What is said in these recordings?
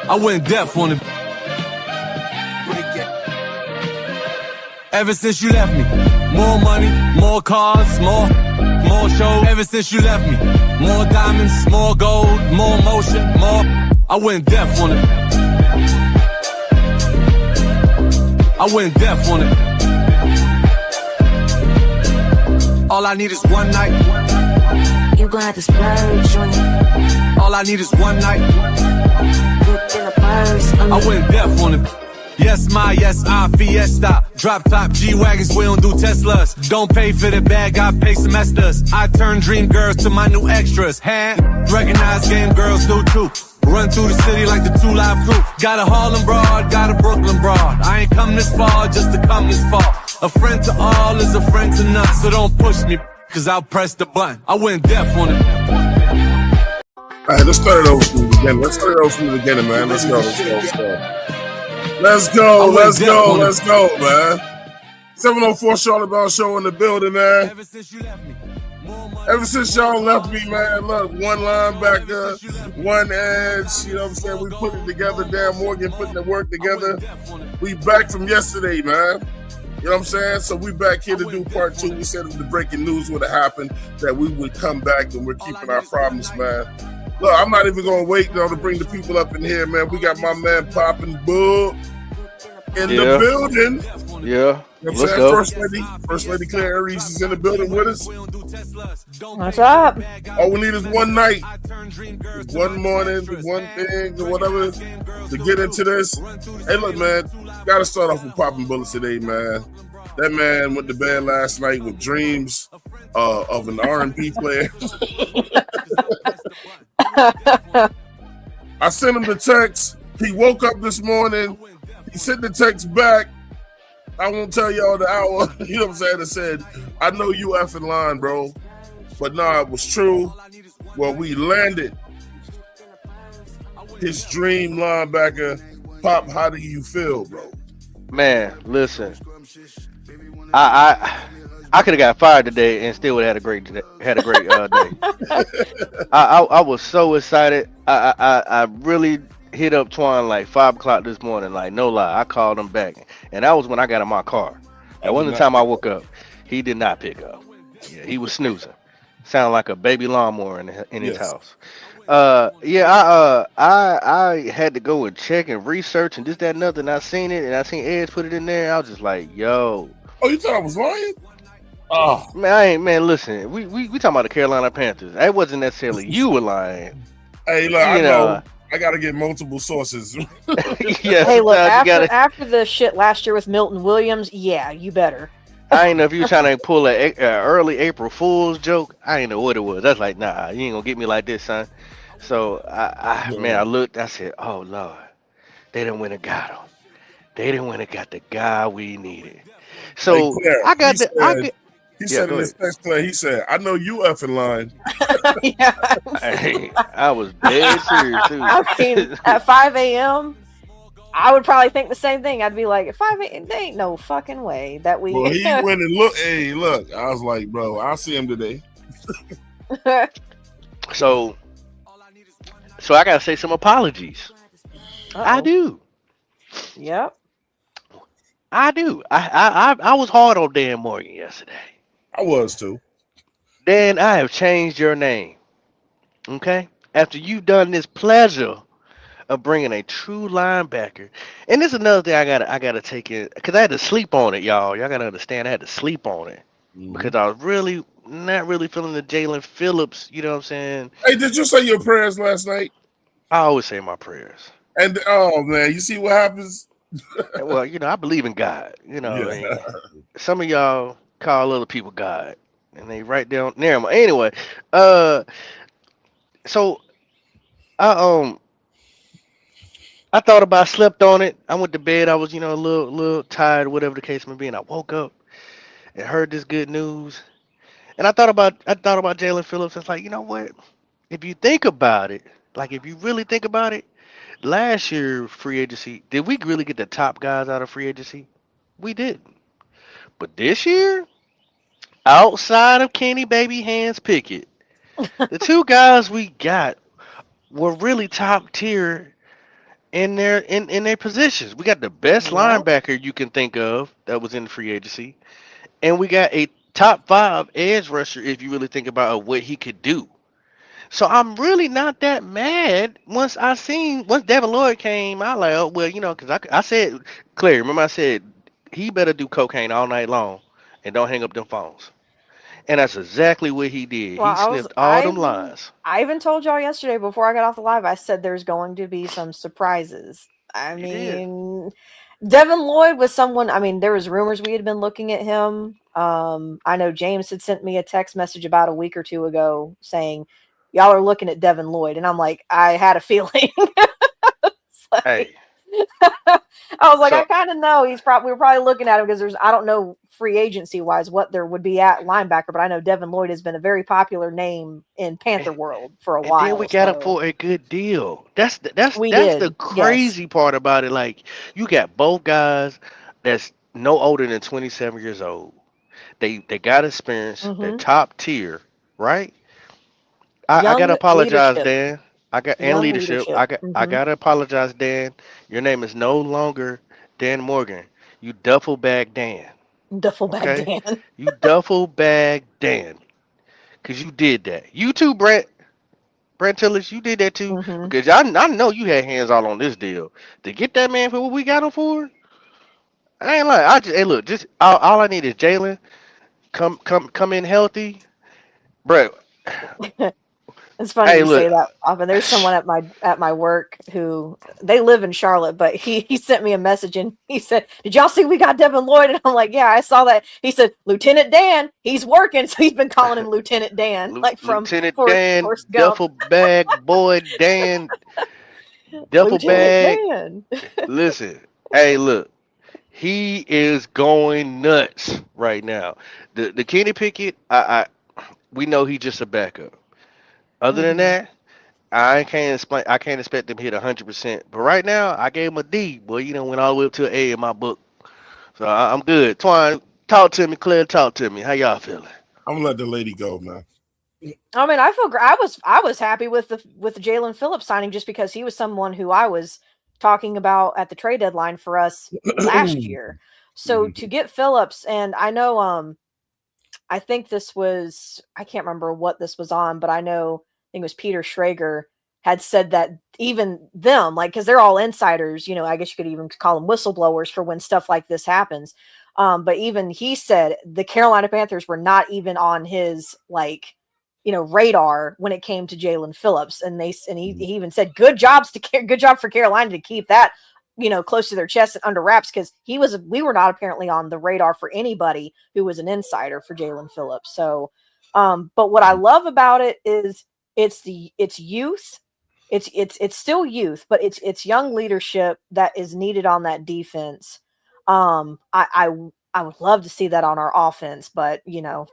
I went deaf on it. Ever since you left me, more money, more cars, more shows. Ever since you left me, more diamonds, more gold, more motion, more. I went deaf on it. I went deaf on it. All I need is one night. You gon' have to splurge on it. All I need is one night. Whipped in a purse. I went deaf on it. Yes, I Fiesta. Drop top G-Wagons, we don't do Teslas. Don't pay for the bag, I pay semesters. I turn dream girls to my new extras. Hand, recognize game girls do too. Run through the city like the 2 Live Crew. Got a Harlem broad, got a Brooklyn broad. I ain't come this far just to come this far. A friend to all is a friend to none. So don't push me, cause I'll press the button. I went deaf on it. Alright, let's start it over from the beginning. Man. Let's go, man. 704 Charlotte Bell Show in the building, man. Ever since y'all left me, man, look, one linebacker, one edge, you know what I'm saying? We put it together, Dan Morgan putting the work together. We back from yesterday, man. You know what I'm saying? So we back here to do part 2. We said if the breaking news would have happened, that we would come back, and we're keeping our promise, man. Look, I'm not even going to wait, though, to bring the people up in here, man. We got my man Poppin' Bull in the building. Yeah. You know what I'm saying? First Lady Claire Aries is in the building with us. What's up? All we need is one night, one morning, one thing, or whatever, to get into this. Hey, look, man, got to start off with Poppin' Bullets today, man. That man went to bed last night with dreams of an R&B player. I sent him the text. He woke up this morning. He sent the text back. I won't tell y'all the hour. You know what I'm saying? It said, I know you effing lying, bro. But nah, it was true. Well, we landed his dream linebacker. Pop, how do you feel, bro? Man, listen. I could have got fired today and still would have had a great day. I was so excited. I really hit up Twan like 5 o'clock this morning. Like, no lie, I called him back, and that was when I got in my car. That wasn't the time I woke up. He did not pick up. Yeah, he was snoozing. Sounded like a baby lawnmower in his house. I had to go and check and research and this, that, and other. And I seen it, and I seen Edge put it in there. I was just like, yo. Oh, you thought I was lying? Oh man, listen, we talking about the Carolina Panthers. It wasn't necessarily you were lying. Hey, look, I know. I gotta get multiple sources. Yes, hey, look, after the shit last year with Milton Williams, yeah, you better. I ain't know if you were trying to pull an early April Fool's joke. I ain't know what it was. That's like, nah, you ain't gonna get me like this, son. So I looked. I said, oh Lord, they didn't win and got him. They didn't win and got the guy we needed. So hey, Claire, he said in his text, he said, I know you effing lying. Hey, I was dead serious, too. I mean, at 5 a.m., I would probably think the same thing. I'd be like, at 5 a.m., there ain't no fucking way that we... Well, he went and looked. Hey, look. I was like, bro, I'll see him today. So I got to say some apologies. Uh-oh. I do. Yep. I do. I was hard on Dan Morgan yesterday. I was too. Dan, I have changed your name. Okay? After you've done this pleasure of bringing a true linebacker. And this is another thing I gotta take in, because I had to sleep on it, y'all. Y'all gotta understand I had to sleep on it. Because I was really not really feeling the Jalen Phillips, you know what I'm saying? Hey, did you say your prayers last night? I always say my prayers. And oh man, you see what happens? Well, I believe in God. Some of y'all call other people God, and they write down. Anyway, so I thought about, slept on it. I went to bed. I was, a little tired, whatever the case may be. And I woke up and heard this good news, and I thought about Jalen Phillips. It's like, you know what? If you think about it, like if you really think about it, last year free agency, did we really get the top guys out of free agency? We didn't. But this year, outside of Kenny Baby Hands Pickett, the two guys we got were really top tier in their positions. We got the best Yeah. linebacker you can think of that was in the free agency, and we got a top five edge rusher if you really think about what he could do. So I'm really not that mad. Once Devin Lloyd came, I like, oh well, because I said, Claire, remember I said he better do cocaine all night long and don't hang up them phones. And that's exactly what he did. Well, He sniffed all them lines. I even told y'all yesterday before I got off the live, I said there's going to be some surprises. I He did. mean, Devin Lloyd was someone, I mean, there was rumors we had been looking at him. I know James had sent me a text message about a week or two ago saying, y'all are looking at Devin Lloyd. And I'm like, I had a feeling. It's like- Hey, I was like, So- I kind of know we were probably looking at him because I don't know free agency wise what there would be at linebacker, but I know Devin Lloyd has been a very popular name in Panther world for a and while. then we got him so- for a good deal. That's We the did, crazy part about it. Like you got both guys that's no older than 27 years old. They got experience. They're Mhm. top tier, right? I Young gotta apologize, leadership. Dan. And Young leadership. leadership. I Mhm. gotta apologize, Dan. Your name is no longer Dan Morgan. You duffel bag Dan. Duffel bag Okay. Dan. You duffel bag Dan. Cause you did that. You too, Brent. Brent Tillis, you did that too. Mhm. Because I know you had hands all on this deal. To get that man for what we got him for, I ain't lying. Hey look, just all I need is Jalen come in healthy. Bro, It's funny Hey, you say look. that, Bob. There's someone at my work who they live in Charlotte, but he sent me a message and he said, "Did y'all see we got Devin Lloyd?" And I'm like, "Yeah, I saw that." He said, "Lieutenant Dan, he's working," so he's been calling him Lieutenant Dan, like from Lieutenant Forrest- Dan, Forrest Gump. duffel bag boy Dan, duffel Lieutenant bag. Dan. Listen, hey, look, he is going nuts right now. The Kenny Pickett, we know he's just a backup. Other than Mhm. that, I can't expect them to hit 100%. But right now, I gave him a D. Boy, went all the way up to an A in my book. So I'm good. Twine, talk to me. Claire, talk to me. How y'all feeling? I'm gonna let the lady go, man. I mean, I feel I was happy with the Jalen Phillips signing just because he was someone who I was talking about at the trade deadline for us last year. So to get Phillips, and I know I think this was I can't remember what this was on, but I think it was Peter Schrager had said that even them, like because they're all insiders, I guess you could even call them whistleblowers for when stuff like this happens. But even he said the Carolina Panthers were not even on his radar when it came to Jalen Phillips, and he even said good job for Carolina to keep that close to their chest and under wraps because we were not apparently on the radar for anybody who was an insider for Jalen Phillips. So, but what I love about it is it's youth. It's still youth, but it's young leadership that is needed on that defense. I would love to see that on our offense, but to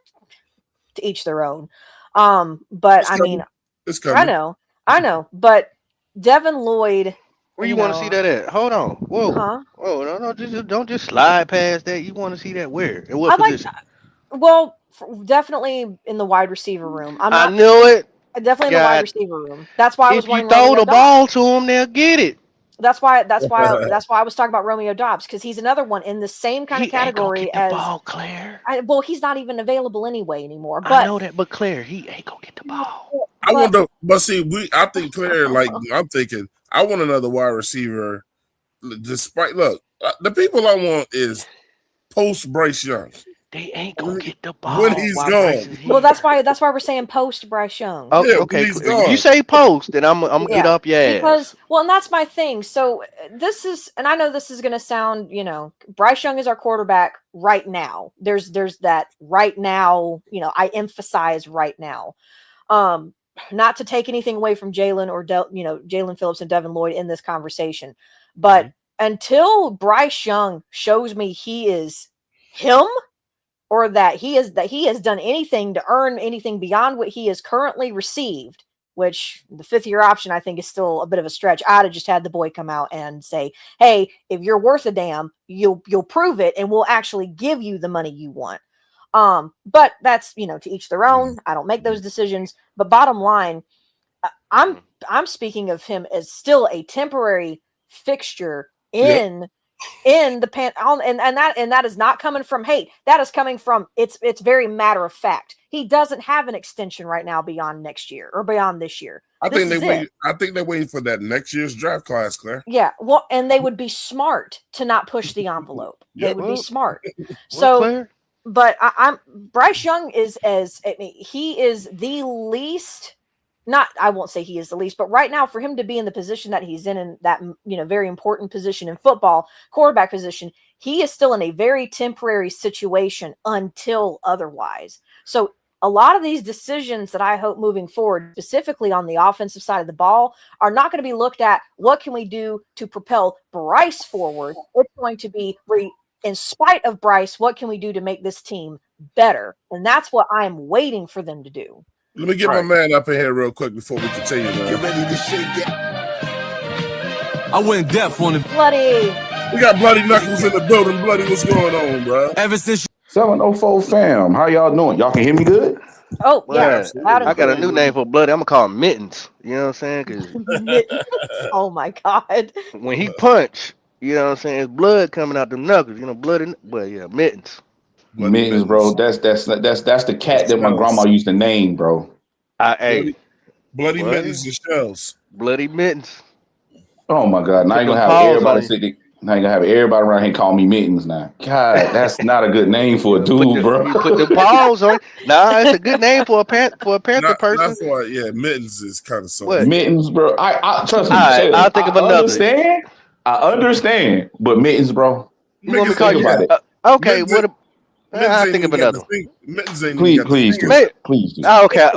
each their own. But It's I coming. mean, It's coming. I know, but Devin Lloyd. Where you want to see that at? Hold on. Whoa. Huh? Whoa, no, don't just slide past that. You want to see that where? In what I like position? Well, definitely in the wide receiver room. I knew it. Definitely in the wide God. receiver room. That's why I was If you wanting throw Romeo the Dobbs. ball to him, they'll get it. That's why I was talking about Romeo Dobbs because he's another one in the same kind of category He ain't gonna get the as. ball, Claire. Well, he's not even available anyway anymore. But I know that, but Claire, he ain't gonna get the ball. I want to, but see, I think Claire, I'm thinking, I want another wide receiver. Despite the people I want is post Bryce Young. They ain't gonna get the ball when he's while gone. Bryce is here. Well, that's why we're saying post Bryce Young. Oh, Yeah, okay. he's If gone. you say post, then I'm gonna get up your ass. Because and that's my thing. So this is, and I know this is going to sound, Bryce Young is our quarterback right now. There's that right now. I emphasize right now. Not to take anything away from Jalen or Jalen Phillips and Devin Lloyd in this conversation, but until Bryce Young shows me he is him, or that he has done anything to earn anything beyond what he has currently received, which the 5th-year option I think is still a bit of a stretch. I'd have just had the boy come out and say, hey, if you're worth a damn, you'll prove it, and we'll actually give you the money you want. But that's, to each their own. I don't make those decisions. But bottom line, I'm speaking of him as still a temporary fixture in the and that is not coming from hate. That is coming from it's very matter of fact. He doesn't have an extension right now beyond next year or beyond this year. I think they're waiting for that next year's draft class, Claire. Yeah, well, and they would be smart to not push the envelope. They would be smart. So, but I'm Bryce Young he is the least. Not, I won't say he is the least, but right now for him to be in the position that he's in that, very important position in football, quarterback position, he is still in a very temporary situation until otherwise. So a lot of these decisions that I hope moving forward, specifically on the offensive side of the ball, are not going to be looked at, what can we do to propel Bryce forward? It's going to be, in spite of Bryce, what can we do to make this team better? And that's what I'm waiting for them to do. Let me get my man up in here real quick before we continue, man. Get ready to shake it. I went deaf on it. Bloody. We got Bloody Knuckles in the building. Bloody, what's going on, bro? Ever since 704 fam, how y'all doing? Y'all can hear me good? Oh, yeah. I got a new name for Bloody. I'm going to call him Mittens. You know what I'm saying? 'Cause oh, my God. when he punch, you know what I'm saying, it's blood coming out them knuckles. Blood. Well, yeah, Mittens. Mittens, bro. That's the cat that my grandma used to name, bro. Bloody Mittens and Shells. Bloody Mittens. Oh my God! Now you're gonna have everybody around here call me Mittens. Now, God, that's not a good name for a dude, bro. You put the paws on. Nah, it's a good name for a panther person. Mittens is kind of something. Mittens, bro. I trust me. I'll think of another. I understand, but Mittens, bro. You want me to call you? Okay, what? I think of another. Please do. Okay,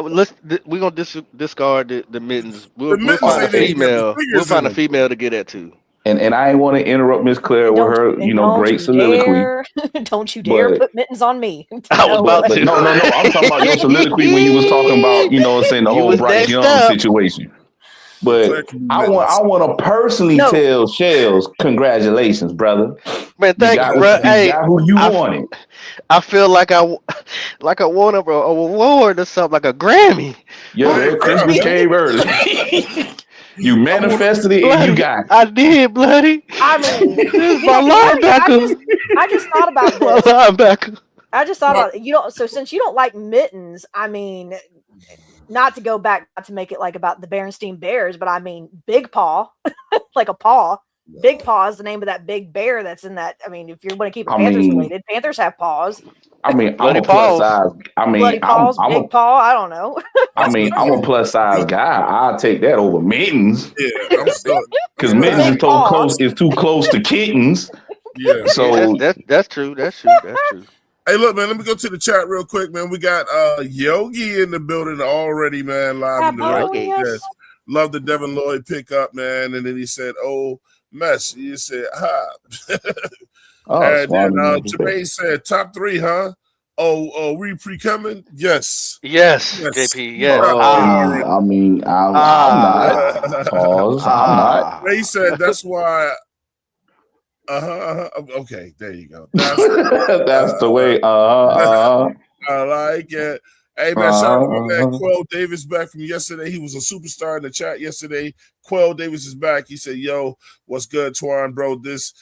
we're gonna discard the Mittens. We'll find a female. We'll find a female to get at too. And I ain't want to interrupt Miss Claire with her, great soliloquy. Don't you dare put Mittens on me. I was about to. No. I'm talking about your soliloquy when you was talking about, the whole Bryce Young situation. But I want to personally tell Shells, congratulations, brother. Man, thank you, bro. Hey, got who you wanted. I feel like I won a award or something, like a Grammy. Yeah, Christmas came early. You manifested it and you got it. I did, Bloody. I mean, this is my linebacker. I just thought about this. My linebacker. I just thought about it. So since you don't like Mittens, I mean, not to go back, not to make it like about the Berenstain Bears, but I mean, Big Paw, like a paw. Big Paw is the name of that big bear that's in that. I mean, if you want to keep it Panthers related, Panthers have paws. I mean, I'm a plus size. I mean, Bloody Paws, Big Paw. I don't know. I mean, I'm a plus size guy. I'll take that over Mittens. Yeah, I'm stuck. Because Mittens is too close to kittens. Yeah. So that's true. That's true. Hey, look, man, let me go to the chat real quick, man. We got Yogi in the building already, man, live in the podcast. Love the Devin Lloyd pickup, man. And then he said, oh, mess. He said, ha. And then Jermaine said, top 3, huh? Oh, we pre-coming? Yes, JP, yes. I'm not. Pause. I'm not. He said, that's why. Okay, there you go. That's the way. I like it. Hey, man, shout out to my man Quell Davis back from yesterday. He was a superstar in the chat yesterday. Quell Davis is back. He said, yo, what's good, Twan, bro? This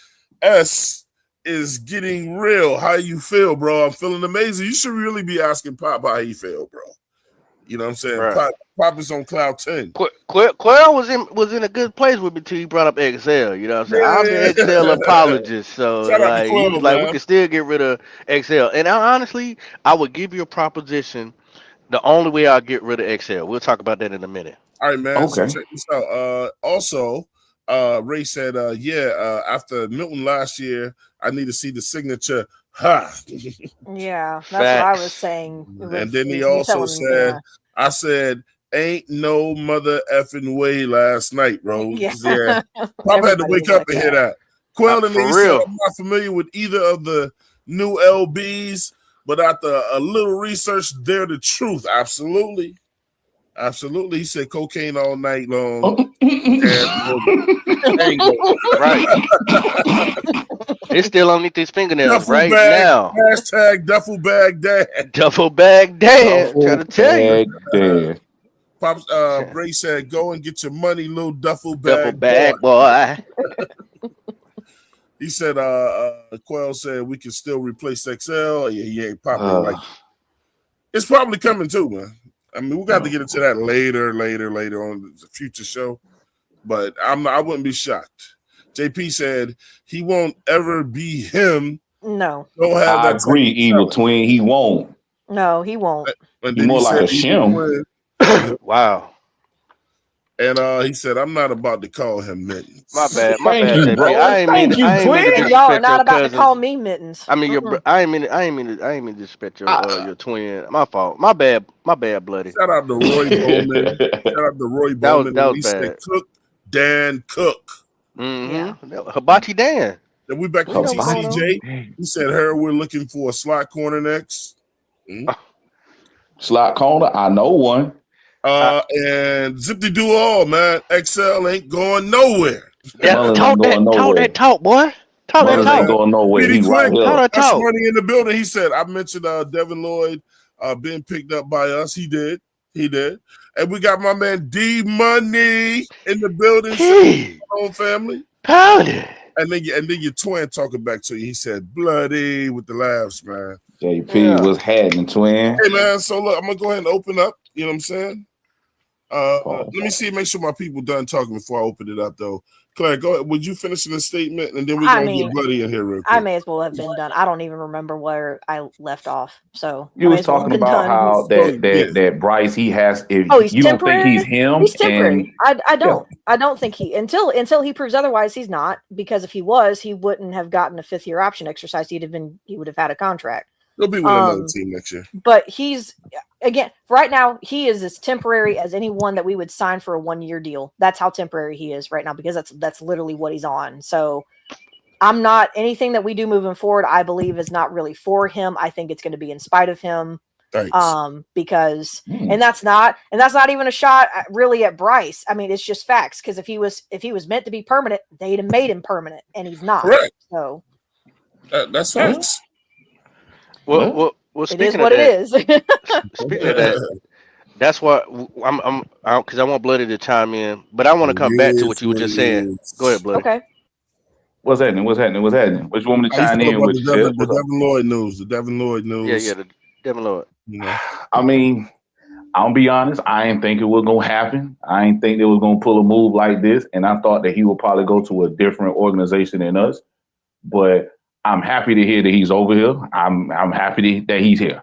S is getting real. How you feel, bro? I'm feeling amazing. You should really be asking Pop how he feel, bro. You know what I'm saying? Right. Pop is on cloud 10. Quell was in a good place with me until he brought up XL. You know what I'm saying? I'm an XL apologist, so like, Quell, we can still get rid of XL. And honestly, I would give you a proposition. The only way I'll get rid of XL. We'll talk about that in a minute. All right, man. Okay. So check this out. Also, Ray said, after Milton last year, I need to see the signature. Ha. Yeah, that's what I was saying. And then he also said, I said, ain't no mother effing way last night, bro. Yeah. Pop had to wake up and hear that. Quell and he said, I'm not familiar with either of the new LBs, but after a little research, they're the truth. Absolutely. Absolutely. He said cocaine all night long. Right. It's still underneath his fingernails duffel right bag, now. Hashtag duffel bag dad. Duffel bag dad. Trying to tell you. Pops Bray said, go and get your money, little duffel Duffel bag bag boy. He said Quell said we can still replace XL. Yeah, he ain't probably like it's probably coming too, man. I mean, we got to get into that later on the future show. But I wouldn't be shocked. JP said he won't ever be him. No. Don't have I agree, Evil Twin. He won't. No, he won't. He's more like a shim. Wow. And he said, I'm not about to call him Mittens. My bad, you, bro. I ain't mean to y'all are not about to call me Mittens. I mean, I ain't mean to disrespect your twin. My fault. My bad, bloody. Shout out to Roy Bowman. That was he bad. said Cook, Dan Cook. Mm-hmm. Yeah. Hibachi Dan. Then we back to TCJ. He said, we're looking for a slot corner next. Slot corner, I know one. And zip the do all, man. XL ain't going nowhere. Yeah, talk that talk, boy. Talk that talk. Ain't going nowhere. He right here. That's money in the building. He said, I mentioned Devin Lloyd being picked up by us. He did. And we got my man D Money in the building. Hey. Own family. Pounded. And then your twin talking back to you. He said, bloody with the laughs, man. JP was happening, twin. Hey, man. So look, I'm gonna go ahead and open up. You know what I'm saying? Let me see, make sure my people done talking before I open it up, though. Claire, go ahead. Would you finish the statement, and then we're going to get Bloody in here real quick. I may as well have been done. I don't even remember where I left off. So you was talking about how that Bryce, he has. If he's you temporary? Don't think he's him. He's temporary. I don't. Yeah. I don't think he until he proves otherwise. He's not, because if he was, he wouldn't have gotten a 5th-year option exercise. He would have had a contract. He'll be with another team next year. But he's, again, right now, he is as temporary as anyone that we would sign for a 1-year deal. That's how temporary he is right now, because that's literally what he's on. So I'm not, anything that we do moving forward, I believe is not really for him. I think it's going to be in spite of him. Thanks. Because and that's not even a shot really at Bryce. I mean, it's just facts, because if he was meant to be permanent, they'd have made him permanent, and he's not. Correct. So that's facts. Well, it is what it is. Speaking of that, that's what because I want Bloody to chime in, but I want to come back to what you were just saying. Go ahead, Bloody. Okay. What's happening? What you want me to chime in with? The Devin Lloyd news. The Devin Lloyd news. Yeah, the Devin Lloyd. I mean, I'll be honest. I didn't think it was gonna happen. I didn't think they was gonna pull a move like this, and I thought that he would probably go to a different organization than us. But I'm happy to hear that he's over here. I'm happy that he's here.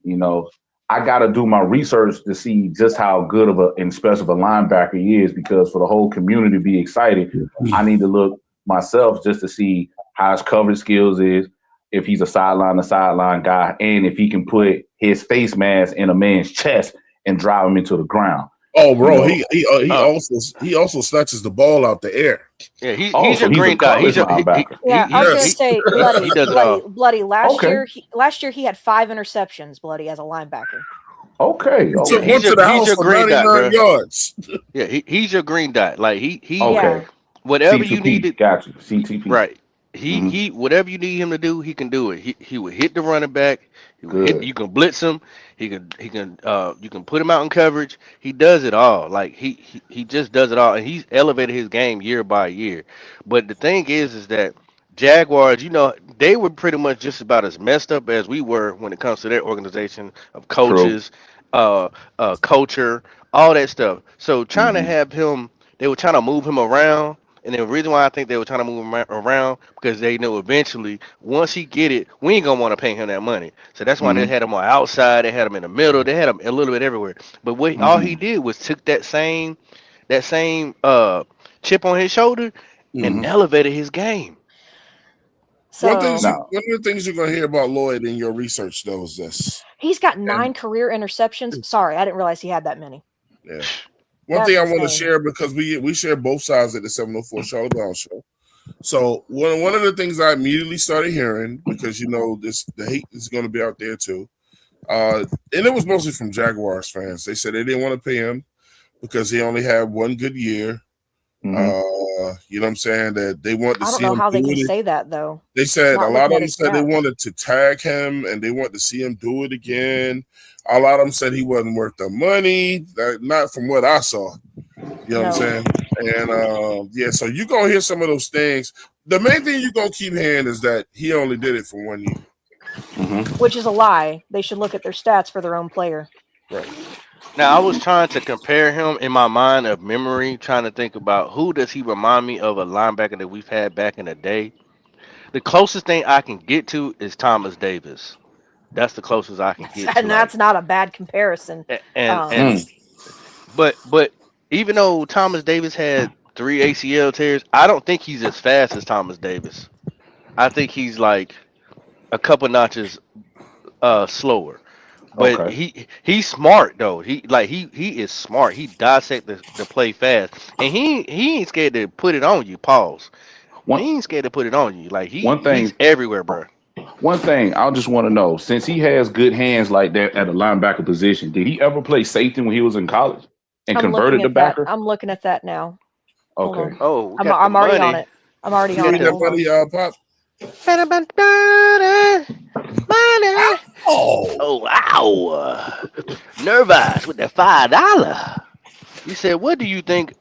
You know, I got to do my research to see just how good of and special of a linebacker he is, because for the whole community to be excited, I need to look myself just to see how his coverage skills is, if he's a sideline guy, and if he can put his face mask in a man's chest and drive him into the ground. Oh, bro, he also snatches the ball out the air. Yeah, he's a green dot. I was gonna say, Bloody. Last year he had 5 interceptions, Bloody, as a linebacker. Okay. He's your green dot, yards. Yeah, he's your green dot. Like he okay. Whatever C2P, you need to, got you. CTP. Right. He whatever you need him to do, he can do it. He would hit the running back. You can blitz him. You can put him out in coverage. He does it all. Like he just does it all, and he's elevated his game year by year. But the thing is that Jaguars, they were pretty much just about as messed up as we were when it comes to their organization of coaches, culture, all that stuff. So trying to have him, they were trying to move him around. And the reason why I think they were trying to move him around, because they know eventually, once he get it, we ain't going to want to pay him that money. So that's why they had him on outside. They had him in the middle. They had him a little bit everywhere. But all he did was took that same chip on his shoulder and elevated his game. So, one of the things you're going to hear about Lloyd in your research, though, is this. He's got 9 career interceptions. Sorry, I didn't realize he had that many. Yeah. One thing I want to share, because we share both sides of the 704 Charlotte Brown show. So one of the things I immediately started hearing, because the hate is going to be out there too, And it was mostly from Jaguars fans. They said they didn't want to pay him because he only had one good year. You know what I'm saying? That they want to see him. I don't know how they can say that though. They said a lot of them said they wanted to tag him and they wanted to see him do it again. A lot of them said he wasn't worth the money. Not from what I saw. You know what I'm saying? And yeah, so you're gonna hear some of those things. The main thing you're gonna keep hearing is that he only did it for 1 year. Which is a lie. They should look at their stats for their own player. Right. Now I was trying to compare him in my mind of memory, trying to think about who does he remind me of a linebacker that we've had back in the day. The closest thing I can get to is Thomas Davis. That's the closest I can get. And that's not a bad comparison. But even though Thomas Davis had 3 ACL tears, I don't think he's as fast as Thomas Davis. I think he's like a couple notches slower. But he's smart though. He is smart. He dissects the play fast, and he ain't scared to put it on you. Pause. He ain't scared to put it on you. Like he's everywhere, bro. One thing I just want to know: since he has good hands like that at a linebacker position, did he ever play safety when he was in college and converted to backer? I'm looking at that now. Okay. Oh, I'm already on it. I'm already on it. Pop. Oh, wow. Nervous with that $5. You said, what do you think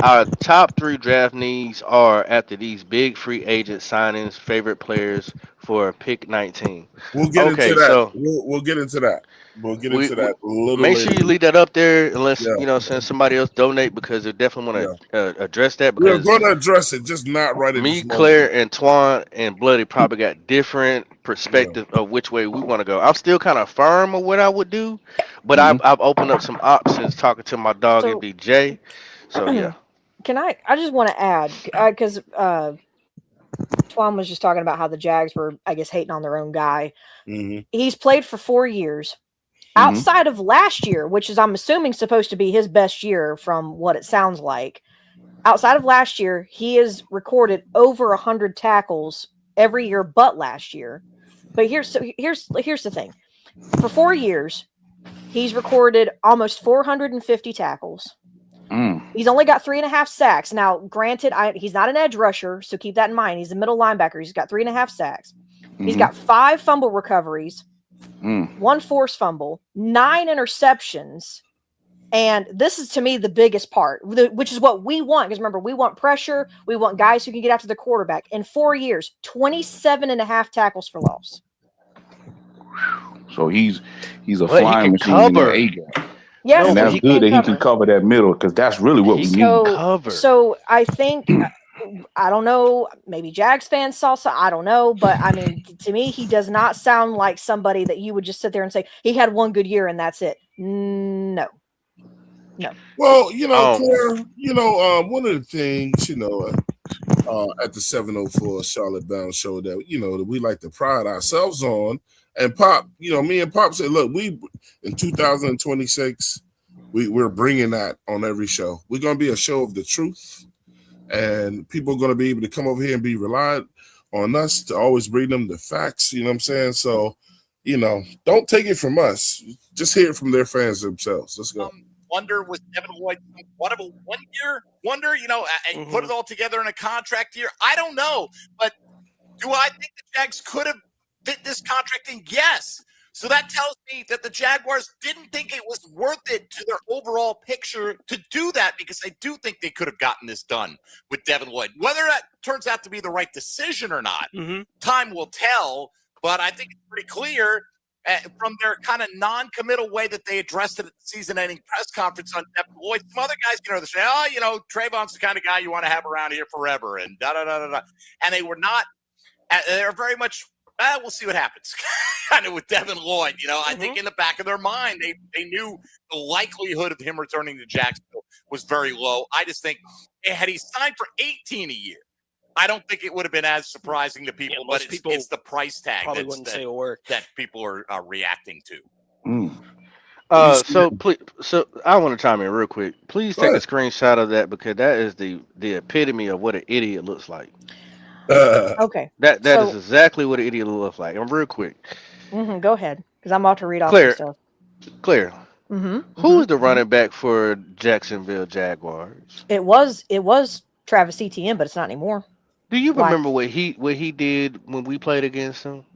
our top 3 draft needs are after these big free agent signings, favorite players for pick 19? We'll get into that. So we'll get into that. We'll get into that a little Make later. sure you leave that up there unless, since somebody else donate, because they definitely want to address that. Because we're going to address it, just not right at me, this moment. Claire, and Twan and Bloody probably got different perspective of which way we want to go. I'm still kind of firm of what I would do, but I've opened up some options talking to my dog and BJ. So, yeah. Can I just want to add, because Twan was just talking about how the Jags were, I guess, hating on their own guy. Mm-hmm. He's played for 4 years. Outside of last year, which is, I'm assuming, supposed to be his best year from what it sounds like. Outside of last year, he has recorded over 100 tackles every year but last year. But here's the thing. For 4 years, he's recorded almost 450 tackles. He's only got 3.5 sacks. Now, granted, he's not an edge rusher, so keep that in mind. He's a middle linebacker. He's got 3.5 sacks. He's got 5 fumble recoveries, 1 forced fumble, 9 interceptions. And this is, to me, the biggest part, which is what we want. Because remember, we want pressure. We want guys who can get after the quarterback. In 4 years, 27.5 tackles for loss. So he's a flying machine. Yes, and that's good that he can cover that middle, because that's really what we need. So I think, I don't know, maybe Jags fans saw some, I don't know, but I mean, to me, he does not sound like somebody that you would just sit there and say, he had 1 good year and that's it. No. Well, Claire, one of the things, at the 704 Charlotte Bound show that, that we like to pride ourselves on. And Pop, me and Pop said, look, we in 2026, we're bringing that on every show. We're going to be a show of the truth, and people are going to be able to come over here and be reliant on us to always bring them the facts. You know what I'm saying? So, don't take it from us. Just hear it from their fans themselves. Let's go. Wonder was Devin Lloyd one of a 1 year wonder, and put it all together in a contract year? I don't know, but do I think the Jags could have did this contracting? Yes. So that tells me that the Jaguars didn't think it was worth it to their overall picture to do that, because I do think they could have gotten this done with Devin Lloyd. Whether that turns out to be the right decision or not, time will tell. But I think it's pretty clear from their kind of non-committal way that they addressed it at the season-ending press conference on Devin Lloyd. Some other guys, they say, Trayvon's the kind of guy you want to have around here forever, and da-da-da-da-da. And they were not – they're very much – we'll see what happens. Kind of with Devin Lloyd, I think in the back of their mind, they knew the likelihood of him returning to Jacksonville was very low. I just think had he signed for $18 a year, I don't think it would have been as surprising to people. But it's the price tag that people are reacting to. So I want to chime in real quick. Please take a screenshot of that, because that is the epitome of what an idiot looks like. Okay. That is exactly what an idiot looks like. I'm real quick. Go ahead. because I'm about to read off Claire, some stuff. Claire. Who is the running back for Jacksonville Jaguars? It was Travis Etienne, but it's not anymore. Do you remember what he did when we played against him?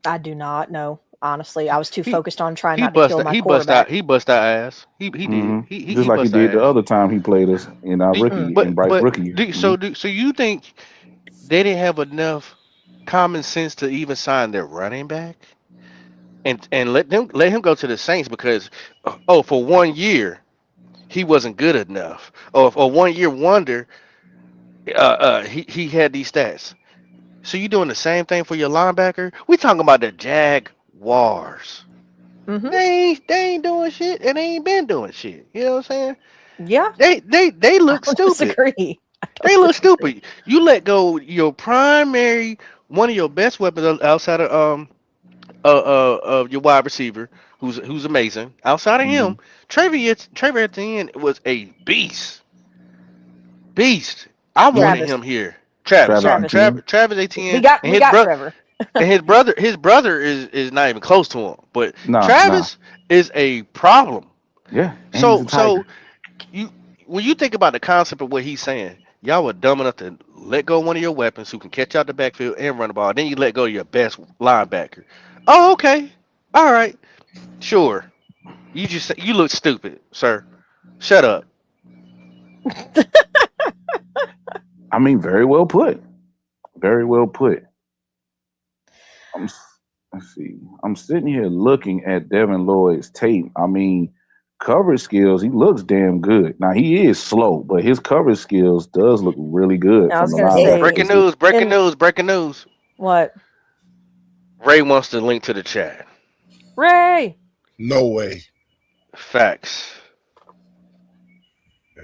I do not know. Honestly, I was too focused on trying not to kill my quarterback. He bust our ass. He did. He just like he did the other time he played us in our rookie. So you think they didn't have enough common sense to even sign their running back and let him go to the Saints because for 1 year he wasn't good enough or 1 year wonder he had these stats. So you doing the same thing for your linebacker? We talking about the Jaguars. They ain't doing shit and they ain't been doing shit. You know what I'm saying? Yeah. They look stupid. Disagree. They look stupid. You let go your primary one of your best weapons outside of your wide receiver, who's amazing. Outside of him, Trevor Etienne was a beast. I wanted him here. Travis Etienne. We got Trevor. And his brother is not even close to him. But Travis is a problem. Yeah. So when you think about the concept of what he's saying, y'all were dumb enough to let go of one of your weapons who can catch out the backfield and run the ball. Then you let go of your best linebacker. Oh, okay. All right. Sure. You look stupid, sir. Shut up. I mean, very well put. Very well put. Let's see. I'm sitting here looking at Devin Lloyd's tape. I mean, coverage skills, he looks damn good. Now, he is slow, but his coverage skills does look really good. I was going to say. Breaking news. What? Ray wants to link to the chat. Ray! No way. Facts.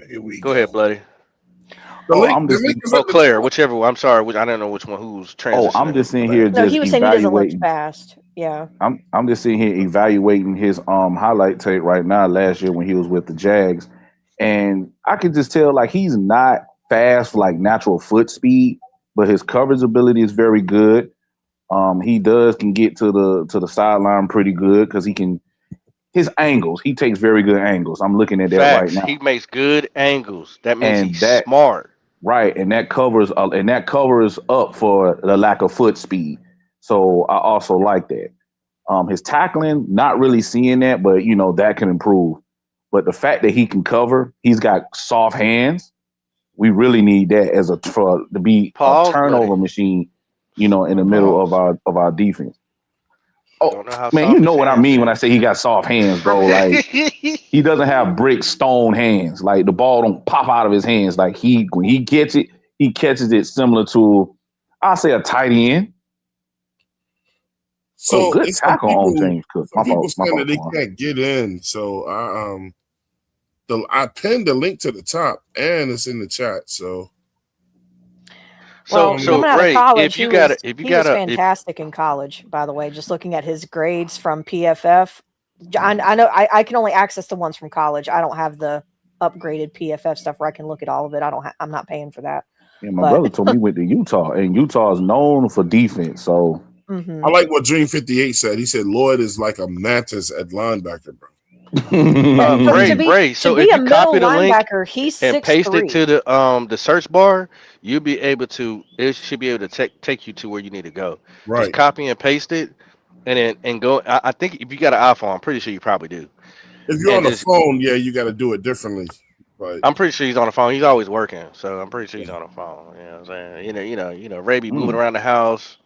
Here we go. Go ahead, Bloody. Claire, whichever one. I'm sorry, I don't know which one who's transitioning. I'm just sitting here. No, he was saying he doesn't look fast. Yeah. I'm just sitting here evaluating his highlight tape right now. Last year when he was with the Jags, and I could just tell like he's not fast like natural foot speed, but his coverage ability is very good. He can get to the sideline pretty good because his angles. He takes very good angles. I'm looking at that right now. He makes good angles. That means he's smart. Right, and that covers up for the lack of foot speed. So I also like that. His tackling, not really seeing that, but that can improve. But the fact that he can cover, he's got soft hands. We really need that to be a turnover machine, in the middle of our defense. Oh man, you know what I mean when I say he got soft hands, bro. Like he doesn't have brick stone hands. Like the ball don't pop out of his hands. Like when he gets it, he catches it similar to, I'll say, a tight end. So good tackle on James Cook. People saying that they can't get in. So I pinned the link to the top and it's in the chat. So coming out of college, he was fantastic in college, by the way. Just looking at his grades from PFF, I know I can only access the ones from college. I don't have the upgraded PFF stuff where I can look at all of it. I'm not paying for that. Yeah, my brother told me he went to Utah, and Utah is known for defense. So I like what Dream 58 said. He said Lloyd is like a mantis at linebacker, bro. Ray. So if you copy the link he's and paste it to the search bar, you'll be able to. It should be able to take you to where you need to go. Right. Just copy and paste it, and go. I think if you got an iPhone, I'm pretty sure you probably do. If you're on the phone, yeah, you got to do it differently. But I'm pretty sure he's on the phone. He's always working, so I'm pretty sure he's on the phone. You know what I'm saying? Ray be moving around the house,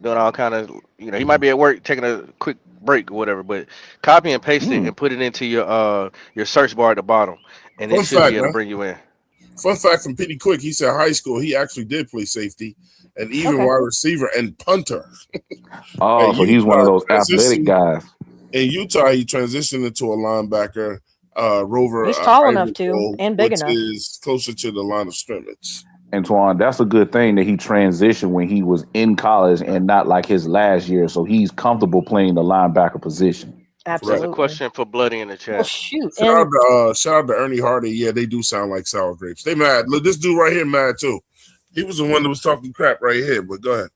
doing all kind of. He might be at work taking a quick break or whatever, but copy and paste it and put it into your search bar at the bottom, and it should be able to bring you in. Fun fact from Petey Quick: he said high school he actually did play safety and even wide receiver and punter. So he's one of those athletic guys. In Utah, he transitioned into a linebacker. Rover. He's tall enough too, and big enough. Is closer to the line of scrimmage. Antoine, that's a good thing that he transitioned when he was in college and not like his last year. So he's comfortable playing the linebacker position. Absolutely. There's a question for Bloody in the chat. Well, shoot. Shout out to Ernie Hardy. Yeah, they do sound like sour grapes. They mad. Look, this dude right here mad too. He was the one that was talking crap right here. But go ahead.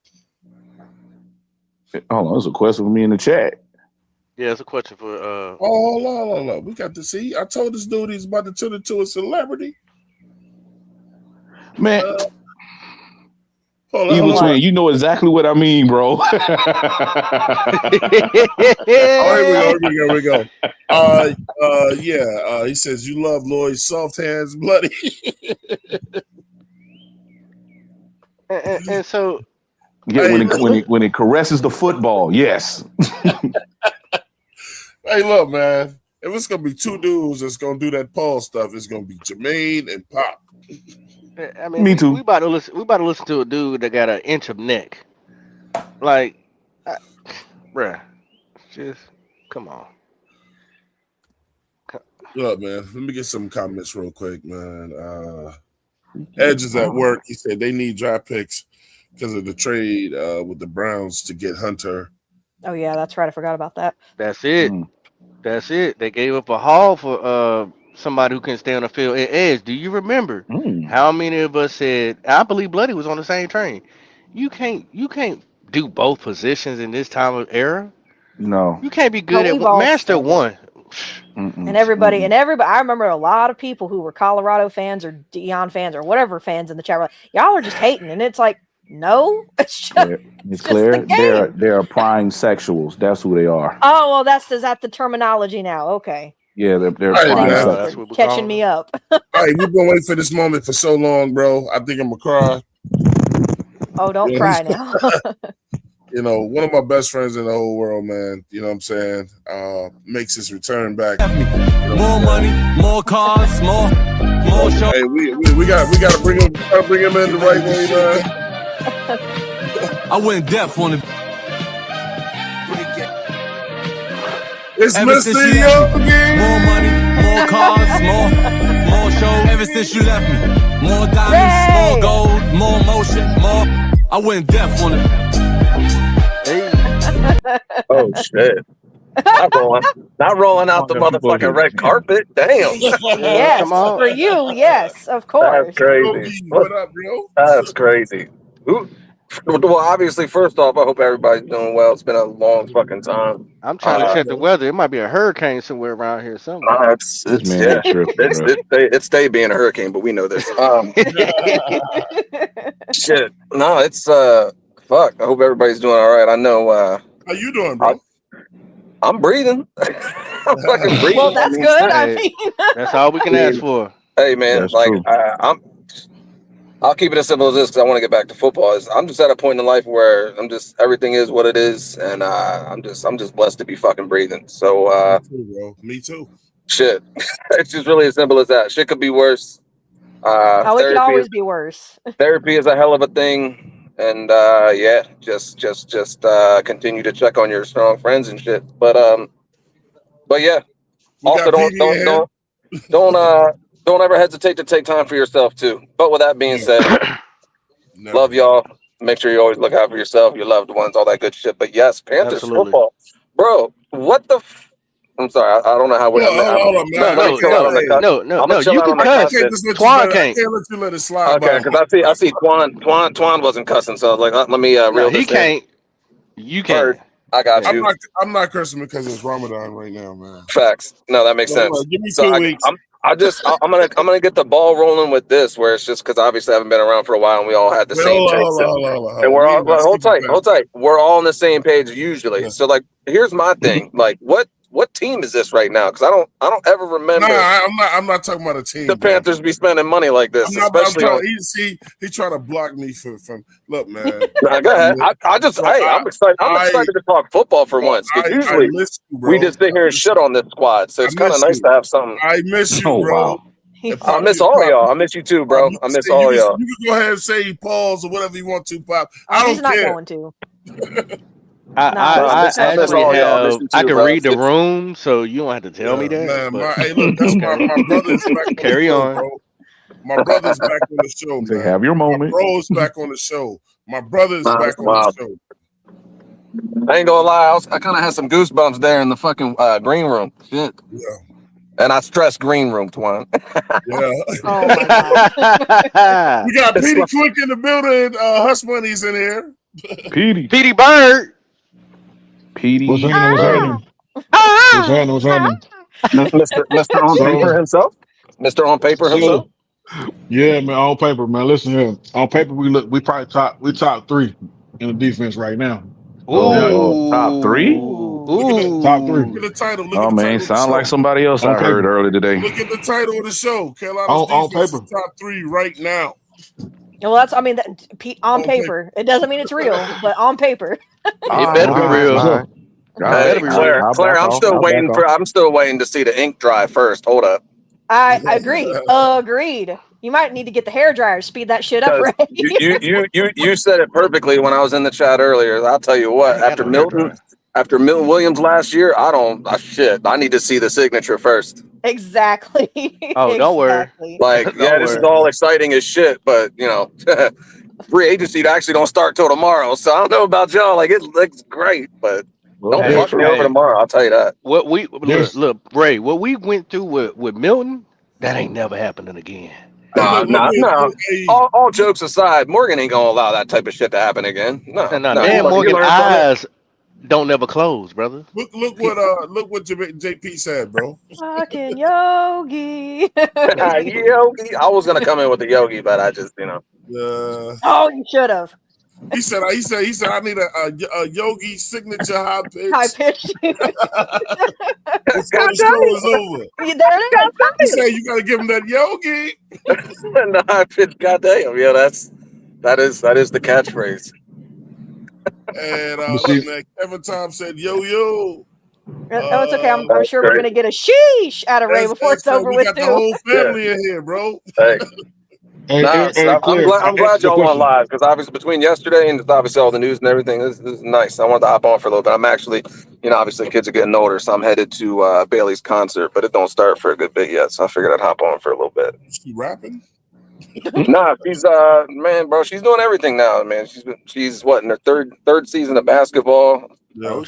Hold on, there's a question for me in the chat. Yeah, it's a question for. Hold on. We got to see. I told this dude he's about to turn into a celebrity. Man, hold on. Twin, you know exactly what I mean, bro. Here we go. He says you love Lloyd's soft hands, bloody. and so. Yeah, when it caresses the football, yes. Hey, look, man. If it's gonna be two dudes that's gonna do that Paul stuff, it's gonna be Jermaine and Pop. I mean, me too. We about to listen to a dude that got an inch of neck. Like, bruh, just come on. Look, man. Let me get some comments real quick, man. Edge is at work. He said they need draft picks because of the trade with the Browns to get Hunter. Oh yeah, that's right. I forgot about that. That's it. That's it. They gave up a haul for somebody who can stay on the field. And Edge, do you remember how many of us said? I believe Bloody was on the same train. You can't do both positions in this time of era. No, you can't be good at master one. And everybody. I remember a lot of people who were Colorado fans or Deion fans or whatever fans in the chat were like, y'all are just hating, and it's like, no, it's clear. They're prime sexuals. That's who they are. Oh well, is that the terminology now? Okay. Yeah, they're prime sexuals. Catching me up. All right, we've been waiting for this moment for so long, bro. I think I'm gonna cry. Oh, don't cry now. You know, one of my best friends in the whole world, man. You know what I'm saying? Makes his return back. More money, more cars, more show. Hey, we gotta bring him in the right way, man. I went deaf on it. It's Mr. Yogi. More money, more cars, more show. Ever since you left me, more diamonds, more gold, more motion, more. I went deaf on it. Oh shit! Not rolling out the motherfucking red carpet. Damn. Yes, for you. Yes, of course. That's crazy. What up, bro? That's crazy. Well, obviously, first off, I hope everybody's doing well. It's been a long fucking time. I'm trying to check the weather. It might be a hurricane somewhere around here somewhere. It stayed being a hurricane, but we know this. Shit. No, it's fuck. I hope everybody's doing all right. I know. How you doing, bro? I'm breathing. I'm fucking breathing. Well, that's good. I mean, that's all we can ask for. Hey, man, that's like I'll keep it as simple as this because I want to get back to football. I'm just at a point in life where everything is what it is, and I'm just blessed to be fucking breathing. So me too, bro. Me too. Shit, it's just really as simple as that. Shit could be worse. It could always be worse. Therapy is a hell of a thing, and just continue to check on your strong friends and shit. But yeah, also don't ever hesitate to take time for yourself too. But with that being said, love y'all. Make sure you always look out for yourself, your loved ones, all that good shit. But yes, Panthers football, bro. What the? I'm sorry, I don't know how we're. No. You can cuss. Twan can't. I can't let you let it slide. Okay, because I see Twan wasn't cussing, so like let me reel this in. He can't. You can't. I got you. I'm not cursing because it's Ramadan right now, man. Facts. No, that makes sense. Give me 2 weeks. I'm gonna get the ball rolling with this, where it's just because obviously I haven't been around for a while and we all had the same takes. And we're all hold tight. We're all on the same page usually. Yeah. So like, here's my thing. Like, what team is this right now? Because I don't ever remember. I'm not talking about a team. The Panthers be spending money like this, He trying to block me from. Look, man. Go ahead. I'm excited. I'm excited to talk football for once. Because usually we just sit here and shit on this squad. So it's kind of nice to have something. I miss you, bro. Wow. I miss all of y'all. I miss you too, bro. I miss all of y'all. You can go ahead and say pause or whatever you want to, Pop. I don't care. He's not going to. I can read the room, so you don't have to tell me that. Man, hey, look, that's my brother's back. Carry on. Bro. My brother's back on the show, man. Have your moment. My bro's back on the show. My brother's back on the show. I ain't gonna lie, I kind of had some goosebumps there in the fucking green room. Shit. Yeah. And I stress green room, Twan. Yeah. Oh my God. We got Petey Quick in the building. Hush Money's in here. Petey Bird. PD. What's happening? What's happening? Mr. On Paper himself. Mr. On Paper himself. Yeah, man. On paper, man. Listen here. On paper, we probably top 3 in the defense right now. Ooh, top 3. Ooh. Top 3. Look at the title. Oh man, sound like somebody else I heard earlier today. Look at the title of the show. Carolina's defense is top 3 right now. Well, that's on paper. It doesn't mean it's real, but on paper. It better be real. Hey, Claire, I'm still waiting to see the ink dry first. Hold up. I agree. Agreed. You might need to get the hairdryer, speed that shit up, right? You said it perfectly when I was in the chat earlier. I'll tell you what. After Milton Williams last year, I need to see the signature first. Exactly. Oh, don't worry. This is all exciting as shit, but free agency actually don't start till tomorrow. So I don't know about y'all. Like, it looks great, but don't fuck me over tomorrow. I'll tell you that. Look, Ray, what we went through with Milton, that ain't never happening again. No. All jokes aside, Morgan ain't gonna allow that type of shit to happen again. No. Morgan's eyes don't never close, brother. Look what JP said, bro. Fucking Yogi. Yogi. I was gonna come in with the Yogi, but I just, Oh, you should have. He said I need a Yogi signature high pitch. High pitch. Before the show is over. There it is. He said you gotta give him that Yogi. The high pitch, goddamn. Yeah, that is the catchphrase. And Kevin Tom said, "Yo." Oh, it's okay. I'm sure we're gonna get a sheesh out of Ray before it's over with. We got the whole family in here, bro. Hey. I'm glad y'all went live because obviously between yesterday and obviously all the news and everything, this is nice. I wanted to hop on for a little bit. I'm actually, obviously kids are getting older, so I'm headed to Bailey's concert, but it don't start for a good bit yet. So I figured I'd hop on for a little bit. Is she rapping? Nah, she's man, bro, she's doing everything now, man. She's what in her third season of basketball. No.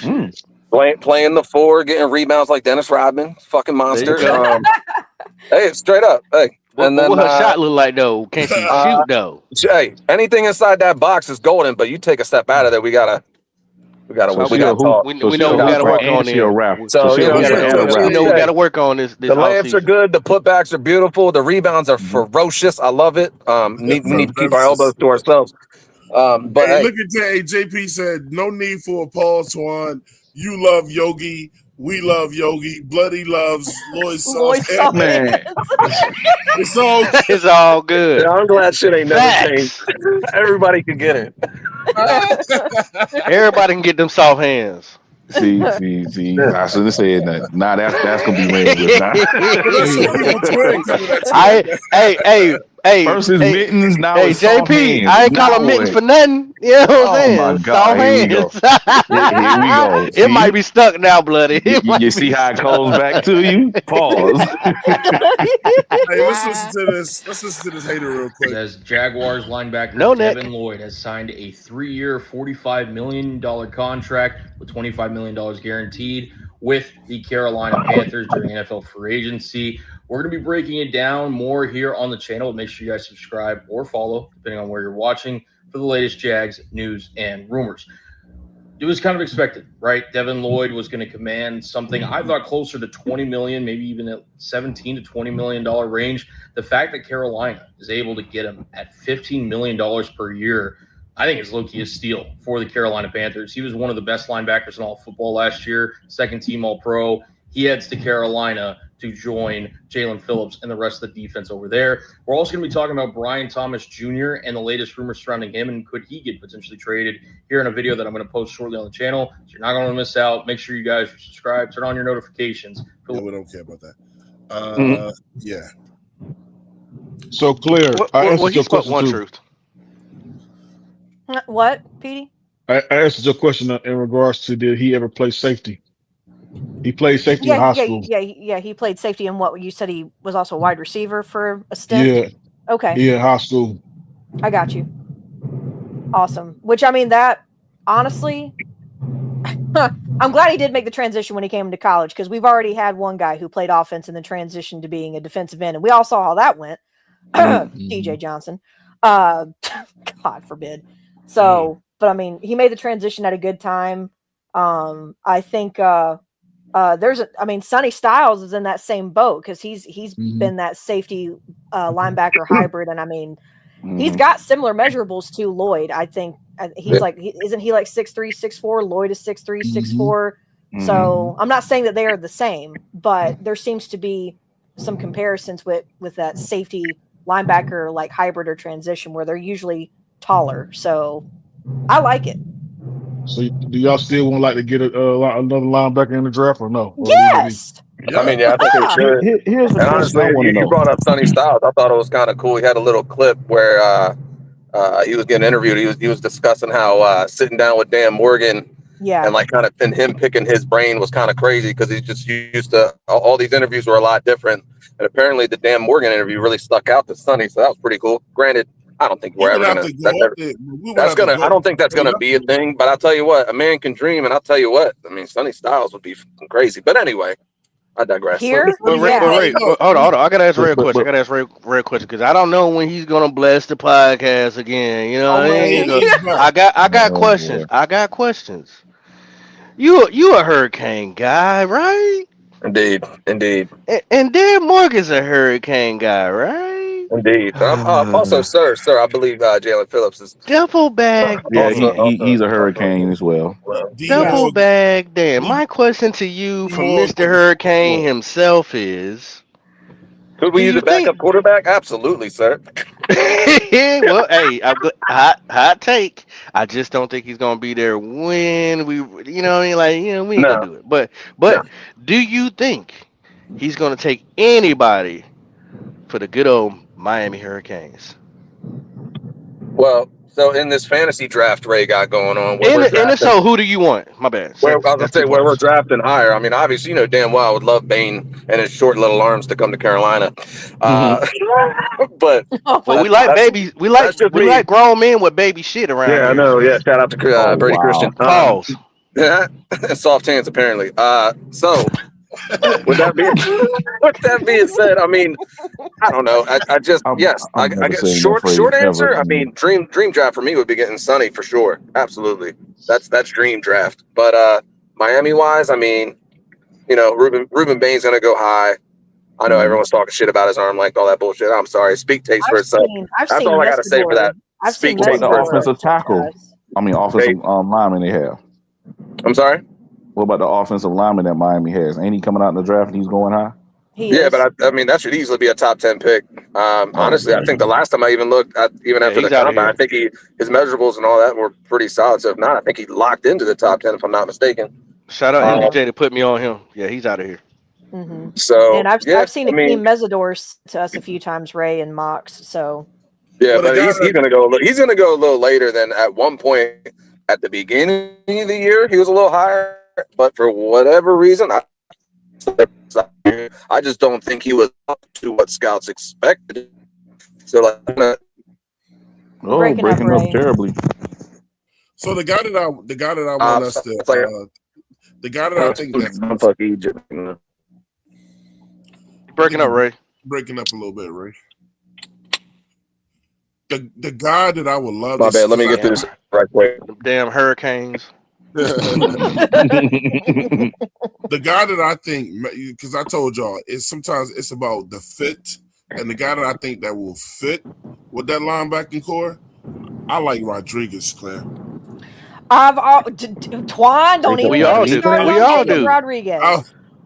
Playing the 4, getting rebounds like Dennis Rodman, fucking monster. Hey, straight up, hey. What her shot look like though? Can she shoot though? Hey, anything inside that box is golden, but you take a step out of there, we gotta talk. We know we gotta work on it. So we gotta work on this. The layups are good, the putbacks are beautiful, the rebounds are ferocious. I love it. We need to keep our elbows to ourselves. But look at JP said, no need for a Paul Swan. You love Yogi. We love Yogi. Bloody loves Lloyd Soft. Man. It's all good. Yeah, I'm glad shit ain't never changed. Everybody can get it. Everybody can get them soft hands. See. I should have said that. Nah, that's gonna be ran with. Hey, first is mittens, now it's JP. I ain't call them mittens for nothing. You know what I'm saying? My God, here we go. It might be stuck now, bloody. You see how it goes back to you? Pause. Hey, let's listen to this. Let's listen to this hater real quick. As Jaguars linebacker Devin Lloyd has signed a 3-year, $45 million contract with $25 million guaranteed with the Carolina Panthers during NFL free agency. We're going to be breaking it down more here on the channel. Make sure you guys subscribe or follow, depending on where you're watching, for the latest Jags news and rumors. It was kind of expected, right? Devin Lloyd was going to command something I thought closer to $20 million, maybe even at $17 to $20 million range. The fact that Carolina is able to get him at $15 million per year, I think is low-key a steal for the Carolina Panthers. He was one of the best linebackers in all of football last year, second team All-Pro. He heads to Carolina to join Jaelan Phillips and the rest of the defense over there. We're also going to be talking about Brian Thomas Jr. and the latest rumors surrounding him and could he get potentially traded here in a video that I'm going to post shortly on the channel. So you're not going to miss out. Make sure you guys are subscribed. Turn on your notifications. Yeah, we don't care about that. Yeah. So Claire, I answered your question one too. truth. What, Petey? I answered your question in regards to did he ever play safety? He played safety in high school. Yeah. He played safety in what you said he was also a wide receiver for a stint. Yeah. Okay. Yeah, high school. I got you. Awesome. Which I mean, that honestly, I'm glad he did make the transition when he came to college because we've already had one guy who played offense and then transitioned to being a defensive end, and we all saw how that went. DJ Johnson. God forbid. So, but I mean, he made the transition at a good time. I think Sonny Styles is in that same boat because he's been that safety linebacker hybrid, and he's got similar measurables to Lloyd. I think he's isn't he like 6'3", 6'4"? Lloyd is 6'3", 6'4". So I'm not saying that they are the same, but there seems to be some comparisons with that safety linebacker like hybrid or transition where they're usually taller. So I like it. So do y'all still want to get another linebacker in the draft or no? Yes. I think it should. Here's the honestly, you brought up Sonny Styles. I thought it was kind of cool. He had a little clip where he was getting interviewed. He was discussing how sitting down with Dan Morgan, and him picking his brain was kind of crazy because he's just used to all these interviews were a lot different. And apparently, the Dan Morgan interview really stuck out to Sonny, so that was pretty cool. Granted, I don't think we're ever gonna. I don't think that's gonna be a thing. But I'll tell you what, a man can dream, and I'll tell you what. Sonny Styles would be crazy. But anyway, I digress. Ray, hold on. I gotta ask Ray a question. Because I don't know when he's gonna bless the podcast again. You know what I mean? I got questions. I got questions. You a Hurricane guy, right? Indeed. And Dan Morgan's a Hurricane guy, right? Indeed. Also, sir, I believe Jaelan Phillips is duffel bag. Yeah, he's a Hurricane as well. Duffel bag Dan. My question to you from Mr. Hurricane himself is: could we use a backup quarterback? Absolutely, sir. Well, hey, hot take. I just don't think he's gonna be there when we, we ain't gonna do it. But do you think he's gonna take anybody for the good old Miami Hurricanes? Well, so in this fantasy draft Ray got going on, so who do you want? My bad. Where we're drafting higher. Obviously, damn well I would love Bane and his short little arms to come to Carolina. But we like babies. We like grown men with baby shit around. Yeah, I know. Yeah, shout out to Brady Christian. Pause. Soft hands, apparently. So. With that being said, I don't know. I guess short answer. Dream draft for me would be getting Sonny for sure. Absolutely, that's dream draft. But Miami wise, Ruben Bain's gonna go high. I know everyone's talking shit about his arm length, all that bullshit. I'm sorry. Speak takes for itself. That's all I gotta say for that. Speak takes for offensive tackle. Offensive lineman they have. I'm sorry. What about the offensive lineman that Miami has? Ain't he coming out in the draft and he's going high? But that should easily be a top 10 pick. Honestly, I think the last time I even looked, even after the combine, I think his measurables and all that were pretty solid. So if not, I think he locked into the top 10 if I'm not mistaken. Shout out MJ to put me on him. Yeah, he's out of here. Mm-hmm. So and I've seen Akeem Mesidor to us a few times, Ray and Mox. So but he's gonna go. He's gonna go a little later than at one point at the beginning of the year. He was a little higher. But for whatever reason, I just don't think he was up to what scouts expected. So breaking up terribly. So the guy that I want us to, the guy that I think that fuck Egypt. Breaking up, Ray. Breaking up a little bit, Ray. The guy that I would love. My bad. Let me get this right quick. Damn Hurricanes. The guy that I think, because I told y'all, sometimes it's about the fit, and the guy that I think that will fit with that linebacking core, I like Rodriguez, Claire. Twan, don't even get me started. We all do. Rodriguez.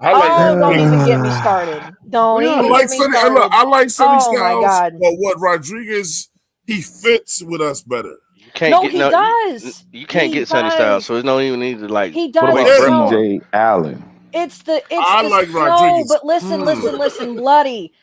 Don't even get me started. I like Sonny Styles, but what Rodriguez, he fits with us better. He does. You can't get Sonny Styles, so there's no even need to He does. DJ Allen. It's the Rodriguez. But listen, bloody.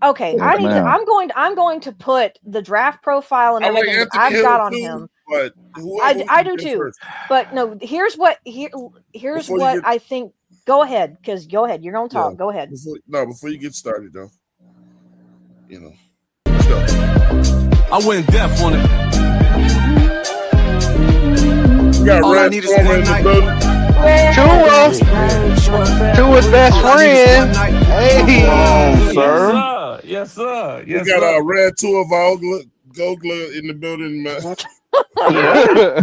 Okay, I'm going to put the draft profile and everything I've got on him. But I do too. First. But no, here's what I think. Go ahead, you're gonna talk. Go ahead. Before you get started though, let's go. I went deaf on it. All I need is one night. Tua's best friend. Hey, sir. Yes, sir. We got our Red Tua Vogler in the building, man. The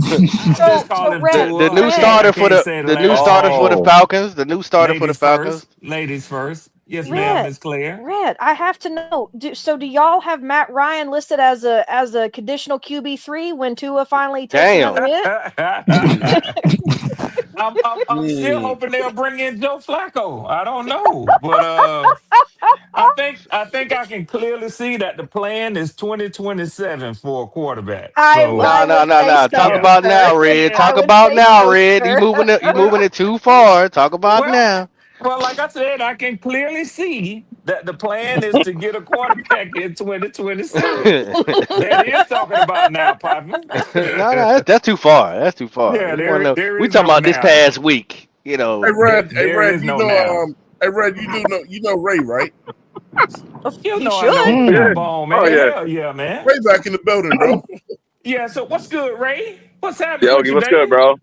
new starter for the Falcons. The new starter for the Falcons. Ladies first. Yes, ma'am, Miss Claire. Red, I have to know. Do y'all have Matt Ryan listed as a conditional QB3 when Tua finally takes another hit? I'm still hoping they'll bring in Joe Flacco. I don't know, but I think I can clearly see that the plan is 2027 for a quarterback. No. Talk about now, Red. Talk about now, Red. You moving it too far. Talk about now. Well, like I said, I can clearly see that the plan is to get a quarterback in 2027. That is talking about now, Poppy. No, that's too far. That's too far. Yeah, we talking about this past week. You know. Hey, Red, you know Ray, right? You know I know ball, man. Hell yeah, man. Ray back in the building, bro. Yeah, so what's good, Ray? What's happening? Yogi, what's good, bro?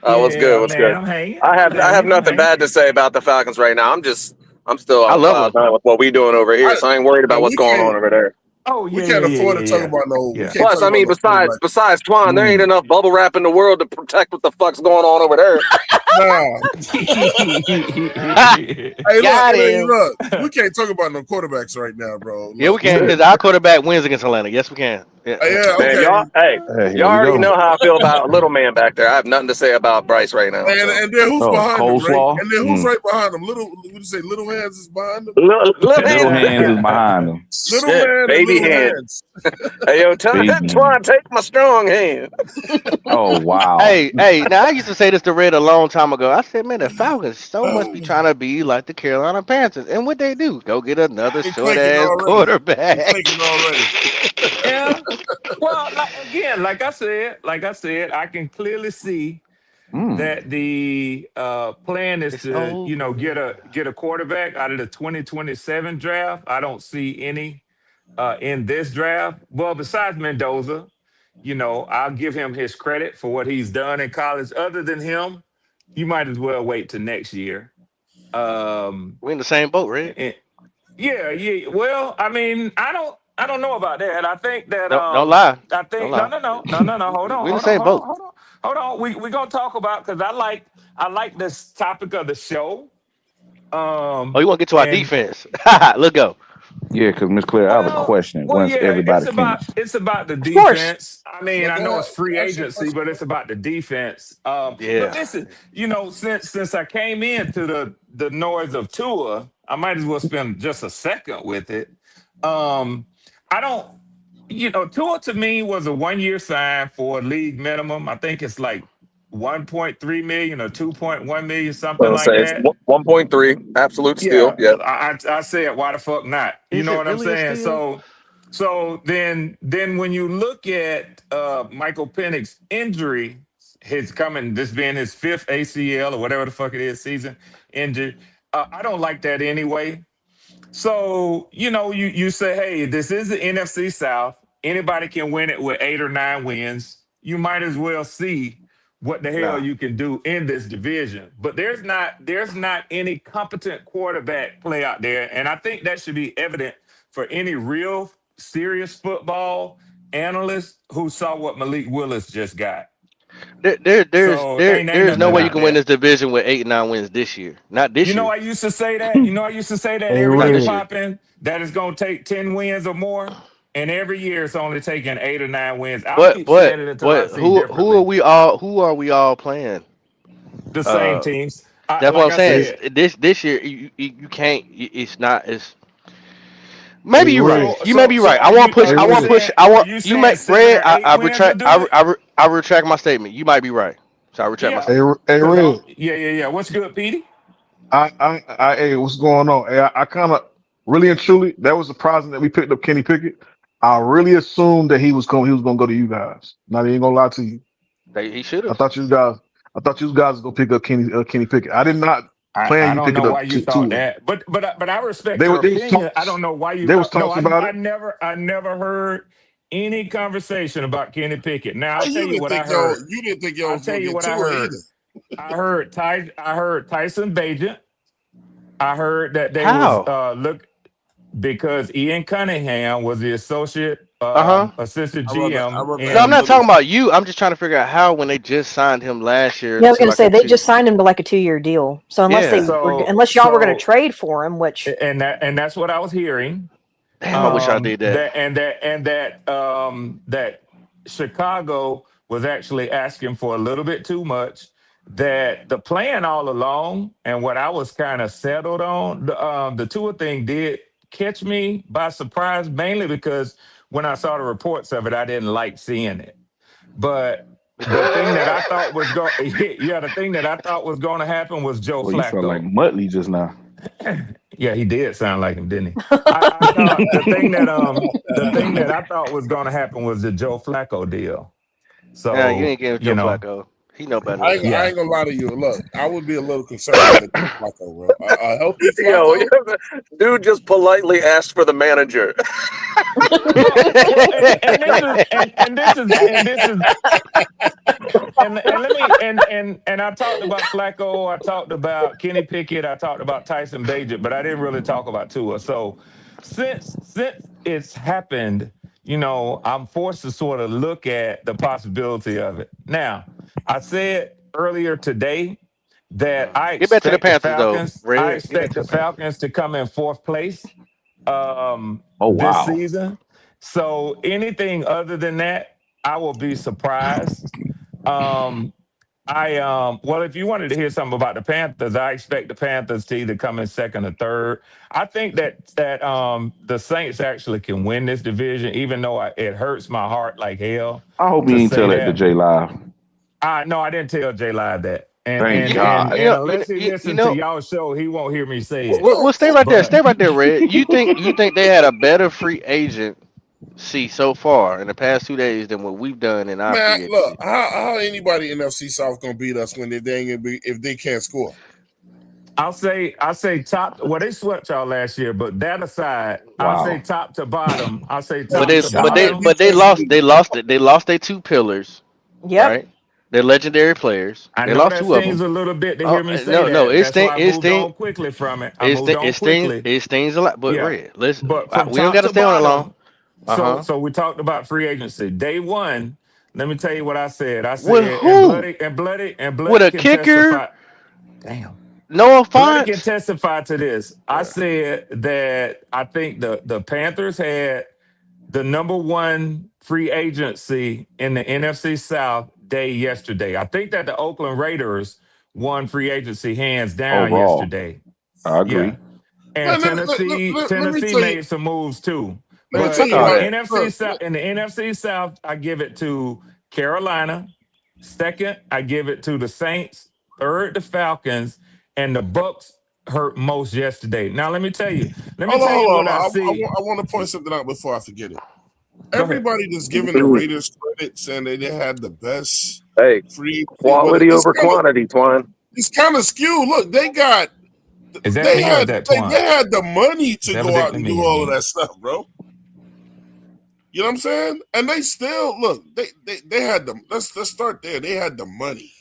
What's good? What's good? I have nothing bad to say about the Falcons right now. I'm still with what we doing over here, so I ain't worried about what's going on over there. Oh yeah, we can't afford to talk about no. Plus, I mean, besides Twan, there ain't enough bubble wrap in the world to protect what the fuck's going on over there. Hey, look, we can't talk about no quarterbacks right now, bro. Look. Yeah, we can, because our quarterback wins against Atlanta. Yes, we can. Yeah, man, y'all already know how I feel about little man back there. I have nothing to say about Bryce right now. And then who's behind him? Right? And then who's right behind him? Little hands is behind him. Little hands is behind him. Little man, baby hands. Hey, yo, Twan, take my strong hand. Oh wow. Hey, now I used to say this to Red a long time ago. I said, man, the Falcons must be trying to be like the Carolina Panthers. And what they do? Go get another short ass quarterback. Yeah. Well, like I said, I can clearly see that the plan is to, get a quarterback out of the 2027 draft. I don't see any in this draft. Well, besides Mendoza, I'll give him his credit for what he's done in college. Other than him, you might as well wait till next year. We're in the same boat, right? Yeah. Well, I mean, I don't know about that. I think that don't lie. I think no. Hold on. We're in the same boat. Hold on. We're gonna talk about, because I like this topic of the show. You want to get to our defense? Let's go. Yeah, because Miss Claire, I have a question. Everybody it's about the defense. I mean, I know it's free agency, but it's about the defense. But listen, since I came into the noise of Tua, I might as well spend just a second with it. Tua to me was a 1-year sign for a league minimum. I think it's like 1.3 million or 2.1 million, something like that. 1.3, absolute steal. Yeah. I said, why the fuck not? You know what I'm saying? So then when you look at Michael Penix's injury, this being his 5th ACL or whatever the fuck it is, season injury, I don't like that anyway. So, you say, hey, this is the NFC South. Anybody can win it with 8 or 9 wins. You might as well see what the hell you can do in this division. But there's not any competent quarterback play out there. And I think that should be evident for any real serious football analyst who saw what Malik Willis just got. There's no way you can win this division with 8 or 9 wins this year. Not this year. I used to say that. Everybody's popping that it's going to take 10 wins or more. And every year it's only taking 8 or 9 wins. Who are we all playing? The same teams. That's what I'm saying. This year you can't. It's not. It's maybe you're right. You may be right. I want push. You may. Fred, I retract my statement. You might be right. So I retract my statement. Hey, Red. Yeah. What's good, Petey? Hey, what's going on? I kind of really and truly, that was surprising that we picked up Kenny Pickett. I really assumed that he was going to go to you guys. Not even gonna lie to you. He should have. I thought you guys was gonna pick up Kenny Pickett. I did not plan you picking up. I don't know why you thought that, but I respect your opinion. I don't know why you. They was talking about it. I never heard any conversation about Kenny Pickett. Now I'll tell you what I heard. You didn't think y'all. I'll tell you what I heard. I heard Tyson Bagent. I heard that they was because Ian Cunningham was the associate assistant GM. No, I'm not talking about you. I'm just trying to figure out how when they just signed him last year. Yeah, I was going to say they just signed him to like a 2-year deal. So unless y'all were going to trade for him, which and that's what I was hearing. Damn, I wish I did that. That Chicago was actually asking for a little bit too much. That the plan all along, and what I was kind of settled on, the Tua thing did catch me by surprise, mainly because when I saw the reports of it, I didn't like seeing it. But the thing that I thought was going to happen was Joe Flacco. You felt like Muttley just now. Yeah, he did sound like him, didn't he? I thought the thing that I thought was going to happen was the Joe Flacco deal. So yeah, you ain't giving Joe Flacco. He know better. I ain't gonna lie to you. Look, I would be a little concerned with Flacco, bro. A healthy Flacco. Yo, dude just politely asked for the manager. And I talked about Flacco, I talked about Kenny Pickett, I talked about Tyson Bagent, but I didn't really talk about Tua. So since it's happened, I'm forced to sort of look at the possibility of it. Now, I said earlier today that I expect the Falcons. I expect the Falcons to come in 4th place this season. So anything other than that, I will be surprised. Well, if you wanted to hear something about the Panthers, I expect the Panthers to either come in 2nd or 3rd. I think that the Saints actually can win this division, even though it hurts my heart like hell. I hope you didn't tell that to J Live. No, I didn't tell J Live that. Thank God. And unless he listens to y'all show, he won't hear me say it. Well, stay right there. Stay right there, Red. You think they had a better free agent so far in the past 2 days than what we've done in our free agency? Look, how anybody in NFC South gonna beat us when they ain't gonna be if they can't score? I'll say top. Well, they swept y'all last year, but that aside, I'll say top to bottom. I'll say top to bottom. But they lost it. They lost their 2 pillars. Yep. Right? They're legendary players. They lost 2 of them. A little bit to hear me say that. No, it stings quickly from it. It stings a lot. But Red, listen, we don't got to stay on it long. So we talked about free agency. Day one, let me tell you what I said. I said, and Bloody with a kicker. Testify. Damn. No offense. Bloody can testify to this. I said that I think the Panthers had the number 1 free agency in the NFC South day yesterday. I think that the Oakland Raiders won free agency hands down yesterday. I agree. Yeah. And Tennessee made some moves too. But in the NFC South, I give it to Carolina. 2nd, I give it to the Saints. 3rd, the Falcons, and the Bucks hurt most yesterday. Now let me tell you. What I see. I want to point something out before I forget it. Everybody that's giving the Raiders credit saying they had the best free quality over quantity, Twine. It's kind of skewed. Look, they got. They had the money to go out and do all of that stuff, bro. You know what I'm saying? And they still look. They had them. Let's start there. They had the money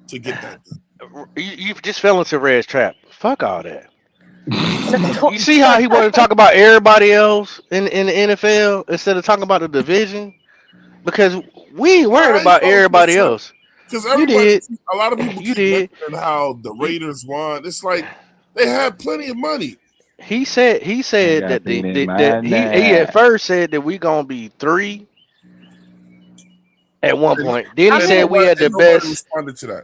to get that done. You just fell into Red's trap. Fuck all that. You see how he wanted to talk about everybody else in the NFL instead of talking about the division? Because we ain't worried about everybody else. Because a lot of people keep mentioning how the Raiders won. It's like they had plenty of money. He said that he at first said that we gonna be 3 at one point. Then he said we had the best. Responded to that.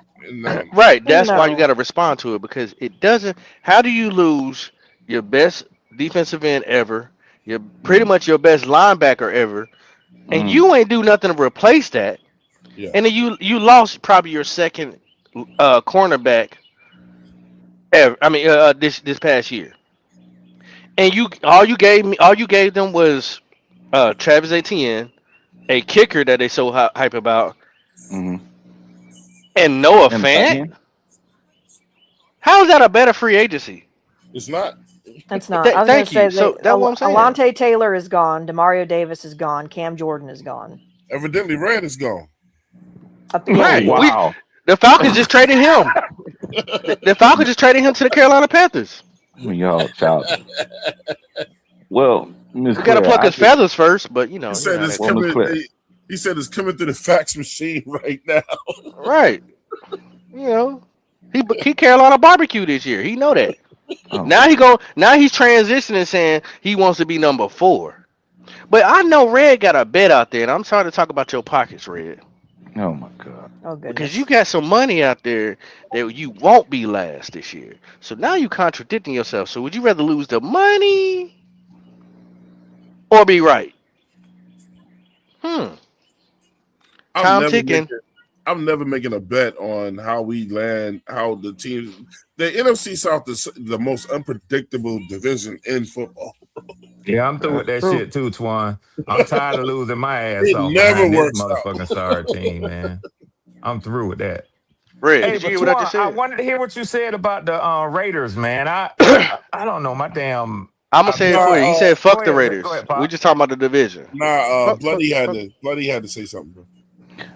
Right, that's why you got to respond to it, because it doesn't. How do you lose your best defensive end ever, your pretty much your best linebacker ever, and you ain't do nothing to replace that? Yeah. And then you lost probably your 2nd cornerback ever. I mean, this past year, and all you gave them was Travis Etienne, a kicker that they so hype about. Mm-hmm. And Noah Fant? How is that a better free agency? It's not. That's not. I was going to say that that's what I'm saying. Alontae Taylor is gone. Demario Davis is gone. Cam Jordan is gone. Evidently, Red is gone. Right. Wow. The Falcons just traded him. The Falcons just traded him to the Carolina Panthers. Y'all child. Well, We gotta pluck his feathers first, but you know. He said it's coming. He said it's coming through the fax machine right now. Right. You know, he Carolina barbecue this year. He know that. Oh. Now he's transitioning, saying he wants to be number 4. But I know Red got a bet out there, and I'm trying to talk about your pockets, Red. Oh my God. Oh goodness. Because you got some money out there that you won't be last this year. So now you contradicting yourself. So would you rather lose the money or be right? Time ticking. I'm never making a bet on how we land, how the teams. The NFC South is the most unpredictable division in football. Yeah, I'm through with that shit too, Twan. I'm tired of losing my ass off never behind works this motherfucking star team, man. I'm through with that. Red, Hey, did you but hear what I just Twan, I said? wanted to hear what you said about the Raiders, man. I don't know, my damn. I'm gonna say it for you. He said, "Fuck the Raiders." Go ahead, We just talking about the division. Nah, Bloody had to say something, bro.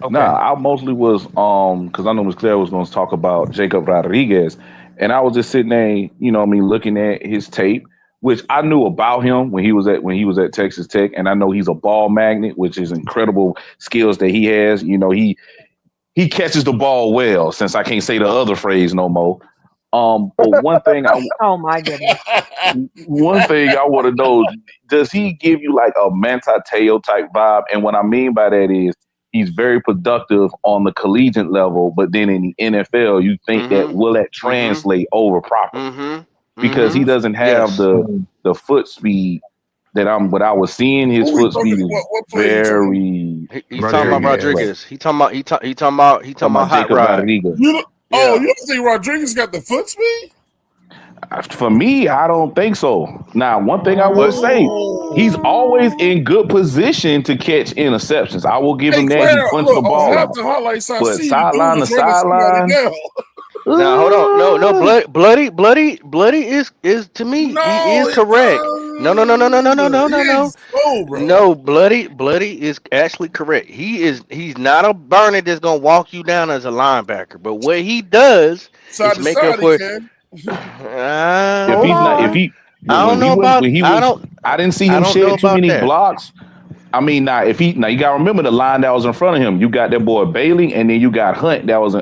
Okay. Nah, I mostly was because I know Ms. Claire was going to talk about Jacob Rodriguez, and I was just sitting there, you know, looking at his tape, which I knew about him when he was at Texas Tech, and I know he's a ball magnet, which is incredible skills that he has. You know, he catches the ball well, since I can't say the other phrase no more. But one thing oh my goodness. One thing I want to know, does he give you like a Manti Te'o type vibe? And what I mean by that is he's very productive on the collegiate level, but then in the NFL, you think that will that translate over properly? Because he doesn't have the foot speed that what I was seeing. His foot speed is very. He's talking about Rodriguez. He talking about Hot Rod. Rodriguez. You don't think Rodriguez got the foot speed? For me, I don't think so. Now, one thing I will say, he's always in good position to catch interceptions. I will give him that. He punches the ball out. But sideline to sideline. Now hold on, no, bloody is to me. He is correct. No. No, bloody is actually correct. He's not a burner that's gonna walk you down as a linebacker. But what he does is make up for. I didn't see him shed too many blocks. I mean, now you gotta remember the line that was in front of him. You got that boy Bailey, and then you got Hunter that was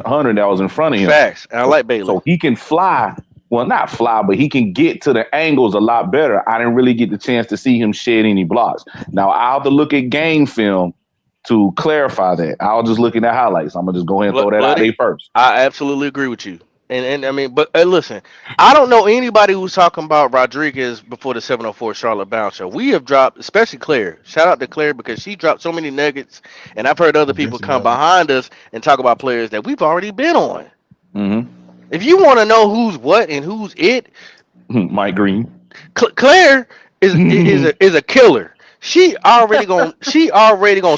in front of him. Facts. I like Bailey. So he can fly. Well, not fly, but he can get to the angles a lot better. I didn't really get the chance to see him shed any blocks. Now I'll have to look at game film to clarify that. I'll just look at the highlights. I'm gonna just go ahead and throw that out there first. I absolutely agree with you. And I mean, but listen, I don't know anybody who's talking about Rodriguez before the 704 Charlotte Bounce show. We have dropped, especially Claire. Shout out to Claire because she dropped so many nuggets, and I've heard other people come behind us and talk about players that we've already been on. Mm-hmm. If you want to know who's what and who's it, Mike Green. Claire is a killer. She already gonna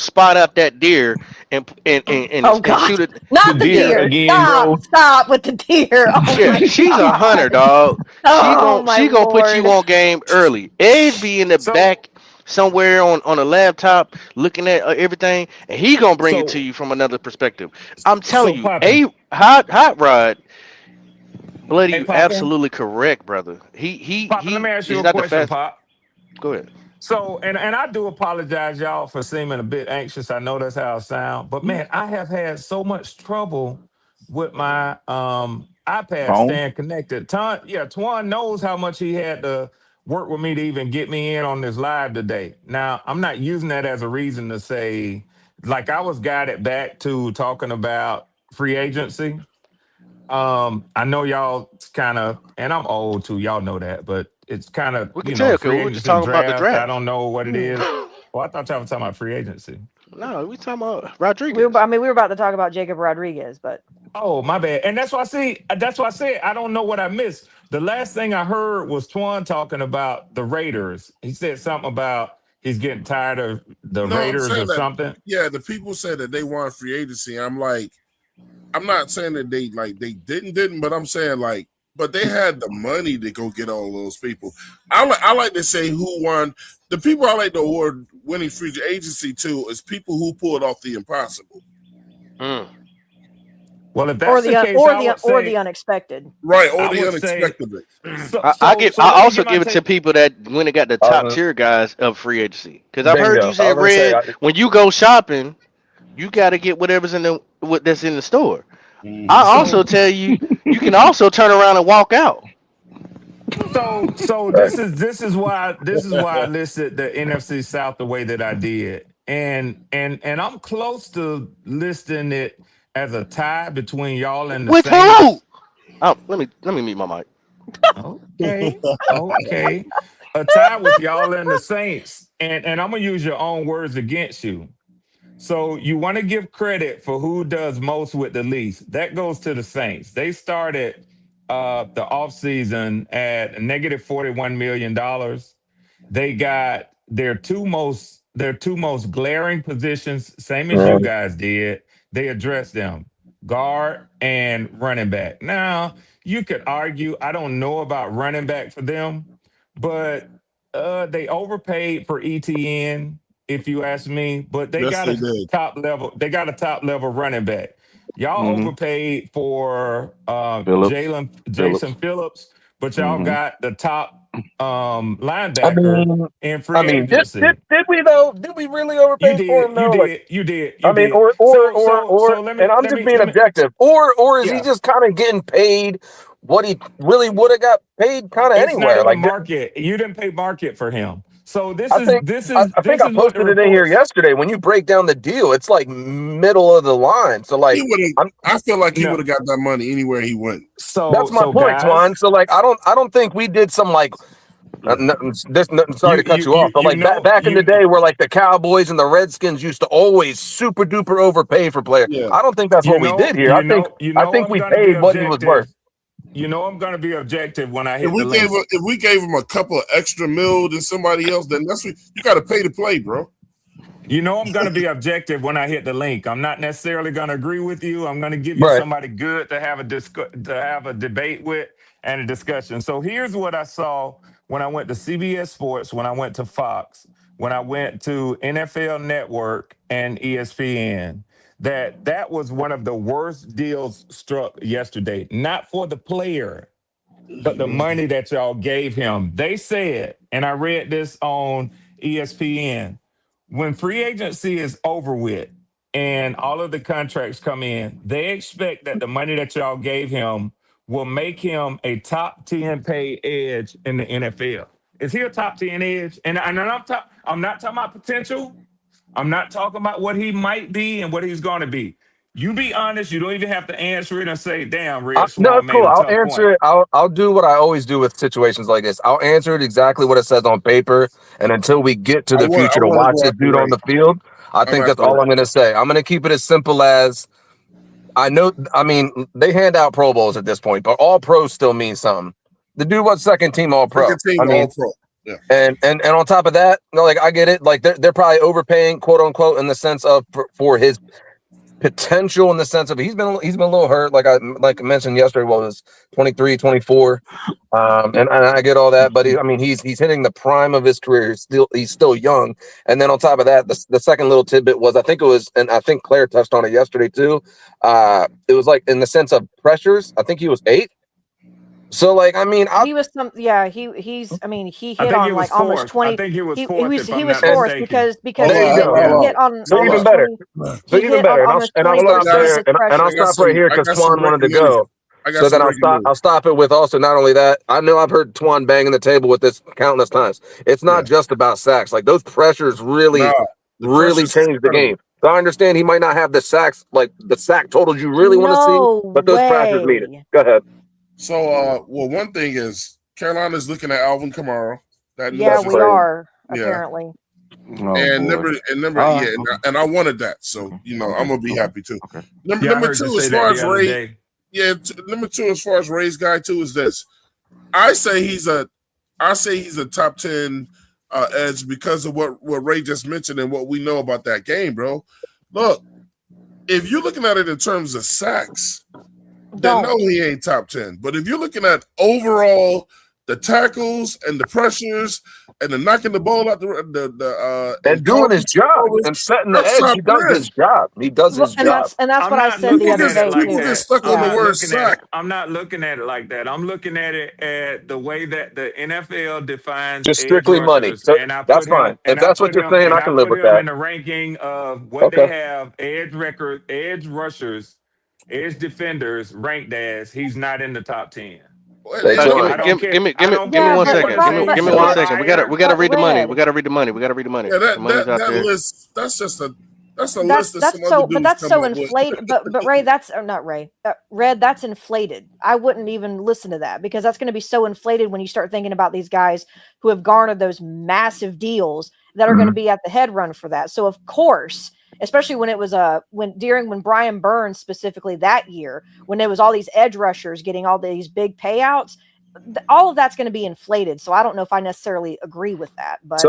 spot up that deer and shoot it. Not the deer. Again, stop with the deer. Oh yeah, she's a hunter, dog. She gonna put you on game early. Edge be in the back somewhere on a laptop looking at everything, and he gonna bring it to you from another perspective. I'm telling you, hot rod. Bloody, you absolutely correct, brother. Pop, let me ask you a question, Pop. Go ahead. So, and I do apologize, y'all, for seeming a bit anxious. I know that's how I sound. But, man, I have had so much trouble with my iPad staying connected. Twan knows how much he had to work with me to even get me in on this live today. Now, I'm not using that as a reason to say, like I was guided back to talking about free agency. I know y'all kind of, and I'm old too, y'all know that, but it's kind of, free agency talking about the draft. I don't know what it is. Well, I thought y'all were talking about free agency. No, we talking about Rodriguez. We were about to talk about Jacob Rodriguez, but. Oh, my bad. And that's why I said I don't know what I missed. The last thing I heard was Twan talking about the Raiders. He said something about he's getting tired of the Raiders or something. Yeah, the people said that they want free agency. I'm like, I'm not saying that they didn't, but I'm saying like, but they had the money to go get all those people. I like to say who won. The people I like to award winning free agency to is people who pulled off the impossible. Well, if that's the case, or the unexpected. Right, or the unexpected. I also give it to people that when they got the top tier guys of free agency. Because I've heard you say, Red, when you go shopping, you got to get whatever's that's in the store. I also tell you, you can also turn around and walk out. So this is why I listed the NFC South the way that I did, and I'm close to listing it as a tie between y'all and the With Saints. who? Oh, let me mute my mic. Okay, a tie with y'all and the Saints, and I'm gonna use your own words against you. So you want to give credit for who does most with the least. That goes to the Saints. They started the offseason at negative $41 million. They got their two most glaring positions, same as you guys did. They addressed them, guard and running back. Now, you could argue, I don't know about running back for them, but they overpaid for ETN, if you ask me, but they got a top level running back. Y'all overpaid for Jason Phillips, but y'all got the top linebacker in free agency. Did we though? Did we really overpay for him though? You did. I mean, or and I'm just being objective. Or is he just kind of getting paid what he really would have got paid kind of anywhere? Like market, you didn't pay market for him. So I think I posted it in here yesterday. When you break down the deal, it's like middle of the line. So like, I feel like he would have got that money anywhere he went. So that's my point, Twan. So like, I don't think we did some like. Sorry to cut you off, but like back in the day, where like the Cowboys and the Redskins used to always super duper overpay for players. Yeah. I don't think that's what we did here. I think we paid what he was worth. You know I'm going to be objective when I hit if we gave him a couple of extra mil than somebody else, then that's what you got to pay to play, bro. You know I'm going to be objective when I hit the link. I'm not necessarily going to agree with you. I'm going to give you somebody good to have a debate with and a discussion. So here's what I saw when I went to CBS Sports, when I went to Fox, when I went to NFL Network and ESPN. That was one of the worst deals struck yesterday. Not for the player, but the money that y'all gave him. They said, and I read this on ESPN, when free agency is over with and all of the contracts come in, they expect that the money that y'all gave him will make him a top 10 pay edge in the NFL. Is he a top 10 edge? And I'm not talking about potential. I'm not talking about what he might be and what he's going to be. You be honest. You don't even have to answer it and say, damn, Red Swan no, made cool. a I'll tough answer it. I'll do what I always do with situations like this. I'll answer it exactly what it says on paper. And until we get to the future to watch this dude on the field, I think that's all I'm going to say. I'm going to keep it as simple as I know. I mean, they hand out Pro Bowls at this point, but all pros still mean something. The dude was second team all pro. All-pro. Yeah. And on top of that, like I get it, like they're probably overpaying, quote unquote, in the sense of for his potential, in the sense of he's been a little hurt, like I mentioned yesterday. What was 23, 24, and I get all that, but he's hitting the prime of his career. He's still young. And then on top of that, the second little tidbit was I think Claire touched on it yesterday too. It was like in the sense of pressures. I think he was 8. So like he was he hit on like almost 20. I think he was he fourth. was fourth because he hit on so even better. So even better. And I'll stop there. And I'll stop right here because Twan wanted to go. So then I'll stop it with also not only that. I know I've heard Twan banging the table with this countless times. It's not just about sacks. Like those pressures really change the game. So I understand he might not have the sacks, like the sack totals you really want to see, but those pressures need it. Go ahead. So, one thing is Carolina's looking at Alvin Kamara. We are apparently. And I wanted that, so I'm gonna be happy too. Okay. Number two, as far as Ray, number two, as far as Ray's guy too, is this. I say he's a top 10 edge because of what Ray just mentioned and what we know about that game, bro. Look, if you're looking at it in terms of sacks, then no, he ain't top 10. But if you're looking at overall the tackles and the pressures and the knocking the ball out and doing his job and setting the edge. He does his job. He does his job. And that's what I said the other day. People get stuck on the word sack. I'm not looking at it like that. I'm looking at it at the way that the NFL defines just strictly money. So that's fine. If that's what you're saying, I can live with that. In the ranking of what they have, edge rushers, edge defenders ranked as, he's not in the top 10. Give me 1 second. Give me 1 second. We gotta read the money. We gotta read the money. Yeah, that list. That's just a list. That's so inflated. But Ray, not Ray. Red, that's inflated. I wouldn't even listen to that because that's going to be so inflated when you start thinking about these guys who have garnered those massive deals that are going to be at the head run for that. So of course, especially when it was when Brian Burns specifically that year, when there was all these edge rushers getting all these big payouts, all of that's going to be inflated. So I don't know if I necessarily agree with that. But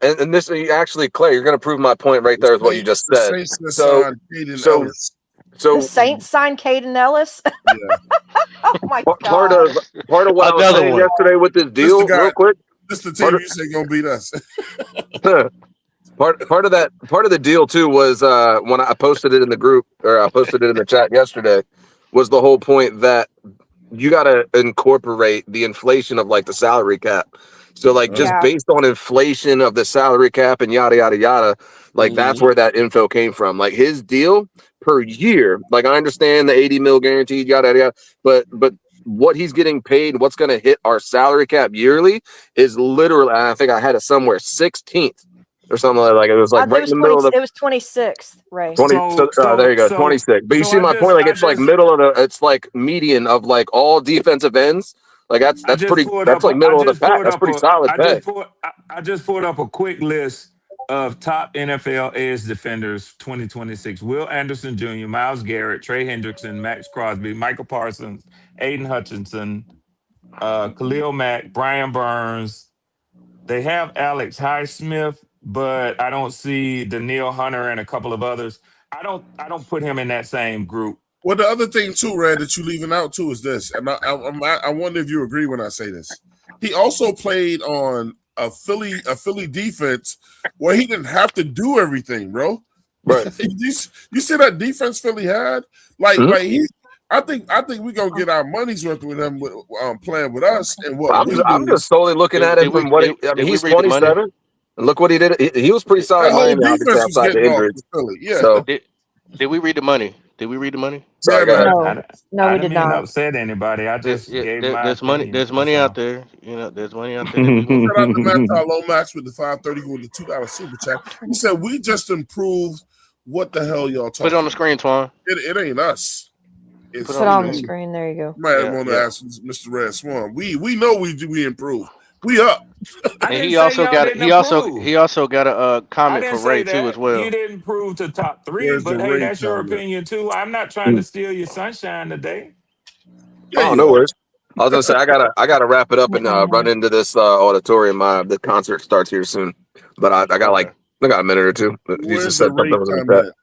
and this actually, Clay, you're going to prove my point right there with what you just said. So the Saints signed Caden Ellis. Yeah. Oh my God. Part of what I was saying yesterday with this deal, real quick. This the team you say gonna beat us. Part of the deal too was when I posted it in the group, or I posted it in the chat yesterday, was the whole point that you got to incorporate the inflation of like the salary cap. So like just based on inflation of the salary cap and yada yada yada, like that's where that info came from. Like his deal per year, like I understand the 80 mil guaranteed, yada yada yada, but what he's getting paid, what's going to hit our salary cap yearly is literally, I think I had it somewhere 16th. Or something like it was like right in the middle of the. It was 26th, right? 20. There you go, 26. But you see my point? Like it's like middle of the. It's like median of like all defensive ends. Like that's pretty. That's like middle of the pack. That's pretty solid. I just pulled up a quick list of top NFL edge defenders 2026: Will Anderson Jr., Myles Garrett, Trey Hendrickson, Max Crosby, Michael Parsons, Aiden Hutchinson, Khalil Mack, Brian Burns. They have Alex Highsmith, but I don't see Danielle Hunter and a couple of others. I don't put him in that same group. Well, the other thing too, Red, that you're leaving out too is this, and I wonder if you agree when I say this. He also played on a Philly defense where he didn't have to do everything, bro. Right. you see that defense Philly had? Like I think we're gonna get our money's worth with him playing with us. And what I'm just solely looking at it from what he's 27. And look what he did. He was pretty solid. Outside the injury. Yeah. So, did we read the money? Did we read the money? No, we did not. I didn't upset anybody. I just gave there's money. There's money out there. You know, there's money out there. Shout out to Matt Lomax with the $5.30 with the $2 super chat. He said we just improved. What the hell y'all talking? Put it on the screen, Twan. It ain't us. Put it on the screen. There you go. Might want to ask Mr. Red Swan. We know we improved. We up. And he also got a comment for Ray too as well. You didn't prove to top 3, but hey, that's your opinion too. I'm not trying to steal your sunshine today. Oh, no worries. I was gonna say I gotta wrap it up and run into this auditorium. The concert starts here soon, but I got a minute or two. You just said something was in the chat.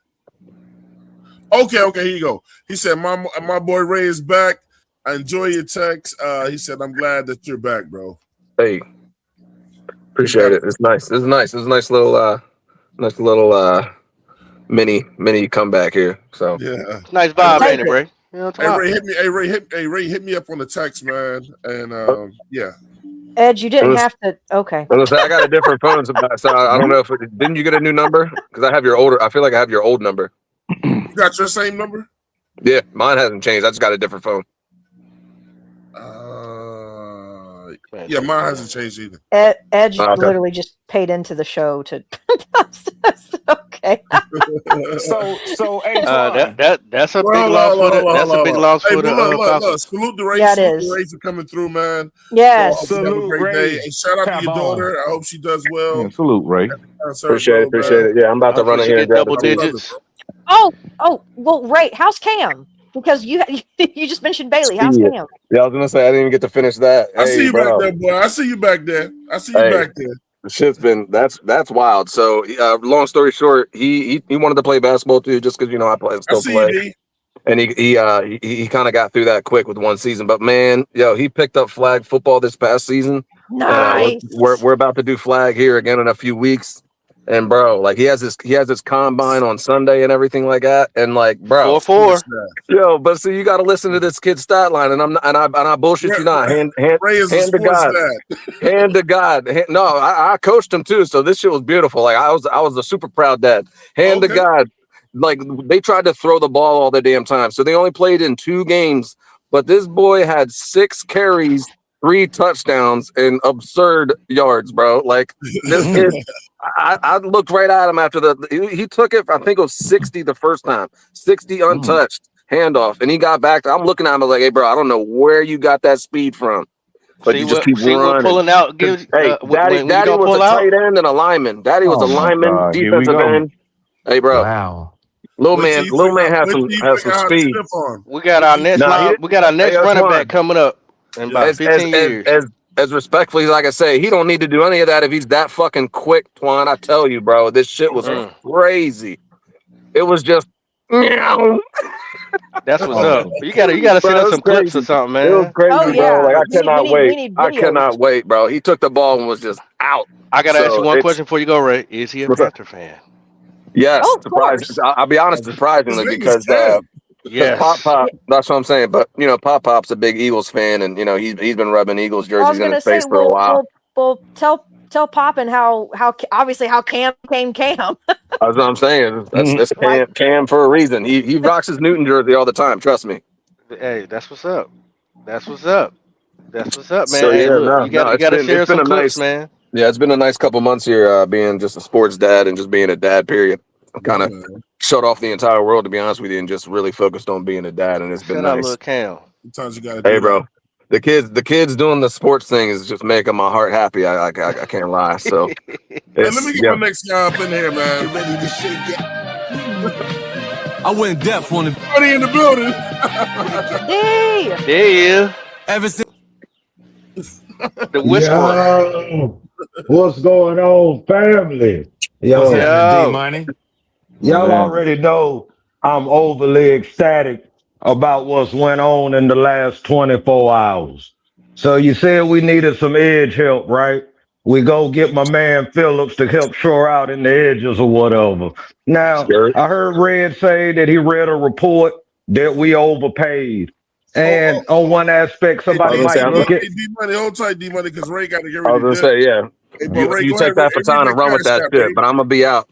Okay, here you go. He said, my boy Ray is back. I enjoy your text. He said, I'm glad that you're back, bro. Hey, appreciate it. It's nice. It's nice. It's a nice little mini comeback here. So yeah, nice vibe, ain't it, Ray? You know, Ray, hit me up on the text, man. And yeah. Ed, you didn't have to. Okay. I got a different phone, so I don't know if didn't you get a new number? Because I have your older. I feel like I have your old number. You got your same number? Yeah, mine hasn't changed. I just got a different phone. Yeah, mine hasn't changed either. Ed literally just paid into the show to. Okay. so hey, that's a big loss for the. That's a big loss for the. Salute the Ray. Yeah, it is. The Rays are coming through, man. Yes. Have a great day. And shout out to your daughter. I hope she does well. Yeah, salute, Ray. Appreciate it. Yeah, I'm about to run in here and grab double digits. Oh, well, Ray, how's Cam? Because you just mentioned Bailey. How's Cam? Yeah, I was gonna say I didn't even get to finish that. I see you back there, boy. I see you back there. The shit's been that's wild. So long story short, he wanted to play basketball too, just because I still play. And he kind of got through that quick with one season. But man, he picked up flag football this past season. Nice. We're about to do flag here again in a few weeks. And bro, like he has his combine on Sunday and everything like that. And like, bro, 4-4. but see, you got to listen to this kid's stat line, and I bullshit you not. Hand to God, hand to God. No, I coached him too, so this shit was beautiful. Like I was a super proud dad. Hand to God, like they tried to throw the ball all the damn time, so they only played in 2 games. But this boy had 6 carries, 3 touchdowns, and absurd yards, bro. Like this kid. I looked right at him after he took it. I think it was 60 the first time, 60 untouched handoff, and he got back. I'm looking at him like, hey, bro, I don't know where you got that speed from, but you just keep running. Pulling out. Daddy was a tight end and a lineman. Daddy was a lineman, defensive end. Hey, bro. Wow. Little man has some speed. We got our next running back coming up in about 15 years. As respectfully as I can say, he don't need to do any of that if he's that fucking quick, Twan. I tell you, bro, this shit was crazy. It was just that's what's up. You gotta send us some clips or something, man. It was crazy, bro. Like I cannot wait. I cannot wait, bro. He took the ball and was just out. I gotta ask you one question before you go, Ray. Is he a Panther fan? Yes, surprisingly. I'll be honest, surprisingly, because Pop, that's what I'm saying. But Pop's a big Eagles fan, and he's been rubbing Eagles jerseys in his face for a while. Well, tell Pop and how obviously how Cam came Cam. That's what I'm saying. That's Cam for a reason. He rocks his Newton jersey all the time. Trust me. Hey, that's what's up. That's what's up, man. So, hey, look, you gotta share some clips, man. Yeah, it's been a nice couple months here, being just a sports dad and just being a dad. Period. I'm kind of shut off the entire world, to be honest with you, and just really focused on being a dad, and it's been nice. Little Cam. Sometimes you gotta. Hey, bro, the kids doing the sports thing is just making my heart happy. I can't lie. So let me get my next guy up in here, man. You ready to shake it? I went deaf on the buddy in the building. Yeah. Ever since the whisper. What's going on, family? D-Money. Y'all already know I'm overly ecstatic about what's went on in the last 24 hours. So you said we needed some edge help, right? We go get my man Phillips to help shore out in the edges or whatever. Now, I heard Red say that he read a report that we overpaid. And on one aspect, somebody might look at D-Money, hold tight, D-Money, because Ray got to get ready. I was going to say, yeah. Hey, Ray, you take that baton and run with that shit, but I'm going to be out.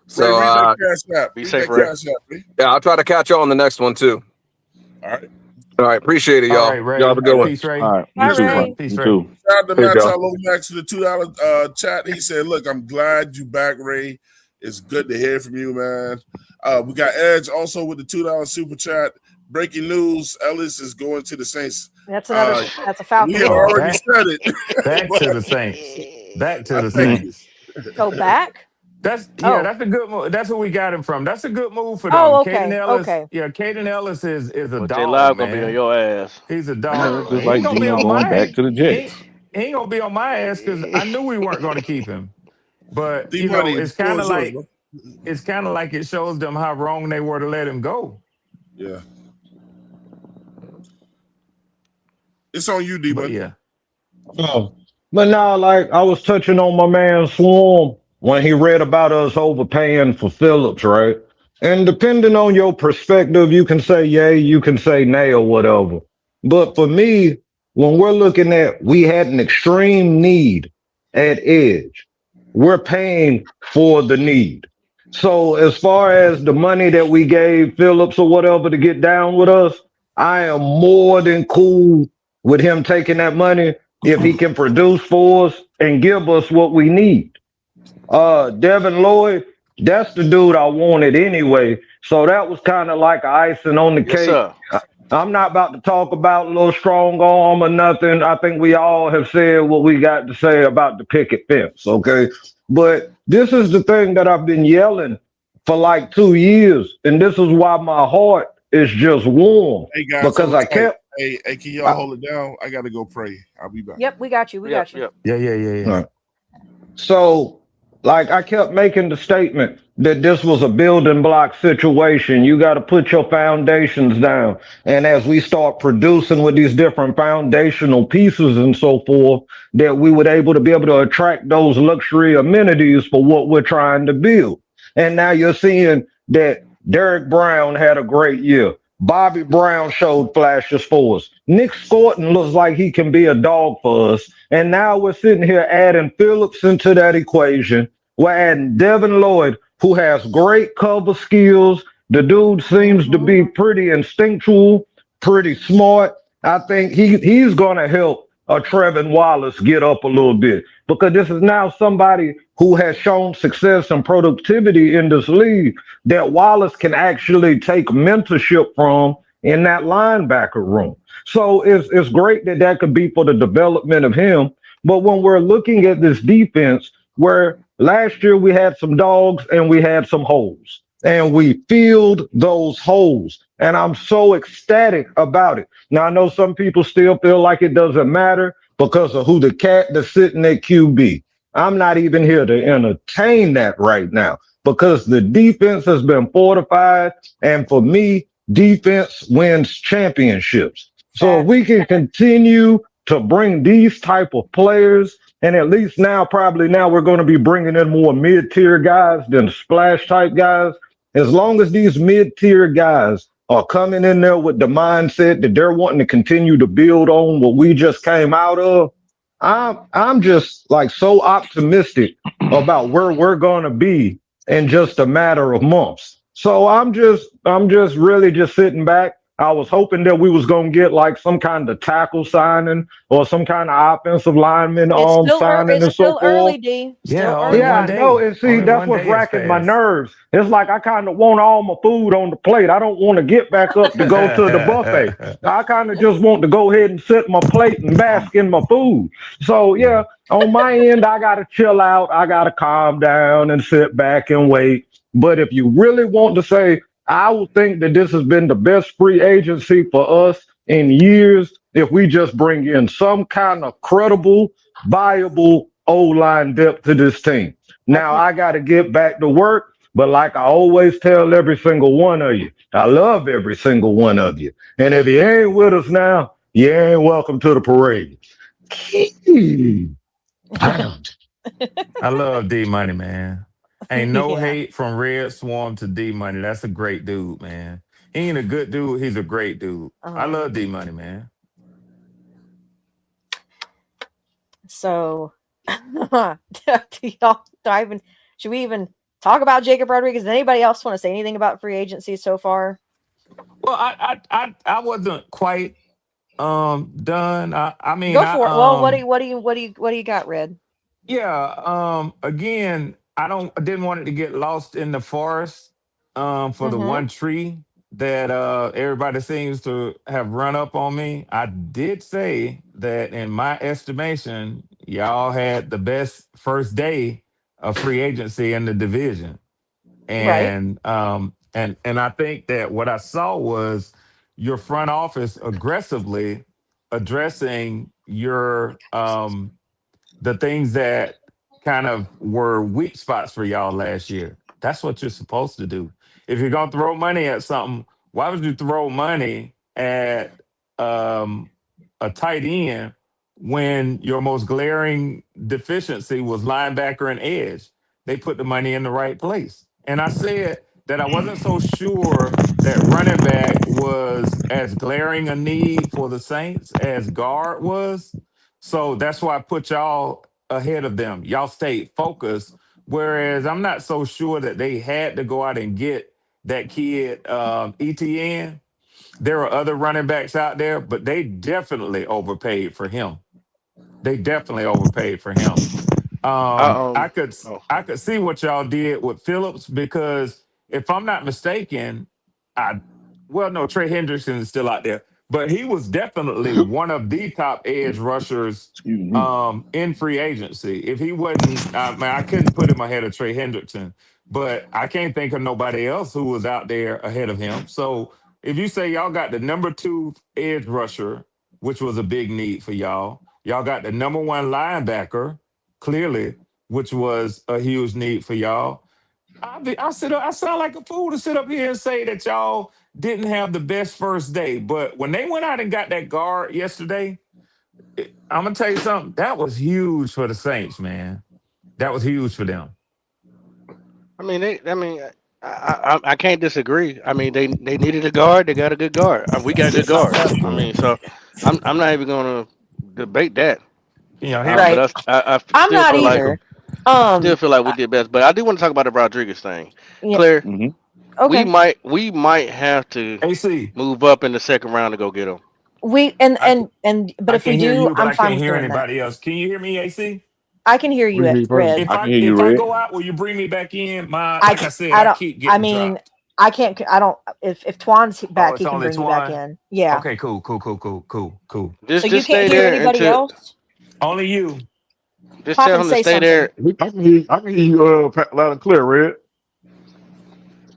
So, be safe, Ray. Yeah, I'll try to catch y'all on the next one, too. All right. Appreciate it, y'all. All right, Ray. Y'all have a good one. Peace, Ray. All right. Peace, Ray. too. Shout out to Max to the $2 chat. He said, look, I'm glad you back, Ray. It's good to hear from you, man. We got Edge also with the $2 super chat. Breaking news: Ellis is going to the Saints. That's another. That's a Falcon. We already said it. Back to the Saints. Back to the Saints. Go back. That's a good move. That's where we got him from. That's a good move for them. Oh, okay. Caden Ellis, Okay. Yeah, Caden Ellis is a dog. J-Live man. gonna be on your ass. He's a dog. Just like Gino going back to the Jets. He ain't gonna be on my ass because I knew we weren't gonna keep him. But it's kind of like it shows them how wrong they were to let him go. Yeah. It's on you, D-Money. Yeah. Oh, but now, like I was touching on my man Swarm when he read about us overpaying for Phillips, right? And depending on your perspective, you can say yay, you can say nay or whatever. But for me, when we're looking at we had an extreme need at edge, we're paying for the need. So as far as the money that we gave Phillips or whatever to get down with us, I am more than cool with him taking that money if he can produce for us and give us what we need. Devin Lloyd, that's the dude I wanted anyway. So that was kind of like icing on the cake. Sir. I'm not about to talk about a little strong arm or nothing. I think we all have said what we got to say about the picket fence, okay? But this is the thing that I've been yelling for like 2 years, and this is why my heart is just warm. Hey guys, because I kept. Hey, can y'all hold it down? I gotta go pray. I'll be back. Yep, we got you. We got you. Yeah. Right. So, like I kept making the statement that this was a building block situation. You got to put your foundations down. And as we start producing with these different foundational pieces and so forth, that we would able to be able to attract those luxury amenities for what we're trying to build. And now you're seeing that Derek Brown had a great year. Bobby Brown showed flashes for us. Nick Scorton looks like he can be a dog for us. And now we're sitting here adding Phillips into that equation. We're adding Devin Lloyd, who has great cover skills. The dude seems to be pretty instinctual, pretty smart. I think he's going to help Trevin Wallace get up a little bit, because this is now somebody who has shown success and productivity in this league that Wallace can actually take mentorship from in that linebacker room. So it's great that could be for the development of him. But when we're looking at this defense, where last year we had some dogs and we had some holes, and we filled those holes. And I'm so ecstatic about it. Now, I know some people still feel like it doesn't matter because of who the cat that's sitting at QB. I'm not even here to entertain that right now, because the defense has been fortified. And for me, defense wins championships. So if we can continue to bring these type of players, and at least probably now we're going to be bringing in more mid-tier guys than splash type guys. As long as these mid-tier guys are coming in there with the mindset that they're wanting to continue to build on what we just came out of, I'm just like so optimistic about where we're going to be in just a matter of months. So I'm just really just sitting back. I was hoping that we was going to get like some kind of tackle signing or some kind of offensive lineman signing and so forth. Early, D. I know. And see, that's what's racking my nerves. It's like I kind of want all my food on the plate. I don't want to get back up to go to the buffet. I kind of just want to go ahead and set my plate and bask in my food. So yeah, on my end, I got to chill out. I got to calm down and sit back and wait. But if you really want to say, I would think that this has been the best free agency for us in years if we just bring in some kind of credible, viable O-line depth to this team. Now, I got to get back to work, but like I always tell every single one of you, I love every single one of you. And if you ain't with us now, you ain't welcome to the parade. I love D-Money, man. Ain't no hate from Red Swarm to D-Money. That's a great dude, man. He ain't a good dude. He's a great dude. I love D-Money, man. So, should we even talk about Jacob Rodriguez? Does anybody else want to say anything about free agency so far? Well, I wasn't quite done. I mean, go for it. Well, what do you got, Red? Yeah. Again, I didn't want it to get lost in the forest for the one tree that everybody seems to have run up on me. I did say that in my estimation, y'all had the best first day of free agency in the division. And and I think that what I saw was your front office aggressively addressing your the things that kind of were weak spots for y'all last year. That's what you're supposed to do. If you're gonna throw money at something, why would you throw money at a tight end when your most glaring deficiency was linebacker and edge? They put the money in the right place. And I said that I wasn't so sure that running back was as glaring a need for the Saints as guard was. So that's why I put y'all ahead of them. Y'all stayed focused. Whereas I'm not so sure that they had to go out and get that kid ETN. There are other running backs out there, but they definitely overpaid for him. I could see what y'all did with Phillips, because if I'm not mistaken, Trey Hendrickson is still out there, but he was definitely one of the top edge rushers in free agency. If he wasn't, I couldn't put him ahead of Trey Hendrickson, but I can't think of nobody else who was out there ahead of him. So if you say y'all got the number 2 edge rusher, which was a big need for y'all got the number 1 linebacker, clearly, which was a huge need for y'all. I sound like a fool to sit up here and say that y'all didn't have the best first day. But when they went out and got that guard yesterday, I'm gonna tell you something. That was huge for the Saints, man. That was huge for them. I can't disagree. I mean, they needed a guard. They got a good guard. We got good guards. I mean, so I'm not even gonna debate that. Right. But I I'm still not feel either. still feel like we did best. But I do want to talk about the Rodriguez thing. Yeah. Claire, Okay. we might have to move up in the second round to go get him. But if we do, I'm fine with hear doing anybody else. Can you hear me, AC? I can hear you, Red. If I go out, will you bring me back in? I keep getting dropped. I can't. I don't. If Twan's back, he can only bring you back in. Yeah. Okay, cool. So you can't hear anybody else? Only you. Just tell him to stay there. I can hear you loud and clear, Red.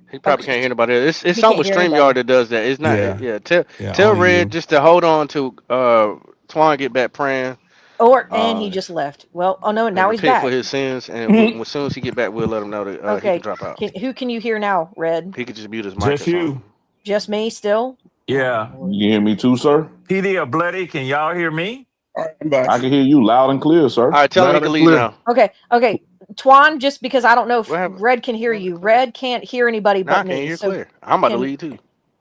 He probably can't hear anybody else. It's He something with can't hear StreamYard that does that. It's not. Yeah. Tell only Red you. just to hold on to Twan get back praying. And he just left. Well, oh no, now and he's repent back. for his sins, and as soon as he get back, we'll let him know that he Okay. can drop out. Who can you hear now, Red? He could just mute his mic. Just you. Just me still? Yeah. You hear me too, sir? PD or Bloody, can y'all hear me? All right, I'm back. I can hear you loud and clear, sir. All right, tell him he can leave now. Okay. Twan, just because I don't know if Red can hear you. Red can't hear anybody Nah, I but can't me. hear So clear. I'm about to leave too.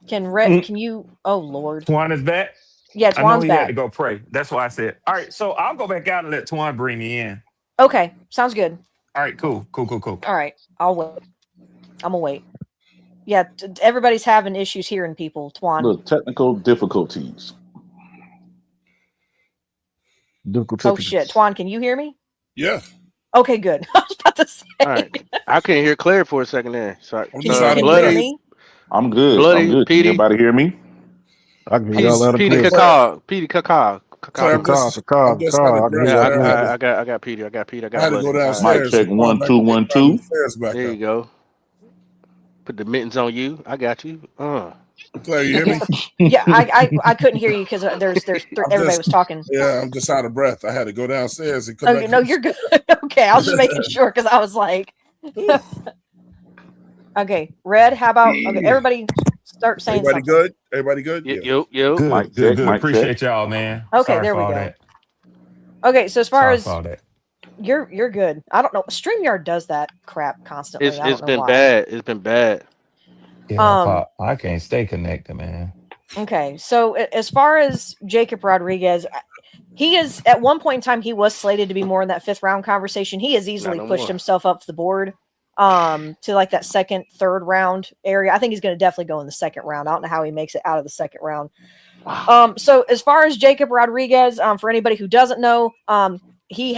can Red? Can you? Oh Lord. Twan is back? Yeah, I know Twan's he had back. to go pray. That's why I said. All right, so I'll go back out and let Twan bring me in. Okay, sounds good. All right, cool. All right, I'll wait. I'm gonna wait. Yeah, everybody's having issues hearing people. Twan. Look, technical difficulties. Oh shit, Twan, can you hear me? Yeah. Okay, good. I was about to say. All right, I couldn't hear Claire for a second there. So Can you hear me? I'm good. Bloody, I'm good. Can Petey. anybody hear me? I can hear y'all loud and Petey clear. Cacaw. I'm just out of breath. Yeah, I got Petey. I got Pete. I got I had to go Bloody. downstairs. Mic check 1 2 1 2. There you go. Put the mittens on you. I got you. Claire, you hear me? Yeah, I couldn't hear you because everybody was talking. Yeah, I'm just out of breath. I had to go downstairs and come Okay, back. no, you're good. Okay, I was just making sure because I was like, okay, Red. How about everybody start saying Everybody something? good? Everybody good? Yo. Good. Appreciate y'all, man. Okay, Sorry there we for all go. that. Okay, so as far Sorry as for all that. you're good. I don't know. StreamYard does that crap constantly. It's been bad. It's been bad. Yeah, Pop, I can't stay connected, man. Okay, so as far as Jacob Rodriguez, he is at one point in time he was slated to be more in that 5th round conversation. He has easily pushed himself up the board to like that 2nd, 3rd round area. I think he's going to definitely go in the 2nd round. I don't know how he makes it out of the 2nd round. So as far as Jacob Rodriguez, for anybody who doesn't know, he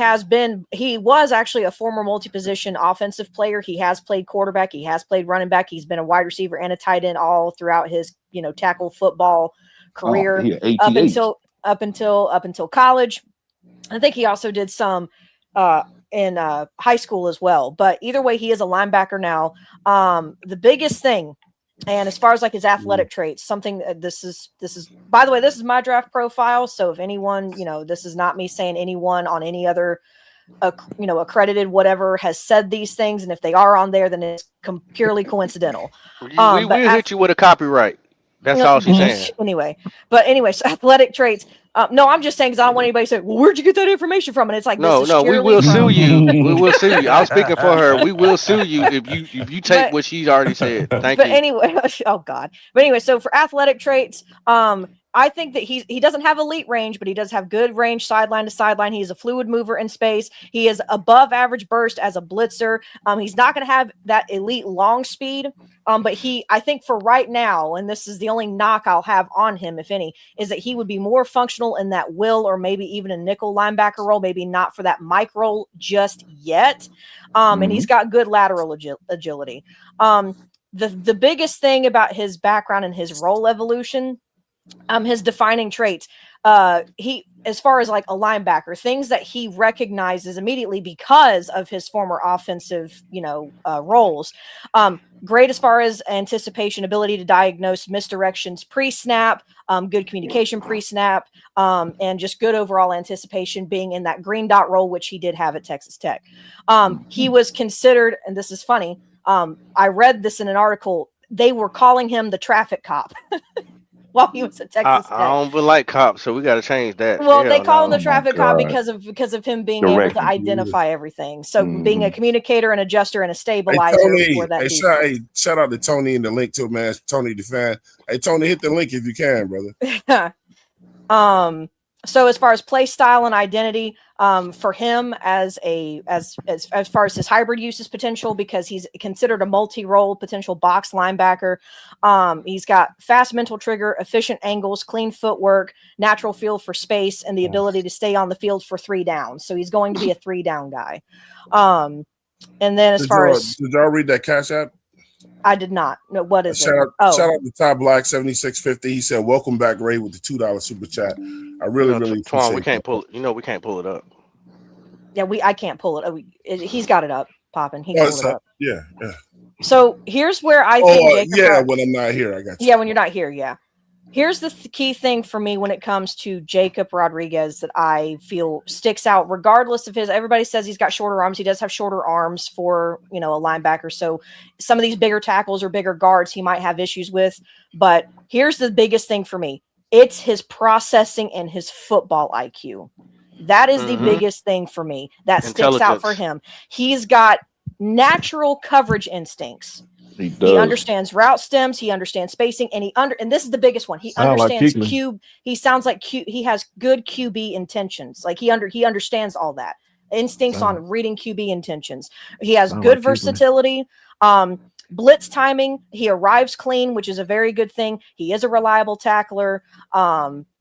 was actually a former multi-position offensive player. He has played quarterback. He has played running back. He's been a wide receiver and a tight end all throughout his, tackle football career up until college. I think he also did some in high school as well. But either way, he is a linebacker now. The biggest thing, and as far as like his athletic traits, something this is, by the way, this is my draft profile. So if anyone, this is not me saying anyone on any other, accredited whatever has said these things. And if they are on there, then it's purely coincidental. We'll hit you with a copyright. That's all she's saying. Anyway, so athletic traits. No, I'm just saying because I don't want anybody to say, "Well, where'd you get that information from?" And it's like, no, we will sue you. We will sue you. I'm speaking for her. We will sue you if you take what she's already said. Thank you. But anyway, oh God. But anyway, so for athletic traits, I think that he doesn't have elite range, but he does have good range sideline to sideline. He is a fluid mover in space. He is above average burst as a blitzer. He's not going to have that elite long speed. But I think for right now, and this is the only knock I'll have on him, if any, is that he would be more functional in that will or maybe even a nickel linebacker role, maybe not for that Mike role just yet. And he's got good lateral agility. The biggest thing about his background and his role evolution his defining traits. He, as far as like a linebacker, things that he recognizes immediately because of his former offensive, roles. Great as far as anticipation, ability to diagnose misdirections pre-snap, good communication pre-snap, and just good overall anticipation, being in that green dot role, which he did have at Texas Tech. He was considered, and this is funny, I read this in an article, they were calling him the traffic cop. While he was at Texas Tech. I don't like cops, so we got to change that. Well, they call him the traffic cop because of him being able to identify everything. So being a communicator, an adjuster, and a stabilizer. For that shout out to Tony in the link too, man. Tony the fan. Hey, Tony, hit the link if you can, brother. So as far as play style and identity, for him as far as his hybrid uses potential, because he's considered a multi-role potential box linebacker. He's got fast mental trigger, efficient angles, clean footwork, natural feel for space, and the ability to stay on the field for 3 downs. So he's going to be a 3-down guy. And then did y'all read that Cash App? I did not. No, what is shout out to Ty Black 7650. He said, "Welcome back, Ray," with the $2 super chat. I really Twan, we can't pull it. We can't pull it up. Yeah, I can't pull it. He's got it up, popping. He can pull it up. Yeah. So here's where I think. When I'm not here, I got you. Yeah, when you're not here, yeah. Here's the key thing for me when it comes to Jacob Rodriguez that I feel sticks out, regardless of everybody says he's got shorter arms. He does have shorter arms for, a linebacker. So some of these bigger tackles or bigger guards he might have issues with. But here's the biggest thing for me. It's his processing and his football IQ. That is the biggest thing for me that sticks out for him. He's got natural coverage instincts. He understands route stems. He understands spacing, and this is the biggest one. He understands cube. He sounds like Q. He has good QB intentions. Like he understands all that instincts on reading QB intentions. He has good versatility. Blitz timing. He arrives clean, which is a very good thing. He is a reliable tackler.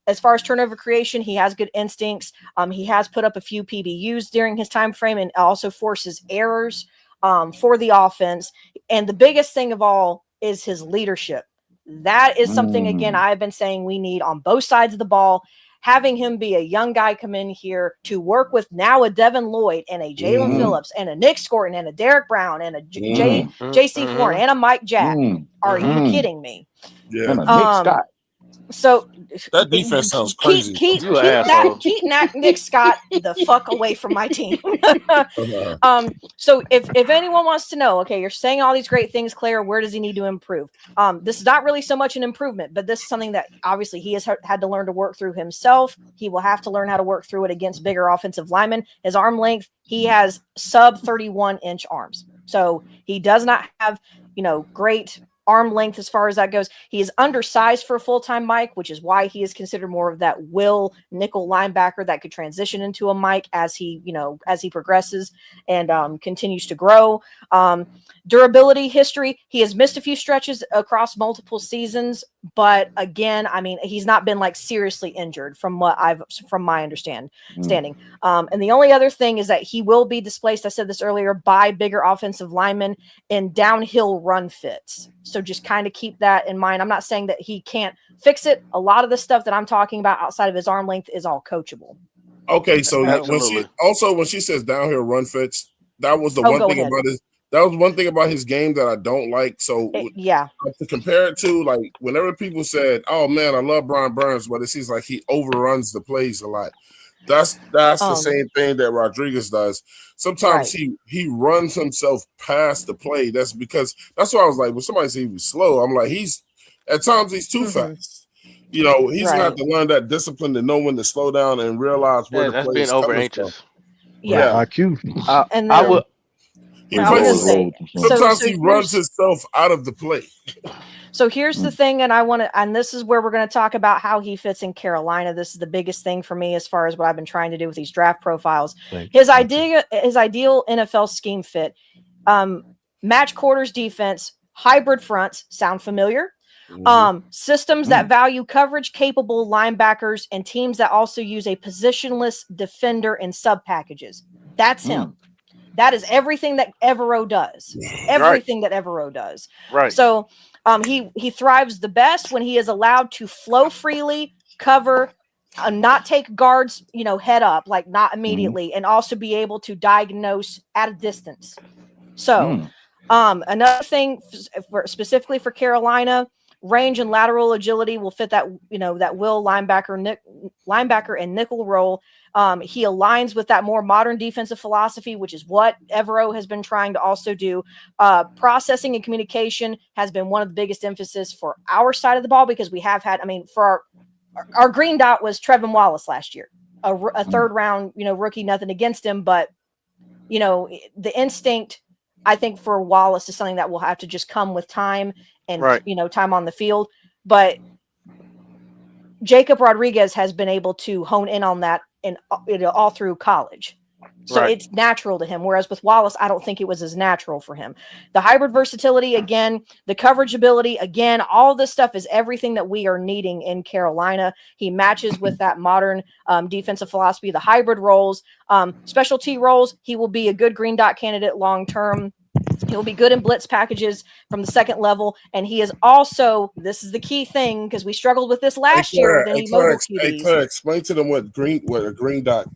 As far as turnover creation, he has good instincts. He has put up a few PBUs during his time frame and also forces errors for the offense. And the biggest thing of all is his leadership. That is something, again, I've been saying we need on both sides of the ball. Having him be a young guy come in here to work with now a Devin Lloyd and a Jalen Phillips and a Nick Scorton and a Derek Brown and a J.C. Warren and a Mike Jack. Are you kidding me? Yeah. So that defense sounds crazy. Keep Nick Scott the fuck away from my team. So if anyone wants to know, okay, you're saying all these great things, Claire, where does he need to improve? This is not really so much an improvement, but this is something that obviously he has had to learn to work through himself. He will have to learn how to work through it against bigger offensive linemen. His arm length, he has sub 31-inch arms. So he does not have, great arm length as far as that goes. He is undersized for a full-time Mike, which is why he is considered more of that will nickel linebacker that could transition into a Mike as he progresses and continues to grow. Durability history, he has missed a few stretches across multiple seasons, but again, he's not been like seriously injured from my understanding. And the only other thing is that he will be displaced, I said this earlier, by bigger offensive linemen in downhill run fits. So just kind of keep that in mind. I'm not saying that he can't fix it. A lot of the stuff that I'm talking about outside of his arm length is all coachable. Okay, so when she says downhill run fits, that was one thing about his. That was one thing about his game that I don't like. So to compare it to, like, whenever people said, "Oh man, I love Brian Burns," but it seems like he overruns the plays a lot. That's the same thing that Rodriguez does. Sometimes he runs himself past the play. That's why I was like, when somebody said he was slow, I'm like, at times he's too fast. He's gonna have to learn that discipline to know when to slow down and realize where the play is coming from. IQ. And I would. Sometimes he runs himself out of the play. So here's the thing, and this is where we're going to talk about how he fits in Carolina. This is the biggest thing for me as far as what I've been trying to do with these draft profiles. His ideal NFL scheme fit, match quarters defense, hybrid fronts, sound familiar? Systems that value coverage capable linebackers and teams that also use a positionless defender in sub packages. That's him. That is everything that Evero does. Everything that Evero does. Right. So He thrives the best when he is allowed to flow freely, cover, not take guards, head up, like not immediately, and also be able to diagnose at a distance. So, another thing specifically for Carolina, range and lateral agility will fit that, that will linebacker and nickel role. He aligns with that more modern defensive philosophy, which is what Evero has been trying to also do. Processing and communication has been one of the biggest emphasis for our side of the ball, because we have had, for our green dot was Trevin Wallace last year, a third round, rookie, nothing against him, but the instinct, I think, for Wallace is something that will have to just come with time and, time on the field. But Jacob Rodriguez has been able to hone in on that all through college. So it's natural to him. Whereas with Wallace, I don't think it was as natural for him. The hybrid versatility, again, the coverage ability, again, all this stuff is everything that we are needing in Carolina. He matches with that modern defensive philosophy, the hybrid roles, specialty roles. He will be a good green dot candidate long-term. He'll be good in blitz packages from the second level. And he is also, this is the key thing, because we struggled with this last year. Claire, explain to them what a green dot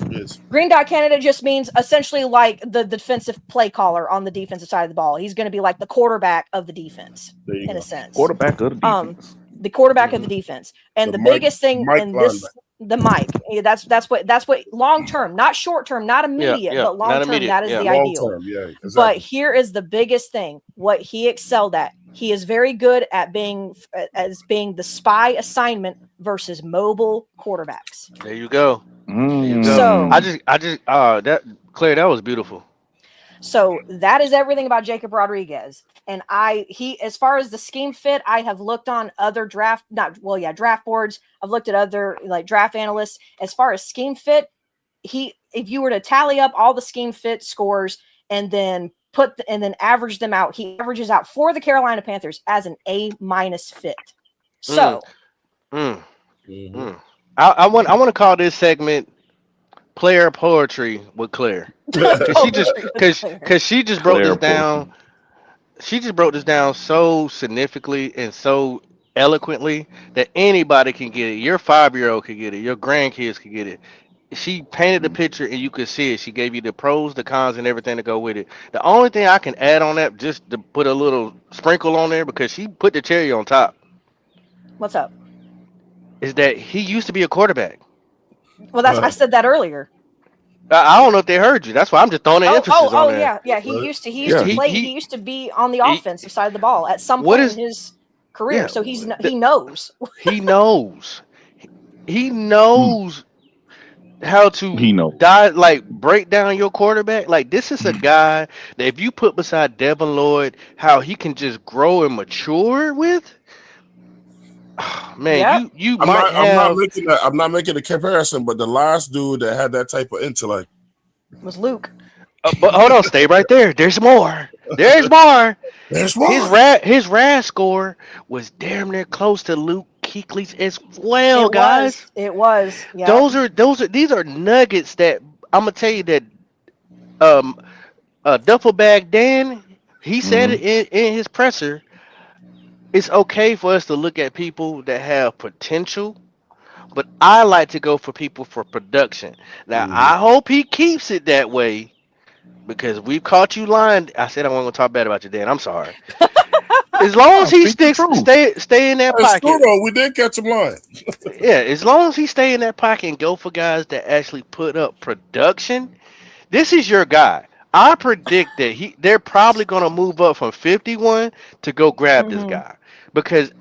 is. Green dot candidate just means essentially like the defensive play caller on the defensive side of the ball. He's going to be like the quarterback of the defense in a sense. Quarterback of the defense. The quarterback of the defense. And the biggest thing in this, the mic. That's what long term, not short term, not immediate, but long term. That is the ideal. Exactly. But here is the biggest thing: what he excelled at. He is very good at being the spy assignment versus mobile quarterbacks. There you go. So that Claire, that was beautiful. So that is everything about Jacob Rodriguez. And as far as the scheme fit, I have looked on other draft boards. I've looked at other draft analysts. As far as scheme fit, if you were to tally up all the scheme fit scores and then average them out, he averages out for the Carolina Panthers as an A- fit. So I want to call this segment Player Poetry with Claire. Because she just broke this down. She just broke this down so significantly and so eloquently that anybody can get it. Your 5-year-old can get it. Your grandkids can get it. She painted the picture and you could see it. She gave you the pros, the cons, and everything to go with it. The only thing I can add on that, just to put a little sprinkle on there, because she put the cherry on top. What's up? Is that he used to be a quarterback. Well, I said that earlier. I don't know if they heard you. That's why I'm just throwing the emphasis on that. Yeah. He used to be on the offensive side of the ball at some point in his career. Yeah, so he knows. He knows. He knows how to break down your quarterback. Like, this is a guy that if you put beside Devin Lloyd, how he can just grow and mature with. Man, I'm not making a comparison, but the last dude that had that type of intellect was Luke. But hold on, stay right there. There's more. There's more. There's more. His RAS score was damn near close to Luke Kuechly's as well, guys. It was. Yeah. These are nuggets that I'm gonna tell you that Duffel Bag Dan, he said it in his presser. It's okay for us to look at people that have potential, but I like to go for people for production. Now, I hope he keeps it that way, because we've caught you lying. I said I wasn't going to talk bad about you, Dan. I'm sorry. As long as he stay in that pocket. We did catch him lying. Yeah, as long as he stay in that pocket and go for guys that actually put up production, this is your guy. I predict that they're probably going to move up from 51 to go grab this guy, because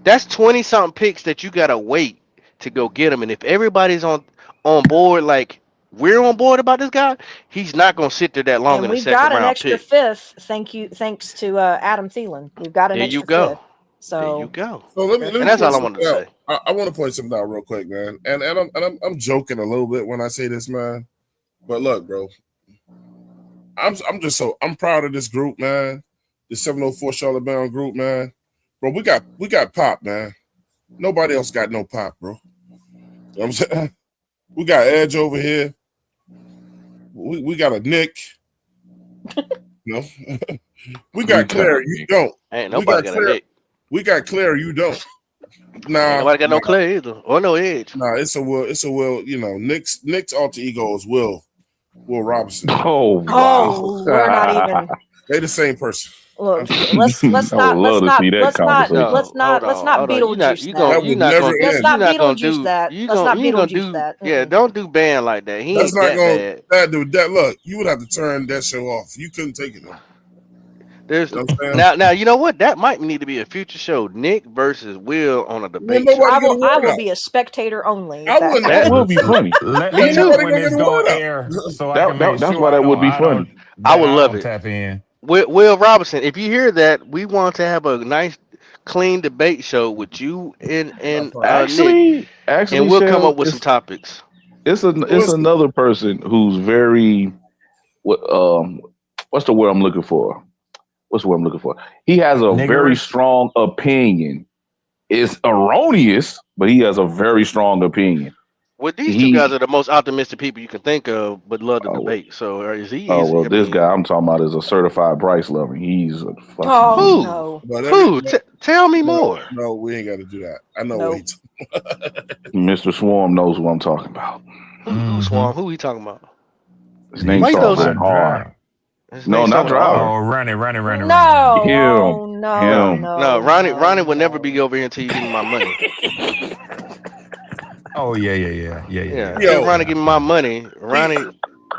that's 20-something picks that you got to wait to go get him. And if everybody's on board, like we're on board about this guy, he's not going to sit there that long in the second round pick. We've got an extra fifth. Thanks to Adam Thielen. We've got an extra fifth. So there you go. So let me that's all I wanted to say. I want to point something out real quick, man. And I'm joking a little bit when I say this, man. But look, bro. I'm proud of this group, man. The 704 Charlotte Bound group, man. Bro, we got Pop, man. Nobody else got no Pop, bro. You know what I'm saying? We got Edge over here. We got a Nick. No. We got Claire. You don't. Ain't nobody got a Nick. We got Claire. You don't. Nah. Nobody got no Claire either, or no Edge. Nah, it's a Will. You know, Nick's alter ego is Will Robinson. Oh, wow. Oh, we're not even. They the same person. Look, let's not Beetlejuice that. Let's not Beetlejuice that. Yeah, don't do band like that. He That's ain't not that bad. That look, you would have to turn that show off. You couldn't take it. There's now you know what? That might need to be a future show. Nick versus Will on a debate. I will be a spectator only. That would be funny. Me too. When it's going to air, so I can make that's why that would be funny. I would love it. Tap in. Will Robinson, if you hear that, we want to have a nice, clean debate show with you and actually, Nick, and we'll come up with some topics. It's another person who's very what's the word I'm looking for? He has a very strong opinion. It's erroneous, but he has a very strong opinion. Well, these two guys are the most optimistic people you can think of, but love to debate. So is he? This guy I'm talking about is a certified Bryce lover. He's a fucking who? Tell me more. No, we ain't got to do that. I know. Mr. Swarm knows who I'm talking about. Swarm? Who he talking about? His name starts with R. No, not Driver. Oh, running. No, Ronnie would never be over here until you give me my money. Oh yeah. Yo, Ronnie, give me my money. Ronnie,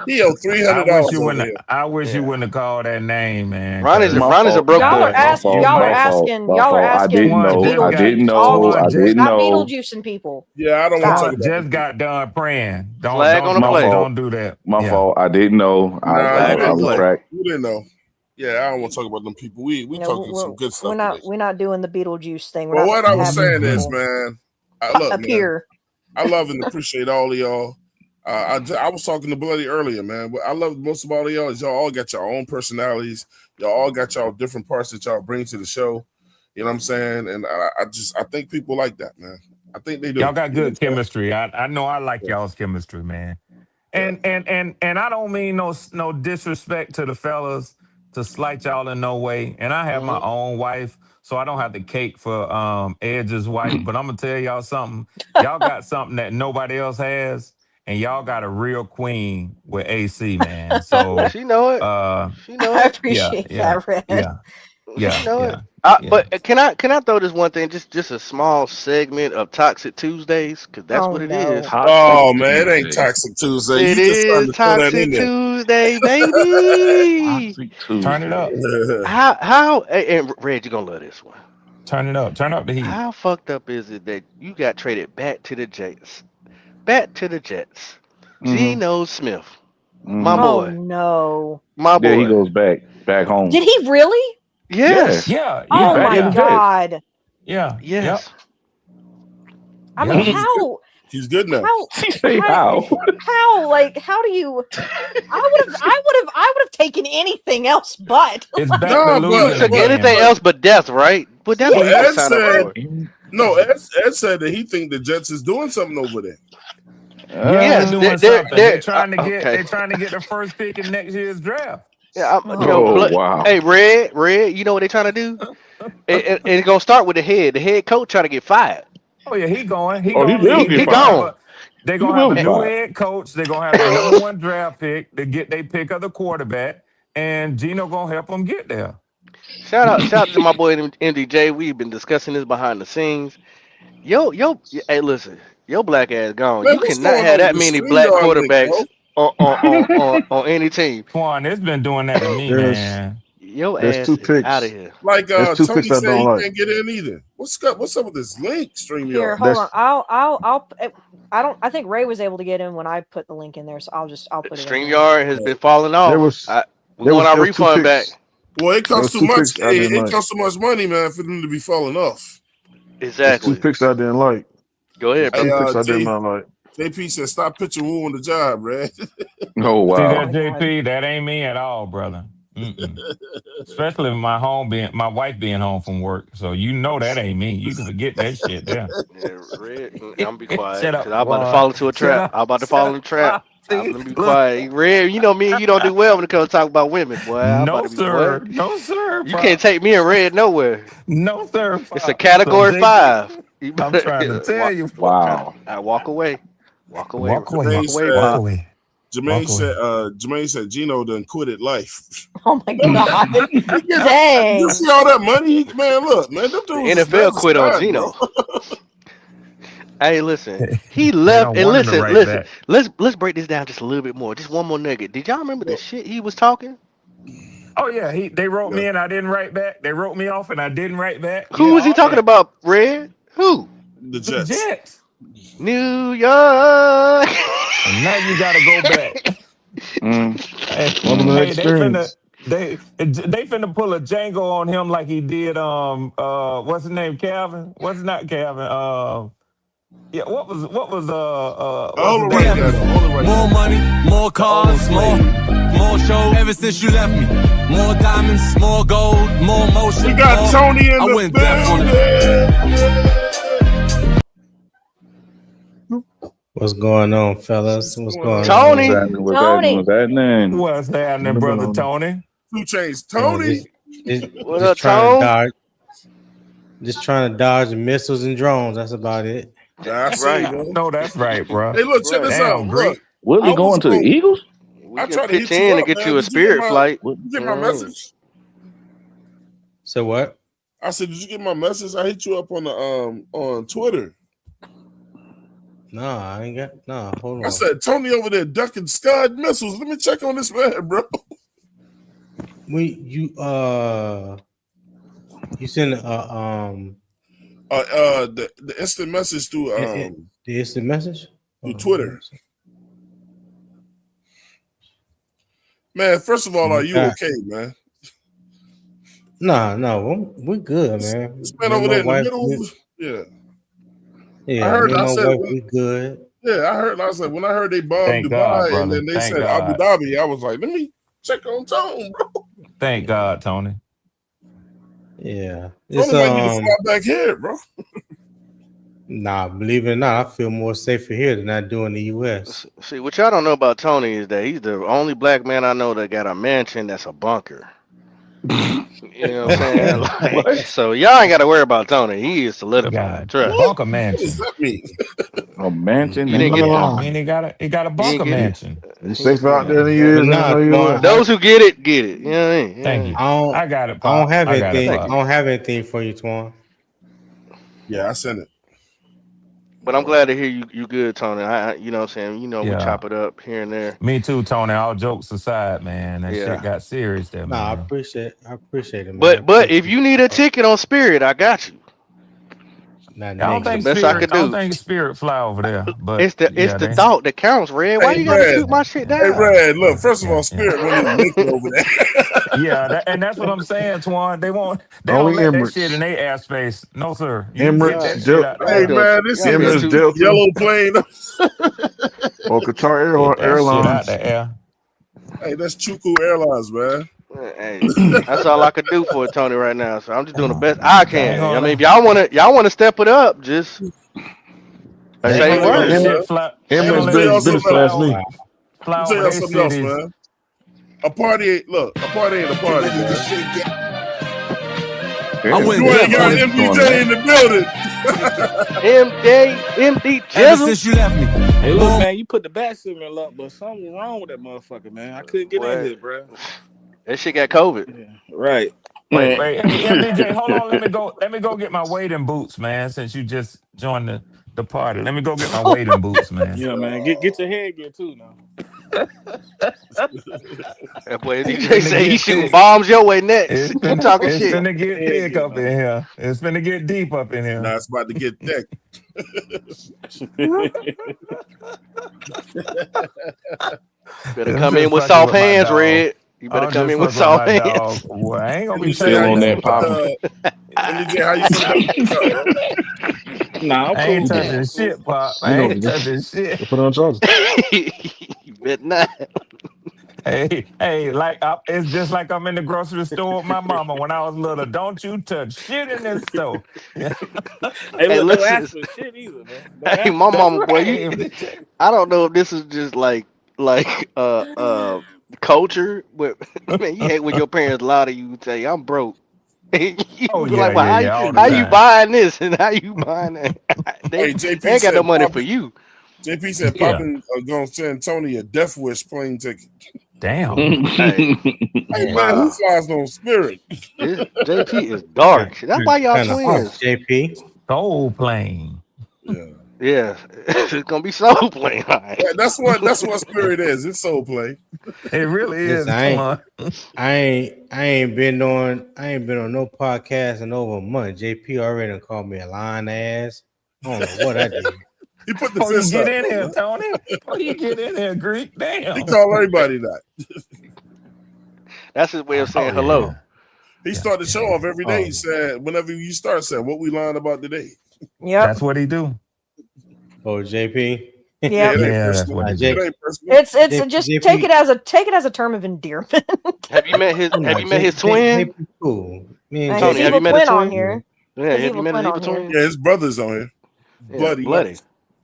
he owed $300. I wish you wouldn't have called that name, man. Ronnie's a broke boy. Y'all are asking. I didn't know. Not Beetlejuicing people. Yeah, I don't want to talk about just got done praying. Don't do that. My fault. I didn't know. I was cracked. You didn't know. Yeah, I don't want to talk about them people. We talking some good stuff. We're not doing the Beetlejuice thing. Well, what I was saying is, man, appear. I love and appreciate all of y'all. I was talking to Bloody earlier, man. But I love most of all of y'all is y'all all got your own personalities. Y'all all got y'all different parts that y'all bring to the show. You know what I'm saying? And I think people like that, man. I think they do. Y'all got good chemistry. I know I like y'all's chemistry, man. And I don't mean no disrespect to the fellas to slight y'all in no way. And I have my own wife, so I don't have to cake for Edge's wife. But I'm gonna tell y'all something. Y'all got something that nobody else has. And y'all got a real queen with AC, man. So she know it. She know it. I appreciate that, Red. Yeah. But can I throw this one thing? Just a small segment of Toxic Tuesdays, because that's what it is. Oh man, it ain't Toxic Tuesday. It is Toxic Tuesday, baby. Turn it up. How? And Red, you're gonna love this one. Turn it up. Turn up the heat. How fucked up is it that you got traded back to the Jets? Geno Smith, my boy. Oh no, my boy. Yeah, he goes back home. Did he really? Yes. Yeah. Oh my God. Yeah. Yes. I mean, how? He's good now. How? Like, how do you? I would have taken anything else, but it's anything else but death, right? But that's what Ed said. No, Ed said that he think the Jets is doing something over there. Yes, they're trying to get the first pick in next year's draft. Yeah, wow. Hey, Red, you know what they're trying to do? and it's gonna start with the head. The head coach trying to get fired. Oh yeah, he going. He gone. They're gonna have a new head coach. They're gonna have the number 1 draft pick to get their pick of the quarterback, and Geno gonna help them get there. Shout out to my boy MDJ. We've been discussing this behind the scenes. Hey, listen, your black ass gone. Man, you cannot have that many black quarterbacks on any team. Quan, it's been doing that to me, man. Your ass is out of here. Like Tony said, he can't get in either. What's up with this link stream? Here, hold on. I think Ray was able to get in when I put the link in there, so I'll put it. StreamYard has been falling off. We want our refund back. Well, it comes too much. It costs so much money, man, for them to be falling off. Exactly. There's 2 picks I didn't like. Go ahead, bro. 2 picks I did not like. JP said, "Stop pitching Woo on the job, man." Oh wow. See that, JP? That ain't me at all, brother. Especially my wife being home from work. So you know that ain't me. You can forget that shit there. Yeah, Red. I'm gonna be quiet. Shut up, Cause I'm about to fall into a trap. I'm about to fall in a trap. I'm gonna be quiet. Red, you know me and you don't do well when it comes to talk about women, boy. I'm about to be quiet. No, sir. You can't take me and Red nowhere. No, sir. It's a category 5. I'm trying to tell you. Wow. I walk away. Walk away. Walk away. Jermaine Walk away. Jermaine said Gino done quitted life. Oh my god. Dang. You see all that money? Man, look, man, them dudes NFL quit on Gino. Hey, listen. He left and listen. Let's break this down just a little bit more. Just one more nugget. Did y'all remember the shit he was talking? Oh yeah, they wrote me and I didn't write back. They wrote me off and I didn't write back. Who was he talking about, Red? Who? The Jets. And New York. now you gotta go back. They finna pull a Django on him like he did what's his name, Calvin? What's not Calvin? Yeah, what was more money, more cars, more shows. Ever since you left me, more diamonds, more gold, more motion. We got Tony in the building. What's going on, fellas? What's going on? Tony. What's happening, brother Tony? 2 Chainz. Tony. What up, Tony? Just trying to dodge missiles and drones. That's about it. That's right. No, that's right, bro. Hey, look, check this out. Look, Willie going to the Eagles? I tried to pitch in and get you a Spirit flight. Did you get my message? So what? I said, did you get my message? I hit you up on Twitter. No, I ain't got. No, hold on. I said Tony over there ducking Scud missiles. Let me check on this man, bro. You send the instant message through the instant message through Twitter. Man, first of all, are you okay, man? No, we're good, man. This man over there in the middle, yeah. I heard. I said we good. Yeah, I heard. I was like, when I heard they bombed Dubai and then they said Abu Dhabi, I was like, let me check on Tone, bro. Thank God, Tony. Yeah, it's fly back here, bro. Nah, believe it or not, I feel more safer here than I do in the U.S. See, what y'all don't know about Tony is that he's the only black man I know that got a mansion that's a bunker. You know what I'm saying? Like, so y'all ain't got to worry about Tony. He is solidified. Trust. Bunker mansion. What does that mean? A mansion? He got a bunker mansion. You safer out there than you is. Those who get it, get it. You know what I mean? Thank you. I got it. I don't have anything. I don't have anything for you, Twan. Yeah, I sent it. But I'm glad to hear you good, Tony. You know what I'm saying? You know, we chop it up here and there. Me too, Tony. All jokes aside, man. That shit got serious there, man. Nah, I appreciate it, man. But if you need a ticket on Spirit, I got you. I don't think Spirit fly over there. But it's the thought that counts, Red. Why you gotta shoot my shit down? Hey, Red, look, first of all, Spirit won't even make it over there. Yeah, and that's what I'm saying, Twan. They don't let that shit in their airspace. No, sir. Emirates, hey man, this is Delta, yellow plane. Or Qatar Airlines. Hey, that's Chuku Airlines, man. Hey, that's all I could do for it, Tony, right now. So I'm just doing the best I can. I mean, if y'all wanna step it up, just say words. Emirates business class league. I'll tell you something else, man. A party ain't a party. I went you ain't got MDJ in the building. MD Ever since you left me. Hey, look, man, you put the bat signal up, but something wrong with that motherfucker, man. I couldn't get in here, bro. That shit got COVID. Yeah, right. Wait, MDJ, hold on. Let me go get my wading boots, man. Since you just joined the party, let me go get my wading boots, man. Yeah, man. Get your headgear too now. That boy DJ say he shooting bombs your way next. I'm talking shit. It's finna get thick up in here. It's finna get deep up in here. Nah, it's about to get thick. Better come in with soft hands, Red. You better come in with soft hands. Well, I ain't gonna be still on that popping. MDJ, how you feel? Nah, I'm I ain't touching shit, Pop. I ain't touching shit. Put it on charge. You bet not. Hey, like it's just like I'm in the grocery store with my mama when I was little. Don't you touch shit in this store. Hey, look, don't ask for shit either, man. Hey, my mama, boy, I don't know if this is just like culture, but man, you hate when your parents lie to you and tell you I'm broke. You be like, well, how you buying this and how you buying that? They ain't got no money for you. JP said, "Poppin' gonna send Tony a Death Wish plane ticket." Damn. Hey man, who flies on Spirit? JP is dark. That's why y'all twins. JP Soul Plane. Yeah, it's gonna be Soul Plane. Right. Yeah, that's what Spirit is. It's Soul Plane. It really is. I ain't been on no podcast in over a month. JP already called me a lying ass. I don't know what I did. He put the you fist get up. in here, Tony. You get in here, Greek. Damn. He called everybody that. That's his way of saying hello. Yeah. He started the show off every day. He said, whenever you start saying, what we lying about today. Yeah. That's what he do. Oh, JP. Yeah, that's what he do. It's just JP. take it as a term of endearment. Have you met his twin? Cool. Me and Tony, have you met a twin on here? Yeah, have you met his evil twin? Yeah, his brother's on here. Bloody.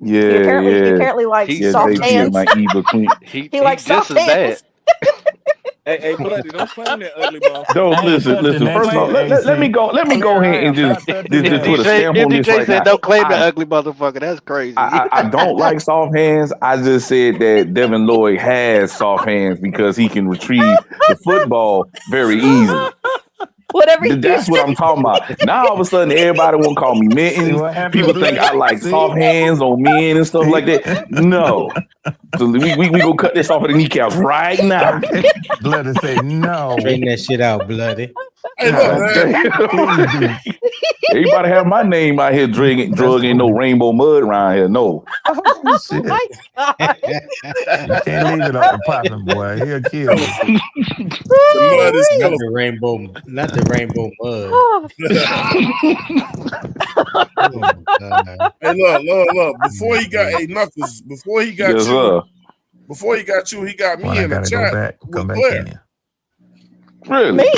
Yeah, He apparently likes soft JP hands. is my evil twin. He likes soft hands. Hey, Bloody, don't claim that ugly motherfucker. Don't listen. First of all, let me go ahead and just put a stamp on this right now. Don't claim the ugly motherfucker. That's crazy. I don't like soft hands. I just said that Devin Lloyd has soft hands because he can retrieve the football very easily. Whatever. That's what I'm talking about. Now all of a sudden everybody want to call me mittens. People think I like soft hands on men and stuff like that. No. So we gonna cut this off of the kneecaps right now. Bloody say no. Straighten that shit out, Bloody. Hey, look, man. Everybody have my name out here drug ain't no rainbow mud around here. No. Oh, shit. My God. You can't leave it up to Poppin', boy. He'll kill you. The mud is Not the rainbow mud. Hey, look. Before he got you, he got me in the chat with Claire. Really? Me?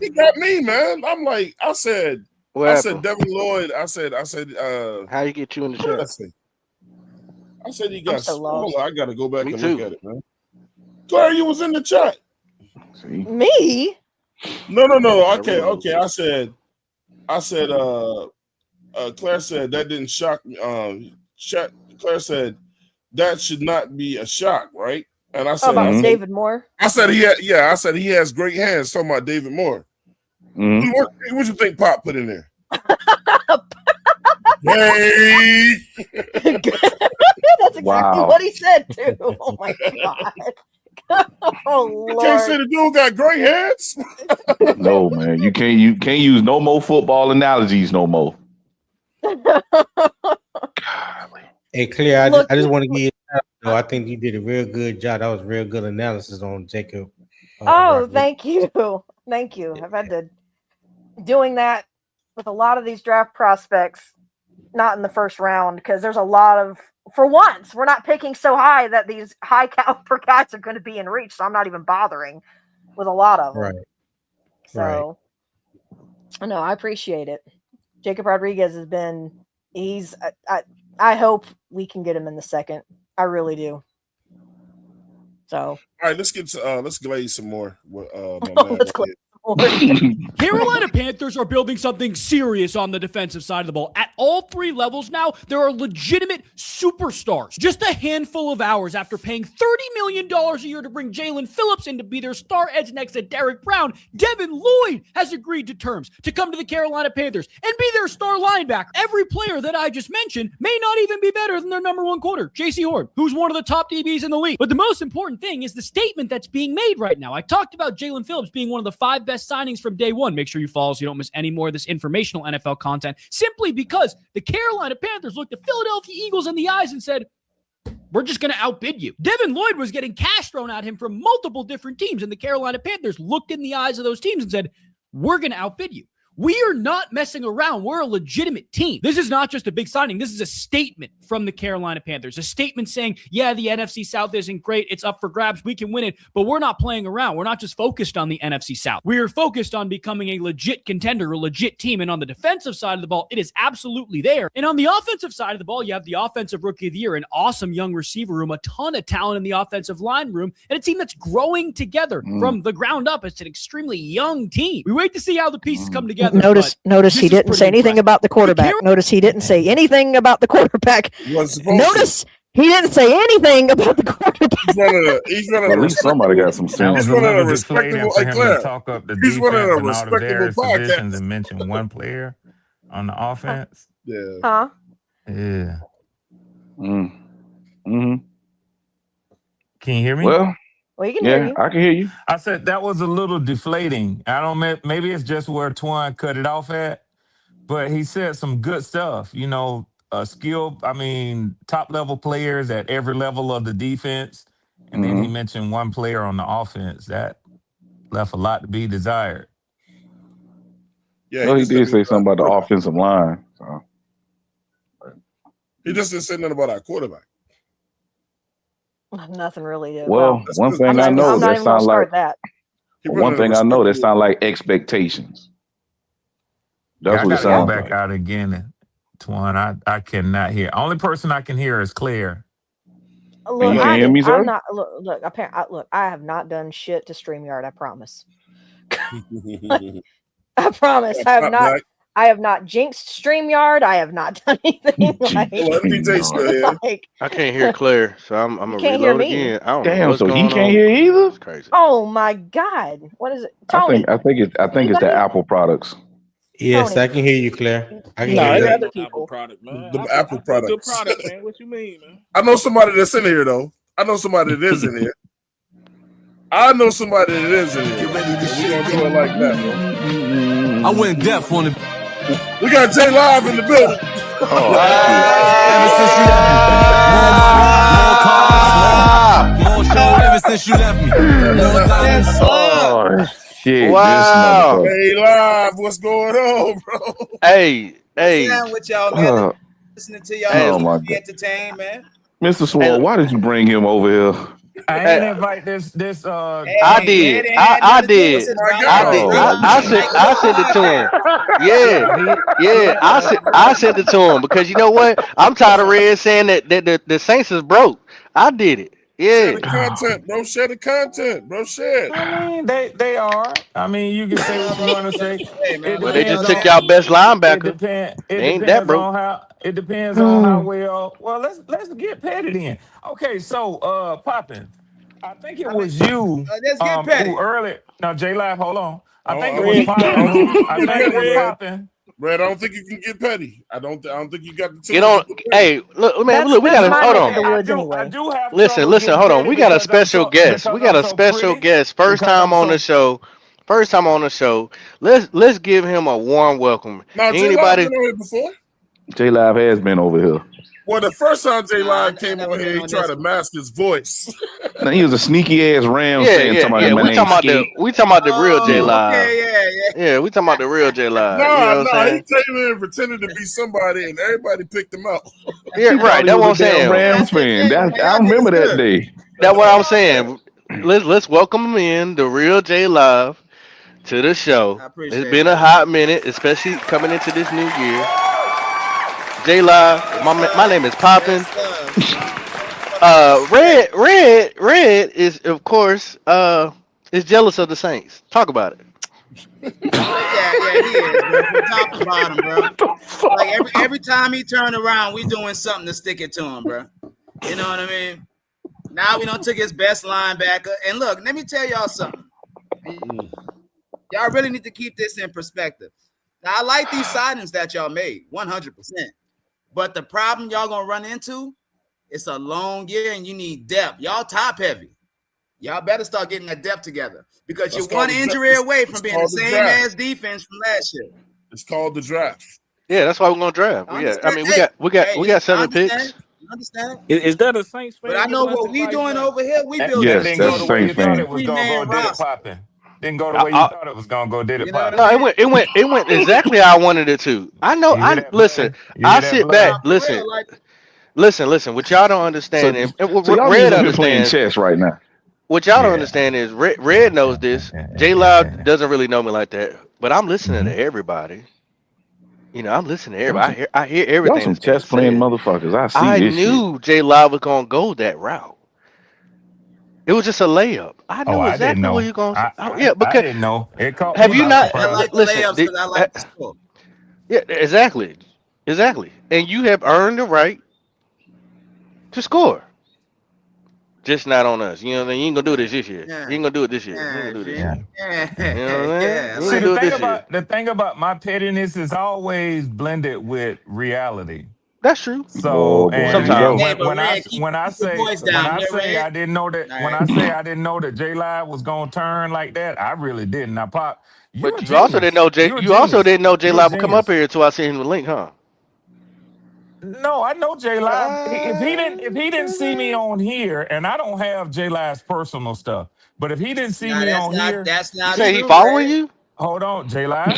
He got me, man. I'm like, I said Devin Lloyd. I said, how you get you in the chat? I said he got. Hold on, I gotta go back and look at it, man. Claire, you was in the chat. See? Me? No. Okay. I said. Claire said that didn't shock me. Claire said that should not be a shock, right? And I said, about David Moore. I said he has great hands. Talking about David Moore. Mm-hmm. What you think Pop put in there? Hey, that's exactly what he said too. Oh my God. Oh Lord. You can't say the dude got great hands. No, man. You can't use no more football analogies no more. Hey, Claire, I just want to give you I think you did a real good job. That was real good analysis on Jacob. Thank you. Thank you. I've had to doing that with a lot of these draft prospects, not in the first round, because there's a lot of, for once, we're not picking so high that these high caliber guys are going to be in reach. So I'm not even bothering with a lot of them. Right. So, no, I appreciate it. Jacob Rodriguez has been, I hope we can get him in the second. I really do. So, all right, let's glaze some more. Let's glaze. Carolina Panthers are building something serious on the defensive side of the ball. At all three levels now, there are legitimate superstars. Just a handful of hours after paying $30 million a year to bring Jalen Phillips in to be their star edge next to Derek Brown, Devin Lloyd has agreed to terms to come to the Carolina Panthers and be their star linebacker. Every player that I just mentioned may not even be better than their number one corner, J.C. Horn, who's one of the top DBs in the league. But the most important thing is the statement that's being made right now. I talked about Jalen Phillips being one of the 5 best signings from day one. Make sure you follow so you don't miss any more of this informational NFL content, simply because the Carolina Panthers looked the Philadelphia Eagles in the eyes and said, we're just going to outbid you. Devin Lloyd was getting cash thrown at him from multiple different teams, and the Carolina Panthers looked in the eyes of those teams and said, we're going to outbid you. We are not messing around. We're a legitimate team. This is not just a big signing. This is a statement from the Carolina Panthers. A statement saying, yeah, the NFC South isn't great. It's up for grabs. We can win it, but we're not playing around. We're not just focused on the NFC South. We are focused on becoming a legit contender, a legit team. And on the defensive side of the ball, it is absolutely there. And on the offensive side of the ball, you have the offensive rookie of the year, an awesome young receiver room, a ton of talent in the offensive line room, and a team that's growing together from the ground up. It's an extremely young team. We wait to see how the pieces come together. Notice he didn't say anything about the quarterback. Notice he didn't say anything about the quarterback. Notice he didn't say anything about the quarterback. He's running At least somebody got some sense. He's running a respectable talk up the He's running a defense and all the respectable various positions podcast. and mention one player on the offense. Yeah. Huh? Yeah. Mm-hmm. Can you hear me? Well, you can hear you. I can hear you. I said that was a little deflating. I don't maybe it's just where Twan cut it off at, but he said some good stuff. You know, top level players at every level of the defense, and then he mentioned one player on the offense that left a lot to be desired. Yeah, Well, he did say something about the offensive line. So. He just didn't say nothing about our quarterback. Nothing really. Well, one thing I know that sounds like expectations. That's what it sounds like. Back out again, Twan. I cannot hear. Only person I can hear is Claire. Look, you can hear me, sir? Look, I have not done shit to StreamYard. I promise. I promise. I have not jinxed StreamYard. I have not done anything I can't hear Claire, so I'm gonna reload again. I don't know what's so going he can't on. hear either. It's crazy. Oh my God! What is it, Tony? I think it's the Apple products. Yes, Tony. I can hear you, Claire. I can No, hear it's you. other people. Product, man. The Apple products. Good product, man. What you mean, man? I know somebody that's in here though. I know somebody that is in here. We're gonna do it like that, bro. I went deaf on it. We got J Live in the building. Ever since you left me, more show. Ever since you left me, more diamonds. Oh shit! Wow. J Live, what's going on, bro? Hey. Down with y'all, man. Listening to y'all. Oh my God. Entertained, man. Mr. Swole, why did you bring him over here? I didn't invite this. I did. I sent it to him. Yeah. I sent it to him because you know what? I'm tired of Red saying that the Saints is broke. I did it. Yeah. Share the content, bro. Share the content, bro. Share. I mean, they are. I mean, you can say what you want to say. Well, they just took y'all best linebacker. It depends on how well. Well, let's get petty then. Okay, so Poppin, I think it was you. Let's get petty. Who early? No, J Live, hold on. I think it was Poppin. I think it was Poppin. Brad, I don't think you can get petty. I don't think you got the Get on. Hey, look, man. Look, we got to hold on. I do have. Listen. Hold on. We got a special guest. We got a special guest. First time on the show. Let's give him a warm welcome. Now, Anybody? J Live been on here before? J Live has been over here. Well, the first time J Live came on here, he tried to mask his voice. Now, he was a sneaky ass Rams fan. We talking about the real J Live. Yeah, we talking about the real J Live. He came in and pretended to be somebody, and everybody picked him out. Yeah, right. That's what I'm saying. Rams fan. I remember that day. That's what I'm saying. Let's welcome him in, the real J Live, to the show. It's been a hot minute, especially coming into this new year. J Live, my name is Poppin. Red is of course is jealous of the Saints. Talk about it. Yeah, he is, bro. From top to bottom, bro. Like every time he turn around, we doing something to stick it to him, bro. You know what I mean? Now we done took his best linebacker. And look, let me tell y'all something. Y'all really need to keep this in perspective. Now, I like these signings that y'all made, 100%. But the problem y'all gonna run into, it's a long year and you need depth. Y'all top heavy. Y'all better start getting that depth together because you're one injury away from being the same ass defense from last year. It's called the draft. Yeah, that's why we're gonna draft. We got 7 picks. Understand? Is that a Saints fan? But I know what we doing over here. We building yes, that's Saints fan. It was gonna go did it popping. didn't go the way you thought it was gonna go, did it, Pop? No, it went exactly how I wanted it to. I know. Listen. I sit back. Listen. What y'all don't understand, and y'all Red understands playing chess right now. What y'all don't understand is Red knows this. J Live doesn't really know me like that, but I'm listening to everybody. You know, I'm listening to everybody. I hear everything. Y'all some chess playing motherfuckers. I knew J Live was gonna go that route. It was just a layup. I knew exactly what you're gonna say. Yeah, because I didn't know. It caught have me you by not surprise. I like the listen? layups because I like the score. Yeah, exactly. And you have earned the right to score. Just not on us. You know what I mean? You ain't gonna do this year. Yeah. You ain't gonna do it this year. You ain't gonna do this year. Yeah. You know what I mean? Yeah. You See, ain't gonna do it this year. the thing about my pettiness is always blended with reality. That's true. So sometimes when I say I didn't know that I didn't know that J Live was gonna turn like that, I really didn't. Now, Pop, but you also didn't know J Live would come up here until I seen him the link, huh? No, I know J Live. If he didn't see me on here, and I don't have J Live's personal stuff, but if he didn't see me on here, that's not. You say he following you? Hold on, J Live.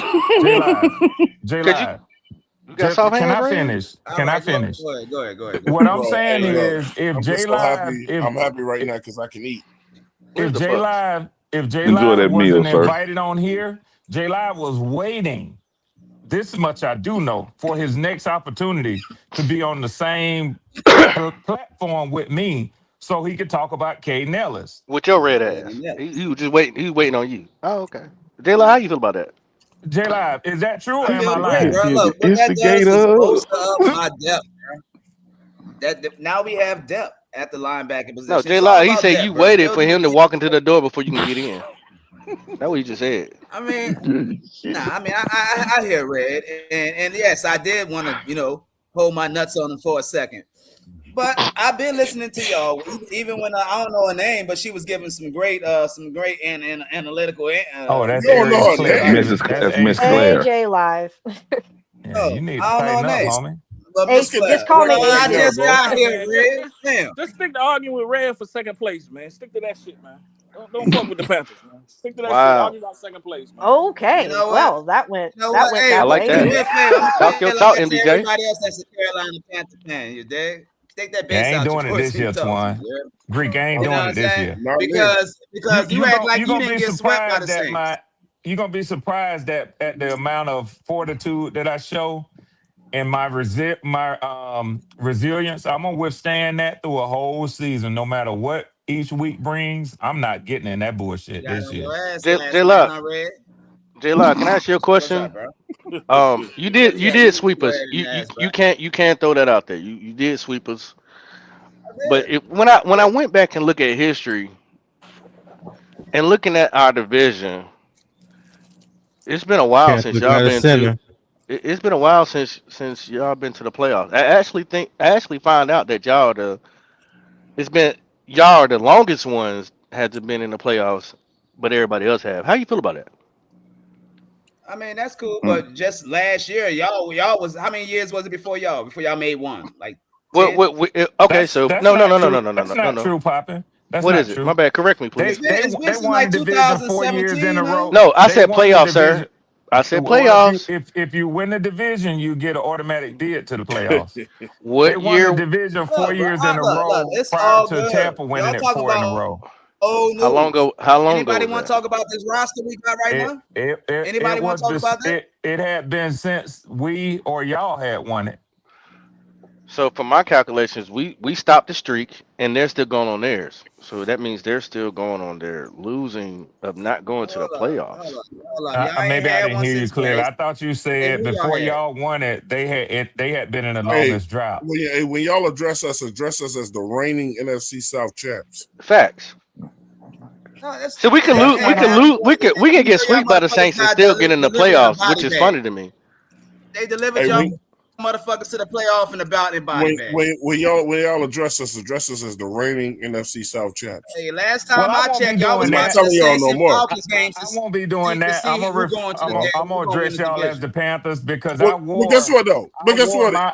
Can I finish? Can I finish? Go ahead. What I'm saying is, if J Live, I'm happy right now because I can eat. If J Live wasn't invited on here, J Live was waiting. This much I do know, for his next opportunity to be on the same platform with me, so he could talk about Caden Ellis. With your red ass, he was just waiting. He was waiting on you. Oh, okay. J Live, how you feel about that? J Live, is that true or I am feel I lying? great, bro. Look, what that does is bolster up my depth, man. Now we have depth at the linebacker position. No, J Live, he said you waited for him to walk into the door before you can get in. That's what he just said. I mean, I hear Red, and yes, I did want to, hold my nuts on him for a second. But I've been listening to y'all, even when I don't know her name, but she was giving some great and analytical. That's Miss Claire. AJ Live. You need to tighten up, homie. Just call me I just got here, Red. Damn. Just stick to arguing with Red for second place, man. Stick to that shit, man. Don't fuck with the Panthers, man. Stick to that shit. Argue about second place, man. Okay. You know well, that went. Hey, I like that. Talk your talk, MDJ. Everybody else that's a Carolina Panther fan, you dig? Take that base out. I ain't doing it this year, Twan. Greek, I ain't doing it this year. Because you act like you didn't get swept by the Saints. You're gonna be surprised that at the amount of fortitude that I show and my resilience. I'm gonna withstand that through a whole season, no matter what each week brings. I'm not getting in that bullshit this year. J Live, can I ask you a question? You did sweep us. You can't throw that out there. You did sweep us. But when I went back and look at history and looking at our division, it's been a while since y'all been to. It's been a while since y'all been to the playoffs. I actually found out that y'all are the longest ones hasn't been in the playoffs, but everybody else have. How you feel about that? I mean, that's cool, but just last year, y'all was how many years was it before y'all made one? Like, okay, so no. That's not true, Poppin'. What is it? My bad. Correct me, please. It's been like 4 years in a row. No, I said playoffs, sir. I said playoffs. If you win the division, you get an automatic bid to the playoffs. What they won year? the division 4 years in a row prior to Tampa winning it 4 in a row. Oh, no. How long Anybody ago? want to talk about this roster we got right now? Anybody want to talk about that? It had been since we or y'all had won it. So for my calculations, we stopped the streak, and they're still going on theirs. So that means they're still going on their losing of not going to the playoffs. Maybe I didn't hear you clearly. I thought you said before y'all won it, they had been in the longest drought. When y'all address us as the reigning NFC South champs. Facts. So we can lose. We can get swept by the Saints and still get in the playoffs, which is funny to me. They delivered y'all motherfuckers to the playoff and about it body bag. When y'all address us as the reigning NFC South champs. Hey, last time I checked, y'all was watching the Saints and Falcons games. I won't be doing that. I'm gonna address y'all as the Panthers because I wore. But guess what though?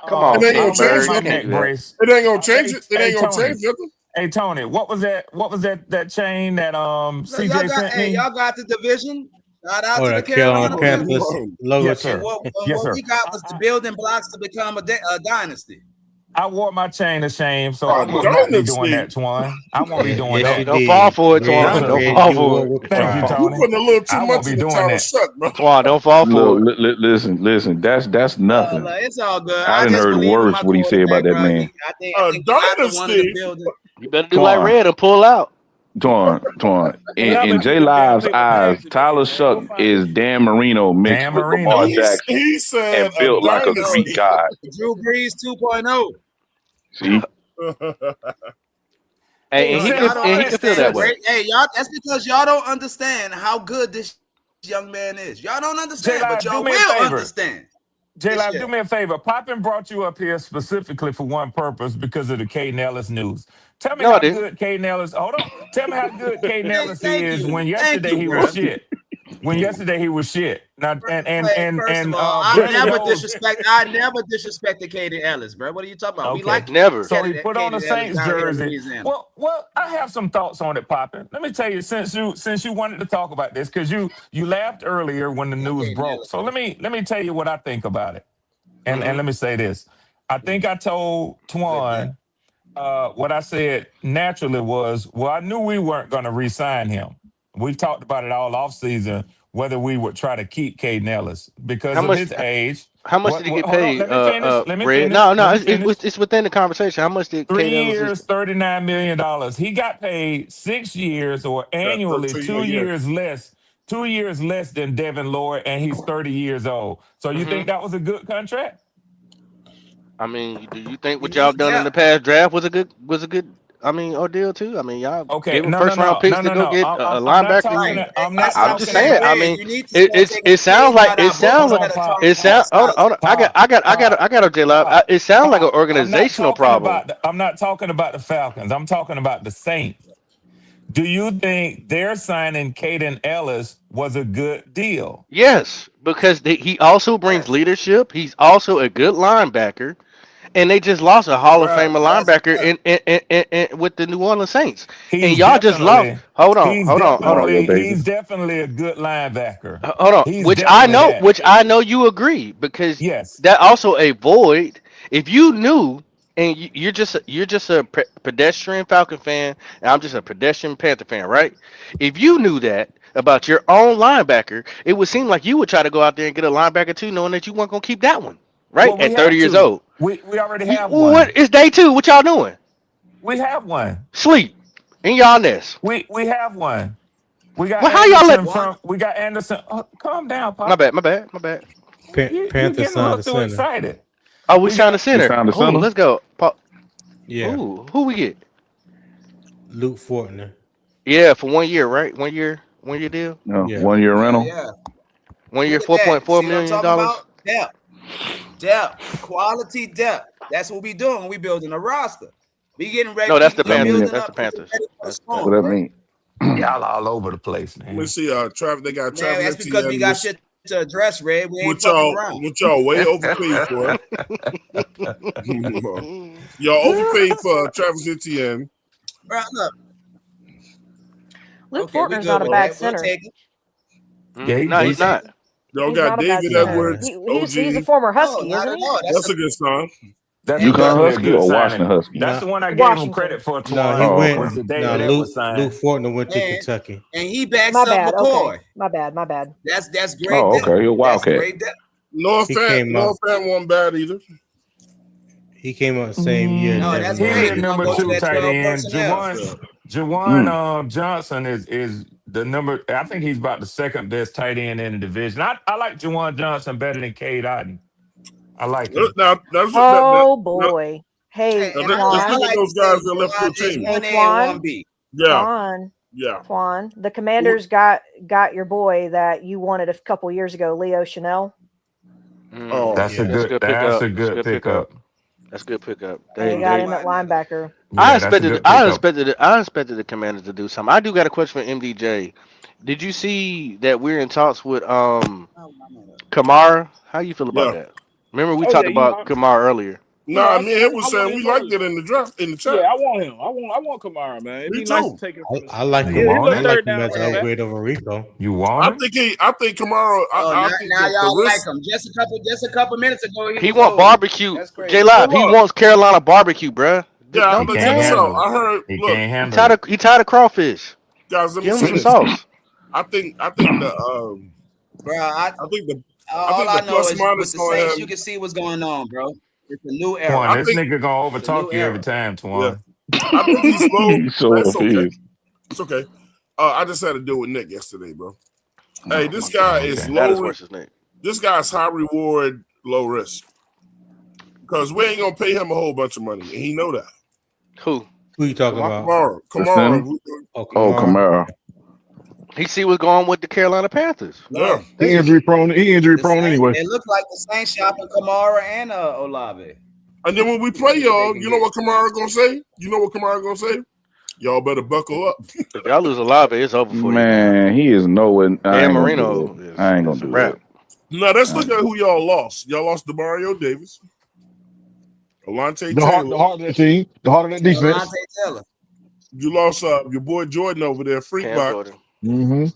Come on, it ain't gonna change nothing. It ain't gonna change it. It ain't gonna change nothing. Hey Tony, what was that? What was that chain that CJ sent me? Y'all got the division. Shout out Oh, to the the Carolina Panthers. Panthers logo. Yes, sir. What Yes, sir. we got was the building blocks to become a dynasty. I wore my chain of shame, so I will not be doing that, Twan. I won't be doing that. Don't fall for it, Twan. Don't fall for it. Thank you, Tony. You putting a little too I much won't be in the doing title that. suck, bro. Twan, don't fall for it. Listen. That's nothing. It's all good. I didn't heard worse what he said about that man. I think dynasty. You better do like Red and pull out. Twan. In J Live's eyes, Tyler Shuck is Dan Marino mixed with Lamar Jackson He said and built like a Greek god. Drew Brees 2.0. See? Hey, and he can feel that way. Hey, y'all, that's because y'all don't understand how good this young man is. Y'all don't understand, J-Live, but y'all do me a will favor. understand. J-Live, do me a favor. Poppin brought you up here specifically for one purpose because of the Caden Ellis news. Tell me how good Caden Ellis. Hold on. Tell me how good Caden Ellis is when yesterday he was shit. When yesterday he was shit. Now I never disrespected Caden Ellis, bro. What are you talking about? Okay. We like never. So he put on the Saints jersey. Well, I have some thoughts on it, Poppin. Let me tell you, since you wanted to talk about this, because you laughed earlier when the news broke. So let me tell you what I think about it. And let me say this. I think I told Twan what I said naturally was, well, I knew we weren't going to re-sign him. We've talked about it all offseason, whether we would try to keep Caden Ellis because of his age. How much did he get paid? Let me finish. No, it's within the conversation. How much did 3 Caden years, $39 million. He got paid 6 years or annually 2 years less. 2 years less than Devin Lloyd, and he's 30 years old. So you think that was a good contract? I mean, do you think what y'all done in the past draft was a good ordeal too? I mean, y'all gave first round picks to go get a linebacker. I'm just saying. I mean, it sounds like Hold on. I got a J-Live. It sounds like an organizational problem. I'm not talking about the Falcons. I'm talking about the Saints. Do you think their signing Caden Ellis was a good deal? Yes, because he also brings leadership. He's also a good linebacker. And they just lost a Hall of Famer linebacker in with the New Orleans Saints. And y'all just lost. Hold on. He's definitely a good linebacker. Hold on. Which I know you agree, because that also a void. If you knew, and you're just a pedestrian Falcon fan, and I'm just a pedestrian Panther fan, right? If you knew that about your own linebacker, it would seem like you would try to go out there and get a linebacker too, knowing that you weren't gonna keep that one. Right? Well, at 30 years old. We already have one. What is day 2? What y'all doing? We have one. Sleep in y'all nest. We have one. We got how y'all we got Anderson. Oh, calm down, Pop. My bad. Panthers signed the center. Excited. Oh, we signed the center. Let's go. Yeah. Ooh, who we get? Luke Fortner. Yeah, for 1 year, right? 1 year deal? No, yeah. 1 year rental. Yeah. 1 year, $4.4 million. Depth, quality depth. That's what we doing. We building a roster. We getting ready. No, that's the Panthers. That's the Panthers. That's what I mean. Y'all all over the place, man. Let me see. Travis, they got Travis. That's because we got shit to address, Red. We ain't fucking around. What y'all way overpaid for? Y'all overpaid for Travis Etienne. Right, look. Luke Fortner's not a bad center. No, he's not. Y'all got David Edwards. He's a former Husky, isn't he? That's a good sign. UConn Husky or Washington Husky? That's the one I gave him credit for. Luke Fortner went to Kentucky. And he backs up McCoy. Okay. My bad. That's great. Oh, okay. You're a Wildcat. Noah Fant wasn't bad either. He came out the same year. No, that's great. Number 2 tight end. Juwan Johnson is the number. I think he's about the second best tight end in the division. I like Juwan Johnson better than Cade Otton. I like him. Boy. Hey, those guys that left the team. Twan, the Commanders got your boy that you wanted a couple years ago, Leo Chanel. That's a good pickup. That's a good pickup. They got him at linebacker. I expected the Commanders to do something. I do got a question for MDJ. Did you see that we're in talks with Kamara? How you feel about that? Remember we talked about Kamara earlier. Nah, me and him was saying we liked it in the draft in the chat. Yeah, I want him. I want Kamara, man. It'd be nice to take him. I like him. I like him as an upgrade over Rico. You want him? I think Kamara. I think now y'all like him. Just a couple minutes ago, he want barbecue. J Live. He wants Carolina barbecue, bruh. Yeah, I'm I heard. He Look, can't handle he tired of crawfish. Guys, let me Give say him this. some sauce. I think the bro. all I know is with the Saints, him. you can see what's going on, bro. It's a new era. Twan, this nigga gonna overtalk you every time, Twan. Yeah. I think he's low. That's okay. is. It's okay. I just had to deal with Nick yesterday, bro. Hey, this guy is That is low. what's his name. This guy's high reward, low risk. Because we ain't gonna pay him a whole bunch of money, and he know that. Who you talking about? Kamara. Kamara. He see what's going on with the Carolina Panthers. Yeah, he injury prone anyway. It looked like the Saints shopping Kamara and Olave. And then when we play y'all, you know what Kamara gonna say? You know what Kamara gonna say? Y'all better buckle up. If y'all lose Olave, it's over for you. Man, he is nowhere. Dan Marino. I ain't gonna do that. Now let's look at who y'all lost. Y'all lost DeMario Davis, Alontae Taylor. The heart of that team, the heart of that defense. Alontae Taylor. You lost your boy Jordan over there, Freak Box. Mm-hmm.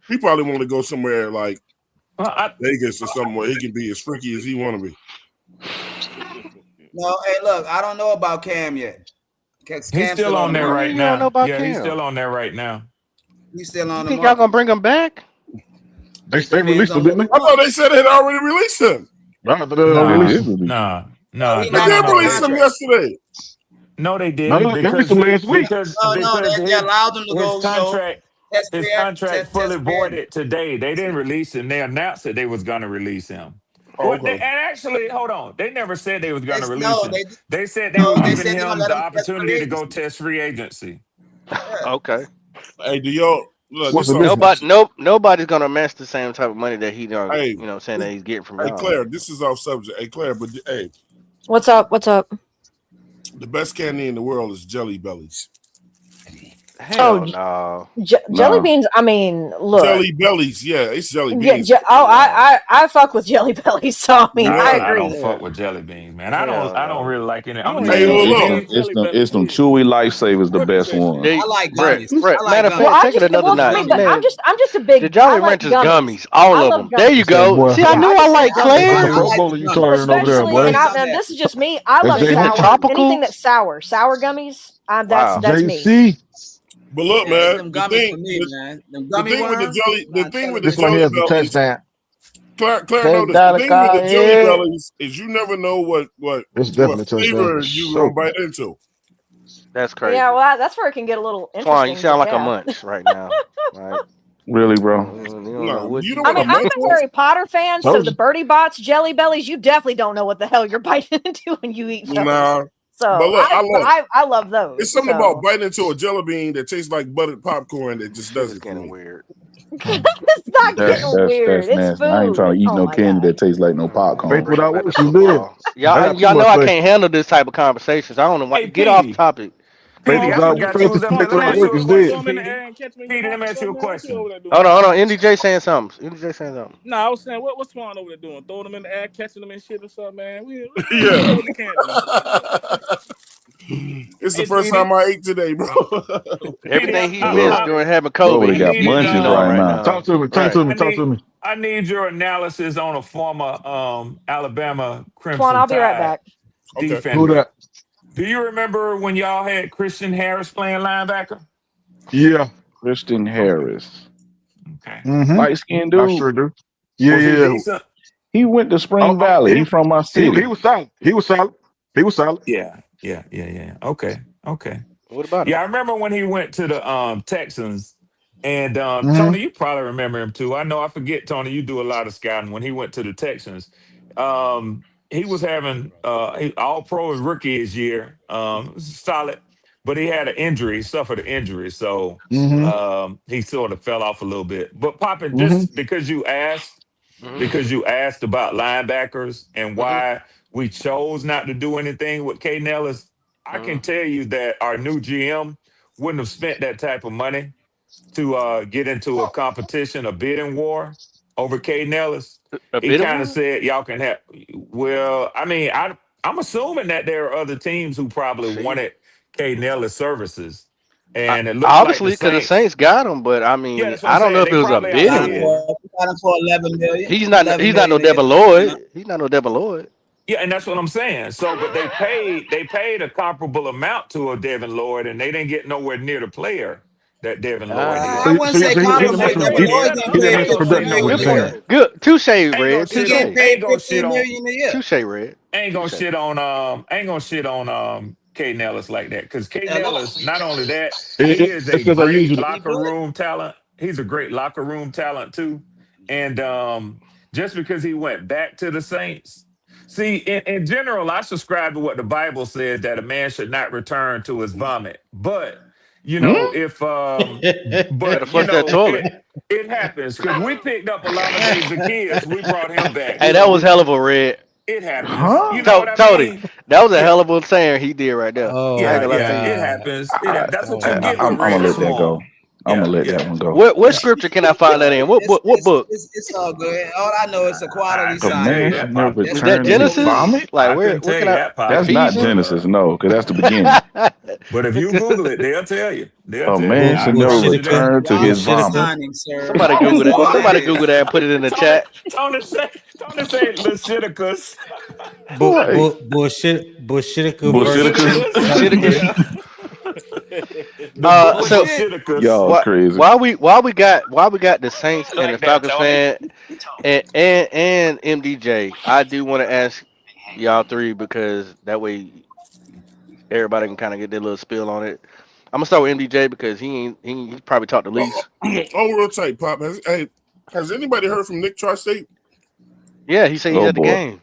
He probably want to go somewhere like Vegas or somewhere. He can be as freaky as he want to be. No, hey, look, I don't know about Cam yet. He's still on there right now. Yeah, he's still on there right now. He's still on. You think y'all gonna bring him back? They released him, didn't they? I thought they said they had already released him. No. They did release him yesterday. No, they didn't. Because they allowed them to go. His contract fully voided today. They didn't release him. They announced that they was going to release him. And actually, hold on. They never said they was going to release him. They said they were giving him the opportunity to go test free agency. Okay. Hey, do y'all look? Nobody's gonna match the same type of money that he don't. Hey, saying that he's getting from. Hey, Claire, this is off subject. Hey, Claire, but hey, what's up? What's up? The best candy in the world is Jelly Bellies. Hell no. Jelly beans. I mean, look. Jelly Bellies. Yeah, it's Jelly Beans. I fuck with Jelly Bellies. So I mean, I agree. I don't fuck with jelly beans, man. I don't really like it. It's them chewy lifesavers, the best one. I like gummies. Matter of fact, take it another notch. I'm just a big. The Jolly Ranchers gummies, all of them. There you go. See, I knew I like Claire. And this is just me. I love sour. Anything that's sour gummies. That's me. But look, man, them gummies for me, man. Them gummy the thing with the this one here is the touchdown. Claire, know this. The thing with the Jelly Bellies is you never know what flavor you gonna bite into. That's crazy. Yeah, well, that's where it can get a little interesting. Twan, you sound like a munch right now. Right? Really, bro? I'm a Harry Potter fan, so the Birdie Bots, Jelly Bellies, you definitely don't know what the hell you're biting into when you eat those. Nah. So but look, I love those. It's something about biting into a jelly bean that tastes like buttered popcorn that just does it. Kind of weird. It's not getting weird. It's food. I ain't trying to eat no candy that tastes like no popcorn. Y'all know I can't handle this type of conversations. I don't know why. Get off topic. Pete, let me ask you a question. Hold on. NDJ saying something. No, I was saying, what's Twan over there doing? Throwing them in the air, catching them and shit or something, man. It's the first time I ate today, bro. Everything he missed during having COVID. He got munchies right now. Talk to me. I need your analysis on a former Alabama Crimson Twan, I'll be right Tide back. defender. Who that? Do you remember when y'all had Christian Harris playing linebacker? Yeah. Christian Harris. Okay. Light skinned dude. I sure do. Yeah. He went to Spring Valley. He's from my city. He was solid. Yeah. Okay. What about him? Yeah, I remember when he went to the Texans. And Tony, you probably remember him too. I know I forget, Tony, you do a lot of scouting. When he went to the Texans, he was having all-pro rookie his year. Solid, but he had an injury. He suffered an injury, so he sort of fell off a little bit. But Poppin, just because you asked about linebackers and why we chose not to do anything with K. Nellis, I can tell you that our new GM wouldn't have spent that type of money to get into a competition, a bidding war over Caden Ellis, he kind of said y'all can have. Well, I mean, I'm assuming that there are other teams who probably wanted Caden Ellis services, and it looks obviously like the Saints got him, but I mean, that's what I I'm don't saying. know if They it was a probably bid. Got him for 11 million. He's not no Devin Lloyd. He's not no Devin Lloyd. Yeah, and that's what I'm saying. So, but they paid a comparable amount to a Devin Lloyd, and they didn't get nowhere near the player that Devin Lloyd is. I wouldn't say comparable. Devin Lloyd getting paid $50 million a year. Good, touche, Red. He getting paid $15 million a year. Touche, Red. Ain't gonna shit on Caden Ellis like that, because Caden Ellis, not only that, he is a great locker room talent. He's a great locker room talent too. And just because he went back to the Saints, see, in general, I subscribe to what the Bible says, that a man should not return to his vomit. But you know, if it happens, because we picked up a lot of names of kids, we brought him back. Hey, that was hell of a Red. It happens. You know what I Tony, mean? that was a hell of a saying he did right there. It happens. That's what you get. I'm gonna let that go. I'm gonna let that one go. What scripture can I find that in? What book? It's all good. All I know is a quality sign. Man should never Is return that Genesis? to his vomit? Like where can I? That's not Genesis, no, because that's the beginning. But if you Google it, they'll tell you. A man should never return to his vomit. Somebody Google that. Somebody Google that and put it in the chat. Tony say Leviticus. Bullshit. So y'all crazy. Why we got the Saints and the Falcons fan and MDJ? I do want to ask y'all three, because that way everybody can kind of get their little spill on it. I'm gonna start with MDJ because he probably talked the least. Real tight, Pop. Has anybody heard from Nick Tri-State? Yeah, he said he's at the game.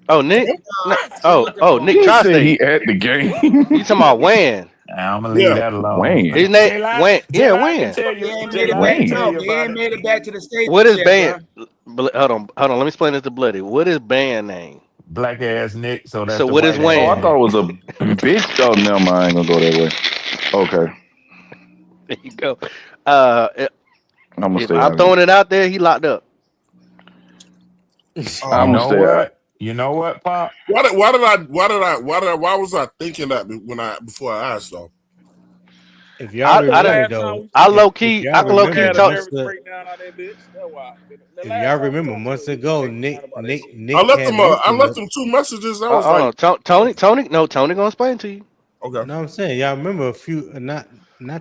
Oh, Nick. Nick He Tri-State. said he at the game. You talking about Wayne? I'm gonna leave that alone. Wayne. His name Wayne. Yeah, Wayne. He ain't made it back to the state. What is band? Hold on. Let me explain this to Bloody. What is band name? Black ass Nick. So that's what is Wayne? Oh, I thought it was a bitch. Oh, no, I ain't gonna go that way. Okay. There you go. I'm throwing it out there. He locked up. You know what, Pop? Why was I thinking that before I asked though? If y'all remember, I low key talk. If y'all remember months ago, Nick I left them two messages. I was Tony gonna explain to you. Okay. No, I'm saying y'all remember a few not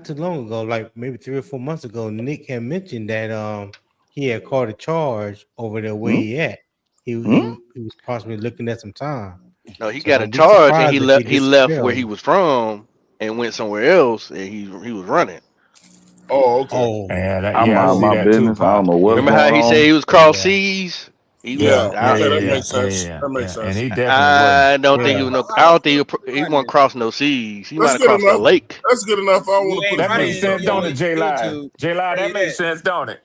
too long ago, like maybe 3 or 4 months ago, Nick had mentioned that he had caught a charge over there where he at. He was possibly looking at some time. No, he got a charge and he left where he was from and went somewhere else, and he was running. Oh, okay. Oh, I'm out my business. I don't know what. Remember how he said he was cross seas? That makes sense. That makes sense. And he definitely I don't think he wasn't cross no seas. He might have crossed a lake. That's good enough. I don't want to put that makes sense, don't it, J-Live? J-Live, that makes sense, don't it?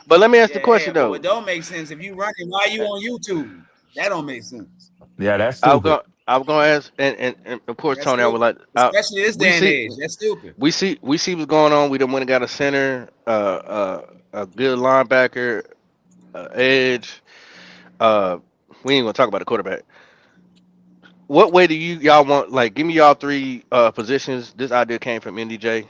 But let me ask the question though. It don't make sense if you running. Why you on YouTube? That don't make sense. Yeah, that's stupid. I was gonna ask, and of course, that's Tony, stupid. I would like, especially this day and age. That's stupid. We see what's going on. We done went and got a center, a good linebacker, edge. We ain't gonna talk about the quarterback. What way do y'all want? Like, give me y'all three positions. This idea came from NDJ.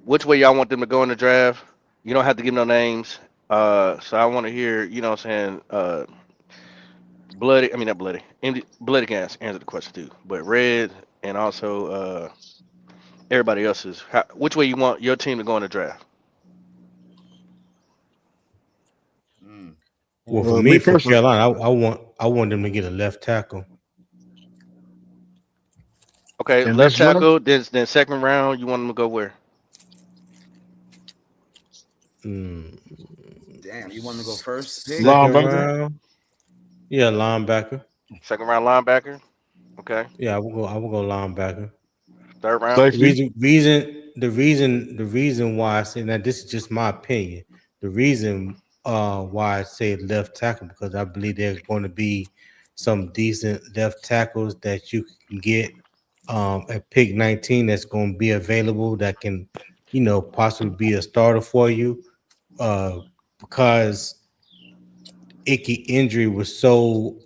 Which way y'all want them to go in the draft? You don't have to give no names. So I want to hear, you know what I'm saying, Bloody. I mean, not Bloody. Bloody can answer the question too. But Red and also everybody else's. Which way you want your team to go in the draft? Well, for me, for Carolina, I want them to get a left tackle. Okay, and left tackle. Then second round, you want them to go where? Damn, you want to go first? Linebacker. Yeah, linebacker. Second round linebacker. Okay. Yeah, I will go linebacker. Third round. The reason why I say that, this is just my opinion. The reason why I say left tackle, because I believe there's going to be some decent left tackles that you can get at pick 19 that's going to be available that can, possibly be a starter for you. because Icky injury was so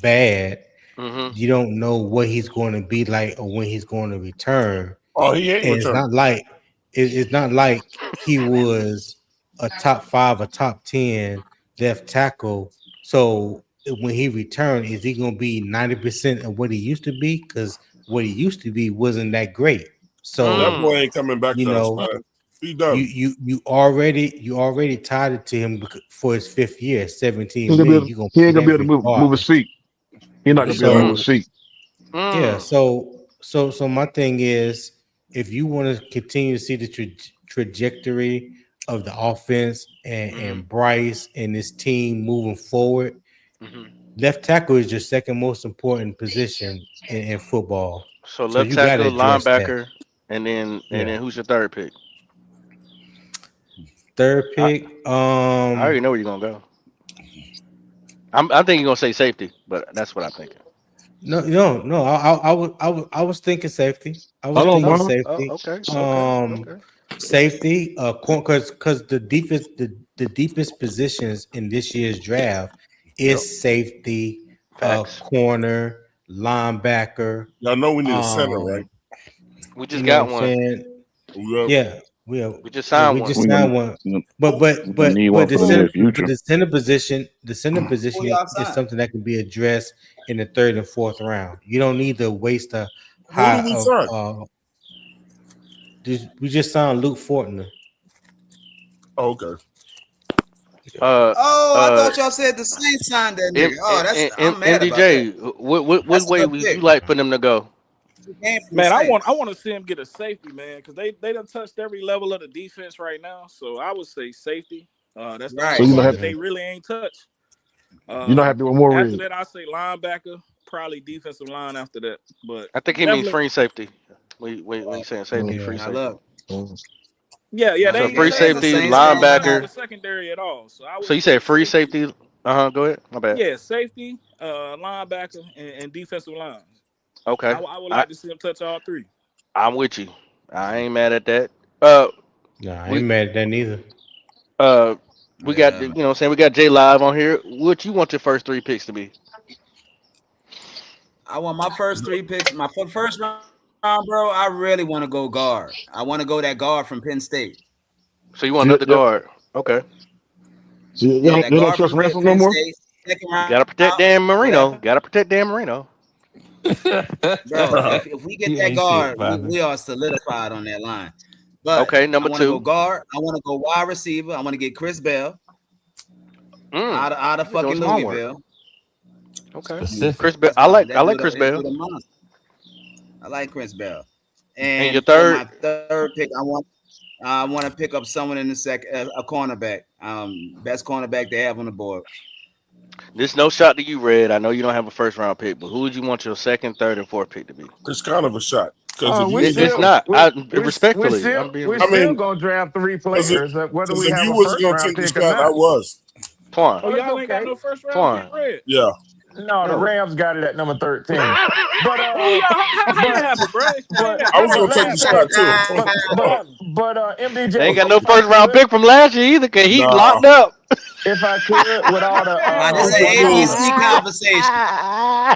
bad. Mm-hmm. You don't know what he's going to be like or when he's going to return. Oh, he ain't and returning. It's not like he was a top 5 or top 10 left tackle. So when he returned, is he going to be 90% of what he used to be? Because what he used to be wasn't that great. So that boy ain't coming back. You know, man. He done. You already tied it to him for his 5th year, 17 He ain't million. gonna be able to move his feet. He's not gonna be able to move his feet. Yeah. So my thing is, if you want to continue to see the trajectory of the offense and Bryce and this team moving forward, left tackle is your second most important position in football. So left tackle, linebacker, and then who's your third pick? Third pick. I already know where you're gonna go. I'm thinking you're gonna say safety, but that's what I'm thinking. No. I was thinking safety. I was thinking safety. Okay. Safety. Because the deepest positions in this year's draft is safety, corner, linebacker. Y'all know we need a center, right? We just got one. Yeah. We just signed one. But the center position is something that can be addressed in the 3rd and 4th round. You don't need to waste a high. We just signed Luke Fortner. Oh, okay. I thought y'all said the Saints signed that nigga. I'm mad MDJ, about that. what way would you like for them to go? Man, I want to see him get a safety, man, because they done touched every level of the defense right now. So I would say safety. That's right. So they really ain't touched. You don't have to do more. After that, I say linebacker, probably defensive line after that. But I think he means free safety. When you saying safety, free safety. Yeah. So free safety, linebacker, secondary at all. So you said free safety. Go ahead. My bad. Yeah, safety, linebacker, and defensive line. Okay. I would like to see him touch all 3. I'm with you. I ain't mad at that. I ain't mad at that neither. We got we got J Live on here. What you want your first 3 picks to be? I want my first 3 picks. My first round, bro. I really want to go guard. I want to go that guard from Penn State. So you want another guard? Okay. So you don't trust Ransom no more? Gotta protect Dan Marino. Bro, if we get that guard, we are solidified on that line. But okay, number 2. I want to go guard. I want to go wide receiver. I want to get Chris Bell out of fucking Louisville. Okay, Chris Bell. I like Chris Bell. I like Chris Bell. And your third? My third pick, I want to pick up someone in the second, a cornerback. Best cornerback they have on the board. This no shot to you, Red. I know you don't have a first round pick, but who would you want your 2nd, 3rd, and 4th pick to be? It's kind of a shot. It's not. Respectfully, we're still gonna draft 3 players. Whether we have you a was first gonna round take the pick or shot, not. I was. Twan. Oh, y'all ain't got no first round pick, Red. Yeah. No, the Rams got it at number 13. But how that happen, bro? I was gonna take the shot too. But MDJ they ain't got no first round pick from last year either, cause he's locked up. If I could, with all the this is an ABC conversation.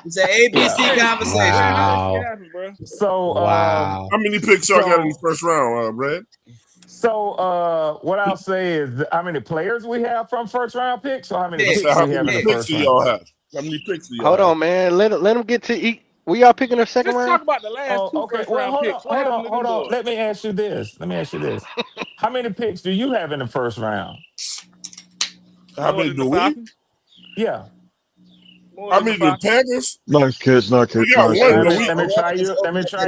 It's an ABC conversation. Wow. So how many picks y'all got in the first round, Brad? So what I'll say is how many players we have from first round picks, or how many picks we have in the first round? Y'all have? How many picks do y'all Hold on, man. Let them get to eat. We y'all picking the second round? Let's talk about the last 2 first round picks. Hold on. Let me ask you this. How many picks do you have in the first round? How many do we? Yeah. I mean, the Panthers. Nice kids. We got one, but let me try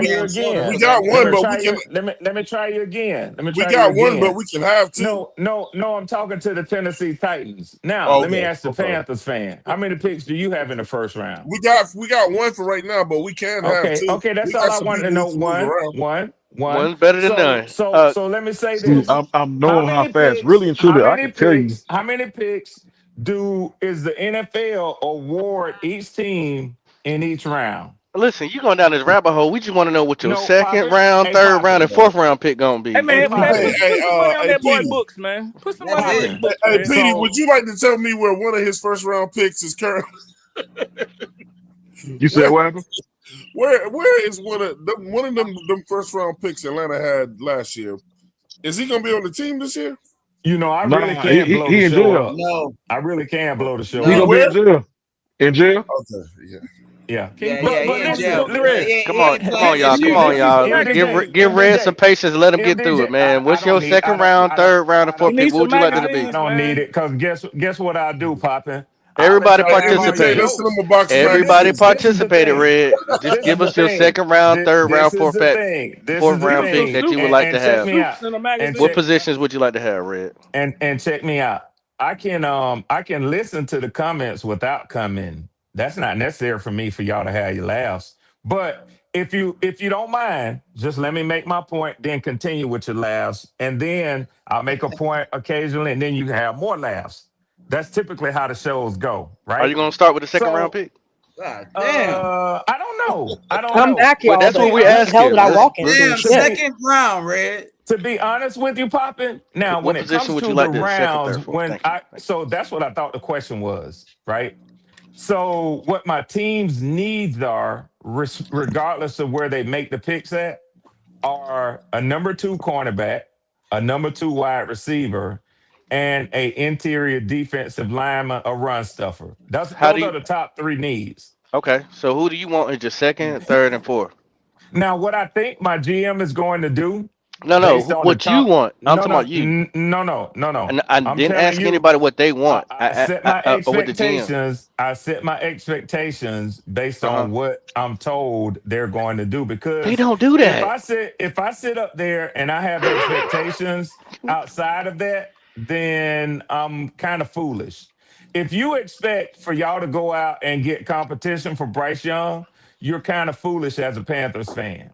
you again. We got one, but we can. Let me try you again. We got one, but we can have 2. No. I'm talking to the Tennessee Titans. Now, let me ask the Panthers fan. How many picks do you have in the first round? We got one for right now, but we can have 2. Okay, that's all I wanted to know. One. One's better than none. So let me say this. I'm knowing how fast. Really and truly, I can tell you. How many picks is the NFL award each team in each round? Listen, you going down this rabbit hole. We just want to know what your second round, third round, and fourth round pick gonna be. Hey man, put some money on that boy books, man. Put some money on his books. Hey, Petey, would you like to tell me where one of his first round picks is currently? You said what happened? Where is one of them first round picks Atlanta had last year? Is he gonna be on the team this year? You know, I really can't blow the show up. No, I really can't blow the show He up. gonna be in jail. In jail? Okay, yeah. Yeah. Come on, y'all. Give Red some patience and let him get through it, man. What's your second round, third round, and fourth pick? What would you like it to be? I don't need it because guess what I do, Poppin'? Everybody participated. Everybody participated, Red. Just give us your second round, third round, fourth round pick that you would like to have. What positions would you like to have, Red? And check me out. I can listen to the comments without commenting. That's not necessary for me for y'all to have your laughs. But if you don't mind, just let me make my point, then continue with your laughs, and then I'll make a point occasionally, and then you can have more laughs. That's typically how the shows go, right? Are you going to start with the second round pick? God damn. I don't know. I'm back, y'all. That's what we asked you. Damn, second round, Red. To be honest with you, Poppin', now when it comes to the rounds, so that's what I thought the question was, right? So what my team's needs are, regardless of where they make the picks at, are a number 2 cornerback, a number 2 wide receiver, and a interior defensive lineman, a run stuffer. Those are the top 3 needs. Okay, so who do you want in your second, third, and fourth? Now, what I think my GM is going to do. No, what you want. I'm talking about you. No. And I didn't ask anybody what they want. I set my expectations based on what I'm told they're going to do, because they don't do that. If I sit up there and I have expectations outside of that, then I'm kind of foolish. If you expect for y'all to go out and get competition for Bryce Young, you're kind of foolish as a Panthers fan.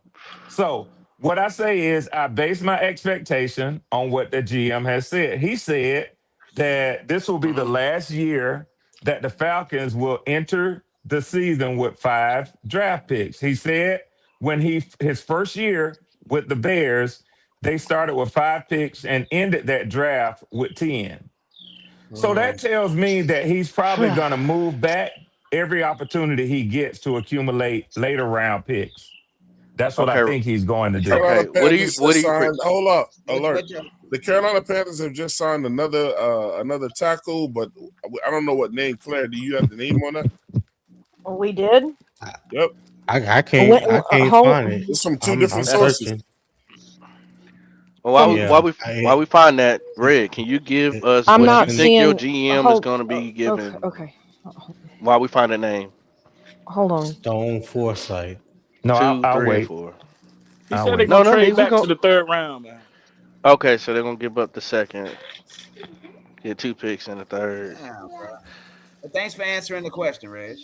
So what I say is I base my expectation on what the GM has said. He said that this will be the last year that the Falcons will enter the season with 5 draft picks. He said when his first year with the Bears, they started with 5 picks and ended that draft with 10. So that tells me that he's probably going to move back every opportunity he gets to accumulate later round picks. That's what I think he's going to do. Okay, what do you hold up, alert. The Carolina Panthers have just signed another tackle, but I don't know what name. Claire, do you have the name on that? We did. Yep. I can't find it. It's from 2 different sources. Well, while we find that, Red, can you give us what you think your GM is going to be giving? Okay. While we find a name. Hold on. Stone Forsythe. No, 2, I'll 3, wait. 4. He said they're going to trade back to the third round, man. Okay, so they're going to give up the second. Get 2 picks in the third. Damn, bro. Well, thanks for answering the question, Reg.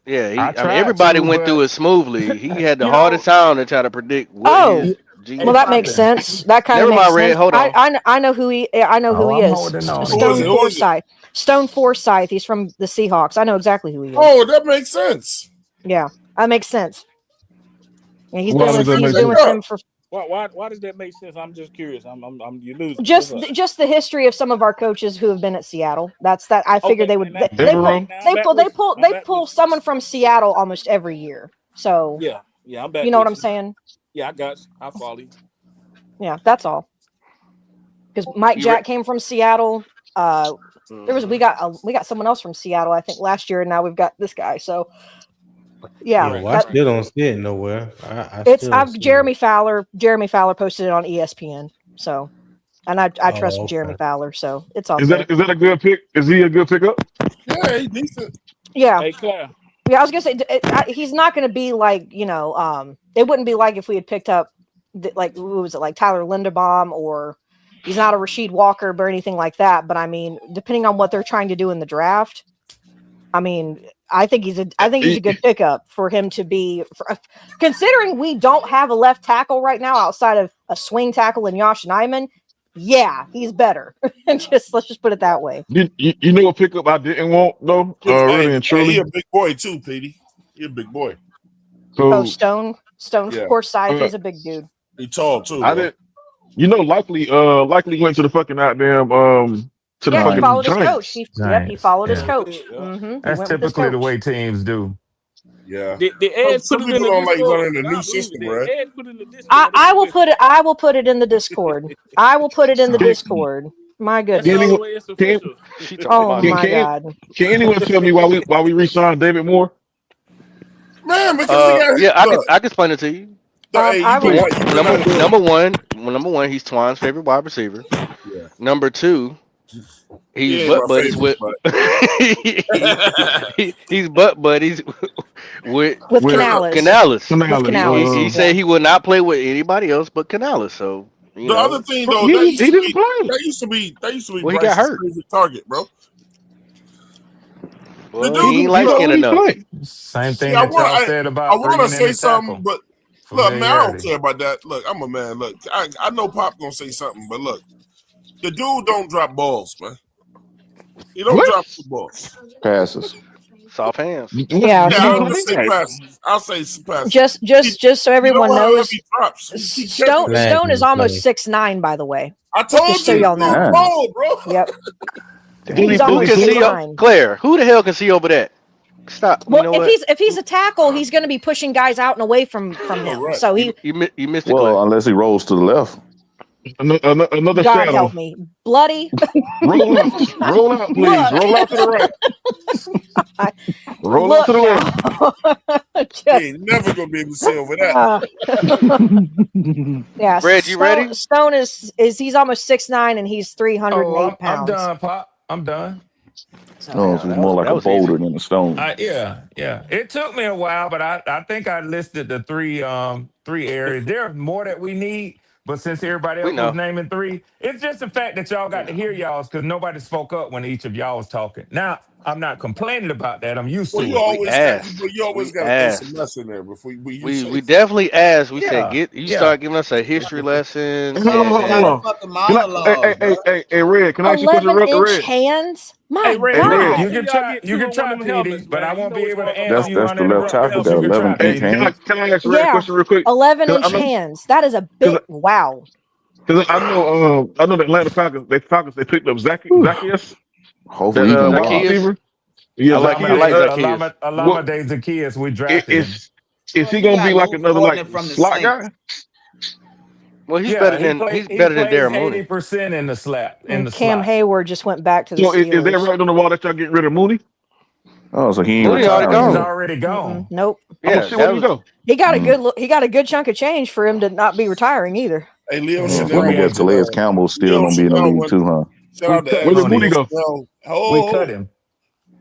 Yeah, I mean, everybody went through it smoothly. He had the hardest time to try to predict what his GM. Well, that makes sense. That kind of makes sense. Red, hold on. I know who he is. Stone Forsythe. Stone Forsythe. He's from the Seahawks. I know exactly who he is. Oh, that makes sense. Yeah, that makes sense. Yeah, he's been with him for. Why does that make sense? I'm just curious. You losing. Just the history of some of our coaches who have been at Seattle. That's that. I figured they would. They pull someone from Seattle almost every year. So yeah, I'm back. You know what I'm saying? Yeah, I got you. I follow you. Yeah, that's all. Because Mike Jack came from Seattle. We got someone else from Seattle, I think, last year, and now we've got this guy. So. Yeah, I still don't see it nowhere. Jeremy Fowler. Jeremy Fowler posted it on ESPN. So, and I trust Jeremy Fowler. So it's all. Is that a good pick? Is he a good pickup? Yeah, he's decent. Yeah. Hey, Claire. Yeah, I was gonna say he's not gonna be like it wouldn't be like if we had picked up who was it, like Tyler Linderbaum, or he's not a Rasheed Walker or anything like that. But I mean, depending on what they're trying to do in the draft, I mean. I think he's a good pickup for him to be, considering we don't have a left tackle right now outside of a swing tackle in Josh Nijman. Yeah, he's better. Let's just put it that way. You know a pickup I didn't want though. Really and truly, he a big boy too, Petey. He a big boy. Oh, Stone, Yeah. of course, size. He's a big dude. He tall too. I didn't. You know, likely went to the fucking goddamn to the Yeah, he fucking followed his Giants. coach. He followed his Yeah. coach. That's typically the way teams do. Yeah. The Ed Some put it in people the don't like Discord. learning the new system, right? Ed put it in the Discord. I will put it. I will put it in the Discord. I will put it in the Discord. My goodness. Oh my God. Can anyone tell me why we re-signed David Moore? Man, because I can explain it to you. Number one, he's Twan's favorite wide receiver. Yeah. Number two, he's Yeah, butt buddies with he's butt buddies with Canales. Canales. He said he would not play with anybody else but Canales. So the other thing though, that used to be Well, he got hurt. favorite target, bro. Well, he ain't light-skinned enough. Same thing that y'all said about I want to bringing in say the something, tackle. but look, man, I don't Familiarity. care about that. Look, I'm a man. Look, I know Pop gonna say something, but look, the dude don't drop balls, man. He don't drop the balls. Passes. Soft hands. Yeah. I'll say passes. I'll say passes. Just so everyone knows, He drops. He Stone is almost 6'9", by the way. I told Just so y'all know. He's tall, bro. Yep. Who He's can almost see 6'9". Claire? Who the hell can see over that? Stop. Well, you know if he's a tackle, he's going to be pushing guys out and away from him. Right. So he you missed it. Well, unless he rolls to the left. Another God shadow. help me, bloody. Roll out, please. Roll out to the right. Roll out to the left. He ain't never gonna be able to see over that. Yeah, Red, you ready? Stone is he's almost 6'9" and he's 308 I'm pounds. done, Pop. I'm done. No, it's more like a boulder than a stone. Yeah. It took me a while, but I think I listed the three areas. There are more that we need, but since everybody else was naming three, it's just the fact that y'all got to hear y'all's because nobody spoke up when each of y'all was talking. Now, I'm not complaining about that. I'm used to it. You always got to throw some mess in there before we definitely asked. We Yeah. said start giving us a history lesson. Hold on. Hey, Red, can I ask you a question real quick? 11-inch hands. My Hey, Red, God. you can try, PD, but I won't be able to answer you That's the left tackle. Got 11 inch hands. Can I ask Red a question real quick? 11-inch hands. That is a big wow. Because I know the Atlanta Falcons. They picked up Zacchaeus. Hopefully, he can walk. receiver. Yeah, I like Zacchaeus. Alameda Zacchaeus, we drafted him. Is he gonna be like another slot guy? Well, he's better than Darren Mooney. 80% in the slap. And Cam Hayward just went back to the So is Steelers. that right on the wall that y'all getting rid of Mooney? Oh, so he ain't Mooney retired. already He's gone. already gone. Nope. Yeah, shit, where you go? He got a good chunk of change for him to not be retiring either. Hey, Leo So Chanel. I guess Calais Campbell still gonna be in the league too, huh? Shout out to Where did Mooney go? We cut him.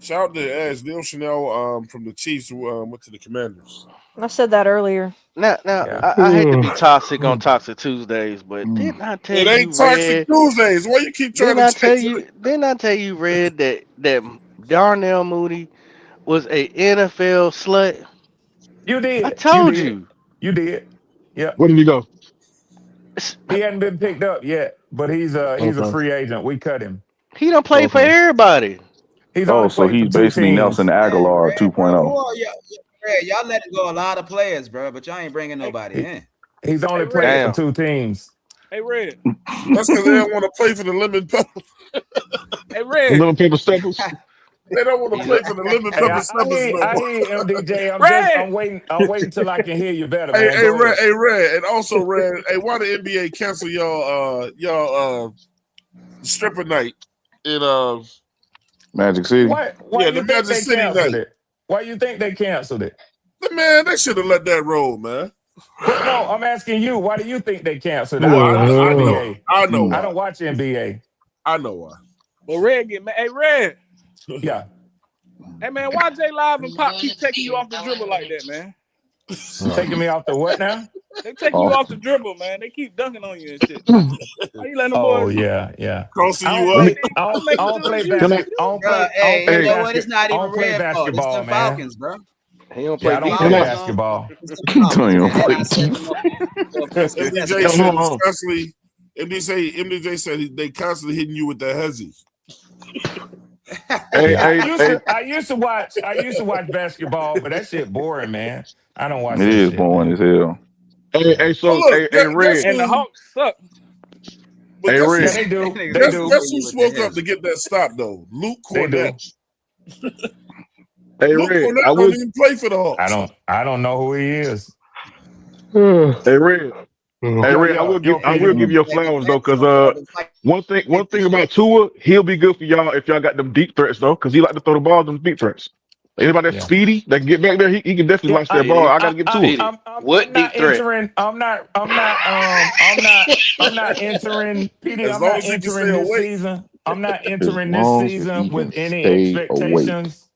Shout out to Leo Chanel from the Chiefs who went to the Commanders. I said that earlier. Now, I hate to be toxic on Toxic Tuesdays, but didn't I tell you? It ain't Toxic Tuesdays. Why you keep trying to change it? Didn't I tell you, Red, that Darnell Mooney was a NFL slut? You did. I told you. You did. Yeah. Where did he go? He hadn't been picked up yet, but he's a free agent. We cut him. He don't play for everybody. So he's basically Nelson Aguilar 2.0. Y'all let it go a lot of players, bro, but y'all ain't bringing nobody in. He's only playing for 2 teams. Hey, Red. That's because they don't want to play for the lemon pepper. Hey, Red. Lemon pepper steppers. They don't want to play for the lemon pepper steppers. I hear MDJ. I'm waiting till I can hear you better, man. Hey, Red, and also Red. Hey, why the NBA cancel y'all stripper night in Magic City? Why yeah, you the think Magic they City canceled night. it? Why you think they canceled it? Man, they should have let that roll, man. But no, I'm asking you. Why do you think they canceled it? I know why. I don't watch NBA. I know why. Well, Red get mad. Hey, Red. Yeah. Hey, man, why J Live and Pop keep taking you off the dribble like that, man? Taking me off the what now? They take you off the dribble, man. They keep dunking on you and shit. Why you letting them boys? Yeah. Crossing I you don't up. play- I don't play basketball. Hey, you know what? It's not even play red fault. It's basketball, the man. Falcons, bro. He don't Yeah, play I don't defense. play basketball. MDJ said they constantly hitting you with that hezzy. I used to watch basketball, but that shit boring, man. I don't watch It that is shit, boring man. as hell. So Red. And the Hawks suck. But Hey, Red. They do. They Guess do. who spoke up to get that stop though? Luke They do. Cornett. Hey, Luke Red. Cornett don't even play for the Hawks. I don't know who he is. Hey, Red. Hey, Red. I will give you flowers though, because one thing about Tua, he'll be good for y'all if y'all got them deep threats though, because he like to throw the ball them deep threats. Anybody that's speedy that can get back there, he can definitely launch that ball. I gotta get to it. What deep threat? I'm not entering PD. As I'm long not as he can entering stay this awake. season. I'm not entering As long this as he season can with any stay expectations.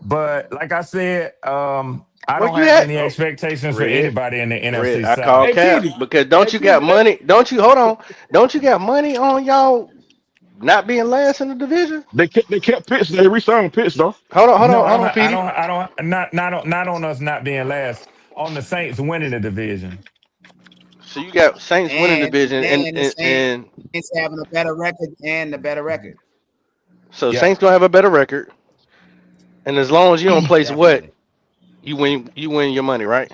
But like I said, I Where don't you have at? any expectations for Red. anybody in the NFC Red, I South. call cap because don't you got money? Don't you hold on? Don't you got money on y'all not being last in the division? They kept Pitts. They re-signed Pitts though. Hold on, I PD. don't not on us not being last. On the Saints winning the division. So you got Saints winning And division the and Saints having a better record and the better record. so Yeah. Saints gonna have a better record. And as long as you don't place what, you win your money, right?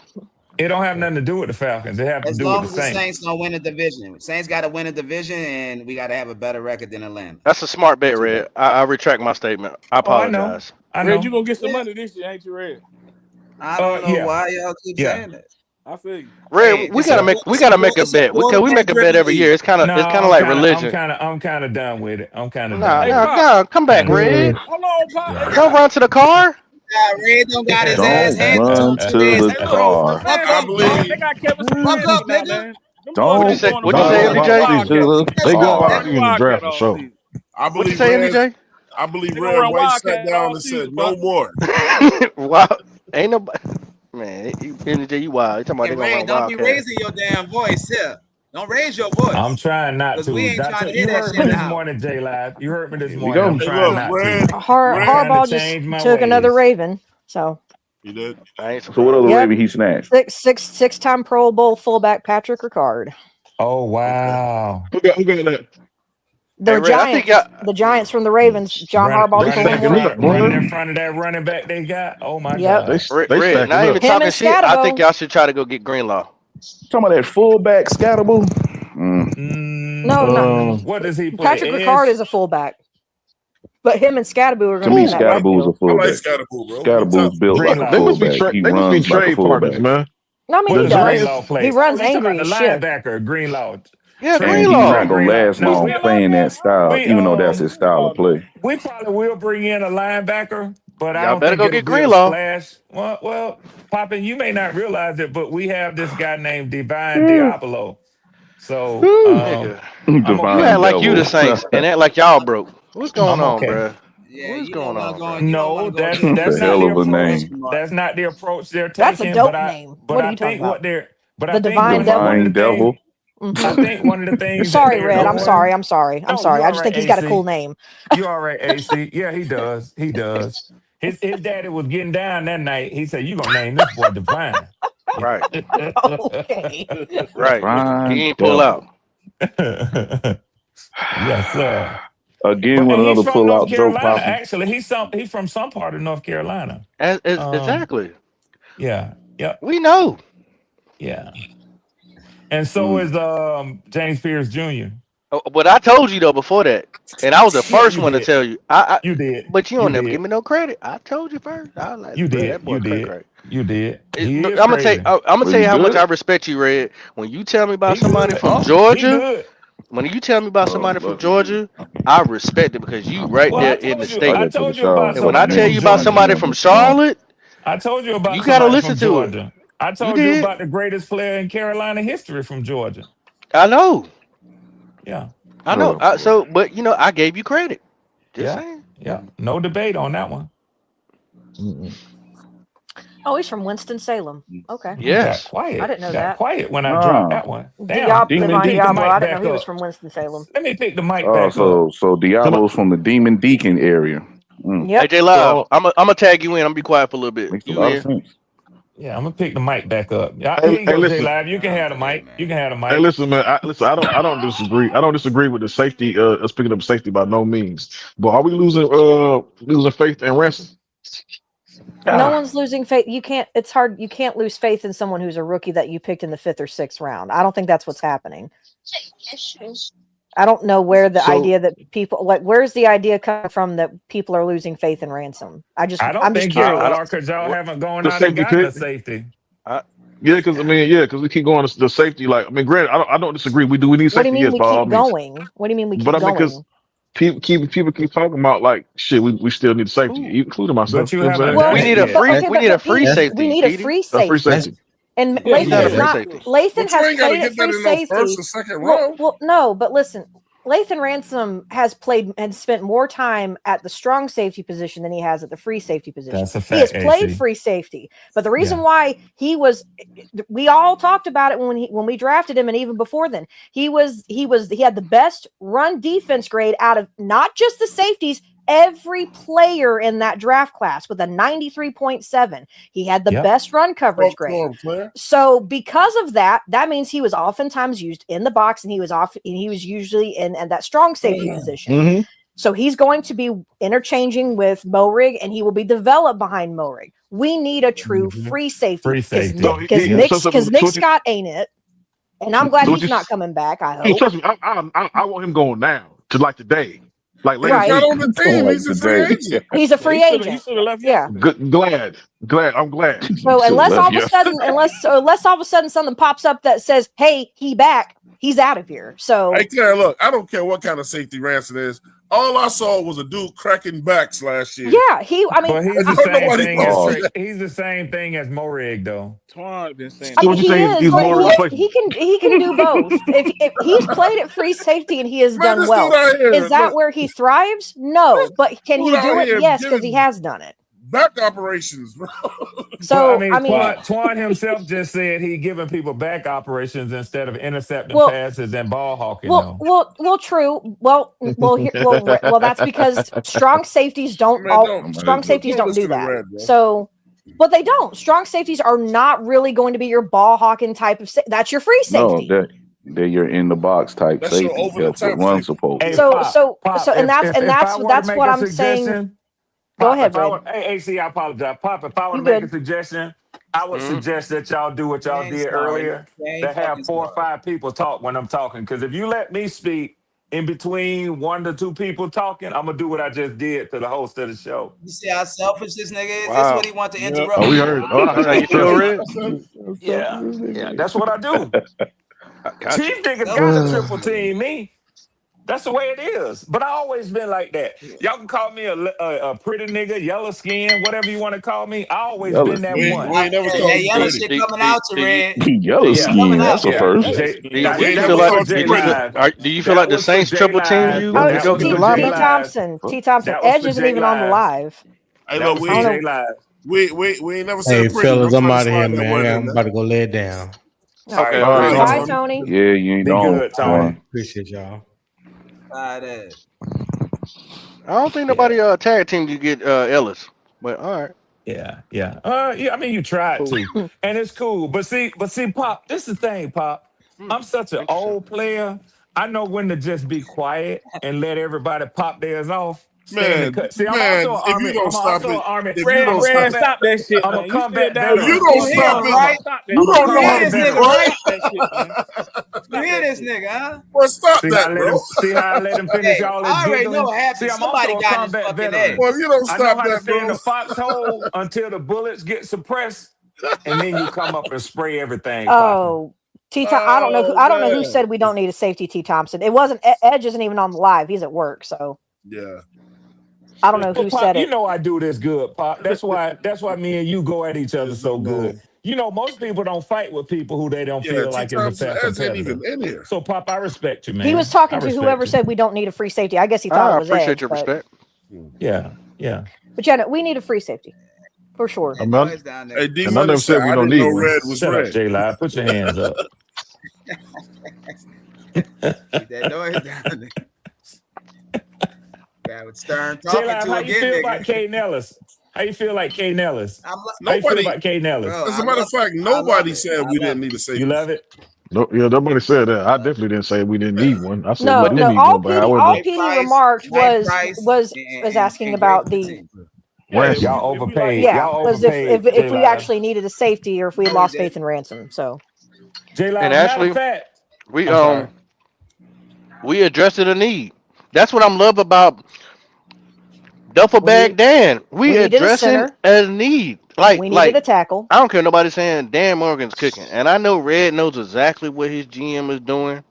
It don't have nothing to do with the Falcons. It have to As do long with as the the Saints. Saints don't win a division, Saints got to win a division, and we got to have a better record than Atlanta. That's a smart bet, Red. I retract my statement. I apologize. I know. Red, you gonna get some money this year, ain't you, Red? I don't know why y'all keep Yeah. saying that. I feel you. Red, Hey, we it's gotta a- make it's a- a bet it's a because we make a bet every year. It's kind of like religion. I'm kind of done with it. I'm kind of Nah, done. come back, Red. Hold on, Pop. Hey, Don't run to the car. Red don't got his Don't ass handcuffed. run to the car. I believe they got Kevin Fuck up, Stefanski now, nigga. man. Don't What'd you say, MJ? to the They got car. Wildcat in the draft for sure. I What'd you believe say, Red. MJ? I believe They Red gonna run White sat Wildcat down all and season, said no Pop. more. Wow, ain't nobody. Man, MJ, you wild. You talking about Hey, they gonna Ray, run don't be Wildcat? raising your damn voice here. Don't raise your voice. I'm trying not Because to. we ain't trying to hear You that heard shit me in the this house. morning, J Live. You heard me this we morning. go. I'm Hey, trying look, not Red. to. Harbaugh just change my took another ways. Raven. So You did. I ain't So what other Yep. Raven he snatched? six-time Pro Bowl fullback Patrick Ricard. Oh wow. Who got that? The Hey, Red, I think Giants from the Ravens. John Harbaugh told them what. running in front of that running back they got. Oh my Yep. God. Red, not even Him talking and shit. I think Scatterbo. y'all should try to go get Greenlaw. Talking about that fullback Scatterable. No. What does he play? Patrick Ricard is a fullback. But him and Scatterbo are To going me, to be in that Scatterboo is a backfield. I like fullback. Scatterboo, bro. Scatterboo's built like a They must be fullback. He they must be runs like a trade partners, fullback. man. No, I mean, What he does does. Greenlaw play? He runs you talking angry about as the shit. linebacker, Greenlaw. Yeah, And he's Greenlaw. not gonna last long playing that style, even though that's his style of play. We probably will bring in a linebacker, but I Y'all don't better think go it'll get be a Greenlaw. splash. Well, Poppin, you may not realize it, but we have this guy named Divine Diablo. So Nigga. Divine You act like you the Devil. Saints and act like y'all broke. What's going I'm on, okay. bruh? Yeah, What's you going don't want on, to go. bro? You don't No, want to go that's against That's a not hell the of a approach. name. That's not the approach they're That's taking. a dope but I, name. but What are I you talking think about? what they're, but The I think Divine Devil? one of Divine the things. Devil. I think one of the things. Sorry, that they're Red. I'm doing- sorry. I'm sorry. I'm No, sorry. you I all just right, think he's got a AC. cool name. You all right, AC? Yeah, he does. He does. His daddy was getting down that night. He said, "You gonna name this boy Divine?" Right. Okay. Right. Divine He ain't pull out. Devil. Yes, sir. Again with And he's another from pull North out joke Carolina. popping. Actually, he's from some part of North Carolina. Exactly. Yeah. Yep. We know. Yeah. And so is James Pierce Jr. But I told you though before that, and I was the first one to did. tell you. You did. But you don't You never did. give me no credit. I told you first. I was like, You bro, did. that boy You did. crazy. You did. I'm He is gonna tell crazy. you how much good? I respect you, Red. When you tell me about He somebody good. from He Georgia, good. when you tell me about somebody from Georgia, I respect it because you right Well, there in the state. I told you about And when I somebody tell from you about Georgia. somebody from Charlotte, I told you about you gotta somebody listen from to it. Georgia. I told You you did. about the greatest player in Carolina history from Georgia. I know. Yeah. I know. But you know, I gave you credit. Just saying. Yeah. No debate on that one. Oh, he's from Winston-Salem. Okay. Yes. Got quiet. I didn't know Got that. quiet when I dropped that one. Divine Let me pick the Diablo. mic I didn't back know he was up. from Winston-Salem. Let me pick the mic Oh, back up. so Diablo's from the Demon Deacon area. Yep. AJ Live, I'm gonna tag you in. I'm gonna be quiet for a little bit. Makes a You lot in? of sense. Yeah, I'm gonna pick the mic back up. Here Hey, you go, J listen. Live. You can have the mic. You can have the mic. Hey, listen, man. I don't disagree. I don't disagree with the safety. Us picking up safety by no means. But are we losing faith in Ransom? No one's losing faith. You can't. It's hard. You can't lose faith in someone who's a rookie that you picked in the 5th or 6th round. I don't think that's what's happening. I don't know where the idea that people where's the idea coming from that people are losing faith in Ransom. I'm just curious. Because y'all haven't gone out and gotten a safety. Yeah, because we keep going to the safety. Like, I mean, granted, I don't disagree. We need safety. What do you mean we keep going? What do you mean we keep going? Because people keep talking about like shit. We still need safety, including myself. We need a free safety. We need a free safety. And Lathan is not. Lathan has played at free safety. Well, no, but listen, Lathan Ransom has played and spent more time at the strong safety position than he has at the free safety position. That's a fact, he has played AC. free safety, but the reason why we all talked about it when we drafted him, and even before then, he had the best run defense grade out of not just the safeties. Every player in that draft class with a 93.7. He had the best run coverage grade. So because of that means he was oftentimes used in the box, and he was usually in that strong safety position. Mm-hmm. So he's going to be interchanging with Morig, and he will be developed behind Morig. We need a true free safety. Because Nick Scott ain't it. And I'm glad he's not coming back. I hope. Hey, trust me, I want him going now to like today. Like right. Not on the team. He's a free agent. He's a free agent. Yeah. Glad. I'm glad. So unless all of a sudden something pops up that says, "Hey, he back," he's out of here. So hey, Claire, look, I don't care what kind of safety Ransom is. All I saw was a dude cracking backs last year. Yeah, he's the same thing as Morig, though. Twan been saying. He can do both. If he's played at free safety and he has done well, is that where he thrives? No, but can he do it? Yes, because he has done it. Back operations, bro. So Twan himself just said he giving people back operations instead of intercepting passes and ball hawking. Well, true. Well, that's because strong safeties don't do that. So, but they don't. Strong safeties are not really going to be your ball hawking type of. That's your free safety. No, they're your in the box type safety. That's what one's supposed to. That's what I'm saying. Go ahead, Hey, AC, I apologize. Pop, if I were to make a suggestion, I would suggest that y'all do what y'all did earlier. That have 4 or 5 people talk when I'm talking. Because if you let me speak in between 1 to 2 people talking, I'm going to do what I just did to the host of the show. You see how selfish this nigga is? That's what he wants to interrupt. Oh, we heard. You feel real? Yeah, that's what I do. Chief niggas got to triple team me. That's the way it is. But I always been like that. Y'all can call me a pretty nigga, yellow skin, whatever you want to call me. I always been that one. We ain't never called that yellow shit coming out to Red. Yellow skin, that's the first. Do you feel like the Saints triple team you? T. Thompson. Edge isn't even on the live. Hey, look, we ain't never said. Hey, fellas, I'm out of here, man. I'm about to go lay it down. Okay. Bye, Tony. Yeah, you ain't good, Tony. Appreciate y'all. I don't think nobody tag teamed you get Ellis, but all right. Yeah. I mean, you tried to, and it's cool. But see, Pop, this is the thing, Pop. I'm such an old player. I know when to just be quiet and let everybody pop theirs off. Man, see, I'm also an Army. Stop that shit. I'm gonna come back down. If you don't stop it, right? You don't know how to be right. You hear this nigga, huh? Well, stop that, bro. See how I let him finish all this. I already know what happened. See, I'm Somebody also a got his combat fucking veteran. head. Well, if you don't I know stop how to that, stay in bro. the foxhole until the bullets get suppressed, and then you come up and spray everything. Oh. I don't know who said we don't need a safety. T. Thompson. It wasn't. Edge isn't even on the live. He's at work, so yeah. I don't know who Pop, said it. You know I do this good, Pop. That's why me and you go at each other so good. You know, most people don't fight with people who they don't feel like is a fair competitor. So, Pop, I respect you, man. He was talking to whoever said we don't need a free safety. I guess he thought it was appreciate Edge, your respect. Yeah. But yeah, we need a free safety for sure. Hey, I never said we don't need one. Red was Shut red. up, J-Live. Put your hands up. Get that noise down there. Guy with Stern talking J-Live, to how again, you feel nigga. about Caden Ellis? How you feel like Caden Ellis? How you feel about Caden Ellis? As a matter of fact, nobody said we didn't need a safety. You love it? No, yeah, nobody said that. I definitely didn't say we didn't need one. I said No, we didn't need all one, but I PD wouldn't. remarked was asking about the Y'all overpaid. Yeah, Y'all because overpaid. if we actually needed a safety or if we lost faith in Ransom, so. J-Live, And actually, we addressed a need. That's what I'm love about Duffel Bag Dan. We addressing a need. Like we needed a tackle. I don't care nobody saying Dan Morgan's cooking, and I know Red knows exactly what his GM is doing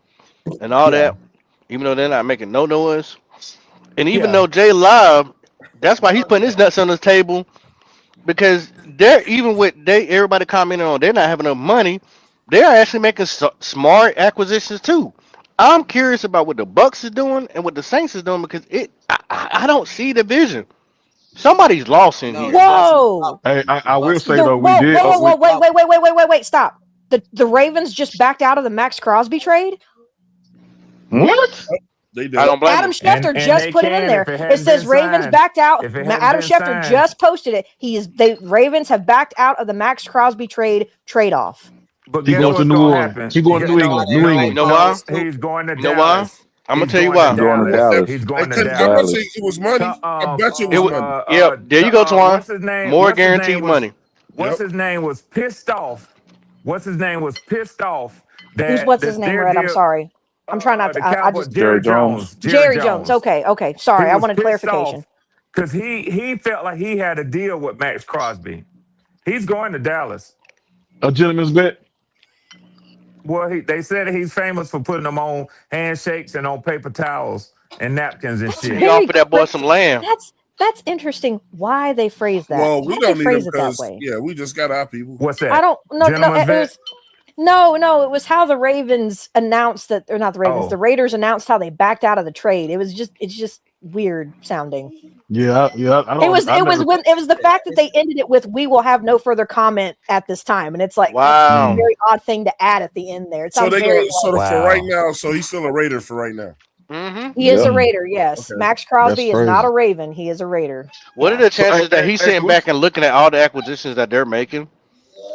and all that. Even though they're not making no noise, and even though J Live, that's why he's putting his nuts on the table, because they're even with everybody commenting on they're not having enough money. They're actually making smart acquisitions too. I'm curious about what the Bucks is doing and what the Saints is doing because I don't see the vision. Somebody's lost in here. Whoa! Hey, I will say though, we did. Wait! Stop. The Ravens just backed out of the Max Crosby trade. What? They did. I don't blame Adam them. Schefter just put it in there. It says Ravens backed out. Adam Schefter just posted it. Ravens have backed out of the Max Crosby trade-off. But he going to New Orleans. He going to New England. New England. You know why? He's going to Dallas. You know why? I'm gonna tell you why. He's going to Dallas. He's going to I Dallas. bet you it was money. I bet you it was money. Yeah, there you go, Twan. What's his name? More guaranteed money. What's his name was pissed off. What's his name was pissed off. What's his name, Red? I'm sorry. I'm trying not to. I just Jerry Jones. Jerry Jones. Okay. Sorry, I wanted clarification. Because he felt like he had a deal with Max Crosby. He's going to Dallas. A gentleman's bet. Well, they said he's famous for putting them on handshakes and on paper towels and napkins and shit. He offered that boy some lamb. That's interesting. Why they phrase that? Well, we don't need phrase them it that because way. we just got our people. What's that? I don't. No. It was how the Ravens announced that, or not the Ravens. The Raiders announced how they backed out of the trade. It's just weird sounding. Yeah. I don't, it was the fact that they ended it with "We will have no further comment at this time," and it's like wow, that's a very odd thing to add at the end there. So they go for right now. So he's still a Raider for right now. Mm-hmm. He is a Raider. Yes, okay. Max Crosby is not a Raven. He is a Raider. What are the chances that he's sitting back and looking at all the acquisitions that they're making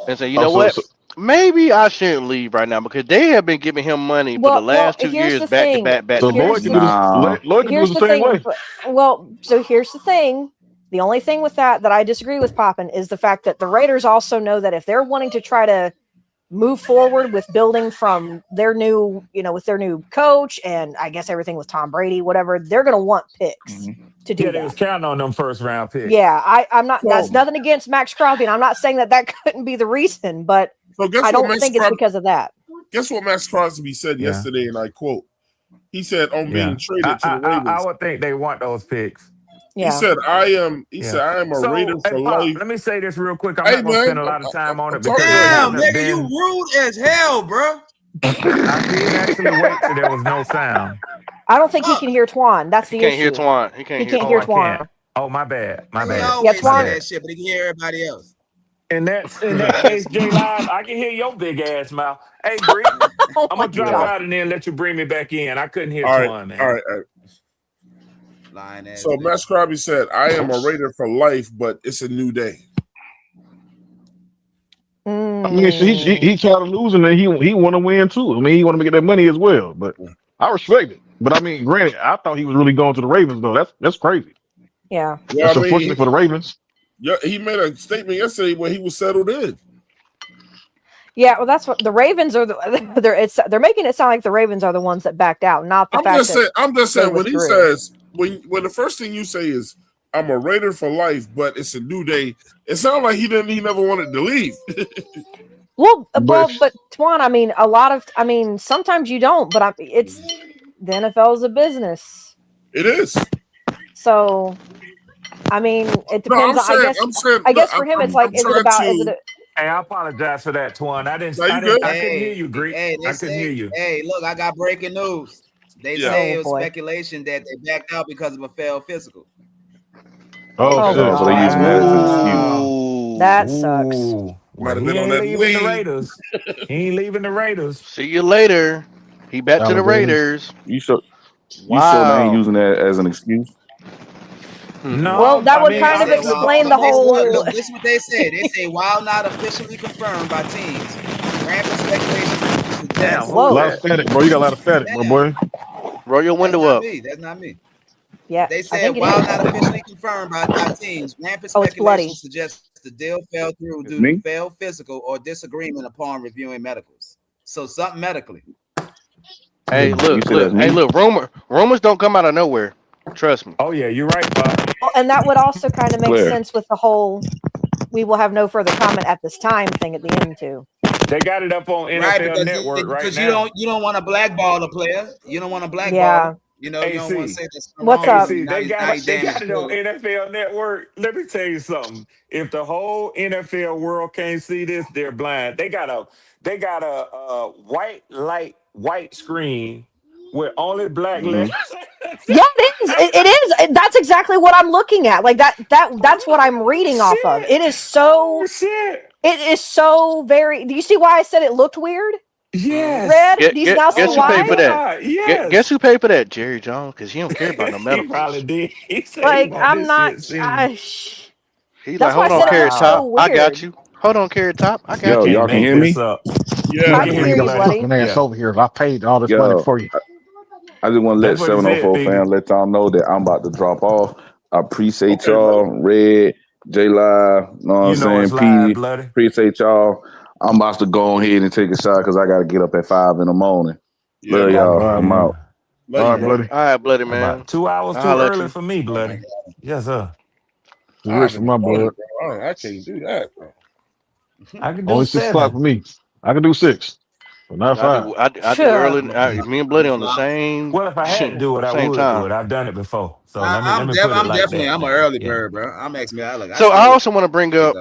and saying, you know what? Maybe I shouldn't leave right now because they have been giving him money for the last 2 years back to back. So Lloyd can do the same way. Well, so here's the thing. The only thing with that I disagree with Poppin is the fact that the Raiders also know that if they're wanting to try to move forward with building from their new, with their new coach and I guess everything with Tom Brady, whatever, they're going to want picks to do that. They was counting on them first round picks. Yeah, I'm not. That's nothing against Max Crosby, and I'm not saying that couldn't be the reason, but I don't think it's because of that. Guess what Max Crosby said yesterday, and I quote: "He said on being traded to the Ravens, I would think they want those picks." Yeah. He said, "I am a Raider for life." Let me say this real quick. I'm not going to spend a lot of time on it because damn, nigga, you rude as hell, bro. I didn't actually wait till there was no sound. I don't think he can hear Twan. That's the issue. He can't hear Twan. He can't hear Twan. Oh, my bad. He always say that shit, but he can hear everybody else. In that case, J-Live, I can hear your big ass mouth. Hey, Bree, I'm going to drop out and then let you bring me back in. I couldn't hear Twan, man. All right. So Max Crosby said, "I am a Raider for life, but it's a new day." I mean, he tired of losing, and he want to win too. I mean, he want to get that money as well. But I respect it. But I mean, granted, I thought he was really going to the Ravens though. That's crazy. Yeah, that's unfortunate for the Ravens. Yeah, he made a statement yesterday where he was settled in. Yeah, well, that's what the Ravens are. They're making it sound like the Ravens are the ones that backed out, not the fact that. I'm just saying when he says when the first thing you say is "I'm a Raider for life, but it's a new day," it sounds like he never wanted to leave. Well, but Twan, I mean, sometimes you don't, but it's the NFL is a business. It is. So, I mean, it depends. I guess for him, it's like, is it? Hey, I apologize for that, Twan. I couldn't hear you, Greek. I couldn't hear you. Hey, look, I got breaking news. They say it was speculation that they backed out because of a failed physical. Oh, so they using that as an excuse. That sucks. Might have He been on ain't that leaving the Raiders. He ain't leaving the Raiders. See you later. He back to the Raiders. You sure they ain't using that as an excuse? No. Well, that would kind of explain the whole. Look, this is what they said. They say while not officially confirmed by teams, rampant speculation. Damn, a lot of static, bro. You got a lot of static, my boy. Roll your window up. That's not me. Yeah, They said while not officially confirmed by top teams, rampant speculation suggests the deal fell through due to failed physical or disagreement upon reviewing medicals. So something medically. Hey, look. Rumors don't come out of nowhere. Trust me. Oh yeah, you're right, Bob. Well, and that would also kind of make sense with the whole "we will have no further comment at this time" thing at the end too. They got it up on NFL Network right now. Because you don't want to blackball the player. You don't want to blackball. You know, you don't want to say that's what's wrong. up. They got it on NFL Network. Let me tell you something. If the whole NFL world can't see this, they're blind. They got a white screen with only black letters. Yeah, it is. It is. That's exactly what I'm looking at. Like that's what I'm reading off of. It is so. It is so very. Do you see why I said it looked weird? Yes. Red. Do you now see why? Who paid for that? Yes. Guess who paid for that? Jerry Jones, because he don't care about no medicals. He probably did. Like I'm not. He's like, hold on, Carrot Top. I got you. Hold on, Carrot Top. I got you. Y'all can hear me? Yeah, I can hear you, buddy. Man, over here. I paid all this money for you. I just want to let 704 fans let y'all know that I'm about to drop off. I appreciate y'all, Red, J Live, know what I'm saying? P, appreciate y'all. I'm about to go ahead and take a shot because I got to get up at 5 in the morning. Love y'all. I'm out. All right, bloody. All right, bloody man. About 2 hours too early for me, bloody. Yes, sir. Rich for my blood. I can't do that, bro. I can do only 6 o'clock for me. I can do 6, but not 5. I do early. Me and Bloody on the same. Well, if I had to do it, I would do it. I've done it before. So let me put it like that. I'm an early bird, bro. I'm actually. I also want to bring up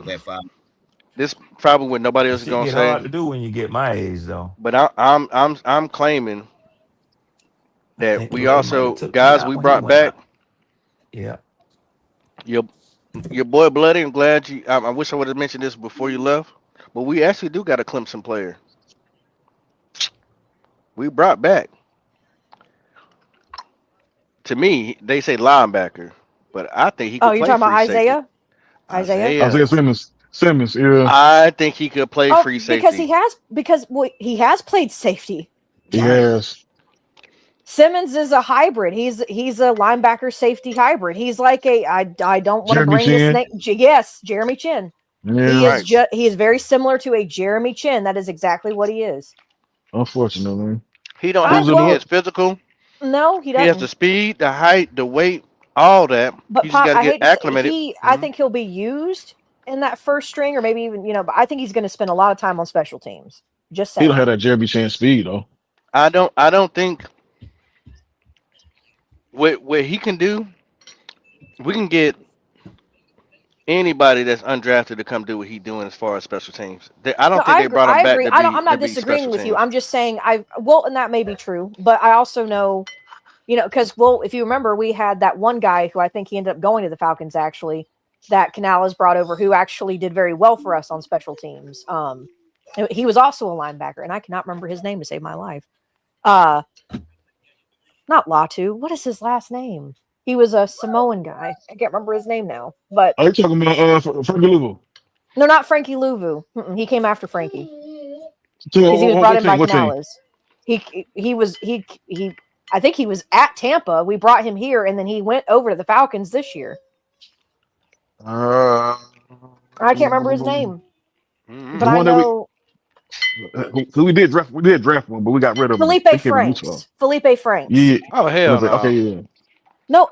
this probably what nobody else is gonna say. Hard to do when you get my age, though. But I'm claiming that we also guys we brought back. Yeah. Your boy Bloody. I'm glad you. I wish I would have mentioned this before you left, but we actually do got a Clemson player. We brought back. To me, they say linebacker, but I think he could play. You're talking about Isaiah? Isaiah Simmons, yeah. I think he could play free safety. Because he has played safety. He has. Simmons is a hybrid. He's a linebacker safety hybrid. He's like I don't want to bring his name. Yes, Jeremy Chin. Yeah, he is very similar to a Jeremy Chin. That is exactly what he is. Unfortunately, he don't have to be as physical. No, he doesn't. He has the speed, the height, the weight, all that. But he's got to get acclimated. I think he'll be used in that first string, or maybe even but I think he's going to spend a lot of time on special teams. Just saying. He don't have that Jeremy Chin speed though. I don't think what he can do. We can get anybody that's undrafted to come do what he's doing as far as special teams. I don't think they brought him back. I'm not disagreeing with you. I'm just saying and that may be true, but I also know, because if you remember, we had that one guy who I think he ended up going to the Falcons actually, that Canales brought over, who actually did very well for us on special teams. He was also a linebacker, and I cannot remember his name to save my life. Not Latu. What is his last name? He was a Samoan guy. I can't remember his name now. But are you talking about Frankie Louvu? No, not Frankie Louvu. He came after Frankie because he was brought in by Canales. I think he was at Tampa. We brought him here, and then he went over to the Falcons this year. I can't remember his name, but I know. We did draft one, but we got rid of Felipe Franks. Felipe Franks. Yeah. Oh hell no. Okay, yeah. No.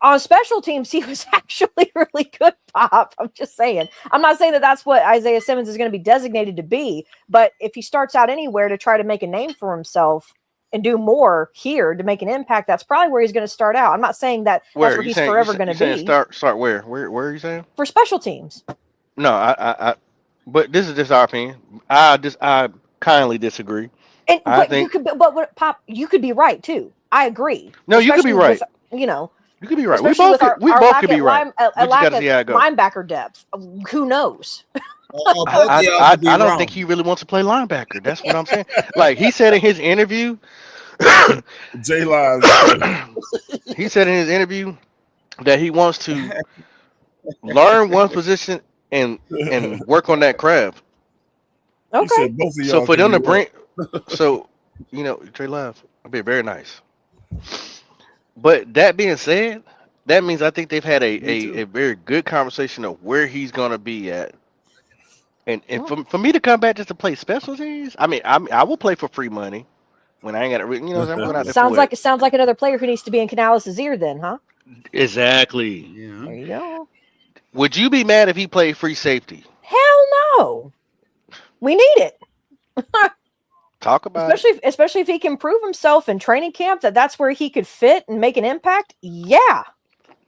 On special teams, he was actually really good, Pop. I'm just saying. I'm not saying that that's what Isaiah Simmons is going to be designated to be, but if he starts out anywhere to try to make a name for himself and do more here to make an impact, that's probably where he's going to start out. I'm not saying that that's where he's forever going to be. Start where? Where are you saying? For special teams. No, I but this is just our opinion. I kindly disagree. But Pop, you could be right too. I agree. No, you could be right. You could be right. We both could be right. A lack of linebacker depth. Who knows? I don't think he really wants to play linebacker. That's what I'm saying. Like he said in his interview, J Live. He said in his interview that he wants to learn one position and work on that craft. Okay. So for them to bring, J Live, I'll be very nice. But that being said, that means I think they've had a very good conversation of where he's gonna be at. And for me to come back just to play special teams, I will play for free money when I ain't got to, I'm going out there. Sounds like another player who needs to be in Canales' ear, then, huh? Exactly. Yeah. There you go. Would you be mad if he played free safety? Hell no. We need it. Talk about especially if he can prove himself in training camp that's where he could fit and make an impact. Yeah.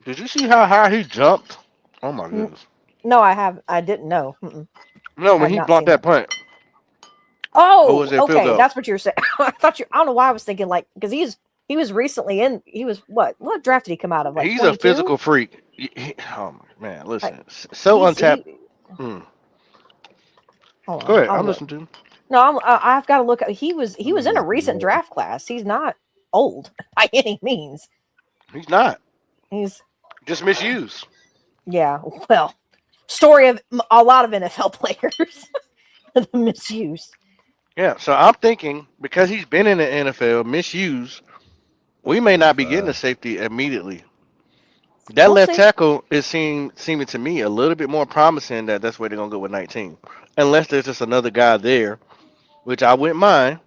Did you see how high he jumped? Oh my goodness. No, I didn't know. Mm-mm. No, when he blocked that punt. Oh, okay. That's what you're saying. I don't know why I was thinking because he was recently he was what draft did he come out of? Like he's 22? a physical freak. Oh man, listen, so untapped. Go ahead, I'm listening to him. No, I've got to look. He was in a recent draft class. He's not old by any means. He's not. He's just misused. Yeah, well, story of a lot of NFL players. The misuse. Yeah, so I'm thinking because he's been in the NFL, misused, we may not be getting a safety immediately. That left tackle is seeming to me a little bit more promising that's where they're gonna go with 19, unless there's just another guy there, which I wouldn't mind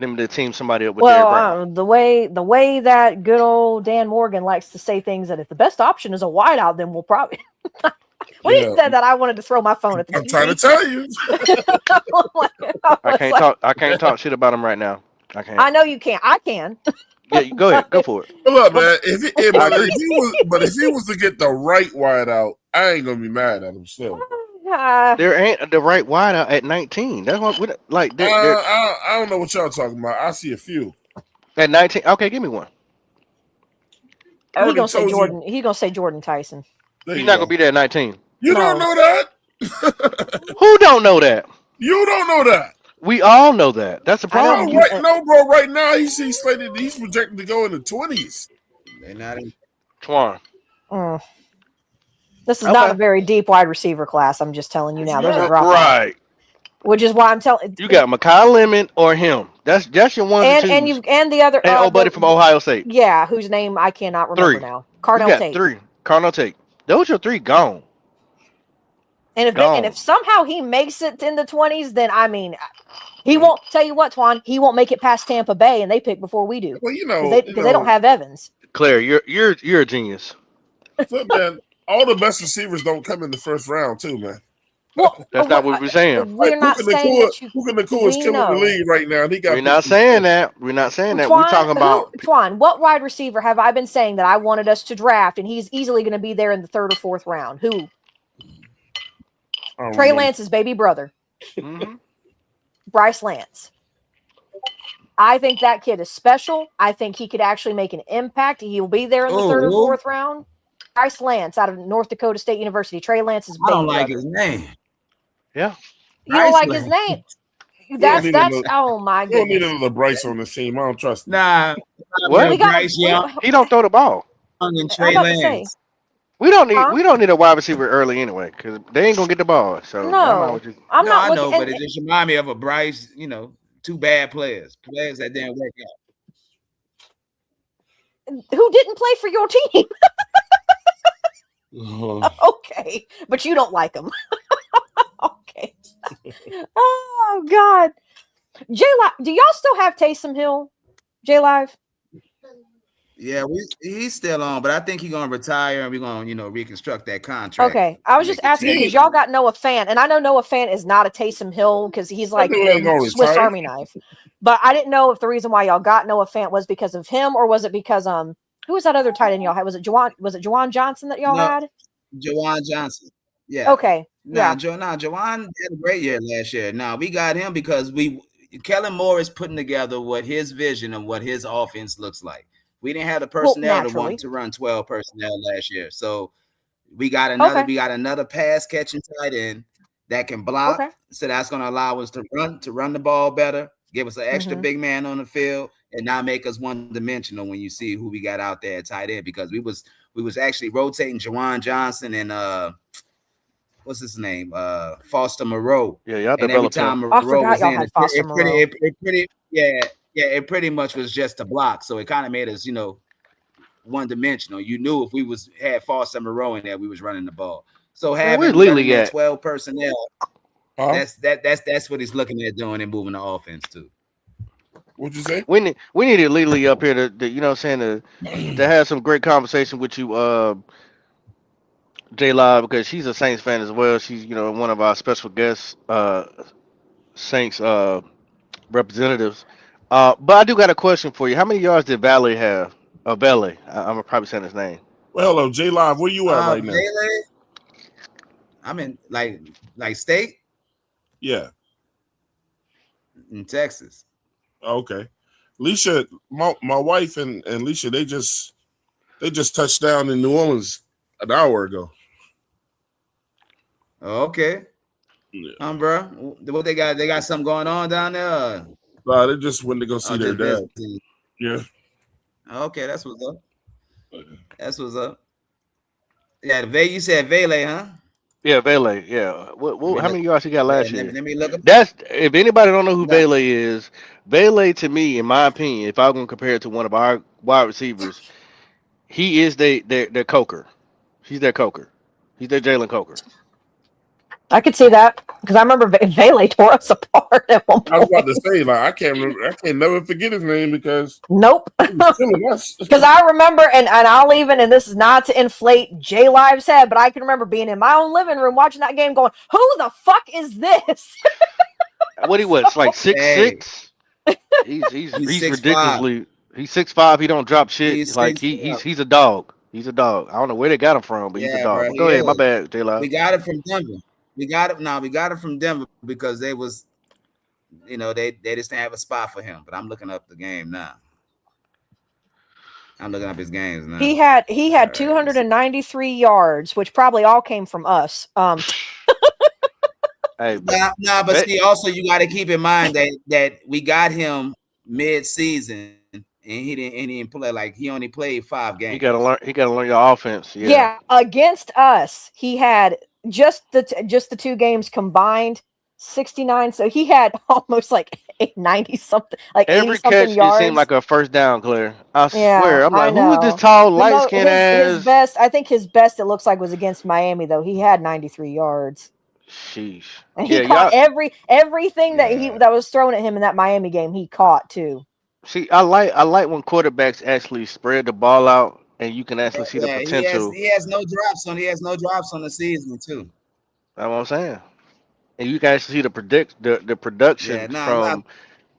them to team somebody up with. The way that good old Dan Morgan likes to say things, that if the best option is a wideout, then we'll probably. When he said that, I wanted to throw my phone at the TV. I'm trying to tell you. I can't talk shit about him right now. I can't. I know you can't. I can. Yeah, go ahead. Go for it. Look, man. If he was to get the right wide out, I ain't gonna be mad at him still. There ain't the right wide out at 19. That's what I don't know what y'all talking about. I see a few at 19. Okay, give me one. He's gonna say Jordan. He's gonna say Jordan Tyson. He's not gonna be there at 19. You don't know that? Who don't know that? You don't know that. We all know that. That's the problem. Bro. Right now he's slated. He's projected to go in the 20s. They're not in. Twan. This is not a very deep wide receiver class. I'm just telling you now. There's a drop. Right. Which is why I'm telling you got Mekhi Lemon or him. That's your one. And the other buddy from Ohio State. Yeah, whose name I cannot remember now. Cardell Tate. Cardell Tate. Those are three gone. And if somehow he makes it in the 20s, then he won't. Tell you what, Twan, he won't make it past Tampa Bay, and they pick before we do. Well, because they don't have Evans. Claire, you're a genius. Look, man, all the best receivers don't come in the first round, too, man. Well, that's not what we're saying. We're not saying that Puka Nacua is killing the league right now. We're not saying that. We're not saying that. We're talking about Twan. What wide receiver have I been saying that I wanted us to draft, and he's easily going to be there in the 3rd or 4th round? Who? Trey Lance's baby brother, Bryce Lance. I think that kid is special. I think he could actually make an impact. He'll be there in the 3rd or 4th round. Bryce Lance out of North Dakota State University. Trey Lance's baby brother. I don't like his name. Yeah. You don't like his name? That's oh my goodness. You don't need another Bryce on the team. I don't trust him. Nah. What? Bryce Young. He don't throw the ball. And Trey Lance. We don't need a wide receiver early anyway, because they ain't gonna get the ball. So I'm not. I know, but it just remind me of a Bryce. Two bad players that didn't work out. Who didn't play for your team? Okay, but you don't like them. Okay. Oh God, J Live, do y'all still have Taysom Hill? J Live. Yeah, he's still on, but I think he's gonna retire and we're gonna, reconstruct that contract. Okay, I was just asking because y'all got Noah Fant, and I know Noah Fant is not a Taysom Hill because he's like Swiss Army knife. But I didn't know if the reason why y'all got Noah Fant was because of him, or was it because who was that other tight end y'all had? Was it Juwan Johnson that y'all had? Juwan Johnson. Yeah. Okay. Juwan had a great year last year. Now we got him because Kellen Moore is putting together what his vision and what his offense looks like. We didn't have the personnel to want to run 12 personnel last year. So we got another pass catching tight end that can block. Okay. So that's going to allow us to run the ball better, give us an extra big man on the field, and not make us one-dimensional when you see who we got out there at tight end, because we was actually rotating Juwan Johnson and what's his name? Foster Moreau. Yeah, y'all and every time Moreau was in, Yeah, it pretty much was just a block. So it kind of made us, one dimensional. You knew if we had Foster Moreau in there, we was running the ball. So having that 12 personnel, that's what he's looking at doing and moving the offense too. What'd you say? We needed Lily up here to you know what I'm saying, to have some great conversation with you, J Live, because she's a Saints fan as well. She's one of our special guests, Saints representatives. But I do got a question for you. How many yards did Valet have? Valet. I'm probably saying his name. Well, hello, J Live. Where you at right now? Valet? I'm in like state. Yeah. In Texas. Okay. Leisha, my wife and Leisha, they just touched down in New Orleans an hour ago. Okay. Bro. What they got? They got something going on down there? No, they just went to go see their dad. Yeah. Okay, that's what's up. That's what's up. Yeah, you said Valet, huh? Yeah, Valet. Yeah. How many yards he got last year? Let me look up. That's if anybody don't know who Valet is. Valet, to me, in my opinion, if I'm gonna compare it to one of our wide receivers, he is their Coker. He's their Coker. He's their Jalen Coker. I could see that because I remember Valet tore us apart at one point. I was about to say, I can't never forget his name because nope. Because I remember, and I'll even, and this is not to inflate J Live's head, but I can remember being in my own living room watching that game, going, "Who the fuck is this?" What he was like 6'6". He's ridiculously. He's 6'5". He don't drop shit. He's a dog. He's a dog. I don't know where they got him from, but he's a dog. Bro, go ahead, my bad, J Live. We got it from Denver. We got it from Denver because they was, they just didn't have a spot for him. But I'm looking up the game now. I'm looking up his games now. He had 293 yards, which probably all came from us. Hey, but see, also you got to keep in mind that we got him mid-season and he didn't play, like he only played 5 games. He got to learn your offense. Yeah, against us, he had just the 2 games combined 69. So he had almost like 90 something, like every 80 something catch yards. It seemed like a first down, Claire. I Yeah, swear. I'm like, who is this know. tall, light skinned ass? His best, I think his best, it looks like, was against Miami though. He had 93 yards. Sheesh. And he caught everything that was thrown at him in that Miami game. He caught too. See, I like when quarterbacks actually spread the ball out and you can actually see the potential. He has no drops on the season too. That's what I'm saying. And you can actually see the production from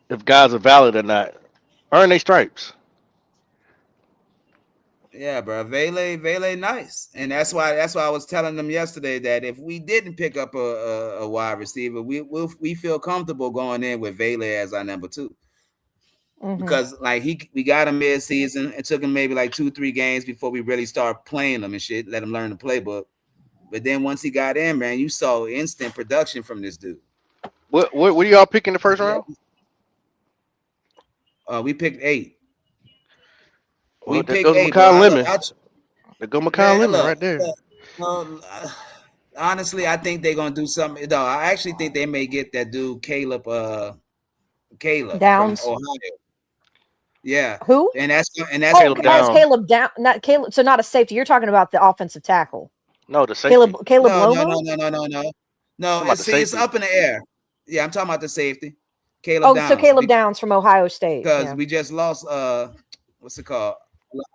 if guys are valid or not. Earn their stripes. Yeah, bro. Valet nice. And that's why I was telling them yesterday that if we didn't pick up a wide receiver, we feel comfortable going in with Valet as our number 2. Mm-hmm. Because like we got him mid-season. It took him maybe like 2-3 games before we really start playing him and shit, let him learn the playbook. But then once he got in, man, you saw instant production from this dude. What do y'all pick in the first round? We picked 8. Well, there goes McCall Lemon. There goes McCall Lemon right there. Honestly, I think they're gonna do something. No, I actually think they may get that dude Caleb Downs from Ohio. Yeah. Who? And that's Caleb Downs. Caleb Down, not Caleb. So not a safety. You're talking about the offensive tackle. No, the safety. Caleb Lobo? No. It's up in the air. Yeah, I'm talking about the safety. Caleb Downs. So Caleb Downs from Ohio State. Because we just lost what's it called?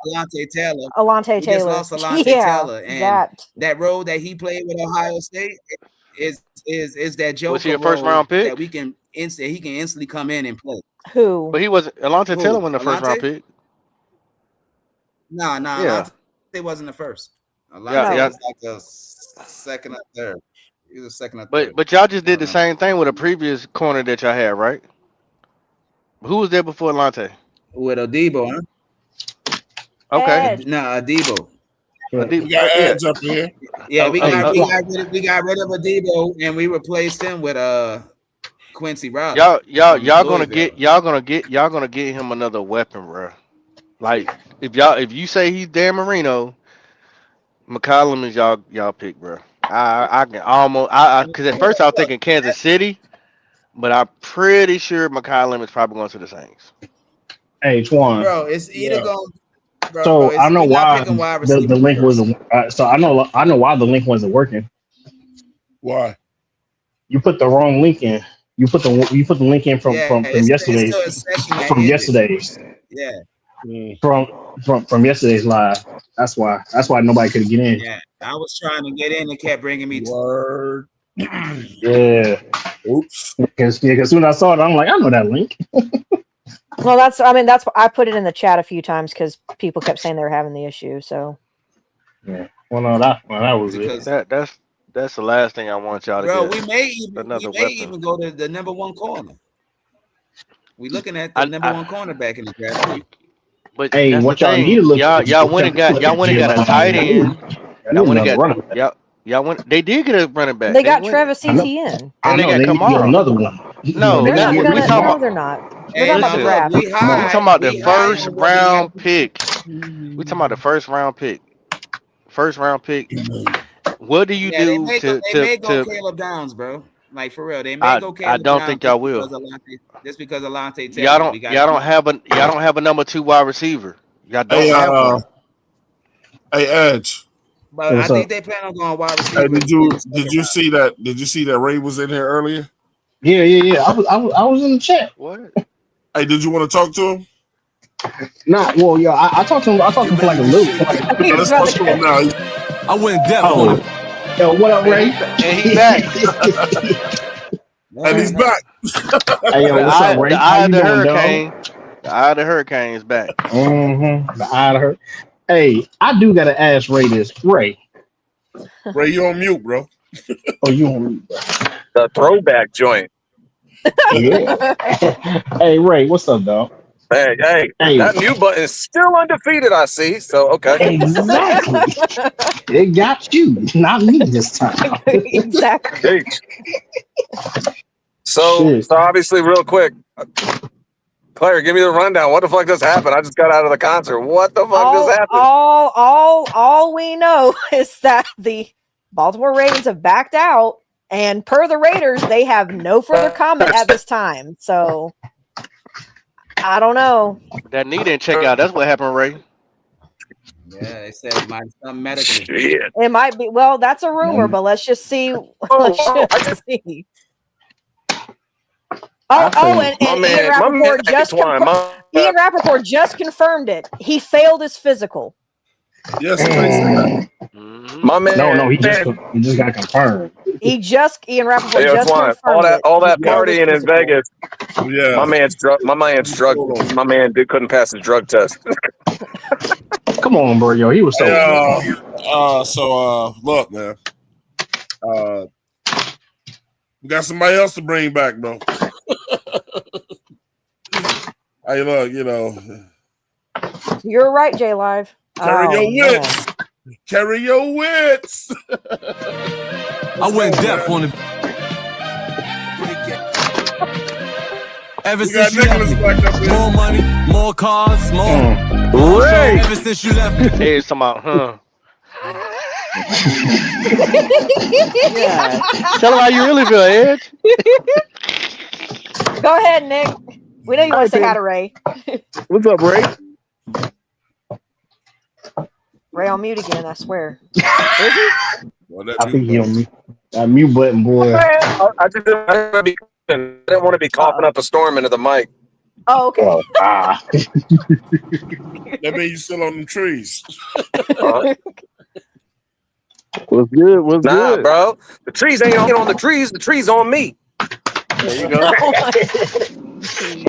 Alontae Taylor. We just lost Alontae Taylor. And that role that he played with Ohio State is that Joker. Was he a first round pick? That he can instantly come in and play. Who? But he wasn't. Alontae Taylor wasn't the first round pick. No. Yeah. Alontae wasn't the first. Alontae was like a second or third. He was a second or third. But y'all just did the same thing with a previous corner that y'all had, right? Who was there before Alontae? With Adebo, huh? Okay. Adebo. We got Edge up here. Yeah, we got rid of Adebo and we replaced him with Quincy Rouse. Y'all gonna get him another weapon, bro. Like if you say he's Dan Marino, McCollum is y'all pick, bro. I can almost because at first I was thinking Kansas City, but I'm pretty sure Mekhi Leonard's probably going to the Saints. Hey, Twan. Bro, it's either going. Bro, So I know why the link first. wasn't. So I know why the link wasn't working. Why? You put the wrong link in. You put the link in from yesterday's. From yesterday's. Yeah. From yesterday's live. That's why nobody could get in. Yeah. I was trying to get in and kept bringing me Word. Yeah. Oops. Because soon as I saw it, I'm like, I know that link. Well, that's I put it in the chat a few times because people kept saying they were having the issue. So. Yeah. Well, no, that was it. That's the last thing I want y'all to bro, get. we may even go to the number one corner. We're looking at the number one cornerback in the draft. But hey, what y'all need to look y'all went and got a tight end. They did get a running back. They got Travis Etienne. And they got Kamara. Another one. No, they're not. We're talking about the draft. We're talking about the first round pick. We're talking about the first round pick. What do you do they may go Caleb Downs, bro. Like for real, they may go Caleb I don't Downs think y'all will. Just because Alontae Taylor. Y'all don't have a number 2 wide receiver. Y'all don't have one. Hey, Edge. But I think they plan on going wide receiver. Hey, did you see that? Did you see that Ray was in here earlier? Yeah. I was in the chat. What? Hey, did you want to talk to him? Nah, well, yo, I talked to him. I talked to him for like a little. Let's talk to him now. I went depth on him. Yo, what up, Ray? And he's back. And he's back. Hey, yo, what's up, Ray? The eye of the hurricane. The eye of the hurricane is back. Mm-hmm. The eye of the hurricane. Hey, I do gotta ask Ray this. Ray, you on mute, bro. Oh, you on mute, bro. The throwback joint. Yeah. Hey, Ray, what's up, dog? Hey, that mute button is still undefeated, I see. So, okay. Exactly. It got you, not me this time. Exactly. So obviously, real quick, Claire, give me the rundown. What the fuck just happened? I just got out of the concert. What the fuck just happened? All we know is that the Baltimore Ravens have backed out, and per the Raiders, they have no further comment at this time. So I don't know. That knee didn't check out. That's what happened, Ray. Yeah, they said it might be something medically. It might be. Well, that's a rumor, but let's just see. Let's just see. And Ian Rappaport just confirmed it. He failed his physical. Yes, my man. No, he just got confirmed. Ian Rappaport just confirmed all that partying in Vegas. Yeah, my man's drug. My man couldn't pass his drug test. Come on, bro, yo, he was so. Look, man. We got somebody else to bring back, bro. Hey, look, You're right, J Live. Carry your wits. Carry your wits. I went depth on it. Ever since you left me, more money, more cars, more. Right. Ever since you left me. Hey, it's talking about, Yeah. Tell him how you really feel, Edge. Go ahead, Nick. We know you want to say hi to Ray. What's up, Ray? Ray on mute again, I swear. Is he? I think he on mute. That mute button, boy. I didn't want to be coughing up a storm into the mic. Oh, okay. That means you still on them trees. What's good? What's good, bro? The trees ain't on the trees. The trees on me. There you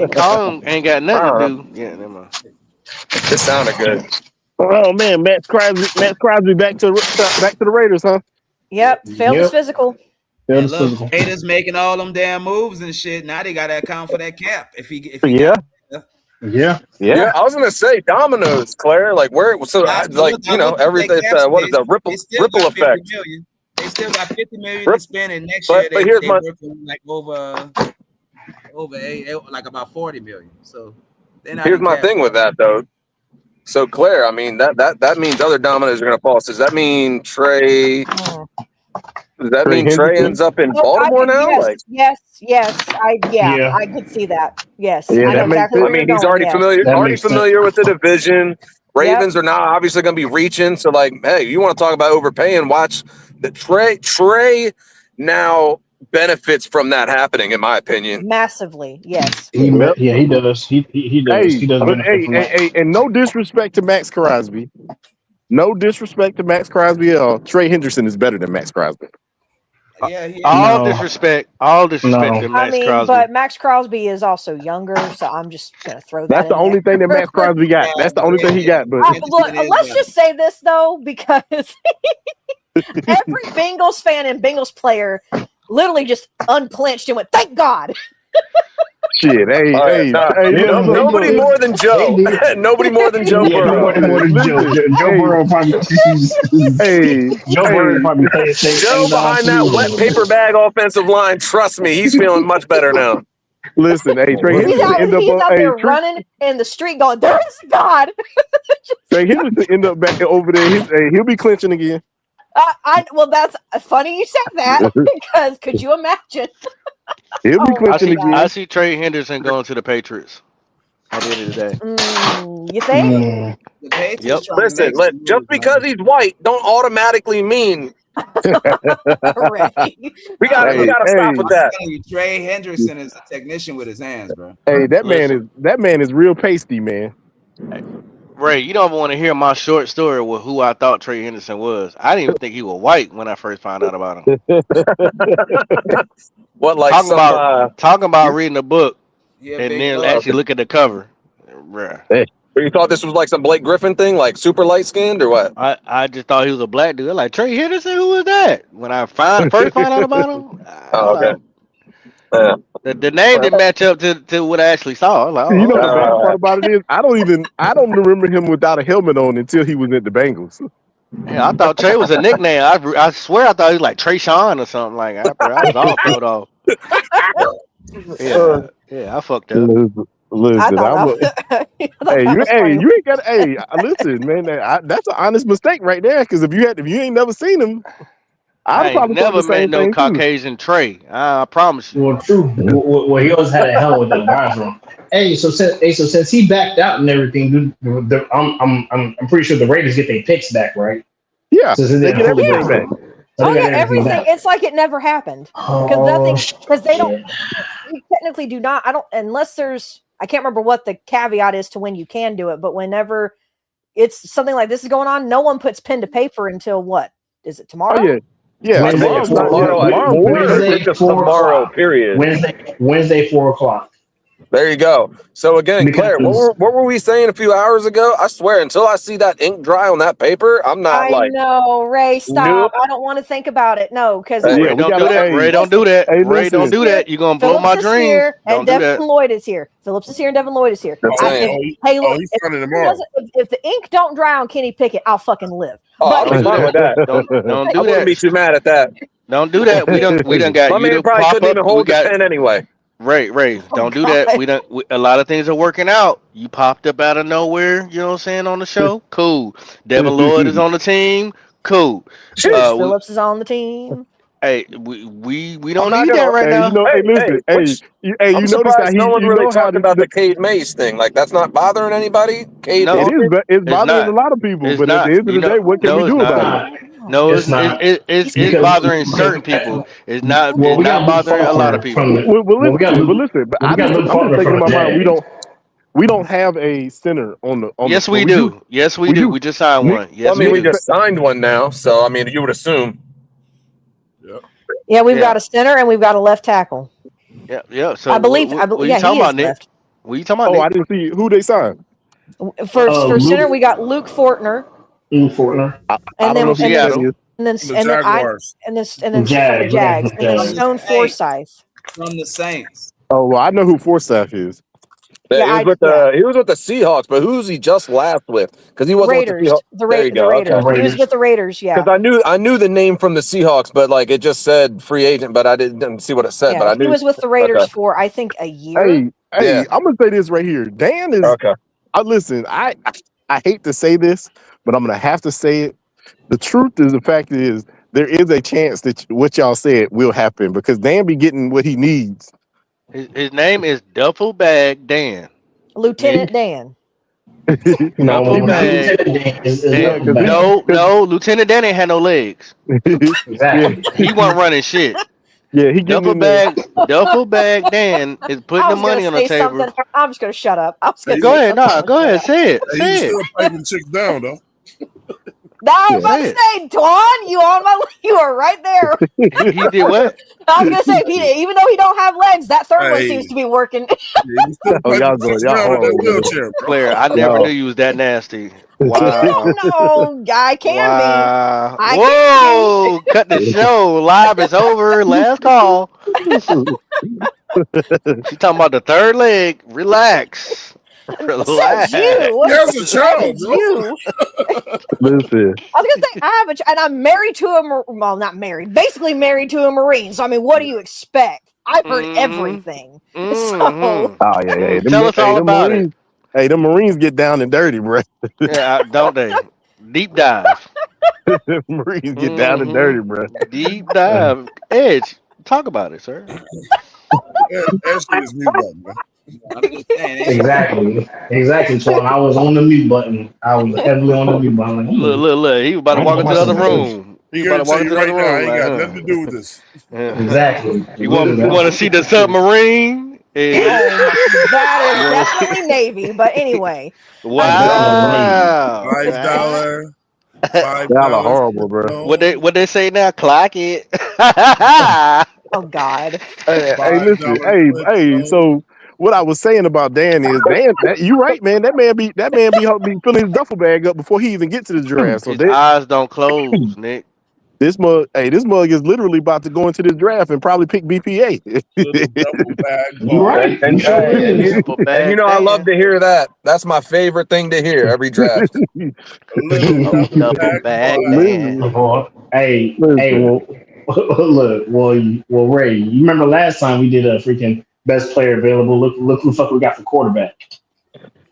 go. Ain't got nothing to do. Yeah, never mind. This sounded good. Oh man, Matt Crosby back to the Raiders, huh? Yep, failed his physical. And look, Raiders making all them damn moves and shit. Now they got to account for that cap. If he Yeah. I was gonna say dominoes, Claire. Like where? So everything. What is the ripple effect? They still got $50 million to spend, and next year they working like over like about $40 million. So here's my thing with that though. So Claire, I mean that means other dominoes are gonna fall. So does that mean Trey? Does that mean Trey ends up in Baltimore now? Yes, I could see that. Yes, Yeah, I know exactly. I mean, he's already familiar with the division. Ravens are now obviously going to be reaching. So, like, hey, you want to talk about overpaying? Watch the Trey now benefits from that happening, in my opinion. Massively, yes. He does. He does. He does. And no disrespect to Max Crosby. No disrespect to Max Crosby at all. Trey Henderson is better than Max Crosby. All disrespect to Max Crosby. But Max Crosby is also younger, so I'm just gonna throw that. That's the only thing that Max Crosby got. That's the only thing he got. But look, let's just say this though, because every Bengals fan and Bengals player literally just unclenched and went, "Thank God." Shit, nobody more than Joe. Nobody more than Joe Burrow. Nobody more than Joe. Joe Burrow probably. Joe Burrow probably playing Joe behind that wet paper bag offensive line. Trust me, he's feeling much better now. Listen, hey, Trey He's Henderson out there running in the street, going, "There is God." Trey Henderson end up back over there. He'll be clinching again. Well, that's funny you said that because could you imagine? He'll be clinching again. I see Trey Henderson going to the Patriots at the end of the day. You think? Yep. Listen, just because he's white don't automatically mean we gotta stop with that. Trey Henderson is a technician with his hands, bro. Hey, that man is real pasty, man. Ray, you don't want to hear my short story with who I thought Trey Henderson was. I didn't even think he was white when I first found out about him. What, like talking about reading a book and then actually look at the cover. Hey. You thought this was like some Blake Griffin thing, like super light skinned or what? I just thought he was a black dude. Like, Trey Henderson, who was that? When I first found out about him. The name didn't match up to what I actually saw. Like, you know the bad part about it is I don't remember him without a helmet on until he was at the Bengals. Yeah, I thought Trey was a nickname. I swear I thought he was like Trey Sean or something like that. I was all thrown off. Yeah, I fucked up. Listen, you ain't got. Hey, listen, man, that's an honest mistake right there. Because if you ain't never seen him, I ain't never met no Caucasian Trey. I promise you. Well, true. Well, he always had a hell with the guys wrong. Hey, so since he backed out and everything, I'm pretty sure the Raiders get their picks back, right? Yeah, they get everything back. Everything. It's like it never happened because they don't. You technically do not. I don't unless there's. I can't remember what the caveat is to when you can do it, but whenever it's something like this is going on, no one puts pen to paper until what? Is it tomorrow? Oh, yeah. Tomorrow, period. Wednesday, 4:00. There you go. So again, Claire, what were we saying a few hours ago? I swear, until I see that ink dry on that paper, I'm not I know, Ray, stop. Nope. I don't want to think about it. No, because Ray, don't do that. Ray, don't do that. Ray, don't do that. You're gonna blow my dreams. Here, and Devin Lloyd is here. Phillips is here, and Devin Lloyd is here. He's running tomorrow. If the ink don't dry on Kenny Pickett, I'll fucking live. I'm fine with that. Don't do that. I wouldn't be too mad at that. Don't do that. We done got my man probably couldn't even hold the pen anyway. Ray, don't do that. A lot of things are working out. You popped up out of nowhere, you know what I'm saying, on the show? Cool. Devin Lloyd is on the team. Cool. Phillips is on the team. Hey, we don't need that right now. I'm surprised no one really talked about the Cade Mays thing. Like, that's not bothering anybody? It's bothering a lot of people. But at the end of the day, what can we do about it? No, it's bothering certain people. It's not bothering a lot of people. Listen, I'm thinking in my mind, we don't have a center on the. Yes, we do. Yes, we do. We just signed one. Yes, we just signed one now. So I mean, you would assume. Yeah, we've got a center and we've got a left tackle. Yeah. So I believe. What you talking about, Nick? What you talking about? I didn't see who they signed. For center, we got Luke Fortner. And then Jaguars. And then Jags. And then Stone Forsythe. From the Saints. Oh, well, I know who Forsythe is. He was with the Seahawks, but who's he just last with? Because he wasn't Raiders. with the Raiders. Okay. He was with the Raiders, yeah. Because I knew the name from the Seahawks, but like it just said free agent, but I didn't see what it said. Yeah, but I knew he was with the Raiders for I think a year. Hey, I'm gonna say this right here. Dan is okay. Listen, I hate to say this, but I'm gonna have to say it. The truth is, the fact is, there is a chance that what y'all said will happen because Dan be getting what he needs. His name is Duffel Bag Dan. Lieutenant Dan. No, Duffel Bag. No, Lieutenant Dan ain't had no legs. Exactly. He wasn't running shit. Yeah, he getting Duffel Bag Dan is putting the money on the table. I'm just gonna shut up. Go ahead, go ahead, say it. He's still piping chicks down though. No, I was about to say, Twan, you are right there. He did what? I was gonna say, even though he don't have legs, that third one seems to be working. Claire, I never knew you was that nasty. Wow. No, I can be. Whoa! Cut the show. Live is over. Last call. She talking about the third leg. Relax. Relax. You. There's a child, you. Listen. I was gonna say I have and I'm married to not married, basically married to a Marine. So I mean, what do you expect? I've heard everything. So yeah. Tell us all about it. Hey, the Marines get down and dirty, bro. Yeah, don't they? Deep dive. Marines get down and dirty, bro. Deep dive. Edge, talk about it, sir. That shit is mute button, man. Exactly. Twan. I was on the mute button. I was heavily on the mute button. Like, look. He was about to walk into the other room. He about to walk into the other room. Ain't got nothing to do with this. Exactly. You want to see the submarine? That is definitely Navy, but anyway. Wow. $5. Horrible, bro. What they say now? Clock it. Oh God. Hey, listen. Hey. So what I was saying about Dan is you right, man. That man be filling his duffel bag up before he even get to the draft. So his eyes don't close, Nick. This mug is literally about to go into this draft and probably pick BPA. You're right. And I love to hear that. That's my favorite thing to hear every draft. Hey, well, Ray, you remember last time we did a freaking best player available? Look who the fuck we got for quarterback.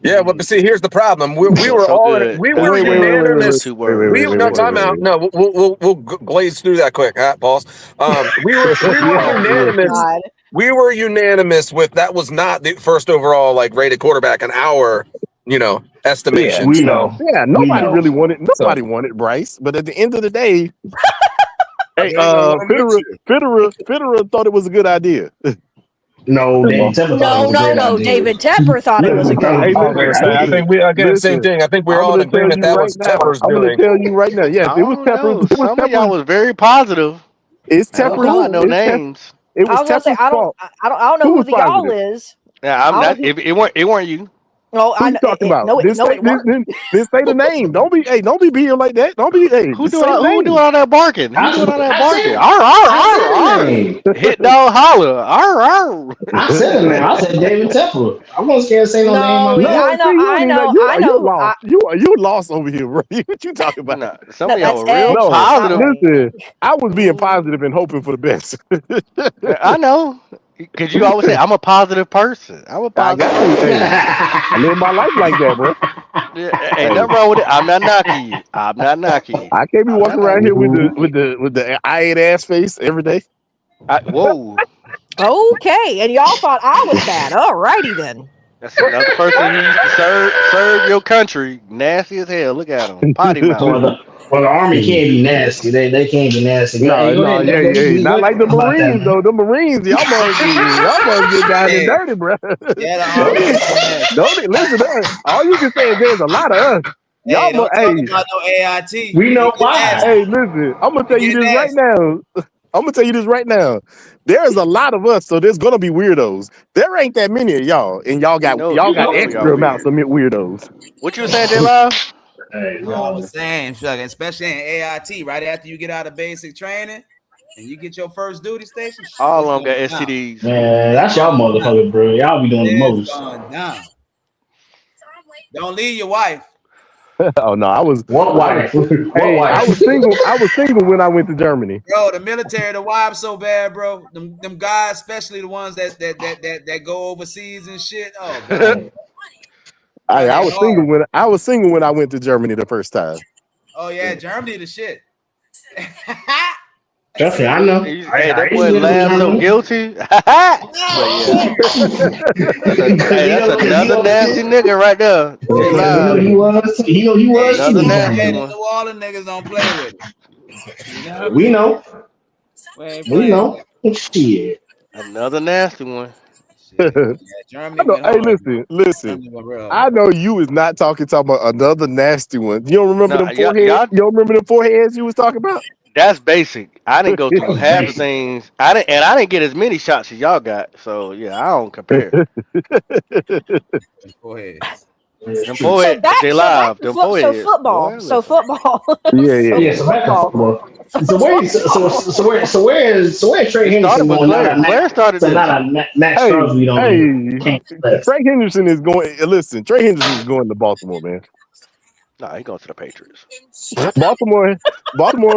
Yeah, but see, here's the problem. We were all unanimous. No, time out. No, we'll glaze through that quick, huh, Pauls? We were unanimous. We were unanimous with that was not the first overall rated quarterback in our estimation. Yeah, we know. Yeah, nobody really wanted. Nobody wanted Bryce, but at the end of the day, Fitterer thought it was a good idea. No, David Tepper thought it was a good idea. I think we again same thing. I think we're all in agreement that was Tepper's doing. I'm going to tell you right now. Yes, it was Tepper. Some of y'all was very positive. It's Tepper. No names. It was Tepper's fault. I don't know who the y'all is. Yeah, I'm not. It weren't you. No, I know. Talking about? Then say the name. Don't be being like that. Don't be. Hey, who doing all that barking? Who doing all that barking? Arr. Hit dog holler. Arr. I said it, man. I said David Tepper. I wasn't scared to say no name. I know. You lost over here, bro. What you talking about? Nah, some of y'all were real positive. Listen, I was being positive and hoping for the best. I know. Because you always say, I'm a positive person. I live my life like that, bro. Ain't nothing wrong with it. I'm not knocking you. I can't be walking around here with the I ate ass face every day. Whoa. Okay, and y'all thought I was bad. All righty then. That's another person who used to serve your country. Nasty as hell. Look at him. Potty mouth. Well, the Army can't be nasty. They can't be nasty. Not like the Marines, though. The Marines, y'all must get down and dirty, bro. Don't listen. All you can say is there's a lot of us. Y'all don't talk about no AIT. We know why. Hey, listen. I'm gonna tell you this right now. There's a lot of us, so there's gonna be weirdos. There ain't that many of y'all, and y'all got extra amounts of weirdos. What you were saying, J-Live? Hey, I was saying, especially in AIT, right after you get out of basic training and you get your first duty station. All of them got STDs. Man, that's y'all motherfucker, bro. Y'all be doing the most. Don't leave your wife. Oh no, I was one wife. I was single. I was single when I went to Germany. Bro, the military, the wives so bad, bro. Them guys, especially the ones that go overseas and shit. Oh, God. I was single when I went to Germany the first time. Oh yeah, Germany the shit. Trust me, I know. Hey, that boy laughed so guilty. But yeah. Hey, that's another nasty nigga right there. He was. Another nasty one. All the niggas don't play with it. We know. We know. Shit. Another nasty one. Hey, listen. I know you was not talking about another nasty one. You don't remember them foreheads? You don't remember the foreheads you was talking about? That's basic. I didn't go through half the things. I didn't get as many shots as y'all got. So yeah, I don't compare. Foreheads. Them foreheads, they live. Them foreheads. So football. So football. Yeah. So football. So where's Trey Henderson going? Not a Max Crosby. Trey Henderson is going. Listen, Trey Henderson is going to Baltimore, man. Nah, he going to the Patriots. Baltimore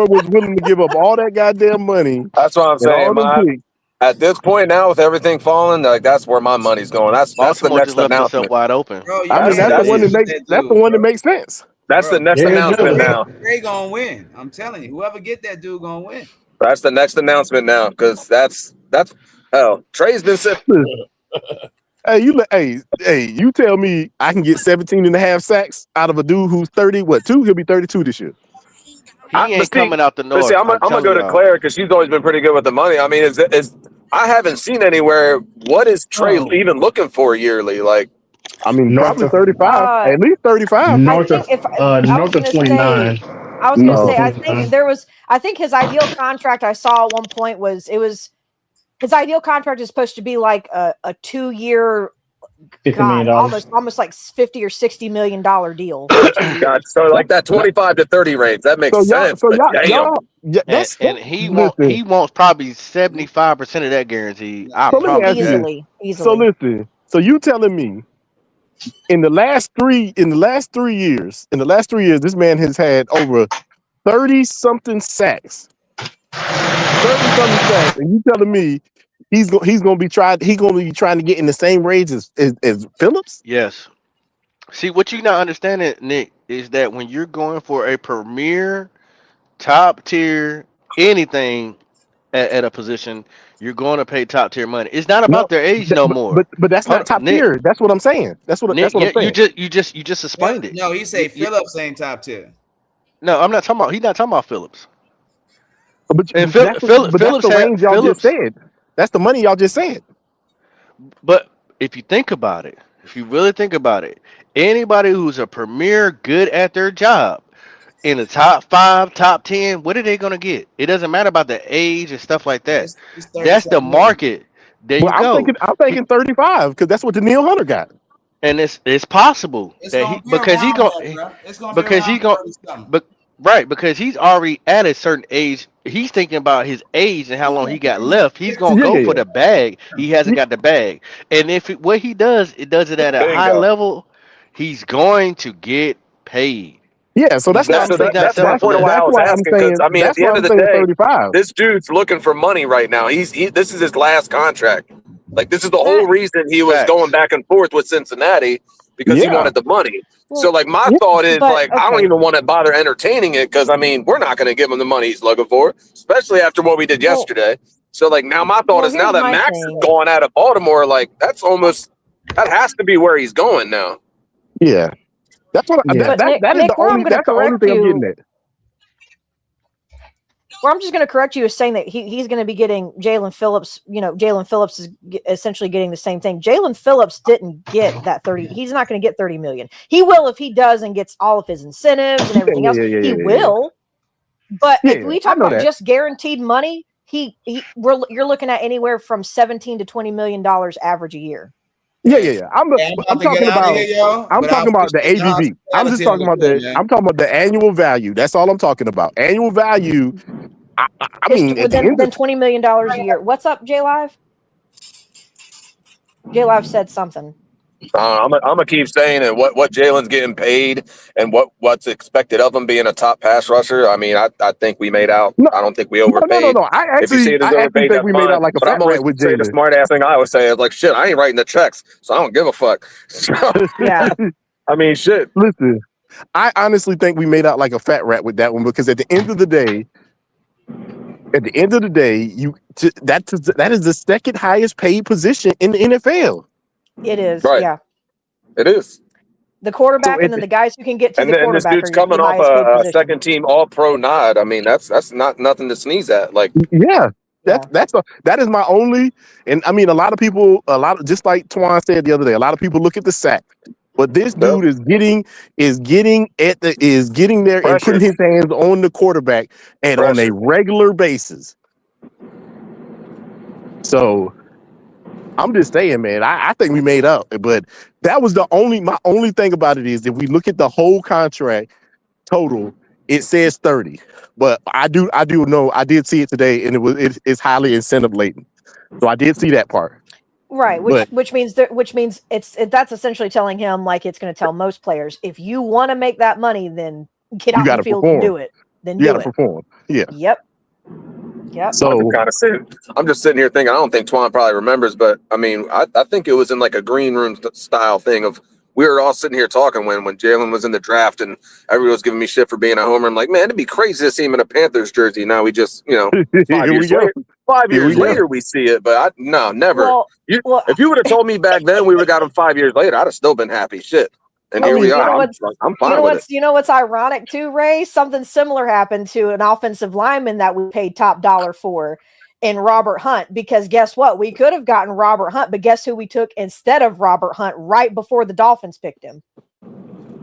was willing to give up all that goddamn money. That's what I'm saying. At this point now, with everything falling, like that's where my money's going. That's the next announcement. Wide open. Bro, that's the one that makes sense. That's the next announcement now. Trey gonna win. I'm telling you, whoever get that dude gonna win. That's the next announcement now, because that's Trey's been set. Hey, you tell me I can get 17.5 sacks out of a dude who's 30, he'll be 32 this year. He ain't coming out the north. See, I'm gonna go to Claire because she's always been pretty good with the money. I mean, I haven't seen anywhere. What is Trey even looking for yearly? Like, I mean, probably 35, at least 35. North of 29. I was gonna say, I think his ideal contract I saw at one point was his ideal contract is supposed to be like a 2-year, $50 million. almost like $50 or $60 million deal. God, so like that 25 to 30 range, that makes sense. And he wants probably 75% of that guarantee. Easily. So listen, so you telling me in the last 3 years, this man has had over 30-something sacks. 30-something sacks, and you telling me he's gonna be trying to get in the same range as Phillips? Yes. See, what you not understanding, Nick, is that when you're going for a premier, top tier, anything at a position, you're going to pay top tier money. It's not about their age no more. But that's not top tier. That's what I'm saying. That's what I'm saying. You just explained it. No, he say Phillips ain't top tier. No, I'm not talking about. He's not talking about Phillips. But that's the range y'all just said. That's the money y'all just said. But if you think about it, if you really think about it, anybody who's a premier, good at their job, in the top 5, top 10, what are they gonna get? It doesn't matter about the age and stuff like that. That's the market. There you go. I'm thinking 35 because that's what Daniil Hunter got. And it's possible that because he's already at a certain age. He's thinking about his age and how long he got left. He's gonna go for the bag. He hasn't got the bag, and what he does, it does it at a high level. He's going to get paid. Yeah, so that's why I was asking. Because I mean, at the end of the day, 35. This dude's looking for money right now. This is his last contract. Like, this is the whole reason he was going back and forth with Cincinnati, because he wanted the money. So, like, my thought is, I don't even want to bother entertaining it because, I mean, we're not going to give him the money he's looking for, especially after what we did yesterday. So, like, now my thought is now that Max is going out of Baltimore, like, that has to be where he's going now. Yeah. That's what that is the only thing I'm getting at. Where I'm just going to correct you is saying that he's going to be getting Jaelan Phillips. Jaelan Phillips is essentially getting the same thing. Jaelan Phillips didn't get that 30. He's not going to get 30 million. He will if he does and gets all of his incentives and everything else. He will. But if we talk about just guaranteed money, you're looking at anywhere from $17 to $20 million average a year. Yeah. I'm talking about the ABV. I'm talking about the annual value. That's all I'm talking about. Annual value. I mean, then $20 million a year. What's up, J Live? J Live said something. I'm gonna keep saying it. What Jalen's getting paid and what's expected of him being a top pass rusher. I mean, I think we made out. I don't think we overpaid. No. I actually think we made out like a fat rat with Jalen. The smart ass thing I always say is like, shit, I ain't writing the checks, so I don't give a fuck. So, yeah. I mean, shit. Listen, I honestly think we made out like a fat rat with that one because at the end of the day, At the end of the day, that is the second highest paid position in the NFL. It is, Right. yeah. It is. The quarterback, So and then the guys who can get to And the then this quarterback dude's are coming the off highest paid a position. second team All Pro nod. I mean, that's not nothing to sneeze at. Like, Yeah. That is my only, and I mean a lot of people, just like Twan said the other day, a lot of people look at the sack, but this dude is getting there and Pressure. putting his hands on the quarterback and on a regular basis. So I'm just saying, man, I think we made up, but that was my only thing about it is if we look at the whole contract total, it says 30. But I do know I did see it today, and it's highly incentive laden. So I did see that part. Right, But which means that's essentially telling him, like it's going to tell most players, if you want to make that money, then get you out in got the to field perform. and do it. Then You do got to it. perform. Yeah. Yep. So I'm just sitting here thinking, I don't think Twan probably remembers, but I mean, I think it was in like a green room style thing of we were all sitting here talking when Jalen was in the draft and everyone was giving me shit for being a homer. I'm like, man, it'd be crazy to see him in a Panthers jersey. Now we just, 5 years later we see it, but never. Well, if you would have told me back then we would have got him 5 years later, I'd have still been happy. Shit. And here we are. I'm fine with it. You know what's ironic too, Ray? Something similar happened to an offensive lineman that we paid top dollar for in Robert Hunt, because guess what? We could have gotten Robert Hunt, but guess who we took instead of Robert Hunt right before the Dolphins picked him?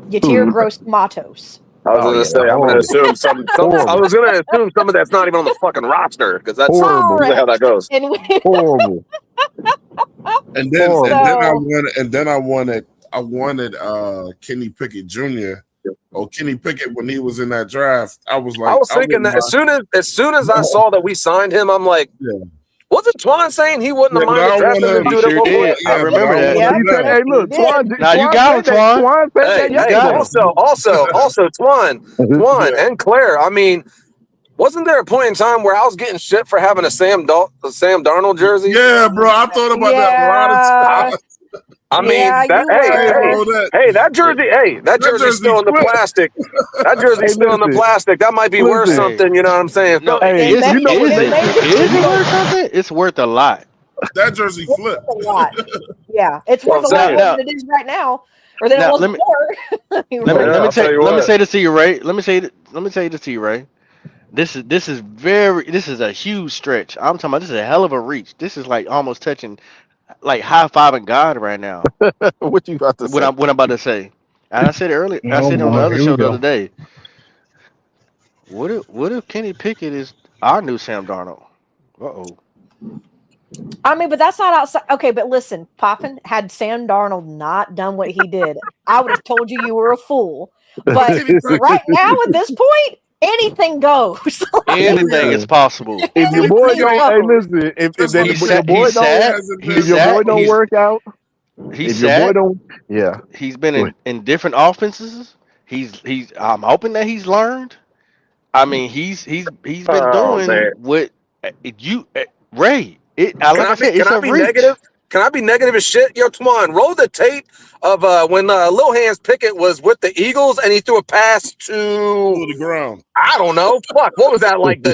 Yatir Gross-Matos. I was going to say, I'm going to assume some I was going to assume some of that's not even on the fucking roster because that's usually how that goes. Horrible. And then I wanted Kenny Pickett Jr. or Kenny Pickett when he was in that draft. I was like, I was thinking that as soon as I saw that we signed him, I'm like, wasn't Twan saying he wouldn't have minded drafting him? I remember that. Hey, look, Twan. Now you got him, Twan. Also, Twan and Claire. I mean, wasn't there a point in time where I was getting shit for having a Sam Darnold jersey? Yeah, bro, I thought about that a lot of times. I mean, that jersey's still in the plastic. That jersey's still in the plastic. That might be worth something. You know what I'm saying? No, is it worth something? It's worth a lot. That jersey flipped. A lot. Yeah, it's worth a lot more than it is right now, or than it was before. Let me say this to you, Ray. Let me say this to you, Ray. This is a huge stretch. I'm talking about this is a hell of a reach. This is like almost touching, like high-fiving God right now. What you about to say? What I'm about to say. And I said it earlier. I said it on the other show the other day. What if Kenny Pickett is our new Sam Darnold? I mean, but that's not outside. Okay, but listen, Poppin, had Sam Darnold not done what he did, I would have told you were a fool. But right now, at this point, anything goes. Anything is possible. If your boy don't work out, he's been in different offenses. I'm hoping that he's learned. I mean, he's been doing what you Ray. Can I be negative? Can I be negative as shit? Yo, come on, roll the tape of when Lil Hands Pickett was with the Eagles and he threw a pass to the ground. I don't know. Fuck, what was that like?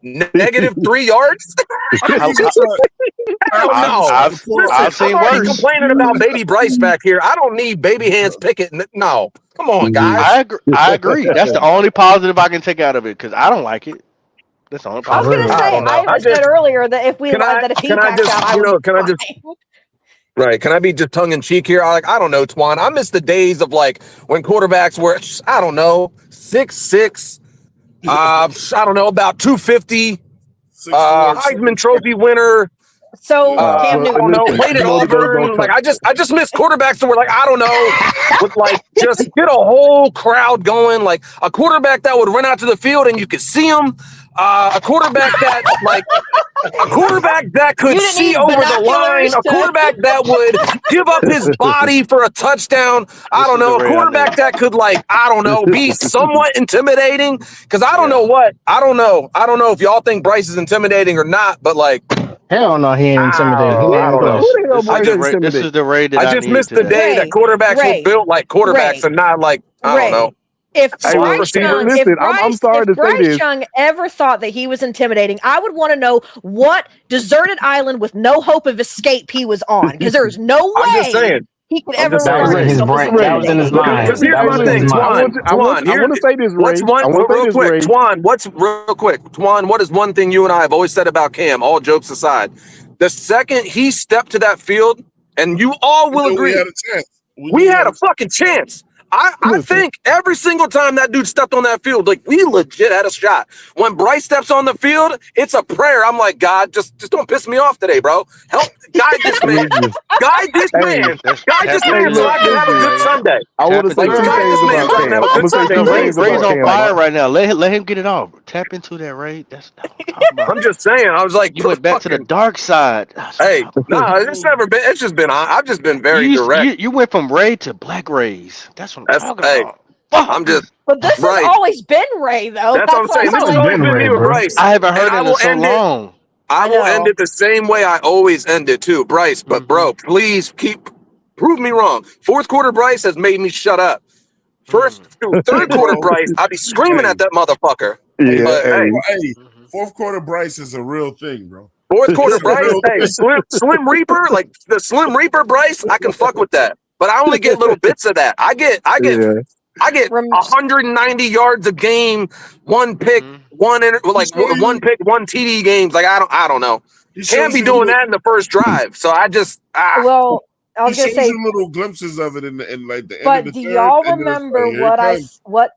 Negative 3 yards? I don't know. I've seen worse. Complaining about Baby Bryce back here. I don't need Baby Hands Pickett. No, come on, guys. I agree. That's the only positive I can take out of it because I don't like it. That's the only I was going to say, I said earlier that if he he backs out, Right. Can I be just tongue in cheek here? I don't know, Twan. I miss the days of like when quarterbacks were, I don't know, 6'6", I don't know, about 250, Heisman Trophy winner. So Cam Newton, played at Auburn. Like I just miss quarterbacks that were like, I don't know, with like just get a whole crowd going. Like a quarterback that would run out to the field and you could see him. A quarterback that could see over the line, a quarterback that would give up his body for a touchdown. I don't know, a quarterback that could be somewhat intimidating. Because I don't know if y'all think Bryce is intimidating or not, but like. Hell no, he ain't intimidating. I don't know. This is the Ray that I just missed the day that quarterbacks were built like quarterbacks and not like I don't know. If Hey, Bryce Young, listen, I'm sorry to say Bryce this. Young ever thought that he was intimidating, I would want to know what deserted island with no hope of escape he was on, because there's no way I'm just saying. he could ever That was regard in his himself as brain. That was in his mind. Because here's That was my in thing, his mind. Twan. I want to say this, Ray. What's one I want to say real this, quick, Ray. Twan? What's real quick, Twan? What is one thing you and I have always said about Cam? All jokes aside, the second he stepped to that field, and you all will agree, we had a chance. We had a fucking chance. I think every single time that dude stepped on that field, like we legit had a shot. When Bryce steps on the field, it's a prayer. I'm like, God, just don't piss me off today, bro. Help guide this man. Guide this man. Guide this man so I can have a good Sunday. I want to say two things about Cam. I'm gonna say two things Ray's about on Cam. fire right now. Let him get it off. Tap into that, Ray. That's I'm just saying. I was like, you went back to the dark side. Hey, no, it's never been. It's just been. I've just been very direct. You went from Ray to Black Rays. That's what I'm talking about. I'm just. But this has always been Ray, though. That's what I'm saying. This has always been me with Bryce. I haven't heard it in so long. I will end it the same way I always end it too, Bryce. But bro, please prove me wrong. Fourth quarter Bryce has made me shut up. First to third quarter Bryce, I'd be screaming at that motherfucker. Yeah, But, hey, fourth quarter Bryce is a real thing, bro. Fourth quarter Bryce, hey, Slim Reaper, like the Slim Reaper Bryce, I can fuck with that. But I only get little bits of that. I get 190 yards a game, one pick, one pick, one TD games. Like I don't know. Can't be doing that in the first drive. So I just well, I was gonna say little glimpses of it in like the end but of the do third, y'all and then it's remember like,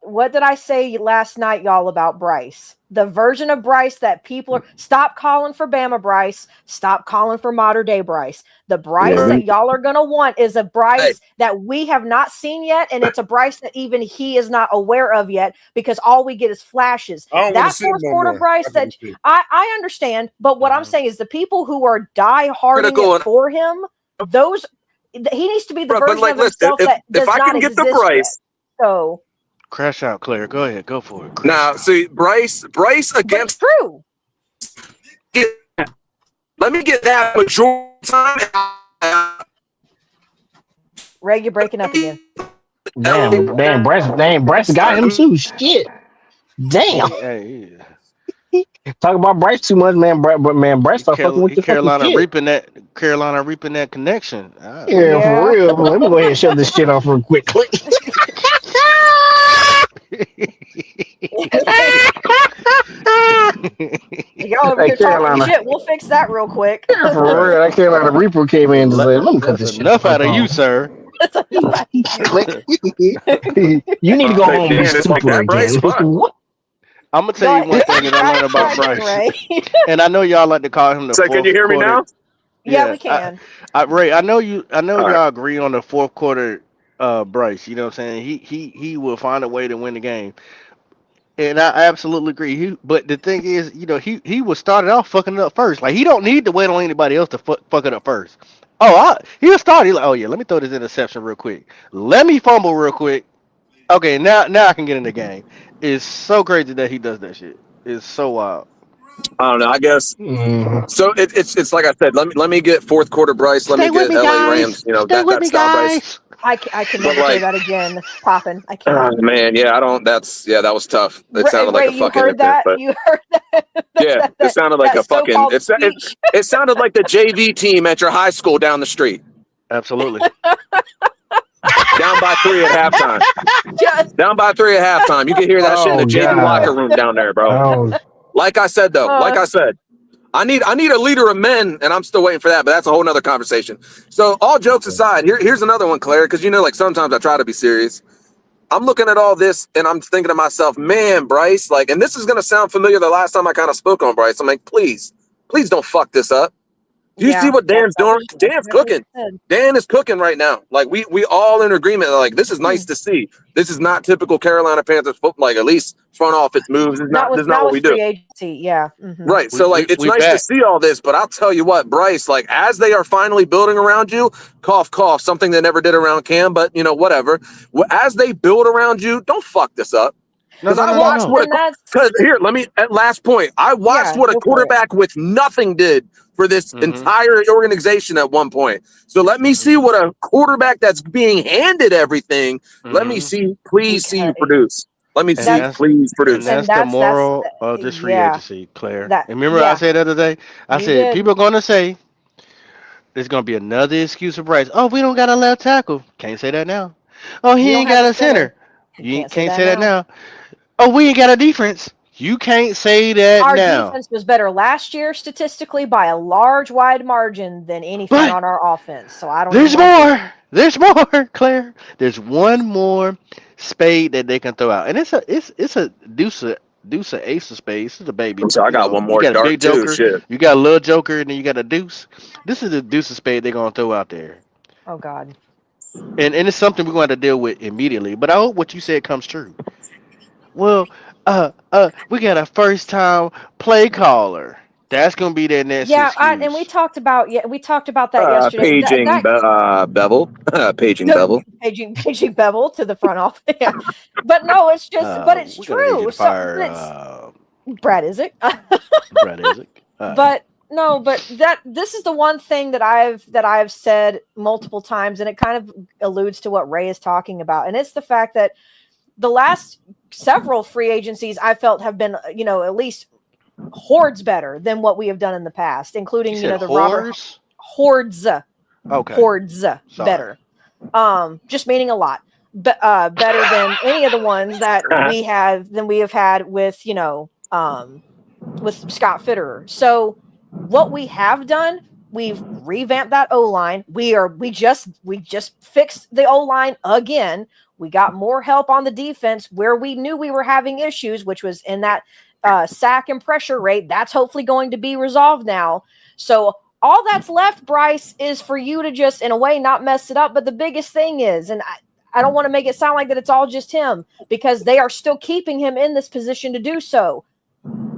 what did I say last night, y'all, about Bryce? The version of Bryce that people are stop calling for Bama Bryce, stop calling for modern day Bryce. The Bryce that y'all are gonna want is a Bryce that we have not seen yet, and it's a Bryce that even he is not aware of yet, because all we get is flashes. That fourth quarter Bryce that I understand, but what I'm saying is the people who are die-harding it for him, those he needs to be the version of himself that does if I not can get exist the Bryce, yet. So crash out, Claire. Go ahead, go for it. Now, see, Bryce against true. Let me get that majority time. Ray, you're breaking up again. Damn, Bryce got him too. Shit. Damn. Hey, Talk about Bryce too much, man. Bryce start fucking with the Carolina fucking reaping that connection. Yeah, for real. Let me go ahead and shut this shit off real quick. Y'all over here talking shit. We'll fix that real quick. For real, that Carolina Reaper came in and said, "Let me cut this shit enough out of you, sir." You need to go home and be stupid again. What? I'm gonna tell you one thing that I learned about Bryce, and I know y'all like to call him the. So can you hear me now? Yeah, we can. Ray, I know y'all agree on the fourth quarter. Bryce, you know what I'm saying? He will find a way to win the game, and I absolutely agree. But the thing is, you know, he was started off fucking it up first. Like he don't need to wait on anybody else to fuck it up first. He'll start. He's like, oh yeah, let me throw this interception real quick. Let me fumble real quick. Okay, now I can get in the game. It's so crazy that he does that shit. It's so wild. I don't know. I guess so. It's like I said. Let me get fourth quarter Bryce. Let me get LA Rams. You know that style Bryce. I can never say that again. Popping. I can't. Oh, man, yeah, I don't. That was tough. It sounded like a fucking. You heard that? You heard that? Yeah, it sounded like a fucking. It sounded like the JV team at your high school down the street. Absolutely. Down by 3 at halftime. Down by 3 at halftime. You can hear that shit in the JV locker room down there, bro. Like I said, though. I need a leader of men, and I'm still waiting for that, but that's a whole nother conversation. So all jokes aside, here's another one, Claire, because you know, like sometimes I try to be serious. I'm looking at all this and I'm thinking to myself, man, Bryce, like, and this is gonna sound familiar the last time I kind of spoke on Bryce. I'm like, please don't fuck this up. Do you see what Dan's doing? Dan's cooking. Dan is cooking right now. Like we all in agreement. Like this is nice to see. This is not typical Carolina Panthers football. Like at least front office moves. This is not what we do. Agency. Yeah. Mm-hmm. Right. So like it's nice to see all this, but I'll tell you what, Bryce. Like as they are finally building around you, cough, cough. Something they never did around Cam, but you know whatever. As they build around you, don't fuck this up. Because I watched last point. I watched what a quarterback with nothing did for this entire organization at one point. So let me see what a quarterback that's being handed everything. Let me see, please see you produce. Let me see. Please produce. And that's the moral of this free agency, Claire. And remember I said the other day? I said people are going to say there's going to be another excuse for Bryce. Oh, we don't got a left tackle. Can't say that now. Oh, he ain't got a center. You can't say that now. Oh, we ain't got a defense. You can't say that our now. Our defense was better last year statistically by a large, wide margin than anything on our offense. So I don't. There's more. There's more, Claire. There's one more spade that they can throw out, and it's a deuce of ace of spades. It's a baby. So I got one more you got dark a big joker. too. Shit. You got a little joker, and then you got a deuce. This is the deuce of spade they're gonna throw out there. Oh God. And it's something we're going to deal with immediately. But I hope what you said comes true. Well, we got a first time play caller. That's going to be their next excuse. And we talked about that yesterday. Paging Bevel. Paging Bevel. Paging Bevel to the front office. Yeah. But no, it's just but it's true. Brad Isaac. Brad Isaac. But no, but this is the one thing that I've said multiple times, and it kind of alludes to what Ray is talking about, and it's the fact that the last several free agencies I felt have been, at least hordes better than what we have done in the past, including the hordes? Hordes. Okay. Hordes better. Just meaning a lot. Better than any of the ones that we have had with with Scott Fitterer. So what we have done, we've revamped that O-line. We just fixed the O-line again. We got more help on the defense where we knew we were having issues, which was in that sack and pressure rate. That's hopefully going to be resolved now. So all that's left, Bryce, is for you to just, in a way, not mess it up. But the biggest thing is, and I don't want to make it sound like that it's all just him, because they are still keeping him in this position to do so.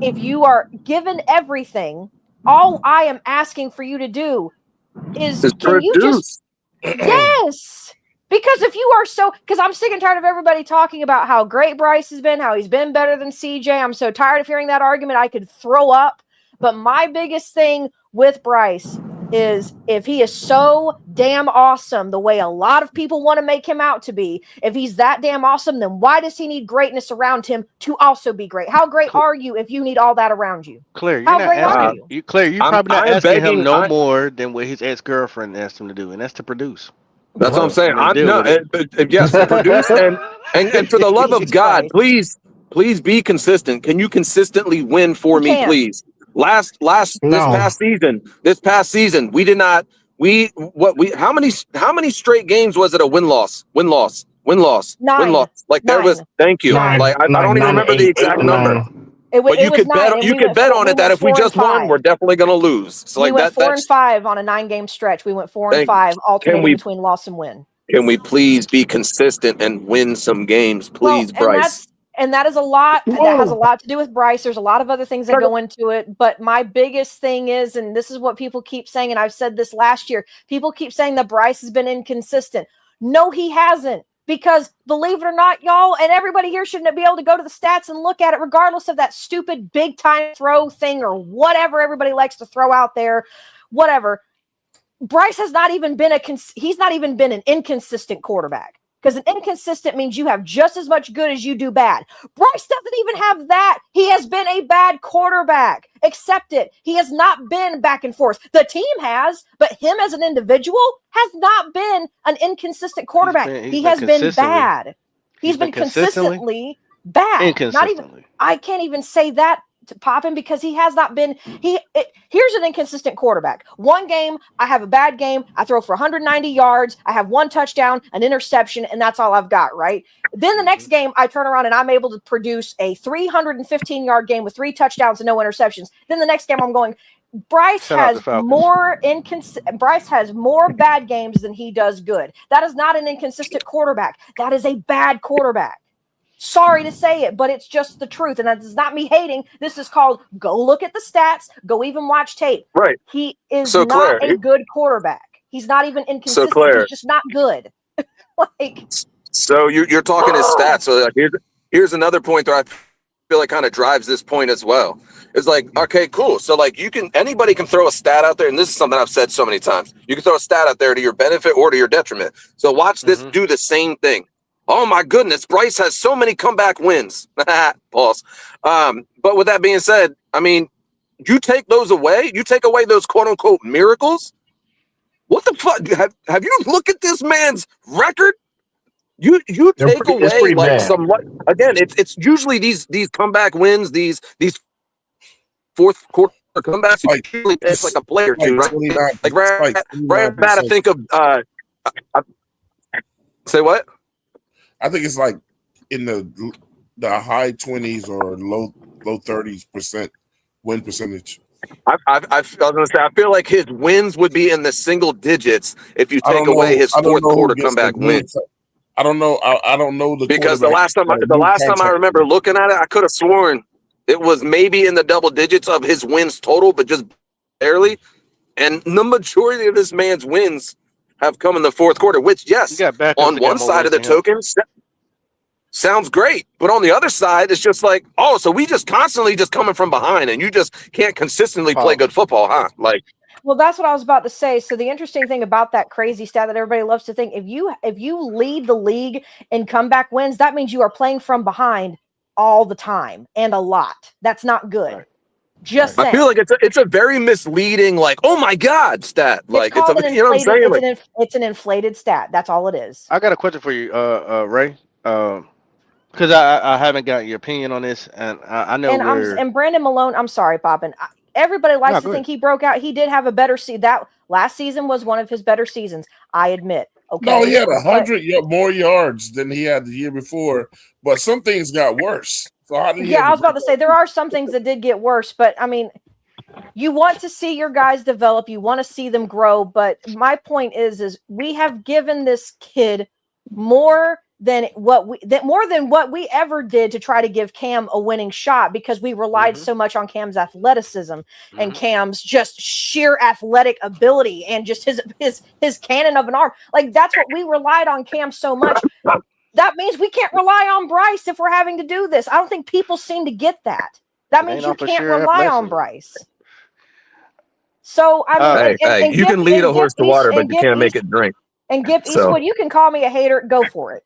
If you are given everything, all I am asking for you to do is can you just yes. Because if you are because I'm sick and tired of everybody talking about how great Bryce has been, how he's been better than CJ. I'm so tired of hearing that argument. I could throw up. But my biggest thing with Bryce is if he is so damn awesome the way a lot of people want to make him out to be, if he's that damn awesome, then why does he need greatness around him to also be great? How great are you if you need all that around you? Claire, you're probably not asking him more than what his ex-girlfriend asked him to do, and that's to produce. That's what I'm saying. Yes, to produce and for the love of God, please be consistent. Can you consistently win for me, please? This past season, we did not. How many straight games was it a win-loss? Win-loss. Like there was. Thank you. Like I don't even remember the exact number. But you could bet on it that if we just won, we're definitely going to lose. So we went 4-5 on a 9-game stretch. We went 4-5, alternating between loss and win. Can we please be consistent and win some games, please, Bryce? And that is a lot. That has a lot to do with Bryce. There's a lot of other things that go into it. But my biggest thing is, and this is what people keep saying, and I've said this last year, people keep saying that Bryce has been inconsistent. No, he hasn't. Because believe it or not, y'all, and everybody here shouldn't be able to go to the stats and look at it, regardless of that stupid big time throw thing or whatever everybody likes to throw out there, whatever. Bryce has not even been he's not even been an inconsistent quarterback. Because an inconsistent means you have just as much good as you do bad. Bryce doesn't even have that. He has been a bad quarterback. Accept it. He has not been back and forth. The team has, but him as an individual has not been an inconsistent quarterback. He has been bad. He's been consistently bad. Not even. I can't even say that to Poppin because he has not been. Here's an inconsistent quarterback. One game, I have a bad game. I throw for 190 yards. I have one touchdown, an interception, and that's all I've got, right? Then the next game, I turn around and I'm able to produce a 315-yard game with 3 touchdowns and no interceptions. Then the next game, I'm going, Bryce has more bad games than he does good. That is not an inconsistent quarterback. That is a bad quarterback. Sorry to say it, but it's just the truth. And that is not me hating. This is called go look at the stats, go even watch tape. Right. He is not a good quarterback. He's not even inconsistent. He's just not good. So you're talking his stats. So here's another point that I feel like kind of drives this point as well. It's like, okay, cool. So like anybody can throw a stat out there. And this is something I've said so many times. You can throw a stat out there to your benefit or to your detriment. So watch this do the same thing. Oh my goodness, Bryce has so many comeback wins. Pause. But with that being said, I mean, you take those away, you take away those quote unquote miracles. What the fuck? Have you looked at this man's record? You take away like some, again, it's usually these comeback wins, these fourth quarter comebacks. It's like a play or two, right? Like right about to think of say what? I think it's like in the high 20s or low 30s% win percentage. I was gonna say I feel like his wins would be in the single digits if you take away his fourth quarter comeback wins. I don't know. I don't know because the last time I remember looking at it, I could have sworn it was maybe in the double digits of his wins total, but just barely. And the majority of this man's wins have come in the fourth quarter, which yes, on one side of the token sounds great, but on the other side, it's just like, oh, so we just constantly just coming from behind, and you just can't consistently play good football, huh? Like. Well, that's what I was about to say. So the interesting thing about that crazy stat that everybody loves to think, if you lead the league in comeback wins, that means you are playing from behind all the time and a lot. That's not good. Right. Just saying. I feel like it's a very misleading, like, oh my God, stat. Like it's a, you know what I'm saying? It's an inflated stat. That's all it is. I got a question for you, Ray. Because I haven't got your opinion on this, and I know. And Brandon Malone, I'm sorry, Poppin. Everybody likes to think he broke out. He did have a better season. That last season was one of his better seasons. I admit. Okay. No, he had 100 more yards than he had the year before, but some things got worse. So how did I was about to say there are some things that did get worse, but I mean, you want to see your guys develop. You want to see them grow. But my point is we have given this kid more than what we ever did to try to give Cam a winning shot, because we relied so much on Cam's athleticism and Cam's just sheer athletic ability and just his cannon of an arm. Like that's what we relied on Cam so much. That means we can't rely on Bryce if we're having to do this. I don't think people seem to get that. That means you can't rely on Bryce. So I mean, you can lead a horse to water, but you can't make it drink. And Gip Eastwood, you can call me a hater. Go for it.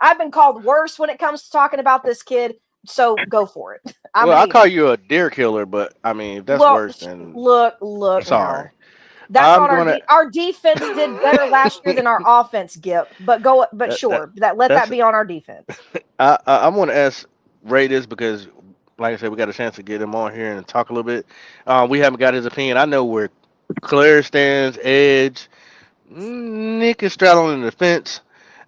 I've been called worse when it comes to talking about this kid. So go for it. I call you a deer killer, but I mean that's worse than. Look. Sorry. That's on our defense did better last year than our offense, Gip. But let that be on our defense. I want to ask Ray this because, like I said, we got a chance to get him on here and talk a little bit. We haven't got his opinion. I know where Claire stands, Edge. Nick is straddling the fence,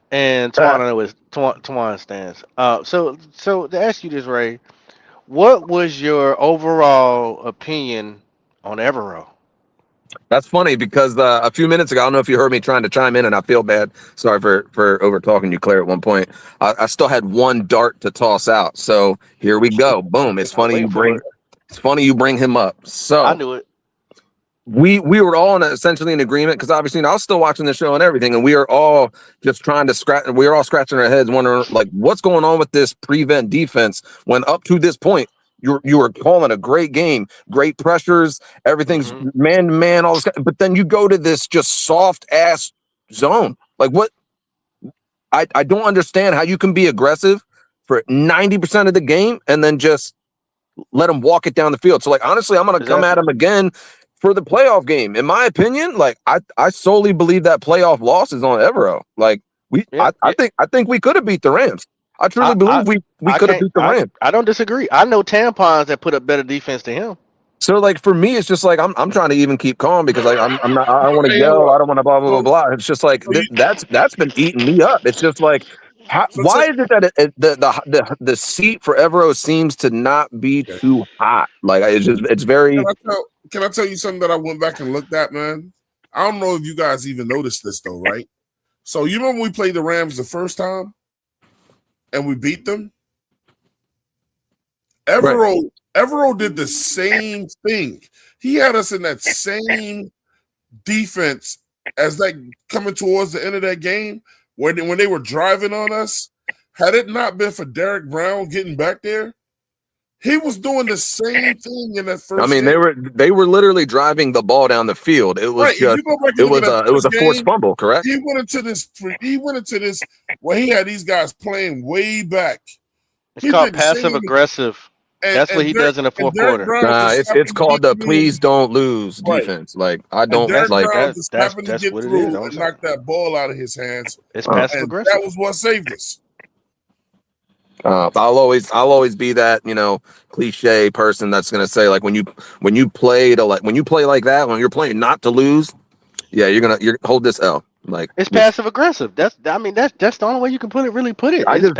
and Twan stands. So to ask you this, Ray, what was your overall opinion on Evero? That's funny because a few minutes ago, I don't know if you heard me trying to chime in, and I feel bad. Sorry for over talking you, Claire. At one point, I still had one dart to toss out. So here we go. Boom! It's funny you bring him up. So I knew it. We were all essentially in agreement because obviously I was still watching the show and everything, and we are all just trying to scratch. We are all scratching our heads, wondering like what's going on with this prevent defense. When up to this point, you were calling a great game, great pressures, everything's man to man, all this. But then you go to this just soft ass zone. Like what? I don't understand how you can be aggressive for 90% of the game and then just let them walk it down the field. So like honestly, I'm gonna come at him again for the playoff game. In my opinion, like I solely believe that playoff loss is on Evero. Like I think we could have beat the Rams. I truly believe we could have beat the Rams. I don't disagree. I know tampons that put up better defense than him. So like for me, it's just like I'm trying to even keep calm because like I'm not. I don't want to yell. I don't want to blah blah blah blah. It's just like that's been eating me up. It's just like. Why is it that the seat for Evero seems to not be too hot? Like it's very. Can I tell you something that I went back and looked at, man? I don't know if you guys even noticed this though, right? So you remember when we played the Rams the first time, and we beat them. Evero did the same thing. He had us in that same defense as that coming towards the end of that game. When they were driving on us, had it not been for Derek Brown getting back there, He was doing the same thing in that first. I mean, game. they were literally driving the ball down the field. It was just it was a forced fumble, correct? He went into this where he had these guys playing way back. It's called passive aggressive. That's what he does in the fourth quarter. Nah, it's called the please don't lose defense. Like I don't like that. That's what it is. And knock that ball out of his hands. It's passive aggressive. That was what saved us. I'll always be that, you know, cliche person that's gonna say like when you play like that, when you're playing not to lose, yeah, you're hold this L. Like it's passive aggressive. That's the only way you can put it. I just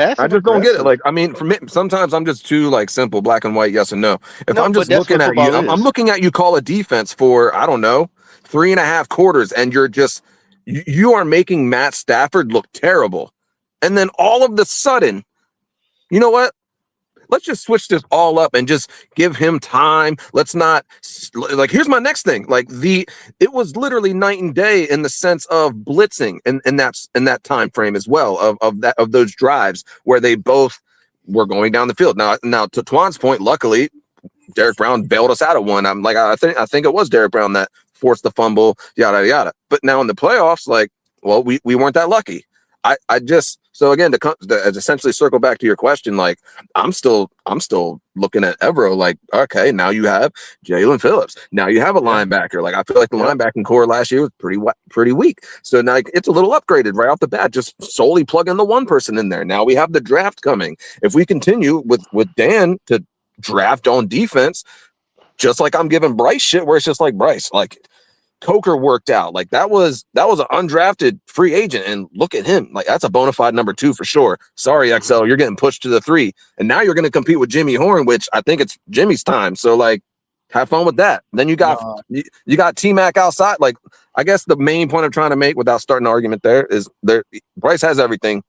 don't get it. Like I mean, for me, sometimes I'm just too like simple, black and white, yes and no. If I'm just looking at you, I'm looking at you call a defense for I don't know 3.5 quarters, and you're just you are making Matt Stafford look terrible, and then all of the sudden. You know what? Let's just switch this all up and just give him time. Let's not like. Here's my next thing. Like it was literally night and day in the sense of blitzing and that's in that time frame as well of those drives where they both were going down the field. Now to Twan's point, luckily Derek Brown bailed us out of one. I'm like I think it was Derek Brown that forced the fumble. Yada yada. But now in the playoffs, like well we weren't that lucky. I just so again to essentially circle back to your question, like I'm still looking at Evero like okay, now you have Jalen Phillips, now you have a linebacker. Like I feel like the linebacking core last year was pretty weak, so now it's a little upgraded right off the bat. Just solely plug in the one person in there. Now we have the draft coming. If we continue with Dan to draft on defense, just like I'm giving Bryce shit, where it's just like Bryce like. Coker worked out like that was an undrafted free agent, and look at him like that's a bona fide number 2 for sure. Sorry, XL, you're getting pushed to the 3, and now you're going to compete with Jimmy Horn, which I think it's Jimmy's time. So like, have fun with that. Then you got you got T-Mac outside. Like I guess the main point I'm trying to make without starting an argument there is Bryce has everything.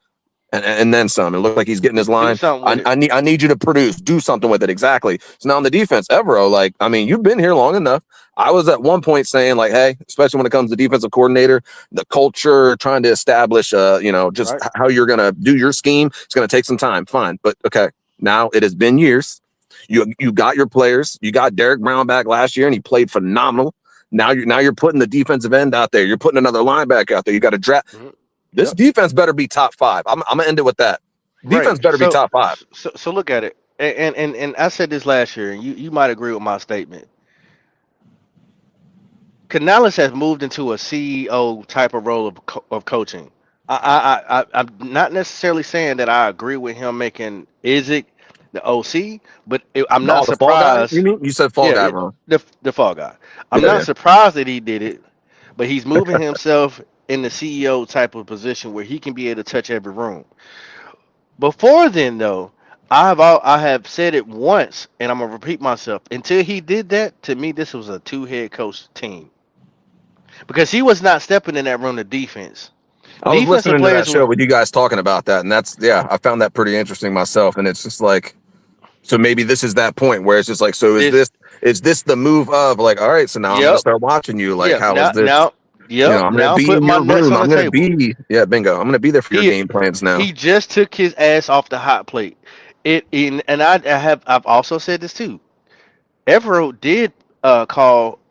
And then some. It looked like he's getting his line. I need you to produce. Do something with it. Exactly. So now on the defense, Evero, like, I mean, you've been here long enough. I was at one point saying, like, hey, especially when it comes to defensive coordinator, the culture, trying to establish, just how you're going to do your scheme. It's going to take some time. Fine. But, okay, now it has been years. You got your players. You got Derek Brown back last year, and he played phenomenal. Now you're putting the defensive end out there. You're putting another linebacker out there. You got to draft. Mm-hmm. This defense better be top 5. I'm gonna end it with that. Defense better be top 5. So look at it, and I said this last year, and you might agree with my statement. Canales has moved into a CEO type of role of coaching. I'm not necessarily saying that I agree with him making Izzy the OC, but I'm not surprised. You said fall guy, bro. The fall guy. I'm not surprised that he did it, but he's moving himself in the CEO type of position where he can be able to touch every room. Before then, though, I have said it once, and I'm gonna repeat myself. Until he did that, to me, this was a 2-head coach team because he was not stepping in that room to defense. I was listening to that show with you guys talking about that, and I found that pretty interesting myself. And it's just like, so maybe this is that point where it's just like, so is this the move of like, all right, so now I'm gonna start watching you, like how is this? I'm gonna be in your room. I'm gonna be bingo. I'm gonna be there for your game plans now. He just took his ass off the hot plate. I've also said this too. Evero did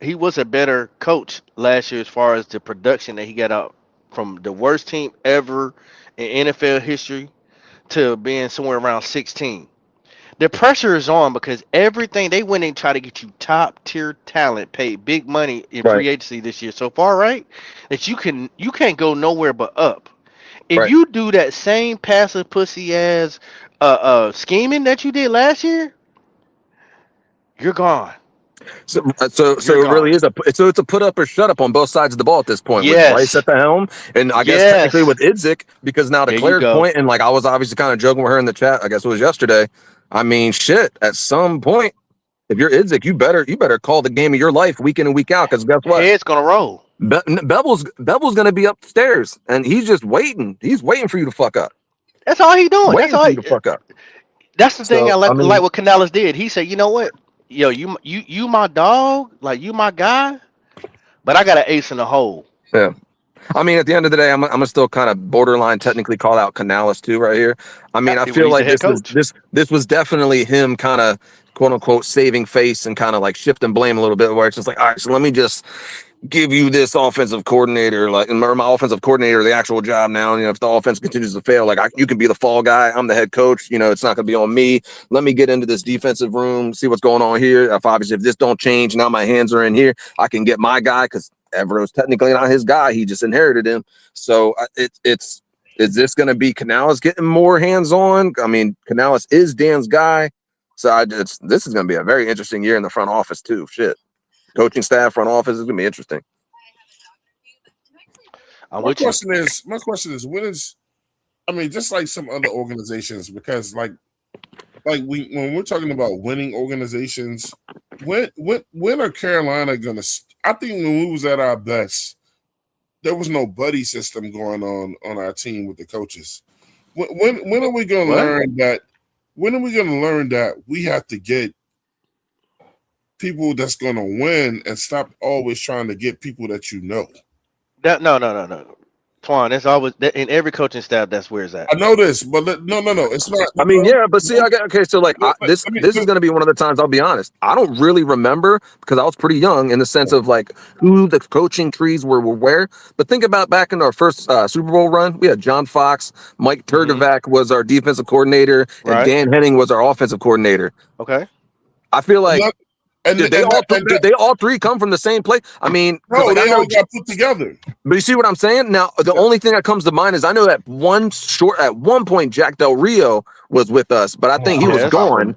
he was a better coach last year as far as the production that he got out from the worst team ever in NFL history to being somewhere around 16. The pressure is on because everything they went and tried to get you top tier talent, paid big money in free agency this year so far, right? That you can't go nowhere but up. If you do that same passive pussy ass scheming that you did last year, you're gone. So it really is it's a put up or shut up on both sides of the ball at this point. With Bryce at the helm, and I guess technically with Idzik, because now to Claire's point, and like I was obviously kind of joking with her in the chat. I guess it was yesterday. I mean, shit. At some point, if you're Idzik, you better call the game of your life week in and week out. Because guess what? It's gonna roll. Bevel's gonna be upstairs, and he's just waiting. He's waiting for you to fuck up. That's all he's doing. Waiting for you to fuck up. That's the thing I like what Canales did. He said, you know what? Yo, you my dog, like you my guy, but I got an ace in the hole. Yeah. I mean, at the end of the day, I'm gonna still kind of borderline technically call out Canales too right here. I mean, I feel like this was definitely him kind of quote unquote saving face and kind of like shifting blame a little bit, where it's just like, all right, so let me just give you this offensive coordinator, like my offensive coordinator, the actual job now. You know, if the offense continues to fail, like you can be the fall guy. I'm the head coach. You know, it's not going to be on me. Let me get into this defensive room, see what's going on here. If this don't change, now my hands are in here. I can get my guy because Everett's technically not his guy. He just inherited him. So is this going to be Canales getting more hands on? I mean, Canales is Dan's guy. So this is going to be a very interesting year in the front office too. Shit. Coaching staff, front office is gonna be interesting. My question is, when is? I mean, just like some other organizations, because when we're talking about winning organizations, when are Carolina gonna? I think when we was at our best, there was no buddy system going on our team with the coaches. When are we gonna learn that? When are we gonna learn that we have to get people that's going to win and stop always trying to get people that you know? No. Twan, that's always in every coaching staff. That's where it's at. I know this, but no, it's not. I mean, yeah, but see, so like this is going to be one of the times. I'll be honest. I don't really remember because I was pretty young in the sense of like who the coaching trees were where. But think about back in our first Super Bowl run, we had John Fox, Mike Turkovac was our defensive coordinator, and Dan Henning was our offensive coordinator. Okay, I feel like. Did they all three come from the same place? I mean, no, they all got put together. But you see what I'm saying? Now, the only thing that comes to mind is I know that at one point Jack Del Rio was with us, but I think he was gone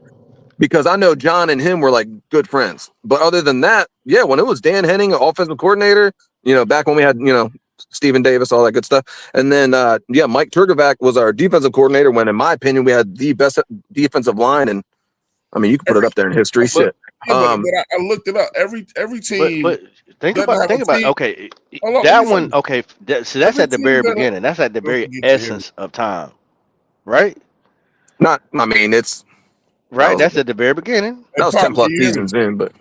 because I know John and him were like good friends. But other than that, yeah, when it was Dan Henning, offensive coordinator, you know, back when we had, you know, Stephen Davis, all that good stuff. And then, Mike Turkovac was our defensive coordinator when, in my opinion, we had the best defensive line. And I mean, you can put it up there in history. Shit. Yeah, but I looked it up. Every team. But think about. Okay, that one. Okay, so that's at the very beginning. That's at the very essence of time, right? Not. I mean, it's right. That's at the very beginning. That was 10+ seasons in, but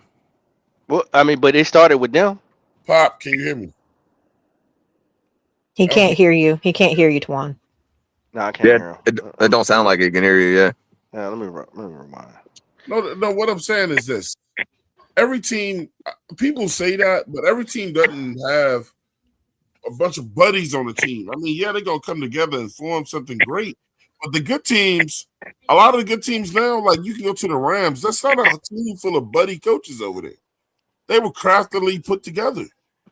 well, I mean, but it started with them. Pop, can you hear me? He can't hear you. He can't hear you, Twan. No, I can't hear him. It don't sound like it can hear you. Yeah. Yeah. Let me remind. No, what I'm saying is this. Every team, people say that, but every team doesn't have a bunch of buddies on the team. I mean, yeah, they're going to come together and form something great. But the good teams, a lot of the good teams now, like you can go to the Rams, that's not a team full of buddy coaches over there. They were craftily put together.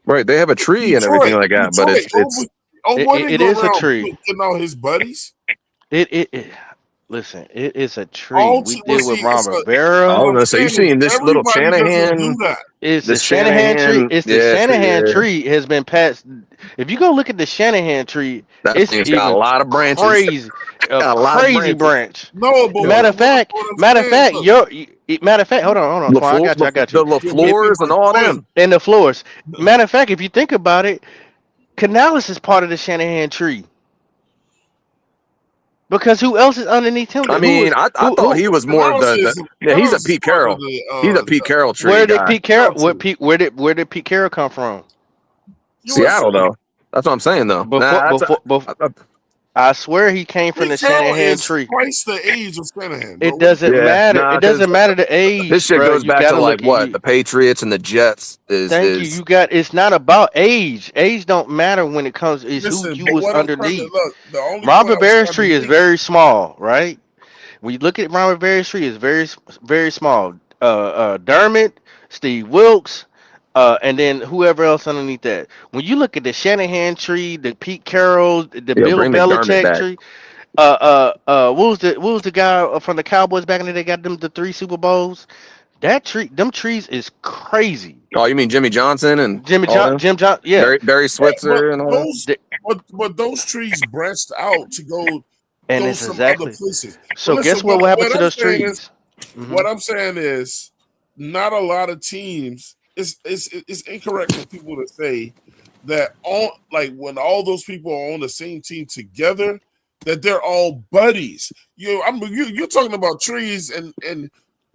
Right. They have a tree and everything like that, but it is a tree. Getting all his buddies. Listen, it is a tree. We did with Ron Rivera. I was gonna say, you seen this little Shanahan? It's the Shanahan tree. It's the Shanahan tree has been passed. If you go look at the Shanahan tree, it's got a lot of branches. Crazy, crazy branch. No, but matter of fact, hold on. I got you. The floors and all them. And the floors. Matter of fact, if you think about it, Canales is part of the Shanahan tree. Because who else is underneath him? I mean, I thought he was more of he's a Pete Carroll. He's a Pete Carroll tree. Where did Pete Carroll come from? Seattle, though. That's what I'm saying, though. I swear he came from the Shanahan tree. Twice the age of Shanahan. It doesn't matter. It doesn't matter the age. This shit goes back to like what the Patriots and the Jets. Thank you. It's not about age. Age don't matter when it comes. It's who you was underneath. Ron Rivera's tree is very small, right? When you look at Ron Rivera's tree, it's very, very small. Dermott, Steve Wilkes. And then whoever else underneath that. When you look at the Shanahan tree, the Pete Carroll, the Bill Belichick tree, what was the guy from the Cowboys back in the day got them the 3 Super Bowls? That tree, them trees is crazy. Oh, you mean Jimmy Johnson and Jim Johnson? Yeah, Barry Switzer and all that. But those trees branched out to go it's some exactly. other places. So guess what will happen to those trees? What I'm saying is, not a lot of teams. It's incorrect for people to say that when all those people are on the same team together, that they're all buddies. You're talking about trees and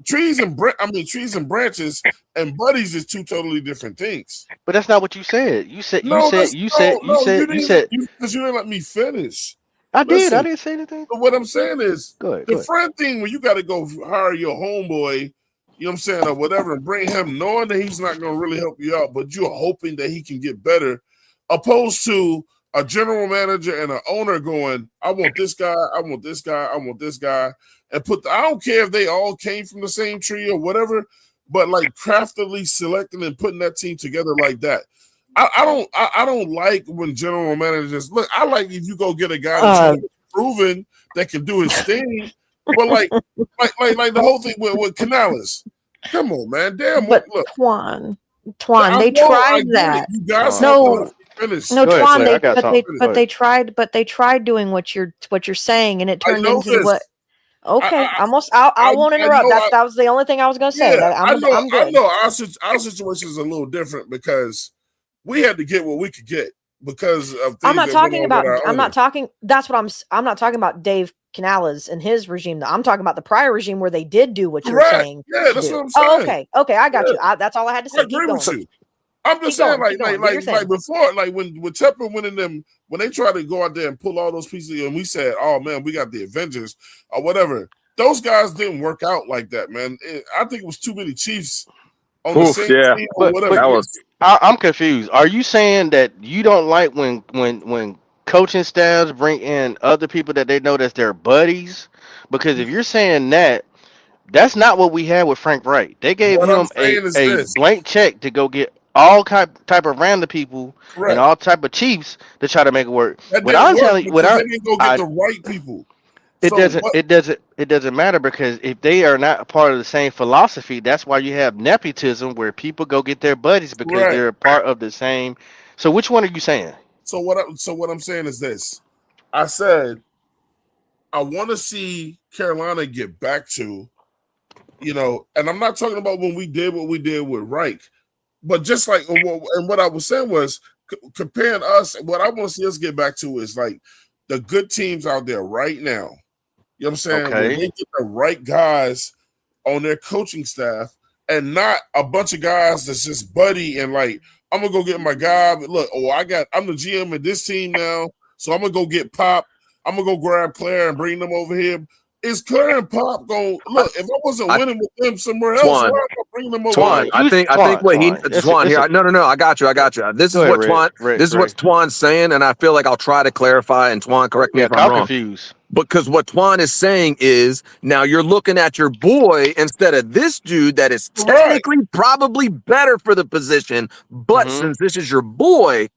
trees and branches and buddies is 2 totally different things. But that's not what you said. You said because you didn't let me finish. I didn't say anything. But what I'm saying is the friend thing when you got to go hire your homeboy you know what I'm saying, or whatever, and bring him knowing that he's not going to really help you out, but you're hoping that he can get better, opposed to a general manager and an owner going, I want this guy, I want this guy, I want this guy, and I don't care if they all came from the same tree or whatever, but like craftily selecting and putting that team together like that. I don't like when general managers look. I like if you go get a guy that's proven that can do his thing, but like the whole thing with Canales. Come on, man. Damn. But look, Twan, they tried that. You guys No, Twan, but they tried doing what you're saying, and it turned into this. what. Okay, I won't interrupt. That was the only thing I was going to say. Yeah, I'm good. I know our situation is a little different because we had to get what we could get because of. I'm not talking about. That's what I'm not talking about Dave Canales and his regime. I'm talking about the prior regime where they did do what you're saying. Yeah, that's what I'm saying. Okay, I got you. That's all I had to say. I agree with you. I'm just saying, like before, like when Tepper went in them, when they tried to go out there and pull all those pieces, and we said, "Oh man, we got the Avengers or whatever." Those guys didn't work out like that, man. I think it was too many Chiefs on the same team or whatever. I'm confused. Are you saying that you don't like when coaching staffs bring in other people that they know that's their buddies? Because if you're saying that, that's not what we had with Frank Wright. They gave him a blank check to go get all type of random people and all type of Chiefs to try to make it work. What I'm telling you, they didn't go get the right people. It doesn't matter because if they are not a part of the same philosophy, that's why you have nepotism where people go get their buddies because they're a part of the same. So which one are you saying? So what I'm saying is this. I said I want to see Carolina get back to, and I'm not talking about when we did what we did with Reich, but just like, and what I was saying was comparing us, what I want to see us get back to is like the good teams out there right now. You know what I'm saying? Okay. When they get the right guys on their coaching staff and not a bunch of guys that's just buddy and like, I'm going to go get my guy. But look, I'm the GM of this team now, so I'm going to go get Pop. I'm going to go grab Claire and bring them over here. Is Claire and Pop going to look? If I wasn't winning with them somewhere else, why am I bring them over? Twan, I think what Twan here. No, I got you. This is what Twan. This is what Twan's saying, and I feel like I'll try to clarify. And Twan, correct me if I'm wrong. Confused. Because what Twan is saying is now you're looking at your boy instead of this dude that is technically probably better for the position, but since this is your boy,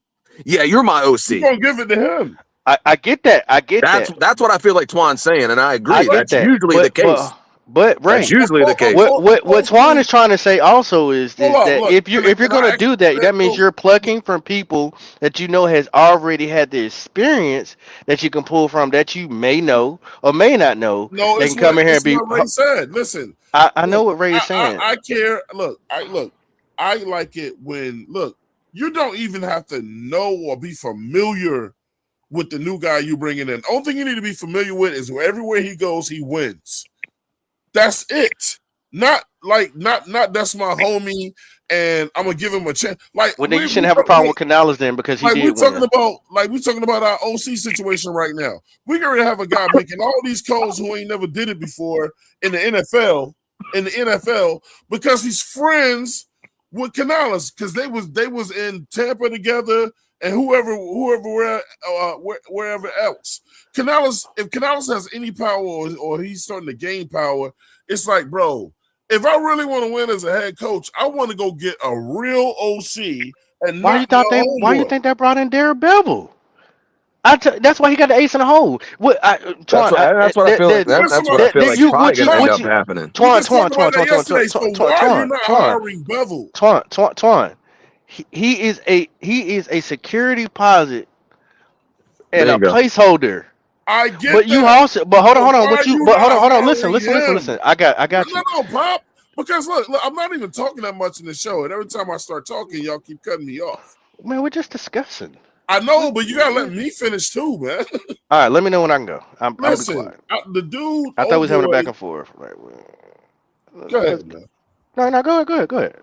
you're my OC. You're gonna give it to him. I get that. That's what I feel like Twan's saying, and I agree. That's usually the case. But that's usually the case. What Twan is trying to say also is that if you're going to do that, that means you're plucking from people that you know has already had the experience that you can pull from that you may know or may not know. No, they can come in here and be. What Ray said. Listen, I know what Ray is saying. I care. Look, I like it when you don't even have to know or be familiar with the new guy you bringing in. The only thing you need to be familiar with is everywhere he goes, he wins. That's it. Not that's my homie and I'm gonna give him a chance. Like, well, then you shouldn't have a problem with Canales then because he did. We're talking about our OC situation right now. We're gonna have a guy making all these calls who ain't never did it before in the NFL because he's friends with Canales because they was in Tampa together and wherever else. If Canales has any power or he's starting to gain power, it's like, bro, if I really want to win as a head coach, I want to go get a real OC. And why you think they brought in Darrell Bevell? That's why he got the ace in the hole. That's what I feel like. That's what I feel like probably gonna end up happening. Twan. He is a security deposit and a placeholder. I get but you that. Also, but hold on. Hold on. Listen. I got you. No, Pop. Because look, I'm not even talking that much in the show, and every time I start talking, y'all keep cutting me off. Man, we're just discussing. I know, but you gotta let me finish too, man. All right, let me know when I can go. Listen, the dude. I thought we was having a back and forth. Right. Go ahead, man. No, go ahead. Go ahead.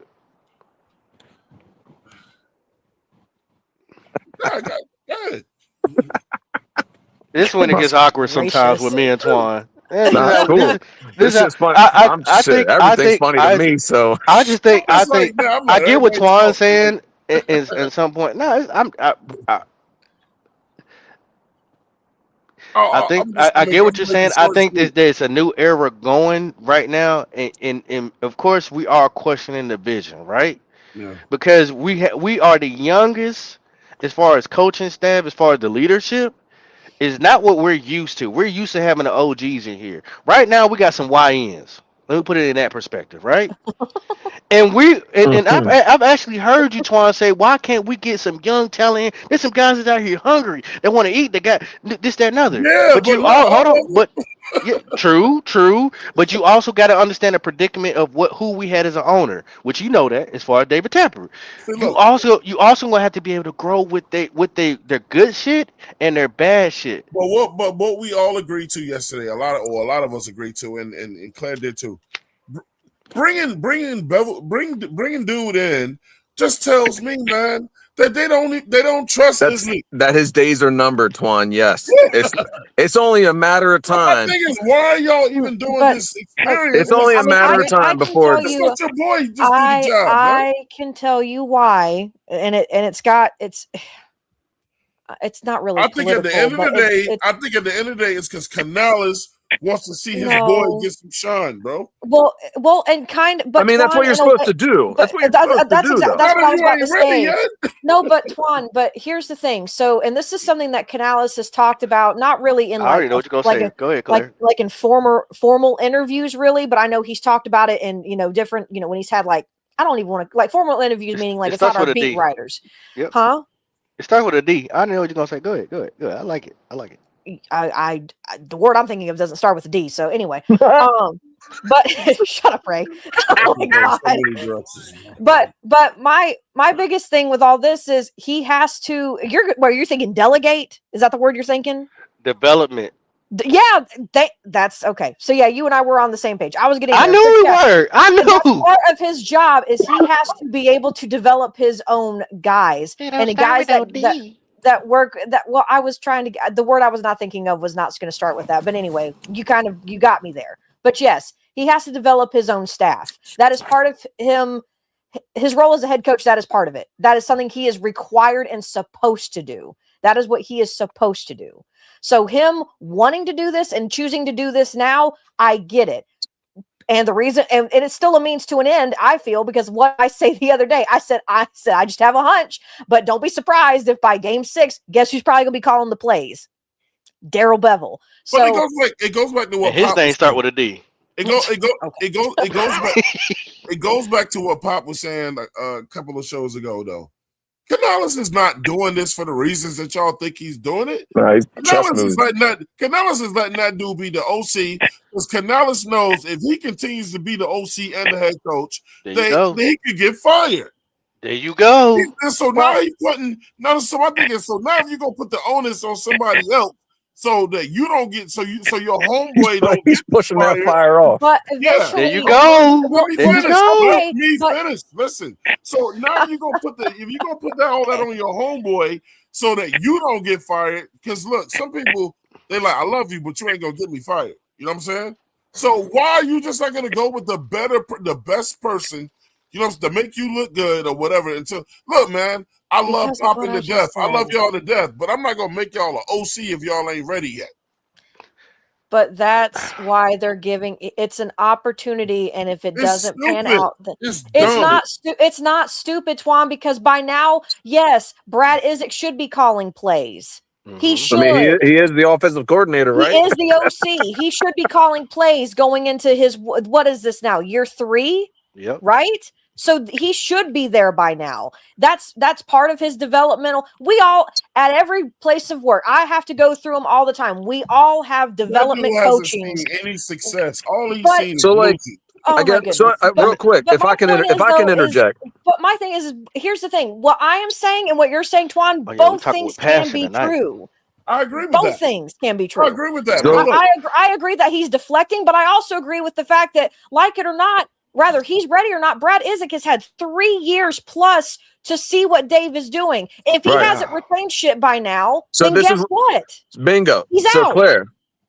This one it gets awkward sometimes with me and Twan. Nah, cool. This is funny. Everything's funny to me. So I just think I get what Twan's saying. Oh, In some point, no, I get what you're saying. I think there's a new era going right now, and of course we are questioning the vision, right? Yeah. Because we are the youngest as far as coaching staff, as far as the leadership. Is not what we're used to. We're used to having the OGs in here. Right now, we got some YNs. Let me put it in that perspective, right? And I've actually heard you, Twan, say, why can't we get some young talent? There's some guys that out here hungry. They want to eat. They got this, that, and other. Yeah, but you all hold on. But yeah, true. But you also got to understand the predicament of who we had as an owner, which you know that as far as David Tepper. You also gonna have to be able to grow with their good shit and their bad shit. But what we all agreed to yesterday, a lot of us agreed to, and Claire did too. Bringing dude in just tells me, man, that they don't trust this league. That his days are numbered, Twan. Yes, it's only a matter of time. My thing is, why are y'all even doing this experience? It's only a matter of time before. It's not your boy. Just do the job. I can tell you why, and it's not really. I think at the end of the day, it's because Canales wants to see his boy get some shine, bro. Well, and but I mean, that's what you're supposed to do. That's what you're supposed to do. That's what I was about to say. No, but Twan, but here's the thing. So, and this is something that Canales has talked about, not really in I already know what you're gonna say. Go ahead, Claire. Like in formal interviews, really, but I know he's talked about it in different, when he's had I don't even want to formal interviews, meaning it's not our beat writers. Yep. Huh? It starts with a D. I know what you're gonna say. Go ahead. I like it. I the word I'm thinking of doesn't start with a D. So anyway, but shut up, Ray. Oh my God. But my biggest thing with all this is he has to. You're thinking delegate? Is that the word you're thinking? Development. Yeah, that's okay. So yeah, you and I were on the same page. I was getting. I knew we were. I knew. Part of his job is he has to be able to develop his own guys and the guys that work. I was trying to. The word I was not thinking of was not going to start with that. But anyway, you got me there. But yes, he has to develop his own staff. That is part of him. His role as a head coach. That is part of it. That is something he is required and supposed to do. That is what he is supposed to do. So him wanting to do this and choosing to do this now, I get it. And the reason, and it's still a means to an end, I feel, because what I say the other day, I said, I just have a hunch, but don't be surprised if by game 6, guess who's probably going to be calling the plays? Darrell Bevell. So but it goes back to what his name start with a D. It goes back to what Pop was saying a couple of shows ago, though. Canales is not doing this for the reasons that y'all think he's doing it. Right. Canales is letting that dude be the OC, because Canales knows if he continues to be the OC and the head coach, then he could get fired. There you go. So now he's putting now if you're gonna put the onus on somebody else so that you don't get so your homeboy don't he's pushing that fire off. But there you go. Let me finish. Listen. So now you're gonna put all that on your homeboy so that you don't get fired. Because look, some people they're like, I love you, but you ain't gonna get me fired. You know what I'm saying? So why are you just not gonna go with the best person, to make you look good or whatever? Until look, man, I love Popping to death. I love y'all to death, but I'm not gonna make y'all an OC if y'all ain't ready yet. But that's why they're giving it's an opportunity, and if it doesn't pan out, it's not stupid, Twan, because by now, yes, Brad Isaac should be calling plays. Mm-hmm. He should. I mean, he is the offensive coordinator, right? He is the OC. He should be calling plays going into his what is this now? Year 3? Yep. Right? So he should be there by now. That's part of his developmental. We all, at every place of work, I have to go through them all the time. We all have development coaching. Any success? All he's seen. So real quick, if I can interject. But my thing is, here's the thing. What I am saying and what you're saying, Twan, both things can be true. I agree with both that. Things can be true. I agree with that. I agree that he's deflecting, but I also agree with the fact that, like it or not, rather he's ready or not, Brad Isaac has had 3 years plus to see what Dave is doing. If he hasn't retained shit by now, then guess what? Bingo. He's out.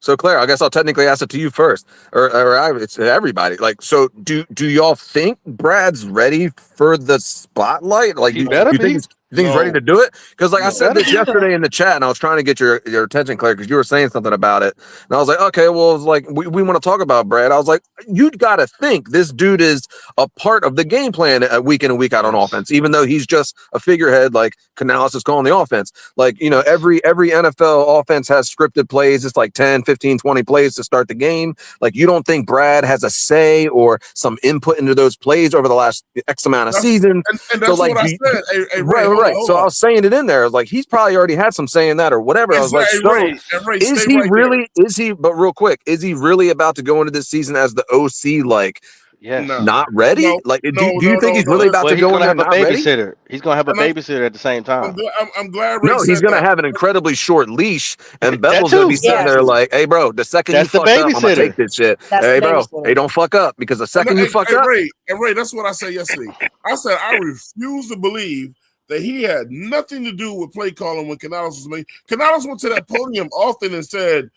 So Claire, I guess I'll technically ask it to you first, or it's everybody. Like, so do y'all think Brad's ready for the spotlight? Like, you think he's ready to do it? Because like I said this yesterday in the chat, and I was trying to get your attention, Claire, because you were saying something about it, and I was like, okay, well, it was like we want to talk about Brad. I was like, you got to think this dude is a part of the game plan week in and week out on offense, even though he's just a figurehead. Like Canales is calling the offense. Like, you know, every NFL offense has scripted plays. It's like 10, 15, 20 plays to start the game. Like, you don't think Brad has a say or some input into those plays over the last X amount of seasons? And that's what I said. Right. So I was saying it in there. Like, he's probably already had some say in that or whatever. I was like, is he really, but real quick, is he really about to go into this season as the OC? Like, not ready? Do you think he's really about to go in there not ready? He's going to have a babysitter at the same time. I'm glad. No, he's going to have an incredibly short leash, and Bevel's going to be sitting there like, hey, bro, the second you fuck up, I'm going to take this shit. Hey, bro, hey, don't fuck up, because the second you fuck up. Ray, that's what I said yesterday. I said I refuse to believe that he had nothing to do with play calling when Canales was made. Canales went to that podium often and said,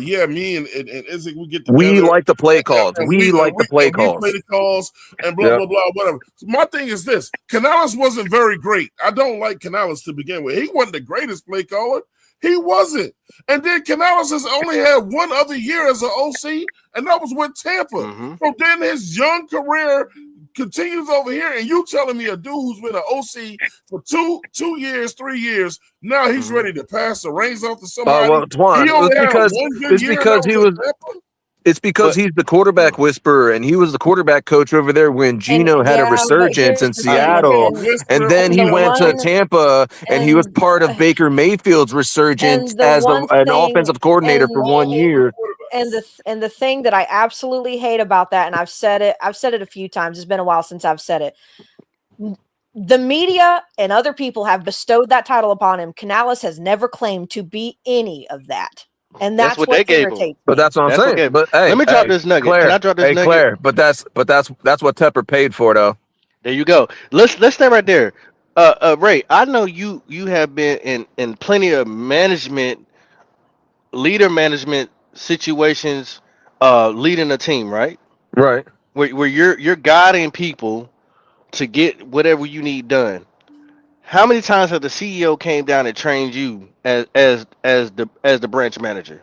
yeah, me and Izzy, we get together. We like the play calls. We like the play calls. We play the calls and blah, blah, blah, whatever. So my thing is this. Canales wasn't very great. I don't like Canales to begin with. He wasn't the greatest play caller. He wasn't. And then Canales has only had one other year as an OC, and that was with Tampa. So then his young career continues over here, and you telling me a dude who's been an OC for 2 years, 3 years, now he's ready to pass the reins off to somebody. Well, Twan, it's because he's the quarterback whisperer, and he was the quarterback coach over there when Geno had a resurgence in Seattle, and then he went to Tampa, and he was part of Baker Mayfield's resurgence as an offensive coordinator for 1 year. And the thing that I absolutely hate about that, and I've said it a few times. It's been a while since I've said it. The media and other people have bestowed that title upon him. Canales has never claimed to be any of that. And that's what they gave irritates me. But that's what I'm saying. But hey, let me drop this nugget. Claire, Can I drop this nugget? Claire, but that's what Tepper paid for, though. There you go. Let's stay right there. Ray, I know you have been in plenty of leader management situations, leading a team, right? Right. Where you're guiding people to get whatever you need done. How many times have the CEO came down and trained you as the branch manager?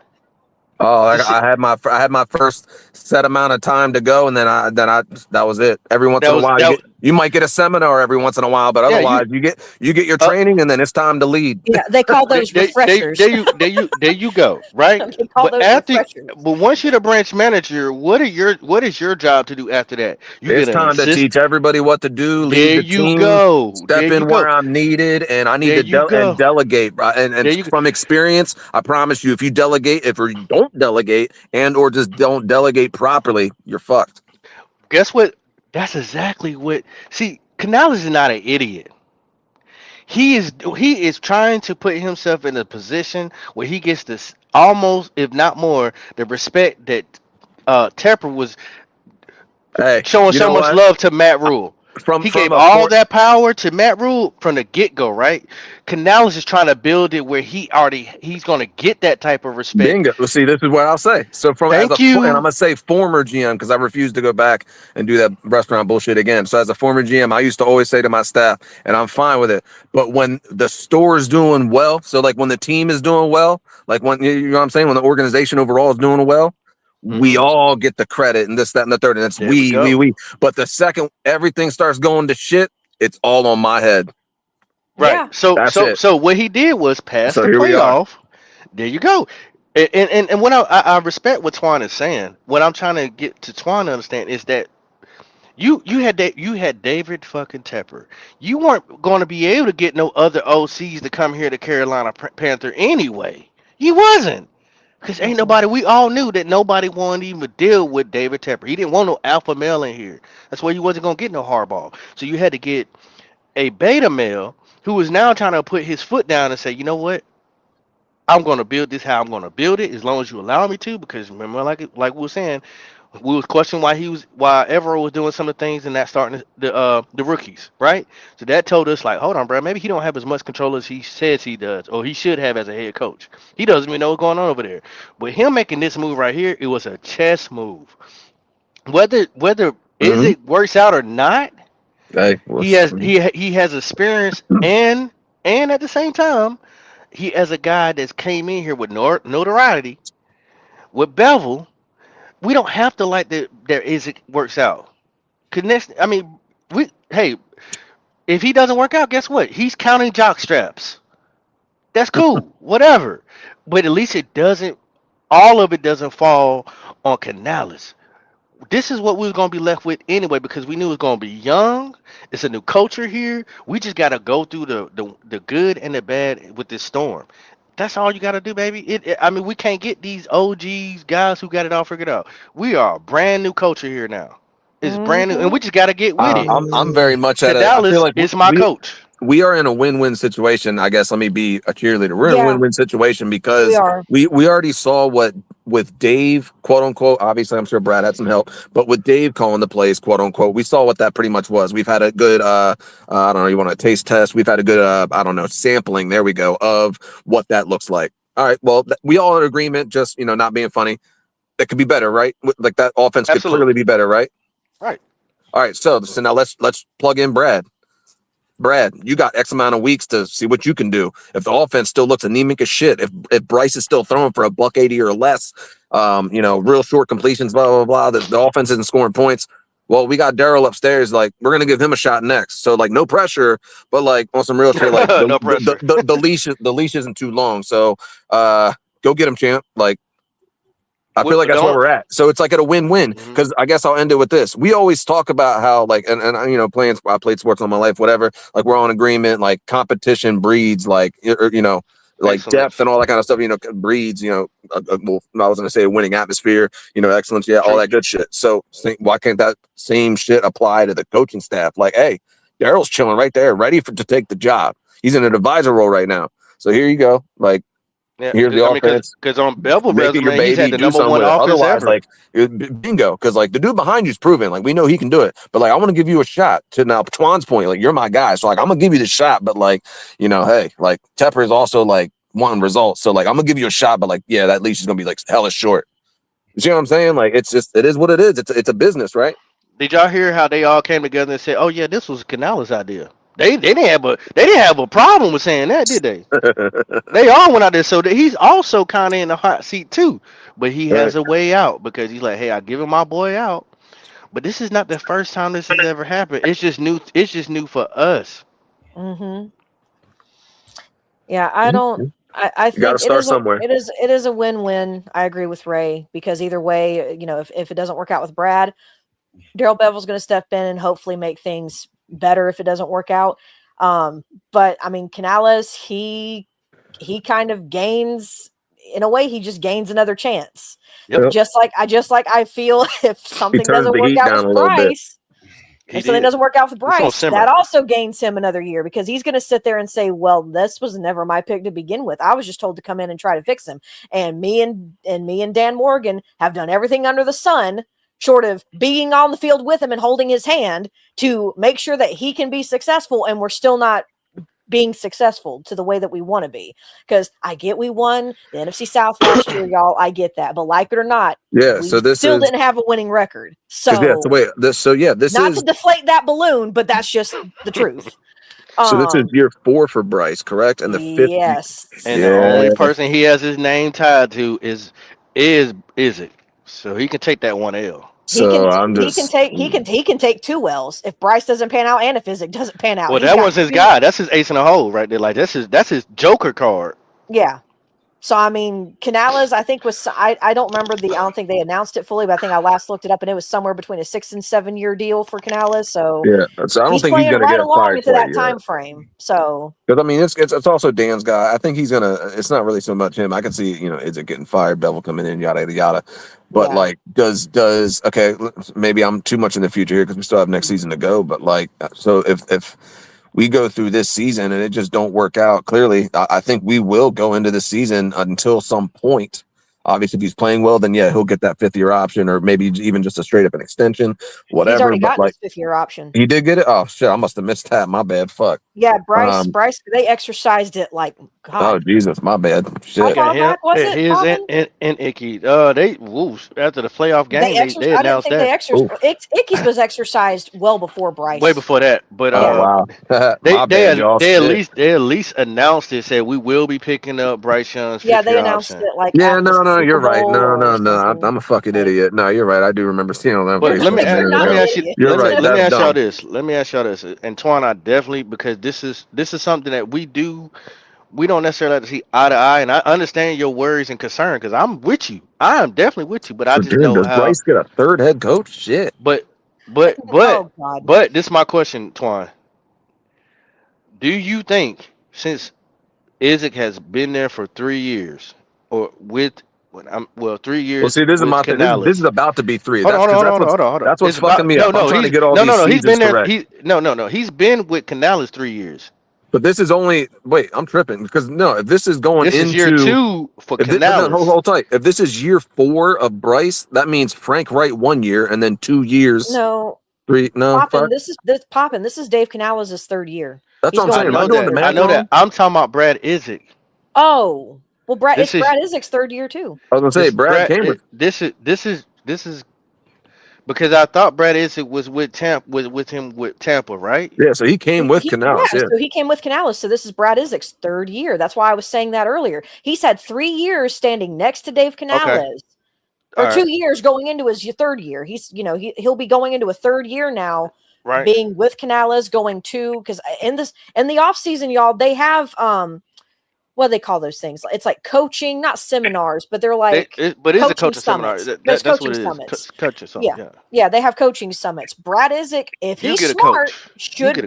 Oh, I had my first set amount of time to go, and then I that was it. Every once in a while, you might get a seminar every once in a while, but otherwise, you get your training, and then it's time to lead. Yeah, they call those refreshers. There you go, right? They call those refreshers. But once you're the branch manager, what is your job to do after that? It's time to teach everybody what to do. Lead the team, step in where I'm needed, and I need to delegate. And from experience, I promise you, if you delegate, if you don't delegate or just don't delegate properly, you're fucked. Guess what? That's exactly what. See, Canales is not an idiot. He is trying to put himself in a position where he gets this almost, if not more, the respect that Tepper was showing so much love to Matt Rule. He gave all that power to Matt Rule from the get-go, right? Canales is trying to build it where he's going to get that type of respect. Bingo. Well, see, this is what I'll say. So and I'm going to say former GM, because I refuse to go back and do that restaurant bullshit again. So as a former GM, I used to always say to my staff, and I'm fine with it, but when the store is doing well, so like when the team is doing well, like when, you know what I'm saying, when the organization overall is doing well, we all get the credit and this, that, and the third. And it's we. But the second everything starts going to shit, it's all on my head. Right. Yeah. So what he did was pass the playoff. There you go. And what I respect what Twan is saying. What I'm trying to get to Twan to understand is that you had David fucking Tepper. You weren't going to be able to get no other OCs to come here to Carolina Panther anyway. You wasn't. Because ain't nobody, we all knew that nobody wanted to even deal with David Tepper. He didn't want no alpha male in here. That's why you wasn't going to get no hardball. So you had to get a beta male who is now trying to put his foot down and say, you know what? I'm going to build this how I'm going to build it as long as you allow me to. Because remember, like we were saying, We was questioning why Evero was doing some of the things and not starting the rookies, right? So that told us like, hold on, bro, maybe he don't have as much control as he says he does, or he should have as a head coach. He doesn't even know what's going on over there. But him making this move right here, it was a chess move. Whether it works out or not, he has experience and at the same time, he as a guy that's came in here with notoriety with Bevel. We don't have to like that. It works out. I mean, if he doesn't work out, guess what? He's counting jock straps. That's cool, whatever. But at least all of it doesn't fall on Canales. This is what we was gonna be left with anyway, because we knew it was gonna be young. It's a new culture here. We just gotta go through the good and the bad with this storm. That's all you got to do, baby. I mean, we can't get these OGs guys who got it all figured out. We are a brand new culture here now. It's brand new, and we just got to get with it. I'm very much at Dallas. I feel like it's my coach. We are in a win-win situation. I guess let me be a cheerleader. We're in a win-win situation because we already saw what with Dave, quote unquote. Obviously, I'm sure Brad had some help, but with Dave calling the plays, quote unquote, we saw what that pretty much was. We've had a good, I don't know, you want a taste test? We've had a good, I don't know, sampling. There we go of what that looks like. All right, well, we all in agreement. Just not being funny. It could be better, right? Like that offense could clearly be better, right? Right. All right. So now let's plug in Brad. Brad, you got X amount of weeks to see what you can do. If the offense still looks anemic as shit, if Bryce is still throwing for $180 or less, real short completions, blah, blah, blah, the offense isn't scoring points. Well, we got Daryl upstairs. Like, we're going to give him a shot next. So, like, no pressure, but, like, on some real shit, like, no pressure. The leash isn't too long. So, go get him, champ. Like, I feel like that's where we're at. So it's like at a win-win, because I guess I'll end it with this. We always talk about how, like, and I played sports all my life, whatever. Like, we're on agreement. Like, competition breeds, like, like depth and all that kind of stuff. Breeds. Well, I was going to say a winning atmosphere. Excellence. Yeah, all that good shit. So why can't that same shit apply to the coaching staff? Like, hey, Daryl's chilling right there, ready to take the job. He's in an advisor role right now. So here you go. Like. Yeah, here's the offense. Because on Bevel resume, he's had the number one offense otherwise, ever. like, bingo. Because, like, the dude behind you's proven. Like, we know he can do it. But, like, I want to give you a shot. To now Twan's point, like, you're my guy. So, like, I'm going to give you the shot. But, like, hey, like, Tepper is also, like, wanting results. So, like, I'm going to give you a shot. But, like, yeah, that leash is going to be, like, hella short. You see what I'm saying? Like, it is what it is. It's a business, right? Did y'all hear how they all came together and said, "Oh yeah, this was Canales' idea"? They didn't have a problem with saying that, did they? They all went out there, so that he's also kind of in the hot seat too. But he has a way out because he's like, "Hey, I giving my boy out." But this is not the first time this has ever happened. It's just new. It's just new for us. Yeah, I don't. I think gotta start somewhere. It is a win-win. I agree with Ray, because either way, if it doesn't work out with Brad, Daryl Bevel's going to step in and hopefully make things better if it doesn't work out. But I mean, Canales, he kind of gains, in a way, he just gains another chance. Yep. Just like I feel if something doesn't work out with Bryce, if something doesn't work out with Bryce, that also gains him another year, because he's going to sit there and say, well, this was never my pick to begin with. I was just told to come in and try to fix him. And me and Dan Morgan have done everything under the sun, short of being on the field with him and holding his hand, to make sure that he can be successful, and we're still not being successful to the way that we want to be. Because I get we won the NFC South last year, y'all. I get that, but like it or not, yeah. we so this still didn't have a winning record. So that's the way. This not is to deflate that balloon, but that's just the truth. So this is year 4 for Bryce, correct? And the 5th. Yes. And the only person he has his name tied to is it. So he can take that one L. So he can take 2 L's if Bryce doesn't pan out and if Izzy doesn't pan out. Well, that was his guy. That's his ace in the hole right there. Like that's his Joker card. Yeah. So I mean, Canales, I think I don't remember I don't think they announced it fully, but I think I last looked it up and it was somewhere between a 6 and 7 year deal for Canales. So yeah, so I don't think he's gonna right get along fired into that time frame. So because I mean, it's also Dan's guy. I think he's gonna. It's not really so much him. I can see is it getting fired, Bevel coming in, yada yada yada. But like, does okay? Maybe I'm too much in the future here because we still have next season to go. But like, so if we go through this season and it just don't work out, clearly, I think we will go into the season until some point Obviously, if he's playing well, then yeah, he'll get that 5th-year option, or maybe even just a straight up an extension, whatever. He's already but got his 5th-year option. he did get it. Oh shit, I must have missed that. My bad. Fuck. Yeah, Bryce, they exercised it like God. Oh Jesus, my bad. Shit. How far back was it? He is in Icky. They after the playoff game, they announced that. Icky's was exercised well before Bryce. Way before that, but wow. they at least announced it. Said we will be picking up Bryce Young's. Yeah, they announced it like. Yeah, no, you're right. No. I'm a fucking idiot. No, you're right. I do remember seeing all that. But let me ask you. You're right. Let me ask y'all this. And Twan, I definitely, because this is something that we don't necessarily have to see eye to eye, and I understand your worries and concern because I'm with you. I am definitely with you, but I just know does how. Bryce get a 3rd head coach? Shit. But this is my question, Twan. Do you think since Izek has been there for 3 years, or 3 years? Well, see, this is my thing. This is about to be 3. Hold on. That's what's fucking me up. I'm trying to get all these he's been there. correct. He's been with Canales 3 years. But this is only I'm tripping because if this is going into year 2 for Canales. Hold tight. If this is year 4 of Bryce, that means Frank Wright 1 year and then 2 years. No. 3. No. Poppin, this is Dave Canales' 3rd year. That's what I'm saying. I know that. I'm talking about Brad Izek. Oh, well, Brad Izek's 3rd year too. I was gonna say Brad came with. This is because I thought Brad Izek was with Tampa, right? Yeah, so he came with Canales. Yeah, so he came with Canales. So this is Brad Izek's 3rd year. That's why I was saying that earlier. He's had 3 years standing next to Dave Canales, or 2 years going into his 3rd year. He's he'll be going into a 3rd year now. Right. Being with Canales, going to, because in the off season, y'all, they have what do they call those things? It's like coaching, not seminars, but they're like but it's a coaching seminar. There's coaching summits. Coaching summits. Yeah, they have coaching summits. Brad Izek, if he's smart, should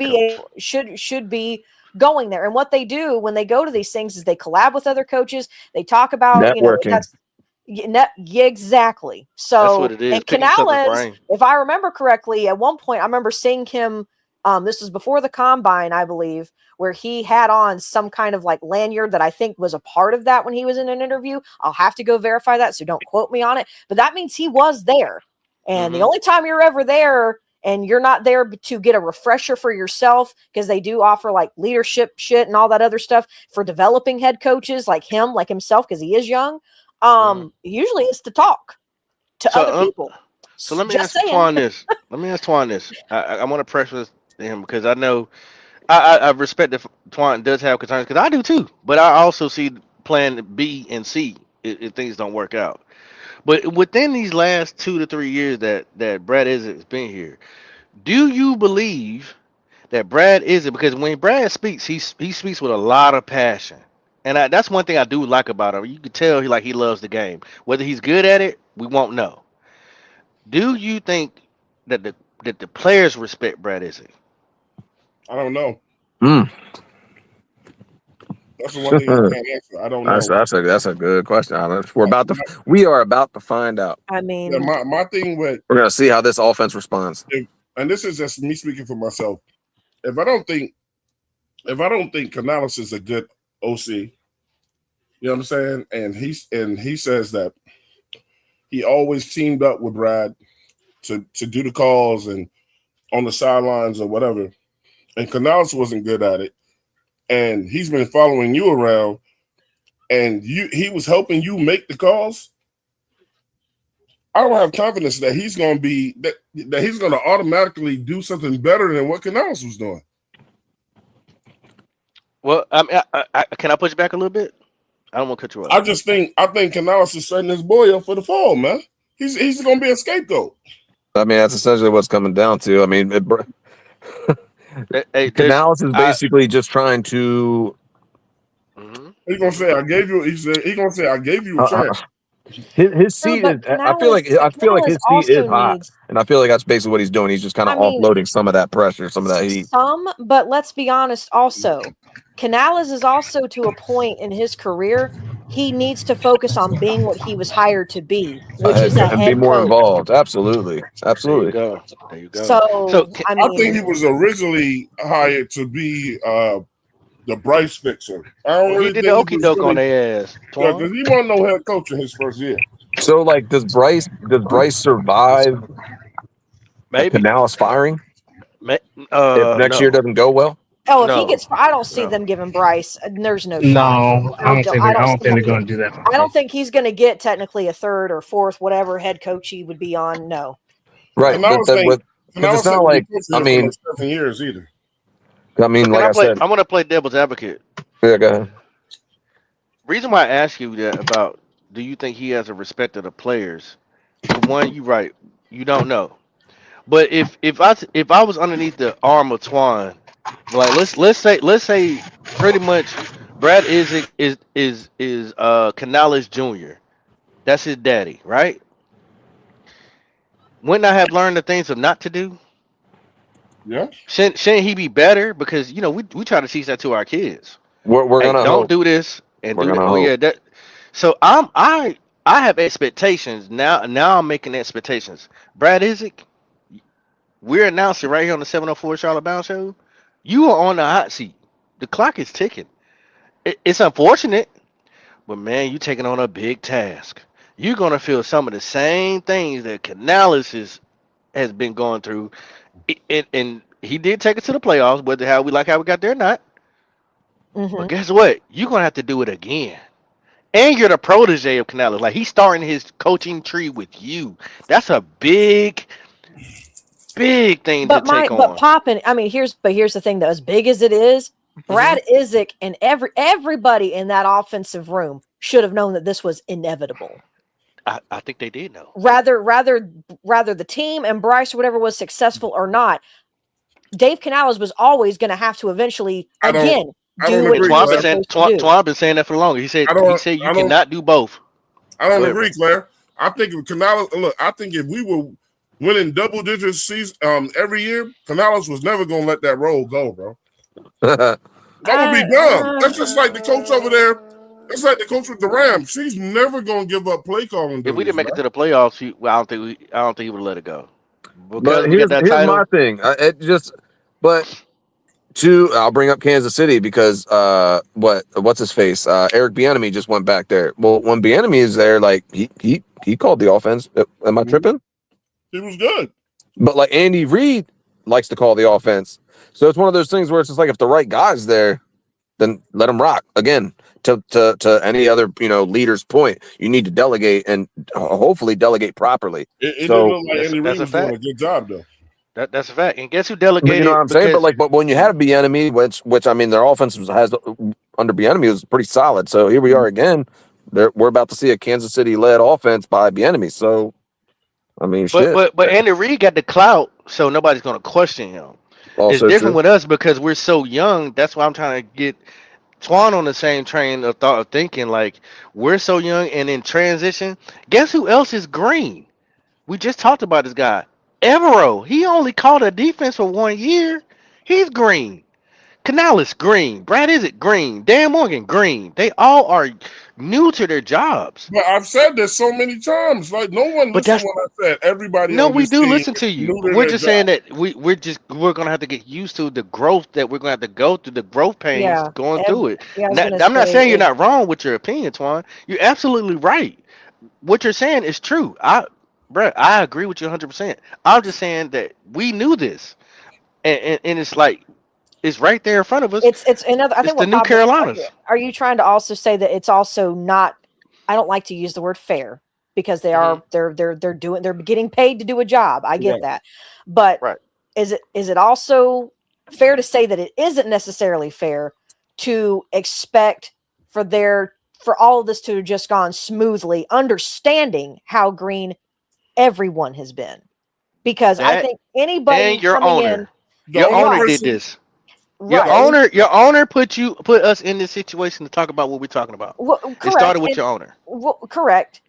be going there. And what they do when they go to these things is they collab with other coaches. They talk about networking. Exactly. So that's what it is. And Canales, if I remember correctly, at one point I remember seeing him. This was before the combine, I believe, where he had on some kind of like lanyard that I think was a part of that when he was in an interview. I'll have to go verify that, so don't quote me on it. But that means he was there. And the only time you're ever there and you're not there to get a refresher for yourself, because they do offer like leadership shit and all that other stuff for developing head coaches like himself, because he is young. Usually it's to talk to other people. So let me ask Twan this. I want to pressure him because I know I respect that Twan does have concerns, because I do too. But I also see plan B and C if things don't work out. But within these last 2 to 3 years that Brad Izek's been here, do you believe that Brad Izek, because when Brad speaks, he speaks with a lot of passion. And that's one thing I do like about him. You can tell he loves the game. Whether he's good at it, we won't know. Do you think that the players respect Brad Izek? I don't know. That's the one thing I can't answer. I don't know. That's a good question. We are about to find out. I mean, my thing with we're gonna see how this offense responds. And this is just me speaking for myself. If I don't think Canales is a good OC, you know what I'm saying? And he says that he always teamed up with Brad to do the calls and on the sidelines or whatever. And Canales wasn't good at it. And he's been following you around, and he was helping you make the calls. I don't have confidence that he's going to be that he's going to automatically do something better than what Canales was doing. Well, can I push back a little bit? I don't want to cut you off. I think Canales is setting his boy up for the fall, man. He's going to be a scapegoat. I mean, that's essentially what's coming down to. I mean, Canales is basically just trying to. He's gonna say, "I gave you." He's gonna say, "I gave you a chance." His seat is. I feel like his seat is hot, and I feel like that's basically what he's doing. He's just kind of offloading some of that pressure, some of that heat. But let's be honest. Also, Canales is also to a point in his career. He needs to focus on being what he was hired to be, which is a head be more coach. Involved. Absolutely. There you go. So I think he was originally hired to be the Bryce fixer. I don't He really did the think okie doke on their ass. because he wasn't no head coach in his first year. So, like, does Bryce survive Canales firing? If next year doesn't go well? Oh, if he gets, I don't see them giving Bryce. There's no shot. No, I don't think they're going to do that. I don't think he's going to get technically a third or fourth, whatever head coach he would be on. No. Right, but it's not like, I mean, 7 years either. I mean, like I said, I want to play devil's advocate. Yeah, go ahead. Reason why I ask you that about, do you think he has a respect of the players? For one, you right, you don't know. But if I was underneath the arm of Twan, like let's say pretty much Brad Isaac is Canales Jr. That's his daddy, right? Wouldn't I have learned the things of not to do? Yeah. Shouldn't he be better? Because we try to teach that to our kids. We're gonna don't do this and do that. Oh yeah, that. So I have expectations now. Now I'm making expectations. Brad Isaac, we're announcing right here on the 704 Charlotte Bound Show. You are on the hot seat. The clock is ticking. It's unfortunate, but man, you're taking on a big task. You're gonna feel some of the same things that Canales has been going through. And he did take it to the playoffs, whether how we got there or not. But guess what? You're gonna have to do it again. And you're the protege of Canales. Like, he's starting his coaching tree with you. That's a big thing to take on. But popping, I mean, here's the thing though. As big as it is, Brad Isaac and everybody in that offensive room should have known that this was inevitable. I think they did know. Rather the team and Bryce or whatever was successful or not, Dave Canales was always going to have to eventually do what Twan been saying that for long. He said you cannot do both. I don't agree, Claire. I think if Canales, I think if we were winning double digits season every year, Canales was never going to let that roll go, bro. That would be dumb. That's just like the coach over there. That's like the coach with the Rams. He's never going to give up play calling. If we didn't make it to the playoffs, I don't think he would let it go. But here's my thing. I'll bring up Kansas City because what's his face? Eric Bieniemy just went back there. Well, when Bieniemy is there, like he called the offense. Am I tripping? He was good. But like Andy Reid likes to call the offense. So it's one of those things where it's just like if the right guy's there, then let him rock. Again, to any other leader's point, you need to delegate and hopefully delegate properly. It didn't look like Andy Reid was doing a good job though. That's a fact. And guess who delegated? You know what I'm saying? But when you had a Bieniemy, which I mean, their offense has under Bieniemy was pretty solid. So here we are again. We're about to see a Kansas City led offense by Bieniemy. So I mean, but Andy Reid got the clout, so nobody's gonna question him. Also it's different with us because we're so young. That's why I'm trying to get Twan on the same train of thought of thinking. Like, we're so young and in transition. Guess who else is green? We just talked about this guy, Evero. He only called a defense for 1 year. He's green. Canales green. Brad Isaac green. Dan Morgan green. They all are new to their jobs. But I've said this so many times. Like, no one listens when I said everybody. No, we do listen to you. We're just saying that we're gonna have to get used to the growth that we're gonna have to go through, the growth pains going through it. I'm not saying you're not wrong with your opinion, Twan. You're absolutely right. What you're saying is true. I agree with you 100%. I'm just saying that we knew this, and it's like, it's right there in front of us. It's another. I think the new Carolinas. Are you trying to also say that it's also not? I don't like to use the word fair because they are they're getting paid to do a job. I get that, but is it also fair to say that it isn't necessarily fair to expect for all of this to have just gone smoothly, understanding how green everyone has been? Because I think anybody and your coming owner, your owner did this. Right. Your owner put us in this situation to talk about what we're talking about. Well, it started with your owner. Correct.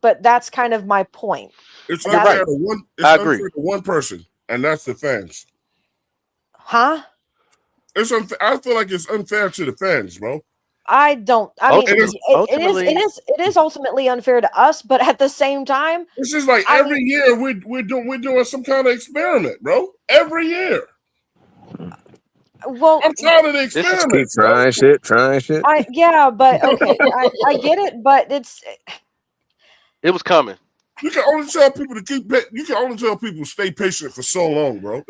But that's kind of my point. It's unfair to one person, and that's the fans. Huh? It's unfair. I feel like it's unfair to the fans, bro. I don't. I mean, it is ultimately unfair to us, but at the same time, it's just like every year we're doing some kind of experiment, bro. Every year. Well, I'm tired of the experiment. Keep trying shit. Yeah, but okay, I get it, but it was coming. You can only tell people to You can only tell people stay patient for so long, bro.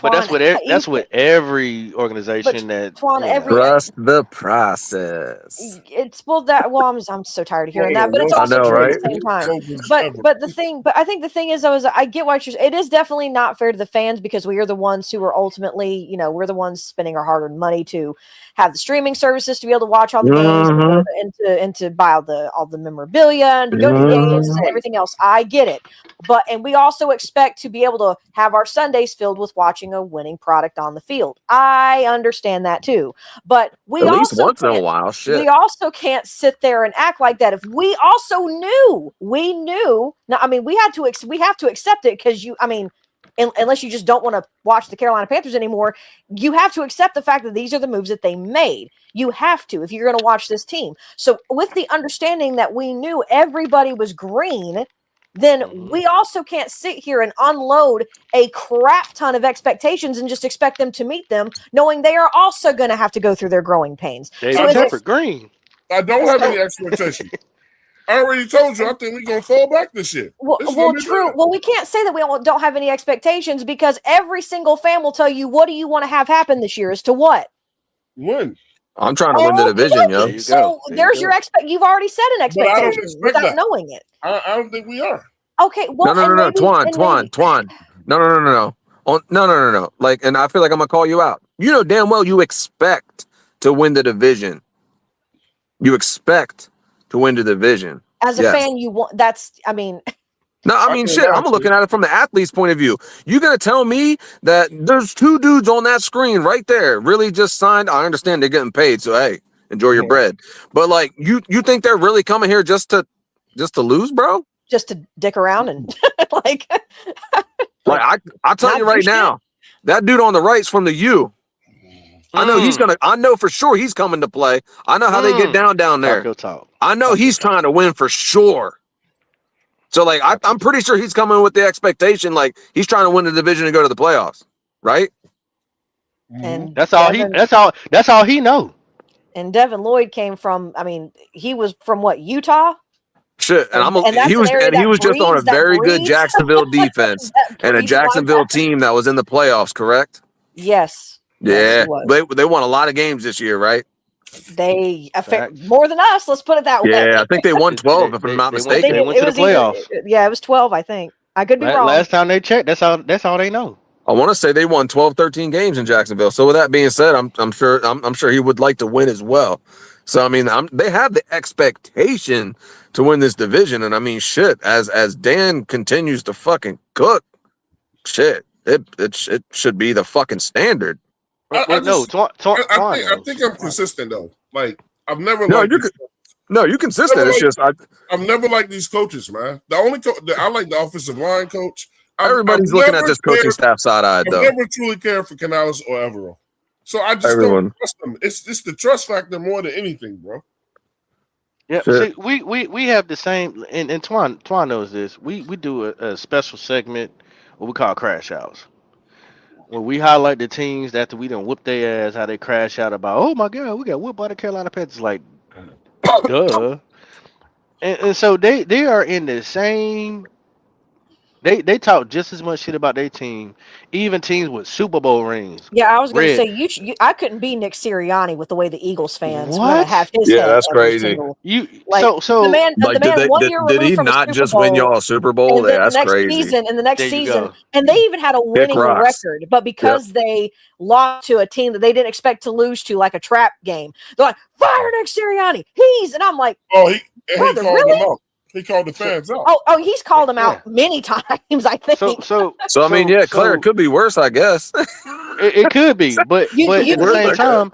But that's what every organization Trust the process. I'm so tired of hearing that, but it's also true at the same time. But I think the thing is, though, is I get what it is definitely not fair to the fans because we are the ones who are ultimately, we're the ones spending our hard-earned money to have the streaming services to be able to watch all the games and to buy all the memorabilia and to go to the games and everything else. I get it. And we also expect to be able to have our Sundays filled with watching a winning product on the field. I understand that too. But we at least once in a while, shit. We also can't sit there and act like that. If we also knew, now, I mean, we have to accept it because unless you just don't want to watch the Carolina Panthers anymore, you have to accept the fact that these are the moves that they made. You have to if you're going to watch this team. So with the understanding that we knew everybody was green, then we also can't sit here and unload a crap ton of expectations and just expect them to meet them, knowing they are also going to have to go through their growing pains. Green. I don't have any expectations. I already told you. I think we're gonna fall back this year. Well, true. Bad. Well, we can't say that we don't have any expectations because every single fan will tell you, "What do you want to have happen this year?" As to what? Win. I'm trying to win the division, yo. So there's your You've already set an expectation without knowing it. I don't think we are. Okay. Well, no, Twan. No. Like, and I feel like I'm gonna call you out. You know damn well you expect to win the division. You expect to win the division. As a fan, you want No, I mean, shit, I'm looking at it from the athlete's point of view. You gonna tell me that there's two dudes on that screen right there really just signed? I understand they're getting paid, so hey, enjoy your bread. But like, you think they're really coming here just to lose, bro? Just to dick around and I'll tell you right now, that dude on the right's from the U. I know for sure he's coming to play. I know how they get down there. I know he's trying to win for sure. So like I'm pretty sure he's coming with the expectation, like he's trying to win the division and go to the playoffs, right? And that's all he know. And Devin Lloyd came from, he was from what, Utah? Shit, he was just on a very good Jacksonville defense and a Jacksonville team that was in the playoffs, correct? Yes. Yeah, they won a lot of games this year, right? They affect more than us. Let's put it that way. Yeah, I think they won 12, if I'm not mistaken. They went to the playoffs. It was 12, I think. I could be wrong. Last time they checked, that's all they know. I want to say they won 12, 13 games in Jacksonville. So with that being said, I'm sure he would like to win as well. So I mean, they have the expectation to win this division, and I mean, shit. As Dan continues to fucking cook, shit, it should be the fucking standard. I think I'm consistent though. Like I've never. You're consistent. It's just I've never liked these coaches, man. The only I like the offensive line coach. Everybody's looking at this coaching staff side-eyed though. I've never truly cared for Canales or Evero, so I just don't trust them. It's the trust factor more than anything, bro. Yeah, see, we have the same, and Twan knows this. We do a special segment what we call crash outs. When we highlight the teams after we done whoop their ass, how they crash out about, oh my God, we got whooped by the Carolina Panthers. Like, duh. And so they are in the same. They talk just as much shit about their team, even teams with Super Bowl rings. Yeah, I was going to say I couldn't be Nick Sirianni with the way the Eagles fans have his. Yeah, that's crazy. The man did he not just win y'all a Super Bowl? That's crazy. In the next season, and they even had a winning record, but because they lost to a team that they didn't expect to lose to, like a trap game, they're like, fire Nick Sirianni. And I'm like, he called them out. He called the fans out. Oh, he's called them out many times, I think. So I mean, Claire, it could be worse, I guess. it could be, but at the same time,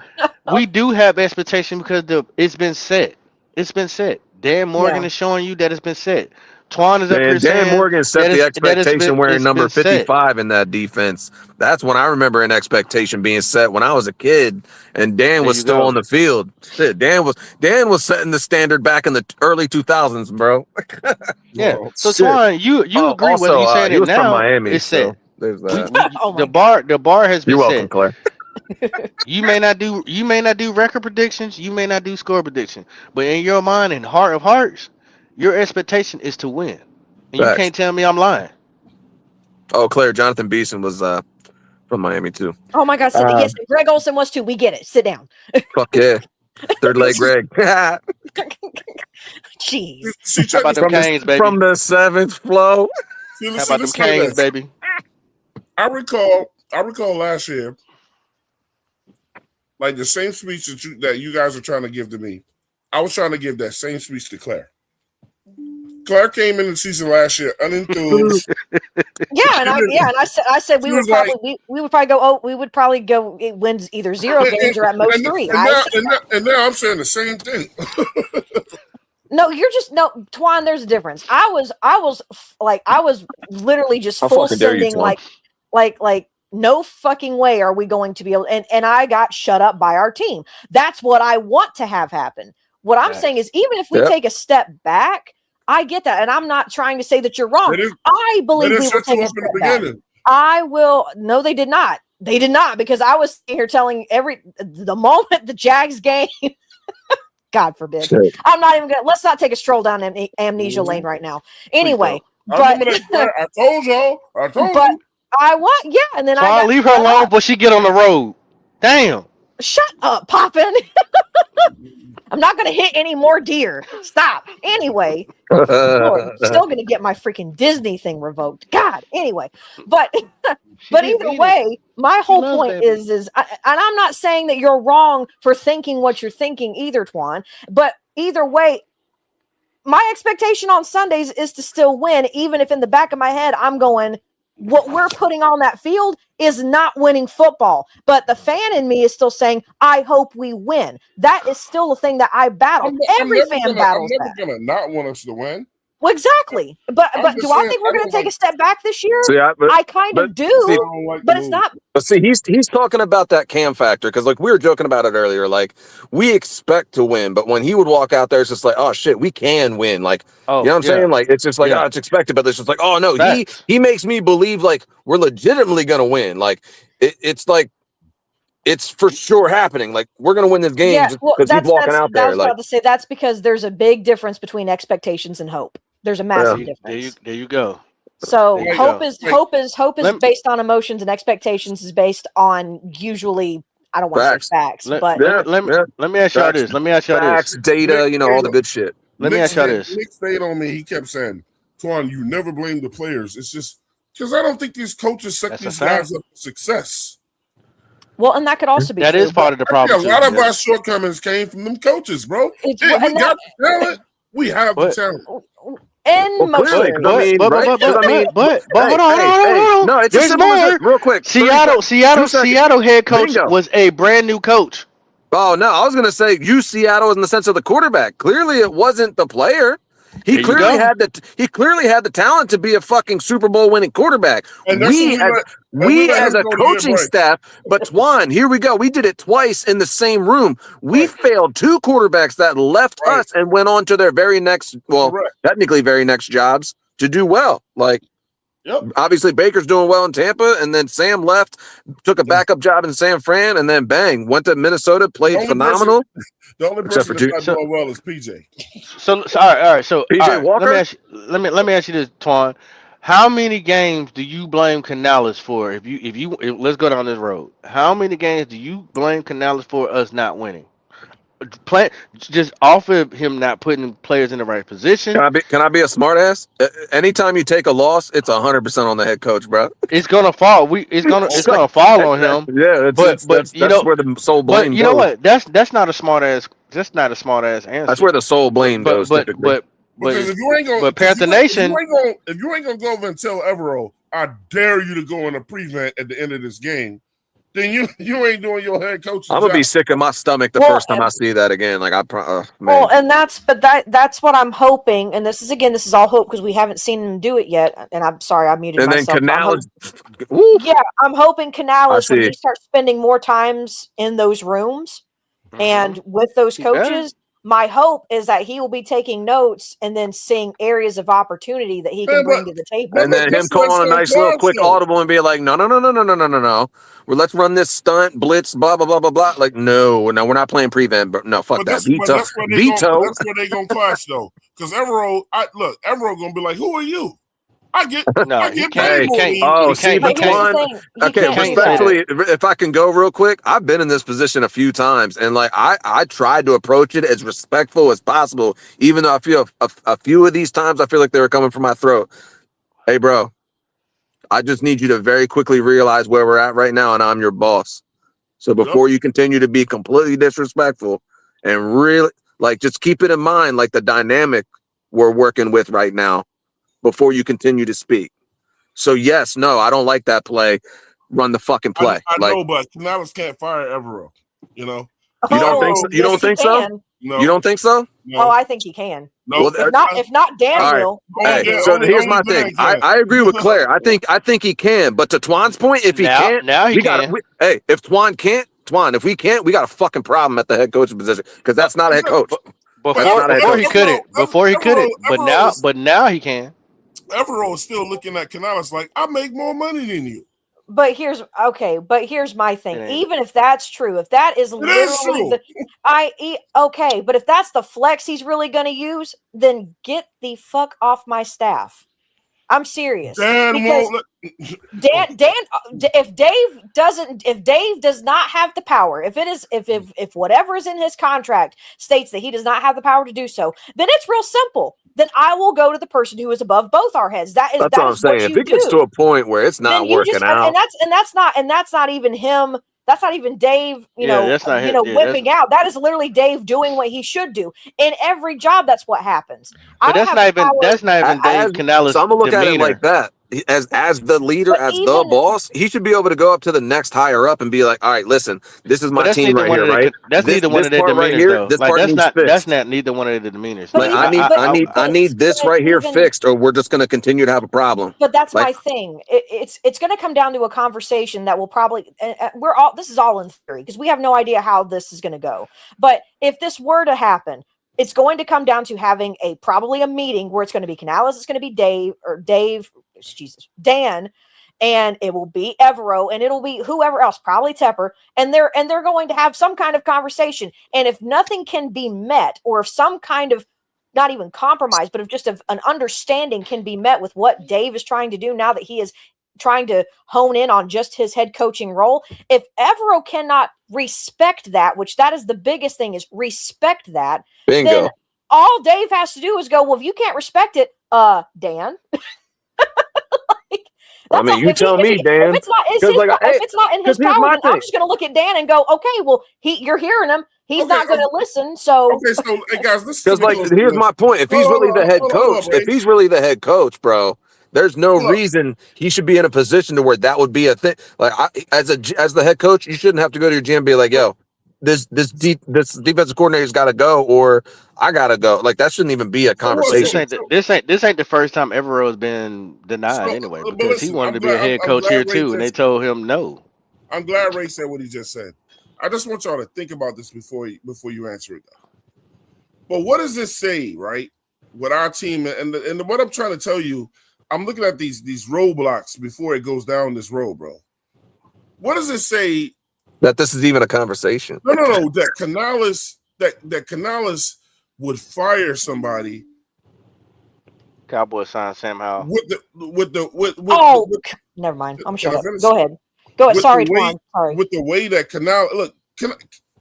we do have expectation because it's been set. It's been set. Dan Morgan is showing you that it's been set. Twan is up here saying Dan Morgan set the expectation wearing number 55 in that defense. That's when I remember an expectation being set when I was a kid and Dan was still on the field. Shit, Dan was setting the standard back in the early 2000s, bro. Yeah. So Twan, you agree with me saying he was now? From Miami, it's set. There's that. The bar has been You're welcome, set. Claire. You may not do record predictions, you may not do score prediction, but in your mind and heart of hearts, your expectation is to win. And you can't tell me I'm lying. Oh, Claire, Jonathan Beeson was from Miami too. Oh my God, yes, Greg Olson was too. We get it. Sit down. Fuck yeah. Third leg Greg. Jeez. How about them Canes, baby? From the 7th flow. How about them Canes, baby? I recall last year, like the same speech that you guys are trying to give to me. I was trying to give that same speech to Claire. Claire came in the season last year unenthused. I said we would probably go it wins either 0 games or at most 3. And now I'm saying the same thing. No, Twan, there's a difference. I was literally just full sending like no fucking way are we going to be able, and I got shut up by our team. That's what I want to have happen. What I'm saying is, even if we take a step back, I get that, and I'm not trying to say that you're wrong. I believe we will take a step back. I will. No, they did not. They did not, because I was here telling the moment the Jags game. God forbid. Shit. I'm not even gonna. Let's not take a stroll down amnesia lane right now. Anyway, I told y'all. But I want, and then I leave her alone before she get on the road. Damn. Shut up, Poppin'. I'm not going to hit any more deer. Stop. Anyway, Lord, I'm still going to get my freaking Disney thing revoked. God. Anyway, but either way, my whole point is, and I'm not saying that you're wrong for thinking what you're thinking either, Twan. But either way, my expectation on Sundays is to still win, even if in the back of my head I'm going, what we're putting on that field is not winning football. But the fan in me is still saying, I hope we win. That is still the thing that I battle. Every fan battles that. I'm never going to not want us to win. Well, exactly. But do I think we're going to take a step back this year? I kind of do, but it's not. But see, he's talking about that Cam factor, because like we were joking about it earlier. Like, we expect to win, but when he would walk out there, it's just like, oh shit, we can win. Like, you know what I'm saying? Like, it's just like, oh, it's expected, but it's just like, oh no, he makes me believe like we're legitimately going to win. Like, it's like, it's for sure happening. Like, we're going to win this game because he's walking out there. I was about to say that's because there's a big difference between expectations and hope. There's a massive difference. There you go. So hope is based on emotions, and expectations is based on usually, I don't want to say facts, but let me ask y'all this. Facts, data, all the good shit. Let me ask y'all this. Nick stayed on me. He kept saying, Twan, you never blame the players. It's just because I don't think these coaches set these guys up for success. Well, and that could also be that true, is part of the problem. A lot of our shortcomings came from them coaches, bro. We got the talent. We have the talent. And but hold on. No, it's just more. Real quick. Seattle head coach was a brand new coach. Oh no, I was gonna say Seattle in the sense of the quarterback. Clearly, it wasn't the player. He clearly had the talent to be a fucking Super Bowl winning quarterback. And we as a coaching staff, but Twan, here we go. We did it twice in the same room. We failed 2 quarterbacks that left us and went on to their very next, technically very next jobs to do well. Like, obviously Baker's doing well in Tampa, and then Sam left, took a backup job in San Fran, and then bang, went to Minnesota, played phenomenal. The only person that's not doing well is PJ. So all right. So PJ Walker. Let me ask you this, Twan. How many games do you blame Canales for? If let's go down this road. How many games do you blame Canales for us not winning? Just off of him not putting players in the right position. Can I be a smart ass? Anytime you take a loss, it's 100% on the head coach, bro. It's gonna fall. It's gonna fall on him. Yeah, that's where the sole blame. But you know what? That's not a smart ass. That's not a smart ass answer. That's where the sole blame goes. But if you ain't gonna, Panther Nation, if you ain't gonna go over and tell Evero, I dare you to go in a prevent at the end of this game, then you ain't doing your head coach's I'm gonna job. be sick in my stomach the first time I see that again. Like well, and that's what I'm hoping. And this is all hope because we haven't seen him do it yet. And I'm sorry, I muted myself. And then Canales, I'm hoping Canales when he starts spending more times in those rooms and with those coaches. my hope is that he will be taking notes and then seeing areas of opportunity that he can bring to the table. And then him calling a nice little quick audible and be like, no. Well, let's run this stunt, blitz, blah, blah, blah, blah, blah. Like, no, we're not playing prevent. But no, fuck that. Veto. That's where they're going to clash, though. Because Evero going to be like, who are you? I get paid more than you. Oh, see, but Twan, okay, respectfully, if I can go real quick, I've been in this position a few times, and like I tried to approach it as respectful as possible, even though I feel a few of these times I feel like they were coming from my throat. Hey, bro, I just need you to very quickly realize where we're at right now, and I'm your boss. So before you continue to be completely disrespectful, and really like just keep it in mind, like the dynamic we're working with right now, before you continue to speak. So yes, no, I don't like that play. Run the fucking play. I know, but Canales can't fire Evero. You know. You don't think so? You don't think so? No. You don't think so? No. Oh, I think he can. No. If not, Dan will. Hey, so here's my thing. I agree with Claire. I think he can. But to Twan's point, if he can't, now he can. Hey, if Twan can't, if we can't, we got a fucking problem at the head coaching position because that's not a head coach. Before he couldn't, but now he can. Evero is still looking at Canales like, I make more money than you. But here's my thing. Even if that's true, if that is literally but if that's the flex he's really going to use, then get the fuck off my staff. I'm serious. If Dave does not have the power, if whatever is in his contract states that he does not have the power to do so, then it's real simple. Then I will go to the person who is above both our heads. That's what I'm saying. If it gets to a point where it's not working out, and that's not even him. That's not even Dave, whipping out. That is literally Dave doing what he should do. In every job, that's what happens. But that's not even Dave Canales. So I'm gonna look at it like that. As the leader, as the boss, he should be able to go up to the next higher up and be like, all right, listen, this is my team right here, right? That's neither one of their demeanors, though. That's not neither one of the demeanors. Like I need this right here fixed, or we're just going to continue to have a problem. But that's my thing. It's going to come down to a conversation that will probably this is all in theory because we have no idea how this is going to go. But if this were to happen, it's going to come down to having probably a meeting where it's going to be Canales, it's going to be Dan, and it will be Evero, and it'll be whoever else, probably Tepper, and they're going to have some kind of conversation. And if nothing can be met, or if some kind of not even compromise, but if just an understanding can be met with what Dave is trying to do now that he is trying to hone in on just his head coaching role, if Evero cannot respect that, which that is the biggest thing, is respect that, bingo. Then all Dave has to do is go, well, if you can't respect it, Dan. I mean, you tell me, Dan. If it's not in his power, then I'm just going to look at Dan and go, okay, well, you're hearing him. He's not going to listen. So, hey guys, listen. Because here's my point: if he's really the head coach, bro, there's no reason he should be in a position to where that would be a thing. Like, as the head coach, you shouldn't have to go to your GM and be like, yo, this defensive coordinator's got to go, or I gotta go. Like, that shouldn't even be a conversation. This ain't the first time Evero has been denied anyway, because he wanted to be a head coach here too, and they told him no. I'm glad Ray said what he just said. I just want y'all to think about this before you answer it. But what does this say, right? With our team and what I'm trying to tell you, I'm looking at these roadblocks before it goes down this road, bro. What does it say? That this is even a conversation. No. That Canales would fire somebody. Cowboys sign Sam Howell. Never mind. I'm sure. Go ahead. Sorry, Twan. Sorry. With the way that Canales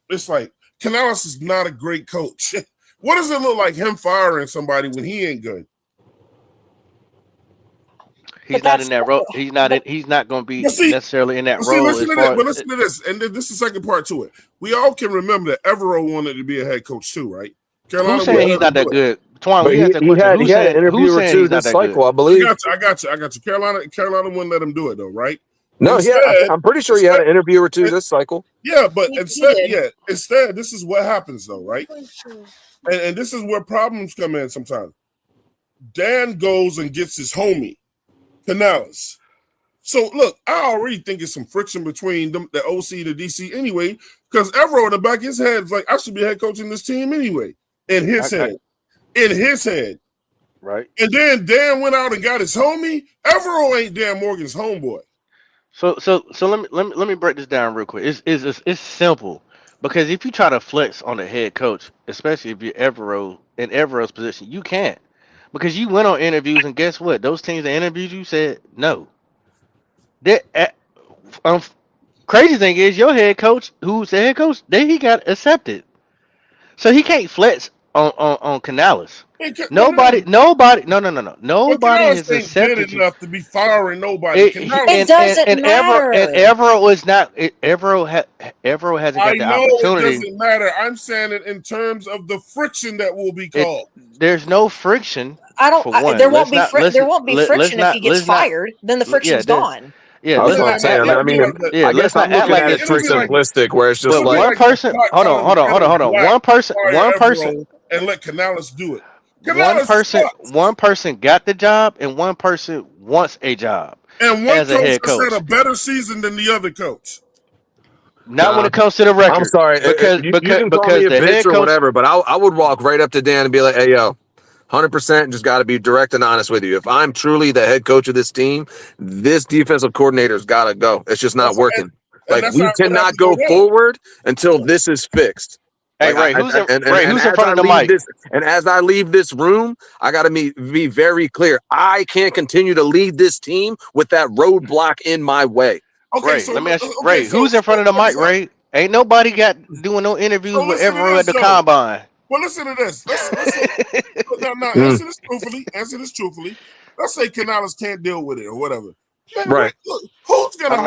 it's like Canales is not a great coach. What does it look like him firing somebody when he ain't good? He's not in that role. He's not going to be necessarily in that role. Listen to this, and this is the second part to it. We all can remember that Evero wanted to be a head coach too, right? Carolina, who's saying he's not that good? Twan, he had an interview or two this cycle, I believe. I got you. Carolina wouldn't let him do it though, right? No, I'm pretty sure he had an interview or two this cycle. Yeah, but instead, this is what happens though, right? And this is where problems come in sometimes. Dan goes and gets his homie, Canales. So look, I already think there's some friction between them, the OC and the DC anyway, because Evero in the back of his head is like, I should be head coaching this team anyway. in his head. In his head. Right. And then Dan went out and got his homie. Evero ain't Dan Morgan's homeboy. So let me break this down real quick. It's simple, because if you try to flex on the head coach, especially if you're in Evero's position, you can't, because you went on interviews and guess what? Those teams that interviewed you said no. Crazy thing is your head coach, who's the head coach, he got accepted, so he can't flex on Canales. Nobody. No. Nobody has accepted good enough to be firing nobody. It doesn't matter. Evero is not. Evero hasn't got the opportunity. It doesn't matter. I'm saying it in terms of the friction that will be caused. There's no friction. There won't be friction if he gets fired. Then the friction's gone. Yeah, that's what I'm saying. I mean, I guess I'm looking at it too simplistic, where it's just like one person. Hold on. One person, and let Canales do it. One person got the job, and one person wants a job. And one as a head coach has had a better season than the other coach. Not when it comes to the record. I'm sorry, because you can call me a bitch or whatever, but I would walk right up to Dan and be like, "Hey, yo, 100%, just got to be direct and honest with you. If I'm truly the head coach of this team, this defensive coordinator's got to go. It's just not working. Like, we cannot go forward until this is fixed." Hey, Ray, who's in front of the mic? And as I leave this room, I got to be very clear. I can't continue to lead this team with that roadblock in my way. Okay, Ray, let me ask you, Ray, who's in front of the mic, Ray? Ain't nobody doing no interviews with Evero at the combine. Well, listen to this. Answer this truthfully. Let's say Canales can't deal with it or whatever. Man, right. Look, who's gonna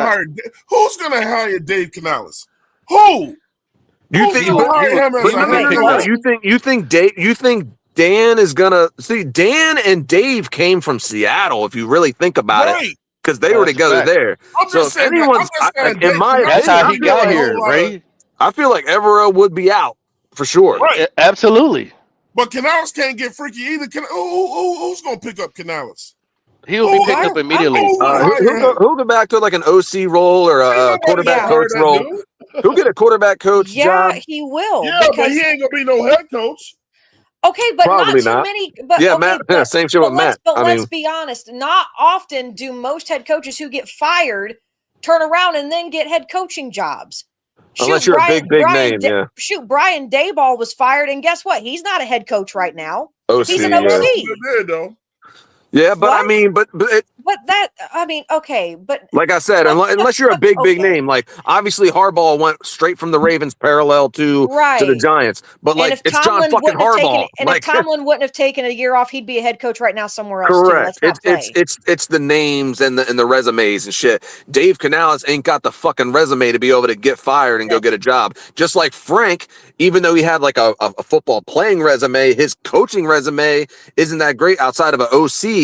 hire Dave Canales? Who? You think Dan is gonna see? Dan and Dave came from Seattle. If you really think about it, because they were together there. So if anyone's, in my opinion, that's how he got here, right? I feel like Evero would be out for sure. Right. Absolutely. But Canales can't get freaky either. Who's gonna pick up Canales? He'll be picked up immediately. Who'll go back to like an OC role or a quarterback coach role? Who'll get a quarterback coach job? Yeah, he will. Yeah, but he ain't gonna be no head coach. Okay, but Probably not too not. many. But Yeah, okay, Matt. but- Yeah, same shit with Matt. But I let's mean, be honest. Not often do most head coaches who get fired turn around and then get head coaching jobs. unless you're a big name, yeah. Shoot, Brian Daboll was fired, and guess what? He's not a head coach right now. OC, He's an yeah. OC. Yeah, but What? I mean, but okay, but like I said, unless you're a big name, like obviously Harbaugh went straight from the Ravens parallel to the Giants, but and like if it's John Tomlin fucking wouldn't have Harbaugh. taken, and Like, if Tomlin wouldn't have taken a year off, he'd be a head coach right now somewhere else. correct. Too. Let's not play. It's the names and the resumes and shit. Dave Canales ain't got the fucking resume to be able to get fired and go get a job. Just like Frank, even though he had like a football playing resume, his coaching resume isn't that great outside of an OC.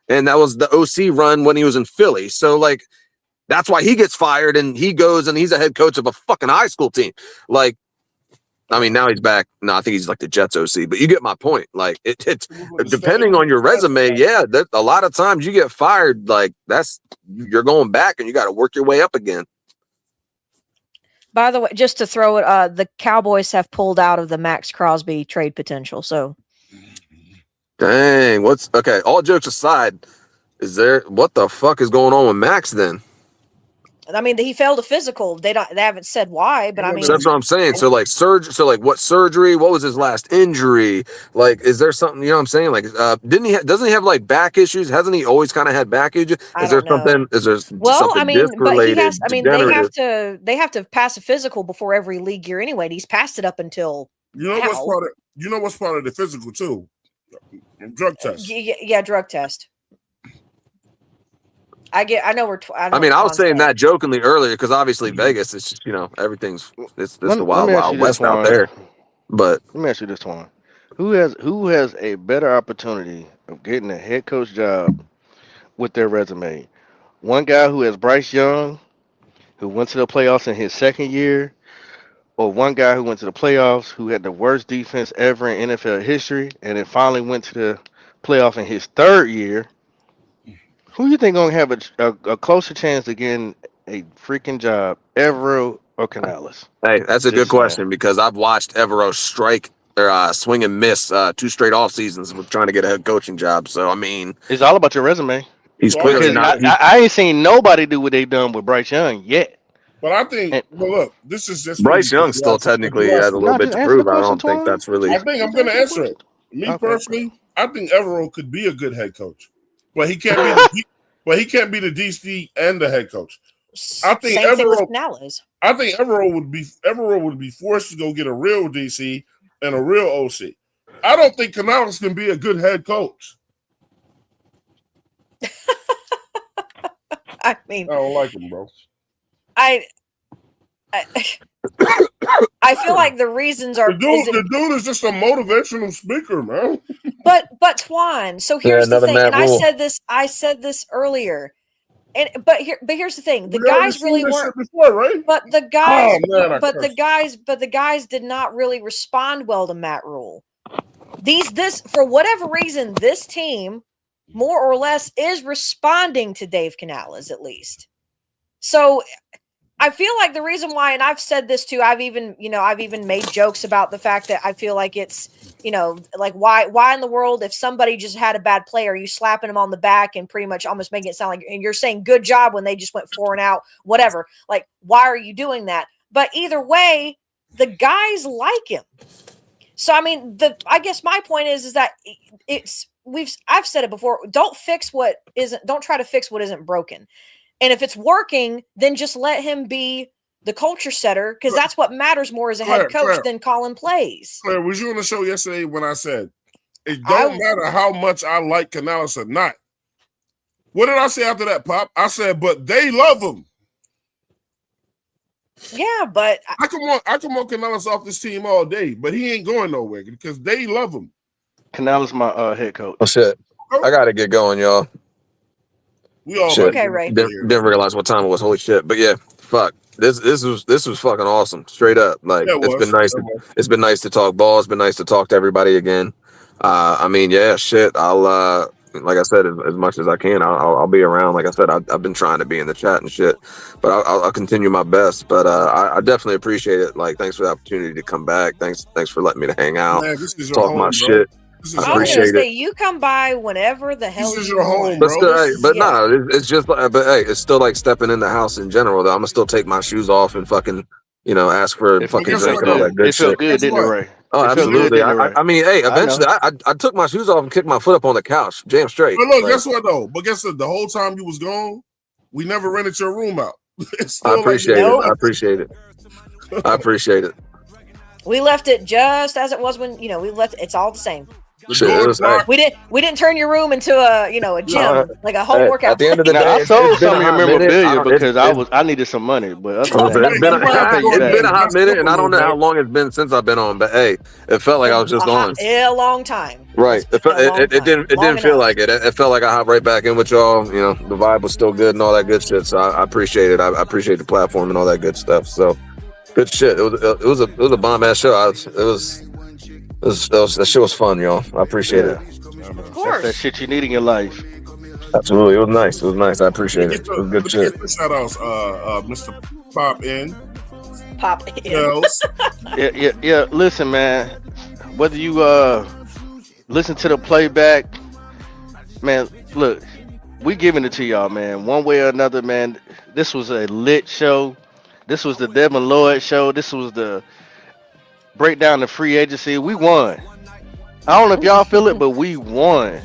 And that was the OC run when he was in Philly. So, like, that's why he gets fired and he goes and he's a head coach of a fucking high school team. Like, I mean, now he's back. No, I think he's like the Jets OC, but you get my point. Like, it's depending on your resume. Yeah, a lot of times you get fired. Like, you're going back and you got to work your way up again. By the way, just to throw it, the Cowboys have pulled out of the Max Crosby trade potential. So. Dang, okay? All jokes aside, what the fuck is going on with Max then? I mean, he failed a physical. They haven't said why, but I mean, So that's what I'm saying. So like what surgery? What was his last injury? Like, is there something, you know what I'm saying? Like, doesn't he have like back issues? Hasn't he always kind of had back issues? Is there something disc related? They have to pass a physical before every league year anyway. And he's passed it up until what's part of the physical too? Drug test. Yeah, drug test. I know we're. I was saying that jokingly earlier because obviously Vegas is, everything's it's the wild west out there. But let me ask you this one: who has a better opportunity of getting a head coach job with their resume? One guy who has Bryce Young, who went to the playoffs in his second year, or one guy who went to the playoffs who had the worst defense ever in NFL history and then finally went to the playoff in his third year? Who you think gonna have a closer chance of getting a freaking job, Evero or Canales? Hey, that's a good question because I've watched Evero strike or swing and miss 2 straight off seasons with trying to get a head coaching job. So I mean, it's all about your resume. He's clearly not. I ain't seen nobody do what they done with Bryce Young yet. But I think, well, look, this is just Bryce Young still technically has a little bit to prove. I don't think that's really. I think I'm going to answer it. Me personally, I think Evero could be a good head coach, but he can't be. He can't be the DC and the head coach. I think Evero would be forced to go get a real DC and a real OC. I don't think Canales can be a good head coach. I mean, I don't like him, bro. I feel like the reasons are the dude is just a motivational speaker, man. But Twan, so here's the thing, and I said this earlier. But here's the thing: the guys really weren't before, right? But the guys did not really respond well to Matt Rule. This for whatever reason, this team more or less is responding to Dave Canales at least. So I feel like the reason why, and I've said this too, I've even made jokes about the fact that I feel like it's, like why in the world, if somebody just had a bad play, are you slapping them on the back and pretty much almost making it sound like, and you're saying good job when they just went 4 and out, whatever. Like, why are you doing that? But either way, the guys like him. So, I mean, I guess my point is that I've said it before, don't try to fix what isn't broken. And if it's working, then just let him be the culture setter, because that's what matters more as a head coach than calling plays. Claire, was you on the show yesterday when I said it don't matter how much I like Canales or not? What did I say after that, Pop? I said, but they love him. Yeah, but I can want Canales off this team all day, but he ain't going nowhere because they love him. Canales my head coach. Oh shit! I gotta get going, y'all. We all okay, Ray. Didn't realize what time it was. Holy shit! But yeah, fuck. This was fucking awesome. Straight up, like it's been nice. It's been nice to talk ball. It's been nice to talk to everybody again. I mean, yeah, shit. I'll like I said, as much as I can, I'll be around. Like I said, I've been trying to be in the chat and shit, but I'll continue my best. But I definitely appreciate it. Like, thanks for the opportunity to come back. Thanks for letting me to hang out, talk my shit. I appreciate it. You come by whenever the hell this is your home, bro. It's just like, but hey, it's still like stepping in the house in general. Though I'm gonna still take my shoes off and fucking, ask for a fucking drink and all that good shit. Good, didn't it, Ray? Oh, absolutely. I mean, hey, eventually, I took my shoes off and kicked my foot up on the couch, jam straight. But look, guess what though? But guess what? The whole time you was gone, we never rented your room out. I appreciate it. I appreciate it. I appreciate it. We left it just as it was when we left. It's all the same. Shit, we didn't turn your room into a gym, like a home workout. At the end of the day, I sold some of your memorabilia because I needed some money. But it's been a hot minute, and I don't know how long it's been since I've been on. But hey, it felt like I was just on. A long time. Right. It didn't feel like it. It felt like I hopped right back in with y'all. The vibe was still good and all that good shit. So I appreciate it. I appreciate the platform and all that good stuff. So good shit. It was a bomb ass show. That shit was fun, y'all. I appreciate it. Of course. That's that shit you need in your life. Absolutely. It was nice. It was nice. I appreciate it. It was good shit. Shout outs, Mr. Pop in. Yeah. Listen, man. Whether you listen to the playback, man, look, we giving it to y'all, man. One way or another, man. This was a lit show. This was the Devin Lloyd show. This was the breakdown the free agency. We won. I don't know if y'all feel it, but we won.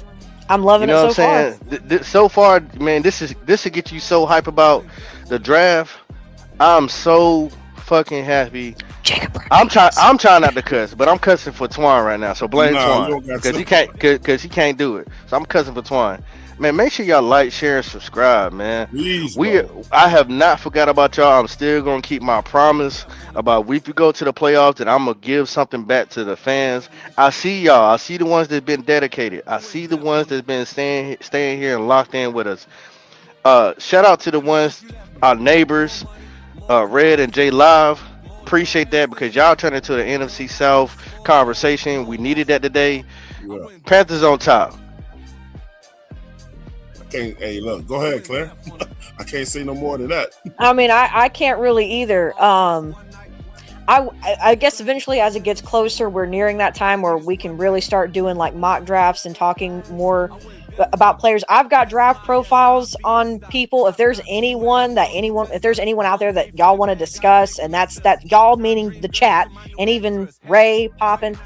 I'm loving it so far. So far, man, this will get you so hype about the draft. I'm so fucking happy. I'm trying not to cuss, but I'm cussing for Twan right now. So blame Twan because he can't do it. So I'm cussing for Twan. Man, make sure y'all like, share, and subscribe, man. Please, I have not forgot about y'all. I'm still gonna keep my promise about if we go to the playoffs, then I'm gonna give something back to the fans. I see y'all. I see the ones that's been dedicated. I see the ones that's been staying here and locked in with us. Shout out to the ones, our neighbors, Red and J Live. Appreciate that because y'all turned into the NFC South conversation. We needed that today. Yeah. Panthers on top. Hey, look, go ahead, Claire. I can't say no more than that. I mean, I can't really either. I guess eventually as it gets closer, we're nearing that time where we can really start doing like mock drafts and talking more about players. I've got draft profiles on people. If there's anyone out there that y'all want to discuss, and that's y'all meaning the chat, and even Ray, Poppin,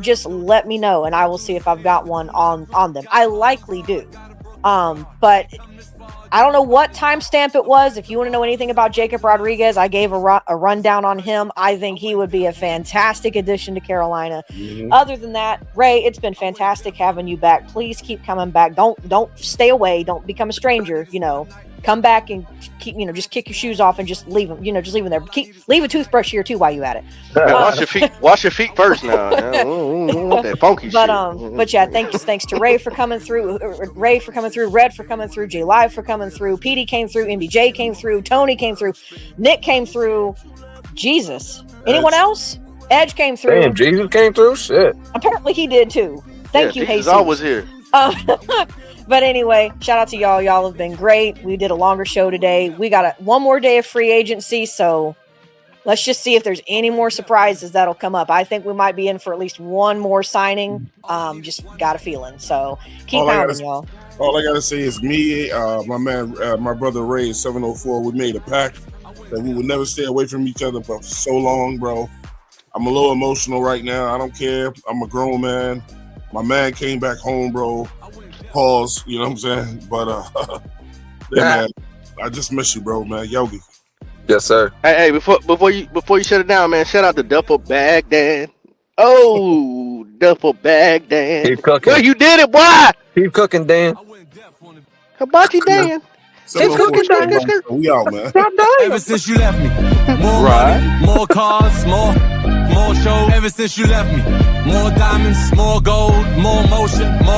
just let me know and I will see if I've got one on them. I likely do. But I don't know what timestamp it was. If you want to know anything about Jacob Rodriguez, I gave a rundown on him. I think he would be a fantastic addition to Carolina. Mm-hmm. Other than that, Ray, it's been fantastic having you back. Please keep coming back. Don't stay away. Don't become a stranger. Come back and keep, just kick your shoes off and just leave them. Just leave them there. Leave a toothbrush here too while you at it. Wash your feet first now. That funky shit. But yeah, thanks to Ray for coming through. Ray for coming through. Red for coming through. J Live for coming through. PD came through. MBJ came through. Tony came through. Nick came through. Jesus. Anyone else? Edge came through. Damn, Jesus came through. Shit. Apparently he did too. Thank you, Jesus. Jesus always here. But anyway, shout out to y'all. Y'all have been great. We did a longer show today. We got one more day of free agency, so let's just see if there's any more surprises that'll come up. I think we might be in for at least one more signing. Just got a feeling. So keep pounding, y'all. All I gotta say is me, my man, my brother Ray, 704. We made a pact that we would never stay away from each other for so long, bro. I'm a little emotional right now. I don't care. I'm a grown man. My man came back home, bro. Pause, you know what I'm saying? But yeah, man, I just miss you, bro, man. Yogi. Yes, sir. Hey, before you shut it down, man, shout out to Duffel Baghdad. Oh, Duffel Baghdad. Keep cooking. Well, you did it, boy. Keep cooking, Dan. Hibachi Dan. Keep cooking, Dan. We out, man. Ever since you left me, more money, more cars, more shows. Ever since you left me, more diamonds, more gold, more motion, more